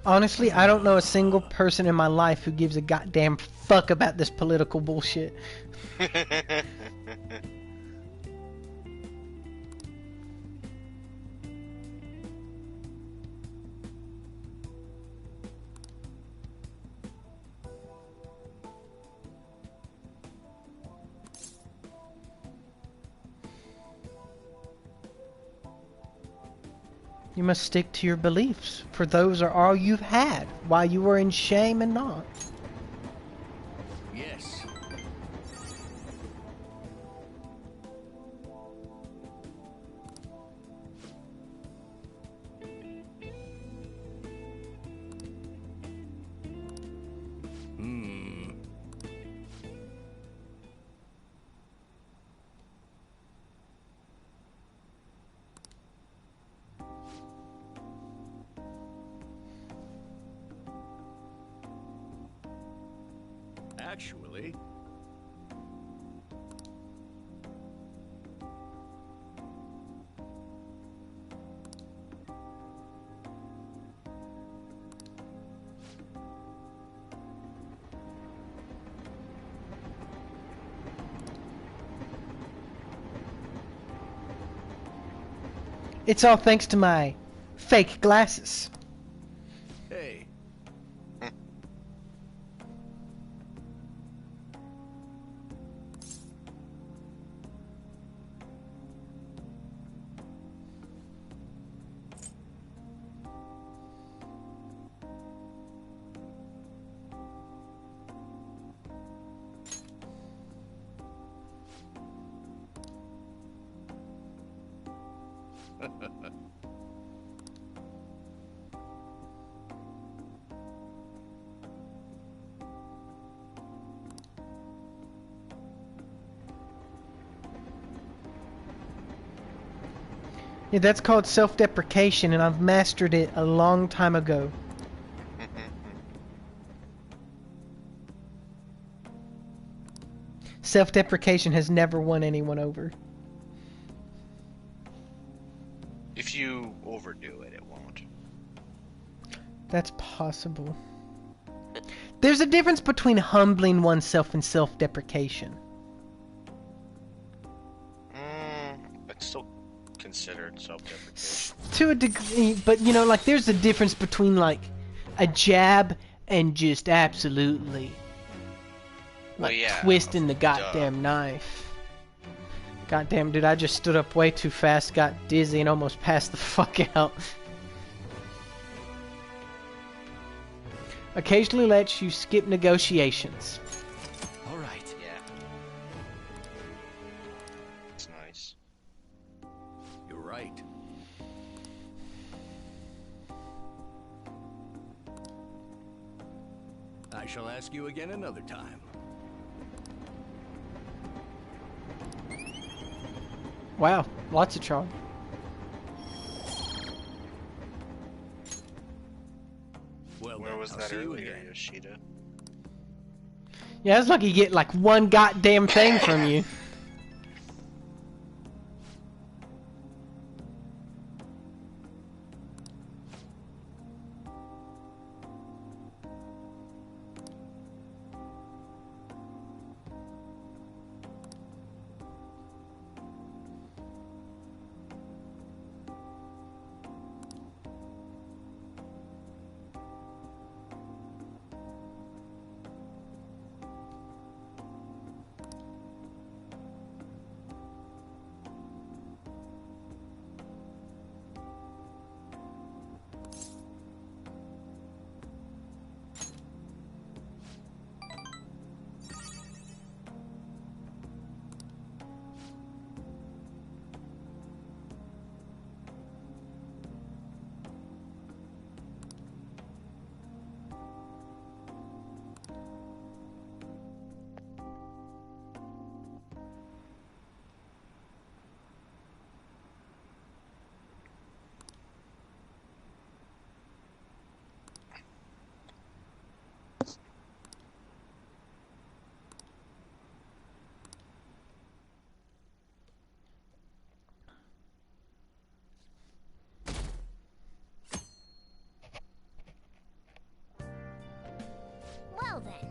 Honestly, I don't know a single person in my life who gives a goddamn fuck about this political bullshit. You must stick to your beliefs, for those are all you've had, while you were in shame and not. Yes. Hmm. Actually... It's all thanks to my fake glasses. Hey. Yeah, that's called self-deprecation, and I've mastered it a long time ago. Self-deprecation has never won anyone over. overdo it, it won't. That's possible. There's a difference between humbling oneself and self-deprecation. It's still considered self-deprecation. To a degree, but you know, like there's a difference between like a jab and just absolutely like twisting the goddamn knife. Goddamn, dude, I just stood up way too fast, got dizzy, and almost passed the fuck out. Occasionally lets you skip negotiations. All right. Yeah. It's nice. You're right. I shall ask you again another time. Wow, lots of charm. Well, where was that earlier, Yoshida? Yeah, it's like you get like one goddamn thing from you. Well then.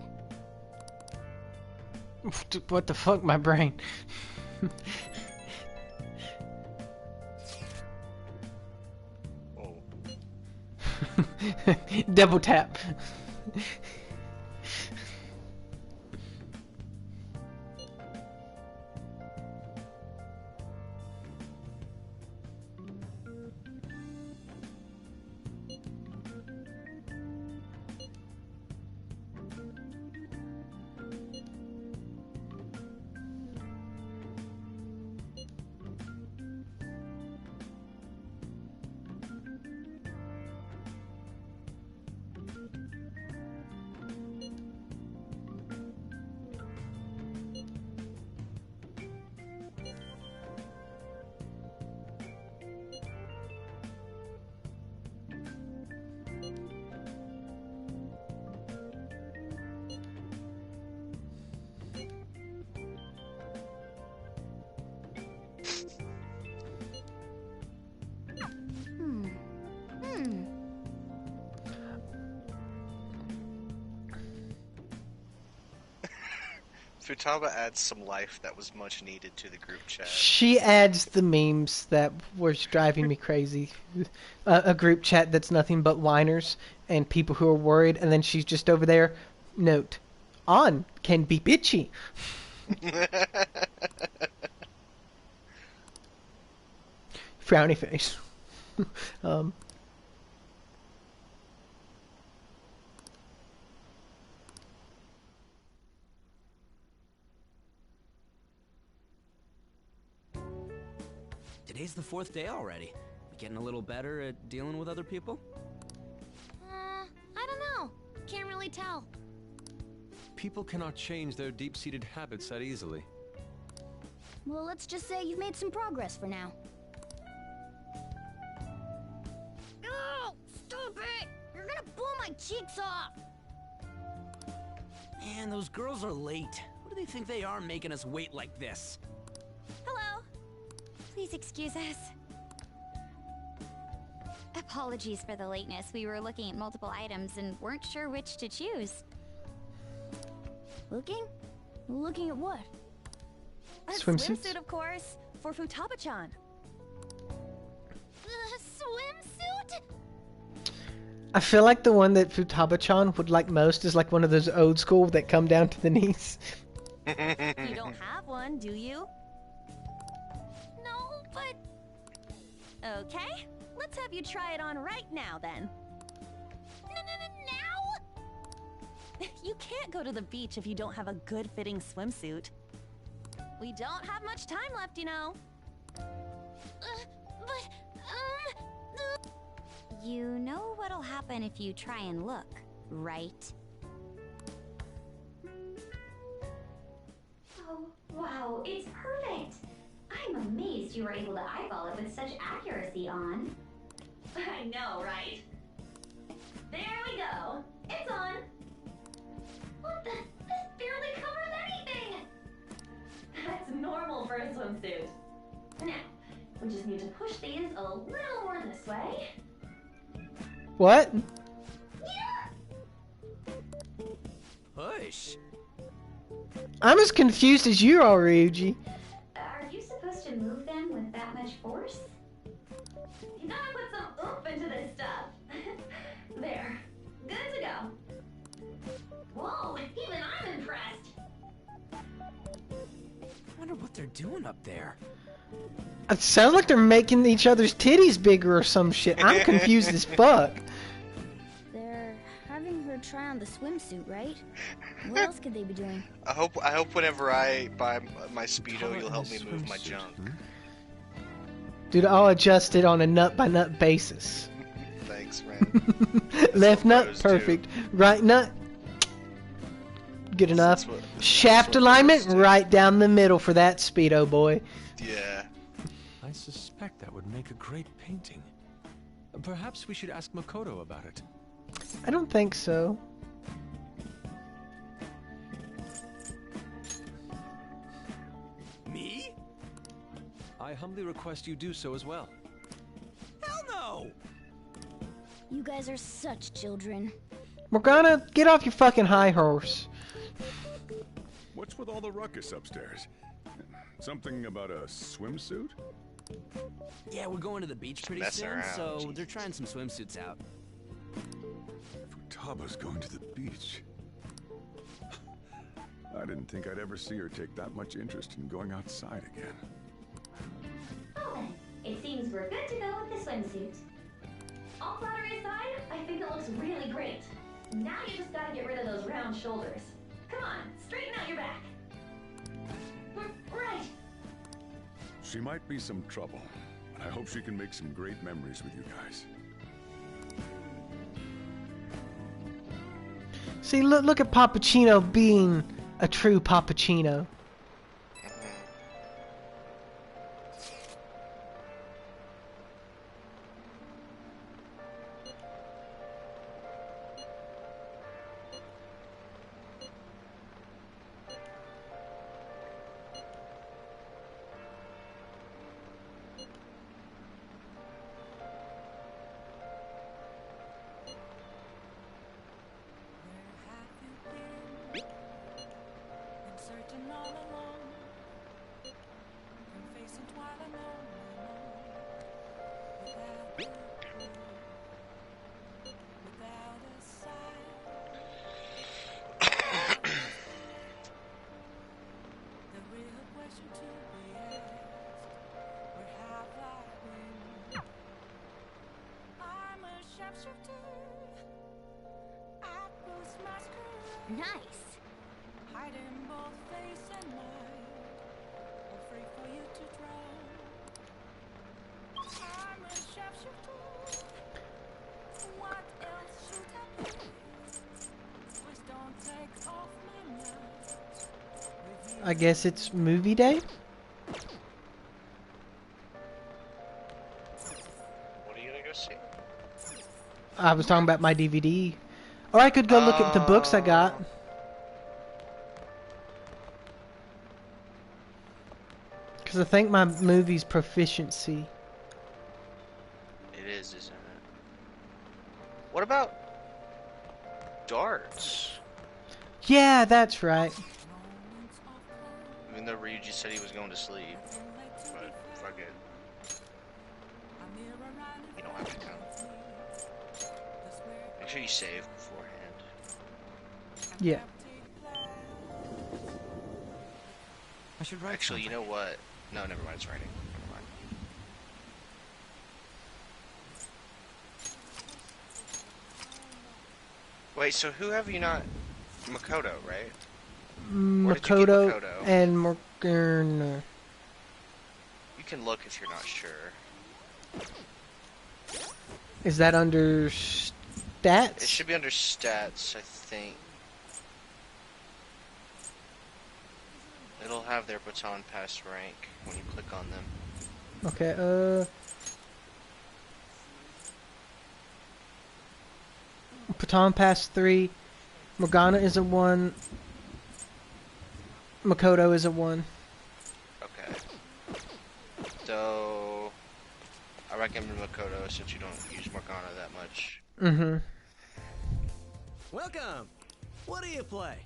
What the fuck, my brain? Double tap. Futaba adds some life that was much needed to the group chat. She adds the memes that was driving me crazy. A group chat that's nothing but whiners and people who are worried, and then she's just over there. Note, on can be bitchy. Frowny face. Today's the 4th day already. You getting a little better at dealing with other people? I don't know. Can't really tell. People cannot change their deep-seated habits that easily. Well, let's just say you've made some progress for now. No! Stop it! You're gonna blow my cheeks off! Man, those girls are late. What do they think they are making us wait like this? Hello. Please excuse us. Apologies for the lateness. We were looking at multiple items and weren't sure which to choose. Looking? Looking at what? A Swimsuits? swimsuit, of course, for Futaba-chan. Swimsuit? I feel like the one that Futaba-chan would like most is like one of those old school that come down to the knees. You don't have one, do you? No, but... Okay, let's have you try it on right now, then. Now? You can't go to the beach if you don't have a good-fitting swimsuit. We don't have much time left, you know. You know what'll happen if you try and look, right? Oh, wow, it's perfect! I'm amazed you were able to eyeball it with such accuracy on. I know, right? There we go. It's on. What the? This barely covers anything! That's normal for a swimsuit. Now, we just need to push these a little more this way. What? Push? I'm as confused as you are, Ryuji. Are you supposed to move them with that much force? You gotta put some oomph into this stuff. There. Good to go. Whoa, even I'm impressed. I wonder what they're doing up there. It sounds like they're making each other's titties bigger or some shit. I'm confused as fuck. They're having her try on the swimsuit, right? What else could they be doing? I hope whenever I buy my Speedo, you'll help me move my junk. Dude, I'll adjust it on a nut-by-nut basis. Thanks, man. Left nut, perfect. Right nut, good enough. Shaft alignment, right down the middle for that Speedo boy. Yeah. I suspect that would make a great painting. Perhaps we should ask Makoto about it. I don't think so. Me? I humbly request you do so as well. Hell no! You guys are such children. Morgana, get off your fucking high horse. What's with all the ruckus upstairs? Something about a swimsuit? Yeah, we're going to the beach pretty Messing soon, around, so Jesus. they're trying some swimsuits out. Futaba's going to the beach. I didn't think I'd ever see her take that much interest in going outside again. Well then, it seems we're good to go with the swimsuit. All flattery aside, I think it looks really great. Now you just gotta get rid of those round shoulders. Come on, straighten out your back. Right. She might be some trouble, but I hope she can make some great memories with you guys. See, look at Pappuccino being a true Pappuccino. Nice. Hiding both face and mind, afraid for you to drown. I'm a sharpshooter. What else should I be? Please don't take off my mind. I guess it's movie day? What are you gonna go see? I was talking about my DVD. Or I could go look at the books I got. Because I think my movie's proficiency. It is, isn't it? what about darts? Yeah, that's right. Even though Ryuji said he was going to sleep, but fuck it. You don't have to come. Make sure you save beforehand. Yeah. I should write. Actually, you know what? No, never mind. It's raining. Never mind. Wait, so who have you not? Makoto, right? Where did you get Makoto Makoto? and Morgana. You can look if you're not sure. Is that under It stats? should be under stats, I think. It'll have their baton pass rank when you click on them. Okay, Baton Pass 3. Morgana is a 1. Makoto is a 1. Okay. So, I recommend Makoto since you don't use Morgana that much. Mm-hmm. Welcome. What do you play?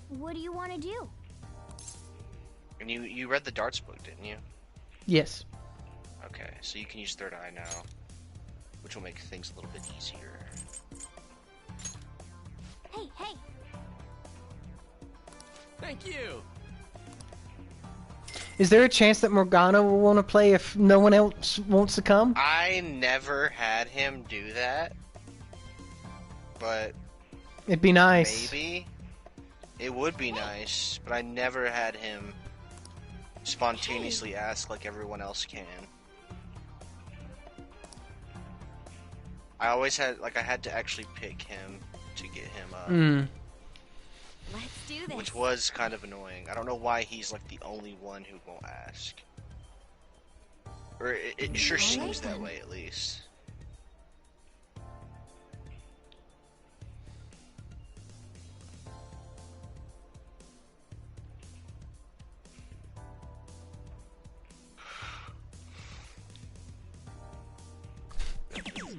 What do you want to do? And you read the darts book, didn't you? Yes. Okay, so you can use Third Eye now, which will make things a little bit easier. Hey, hey! Thank you. Is there a chance that Morgana will want to play if no one else wants to come? I never had him do that, but It'd be nice. maybe it would be nice, but I never had him spontaneously ask like everyone else can. I always had, like, I had to actually pick him to get him up. Let's do this. Which was kind of annoying. I don't know why he's like the only one who won't ask. Or it sure seems that way, at least.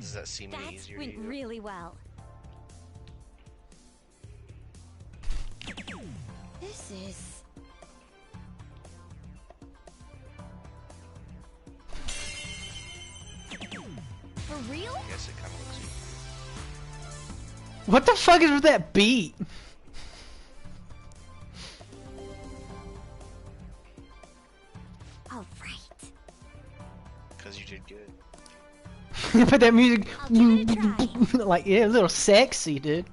Does that seem any easier to Went you? really well. This is... For real? I guess it kind of looks easy. What the fuck is with that beat? All right. Because you did good. But that music, like, yeah, a little sexy, dude.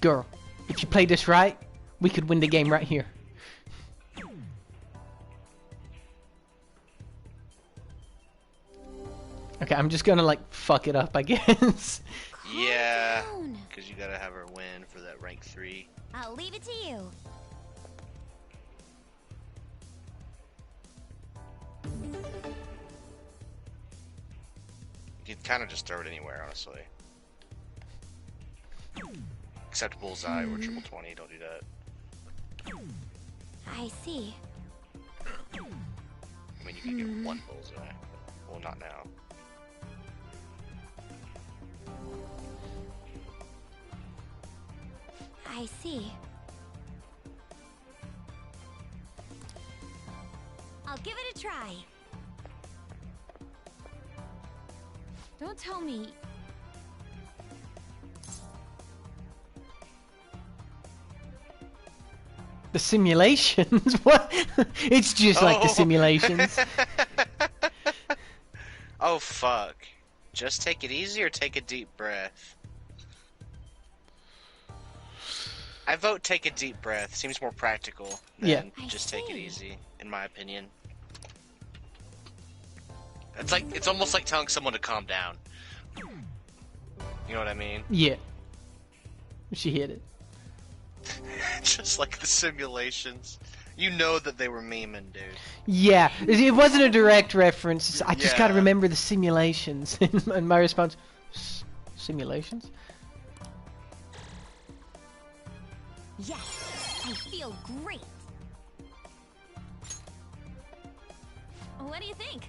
Girl, if you play this right, we could win the game right here. Okay, I'm just gonna, like, fuck it up, I guess. Yeah, because you gotta have her win for that rank 3. I'll leave it to you. You can kind of just throw it anywhere, honestly. Except bullseye or triple 20, don't do that. I see. I mean, you can get one bullseye. Well, not now. I see. I'll give it a try. Don't tell me. The simulations? What? It's just like the simulations. Oh, fuck. Just take it easy or take a deep breath? I vote take a deep breath. Seems more practical than just take it easy, in my opinion. It's like, it's almost like telling someone to calm down. You know what I mean? Yeah. She hit it. Just like the simulations. You know that they were memeing, dude. Yeah, it wasn't a direct reference. I just gotta Yeah. remember the simulations. And my response, simulations? Yes, I feel great. What do you think?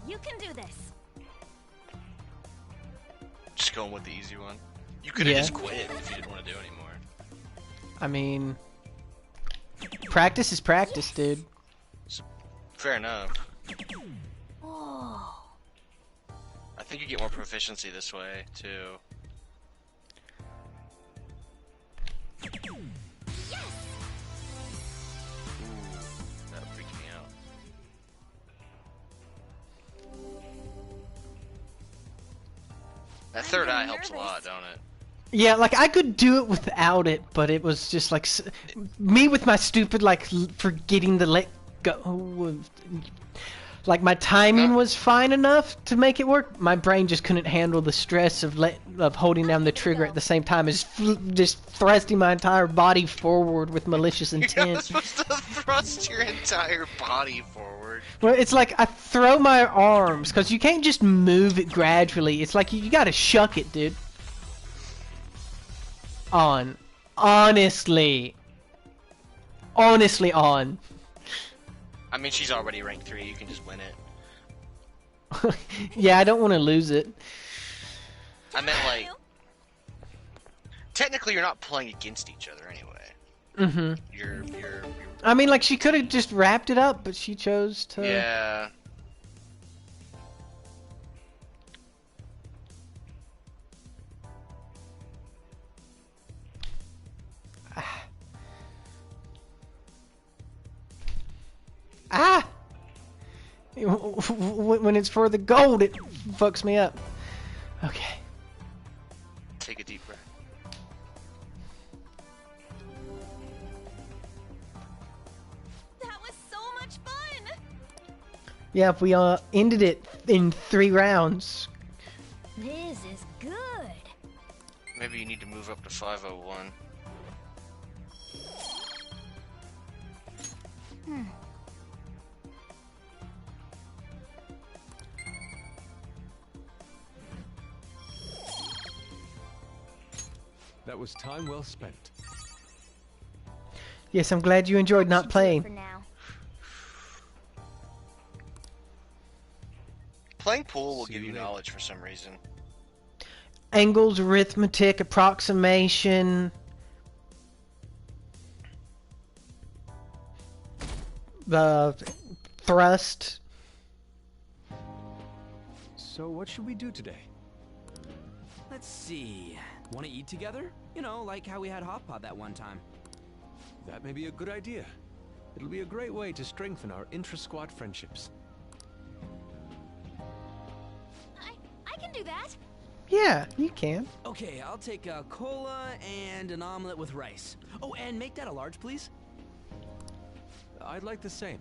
You can do this. Just going with the easy one. You could have Yeah. just quit if you didn't want to do anymore. I mean, practice is practice, dude. Fair enough. Oh. I think you get more proficiency this way too. Ooh, that freaked me out. That third eye helps a lot, don't it? Yeah, like I could do it without it, but it was just like me with my stupid like forgetting to let go. Like my timing was fine enough to make it work. My brain just couldn't handle the stress of holding down the trigger at the same time as just thrusting my entire body forward with malicious You're intent. not supposed to thrust your entire body forward. Well, it's like I throw my arms because you can't just move it gradually. It's like you gotta shuck it, dude. Honestly on. I mean, she's already ranked 3. You can just win it. Yeah, I don't want to lose it. I meant like, technically, you're not playing against each other anyway. Mhm. You're. I mean, like she could have just wrapped it up, but she chose to. Yeah. Ah! When it's for the gold, it fucks me up. Okay. Take a deep breath. That was so much fun. Yeah, if we ended it in 3 rounds. This is good. Maybe you need to move up to 501. That was time well spent. Yes, I'm glad you enjoyed not playing. Playing pool will give you knowledge for some reason. Angles, arithmetic, approximation. The thrust. So what should we do today? Let's see. Want to eat together? You know, like how we had hot pot that one time. That may be a good idea. It'll be a great way to strengthen our intra-squad friendships. I can do that. Yeah, you can. Okay, I'll take a cola and an omelet with rice. Oh, and make that a large, please. I'd like the same.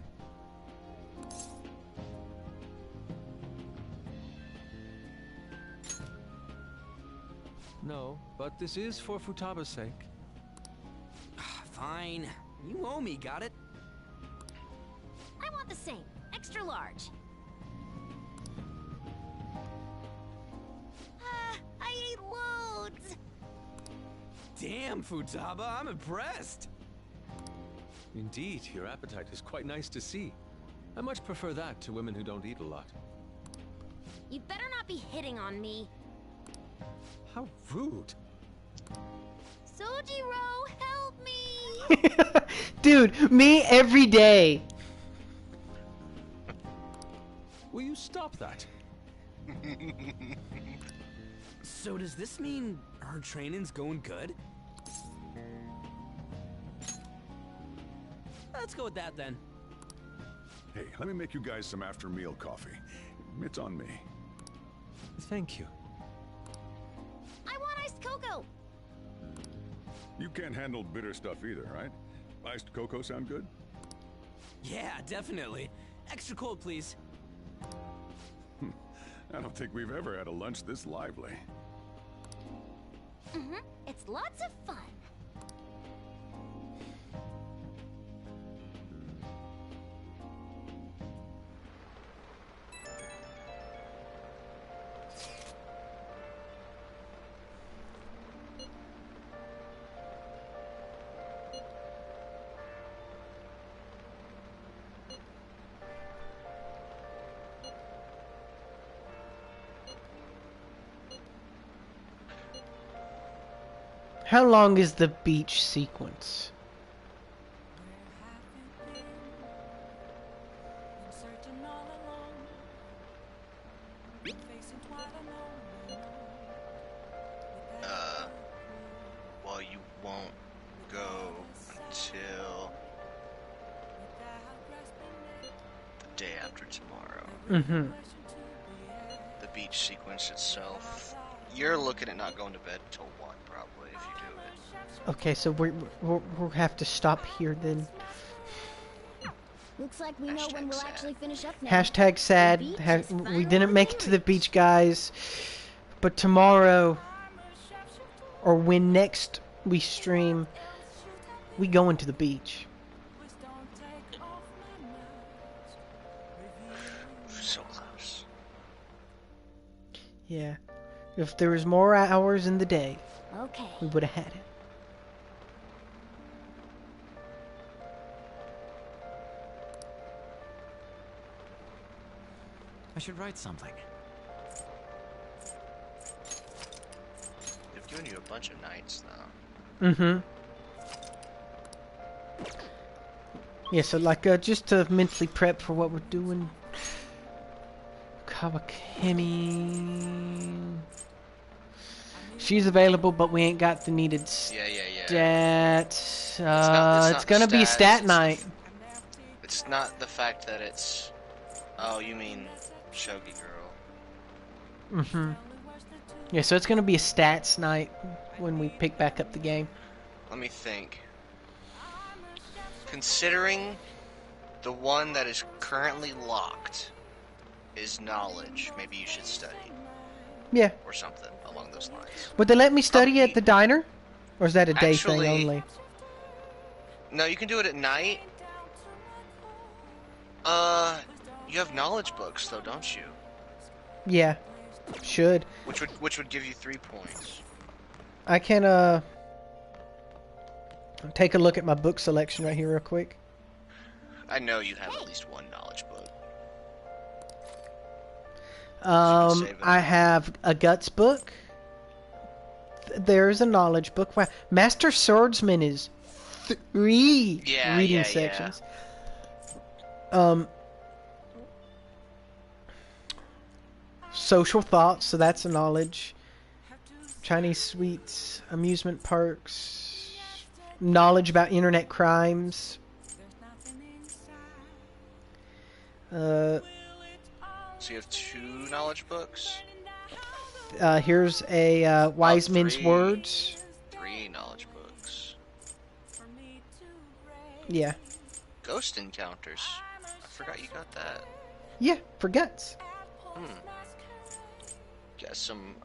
No, but this is for Futaba's sake. Fine. You owe me, got it? I want the same. Extra large. I ate loads. Damn, Futaba, I'm impressed. Indeed, your appetite is quite nice to see. I much prefer that to women who don't eat a lot. You better not be hitting on me. How rude. Sojiro, help me! Dude, me every day. Will you stop that? So does this mean her training's going good? Let's go with that then. Hey, let me make you guys some after-meal coffee. It's on me. Thank you. I want iced cocoa. You can't handle bitter stuff either, right? Iced cocoa sound good? Yeah, definitely. Extra cold, please. I don't think we've ever had a lunch this lively. It's lots of fun. How long is the beach sequence? Well, you won't go until the day after tomorrow. Mm-hmm. The beach sequence itself, you're looking at not going to bed till 1 probably if you do it. Okay, so we'll have to stop here then. Looks like we know when we'll actually finish up now. Hashtag sad. We didn't make it to the beach, guys. But tomorrow, or when next we stream, we go into the beach. So close. Yeah. If there was more hours in the day, okay, we would have had it. I should write something. They've given you a bunch of nights now. Mm-hmm. Yeah, so like just to mentally prep for what we're doing. Kawakami. She's available, but we ain't got the needed stat. It's gonna be stat night. It's not the fact that it's... Oh, you mean Shogi Girl. Mm-hmm. Yeah, so it's gonna be a stats night when we pick back up the game. Let me think. Considering the one that is currently locked is knowledge, maybe you should study. Yeah. Or something along those lines. Would they let me study at the diner? Or is that a day Actually, thing only? No, you can do it at night. You have knowledge books though, don't you? Yeah. Should. Which would give you 3 points. I can take a look at my book selection right here real quick. I know you have at least one knowledge book. I have a guts book. There's a knowledge book. Wow. Master Swordsman is 3 reading sections. Social thoughts, so that's a knowledge. Chinese sweets, amusement parks, knowledge about internet crimes. So you have 2 knowledge books? Here's a Wise Men's Words. 3 knowledge books. Yeah. Ghost Encounters. I forgot you got that. Yeah, for guts. Got some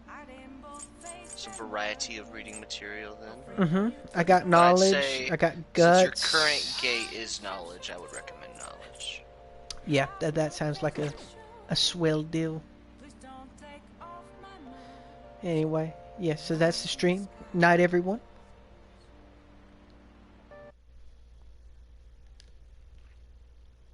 variety of reading material then. Mm-hmm. I got knowledge. I got guts. Since your current gate is knowledge, I would recommend knowledge. Yeah, that sounds like a swell deal. Anyway, yeah, so that's the stream. Night, everyone.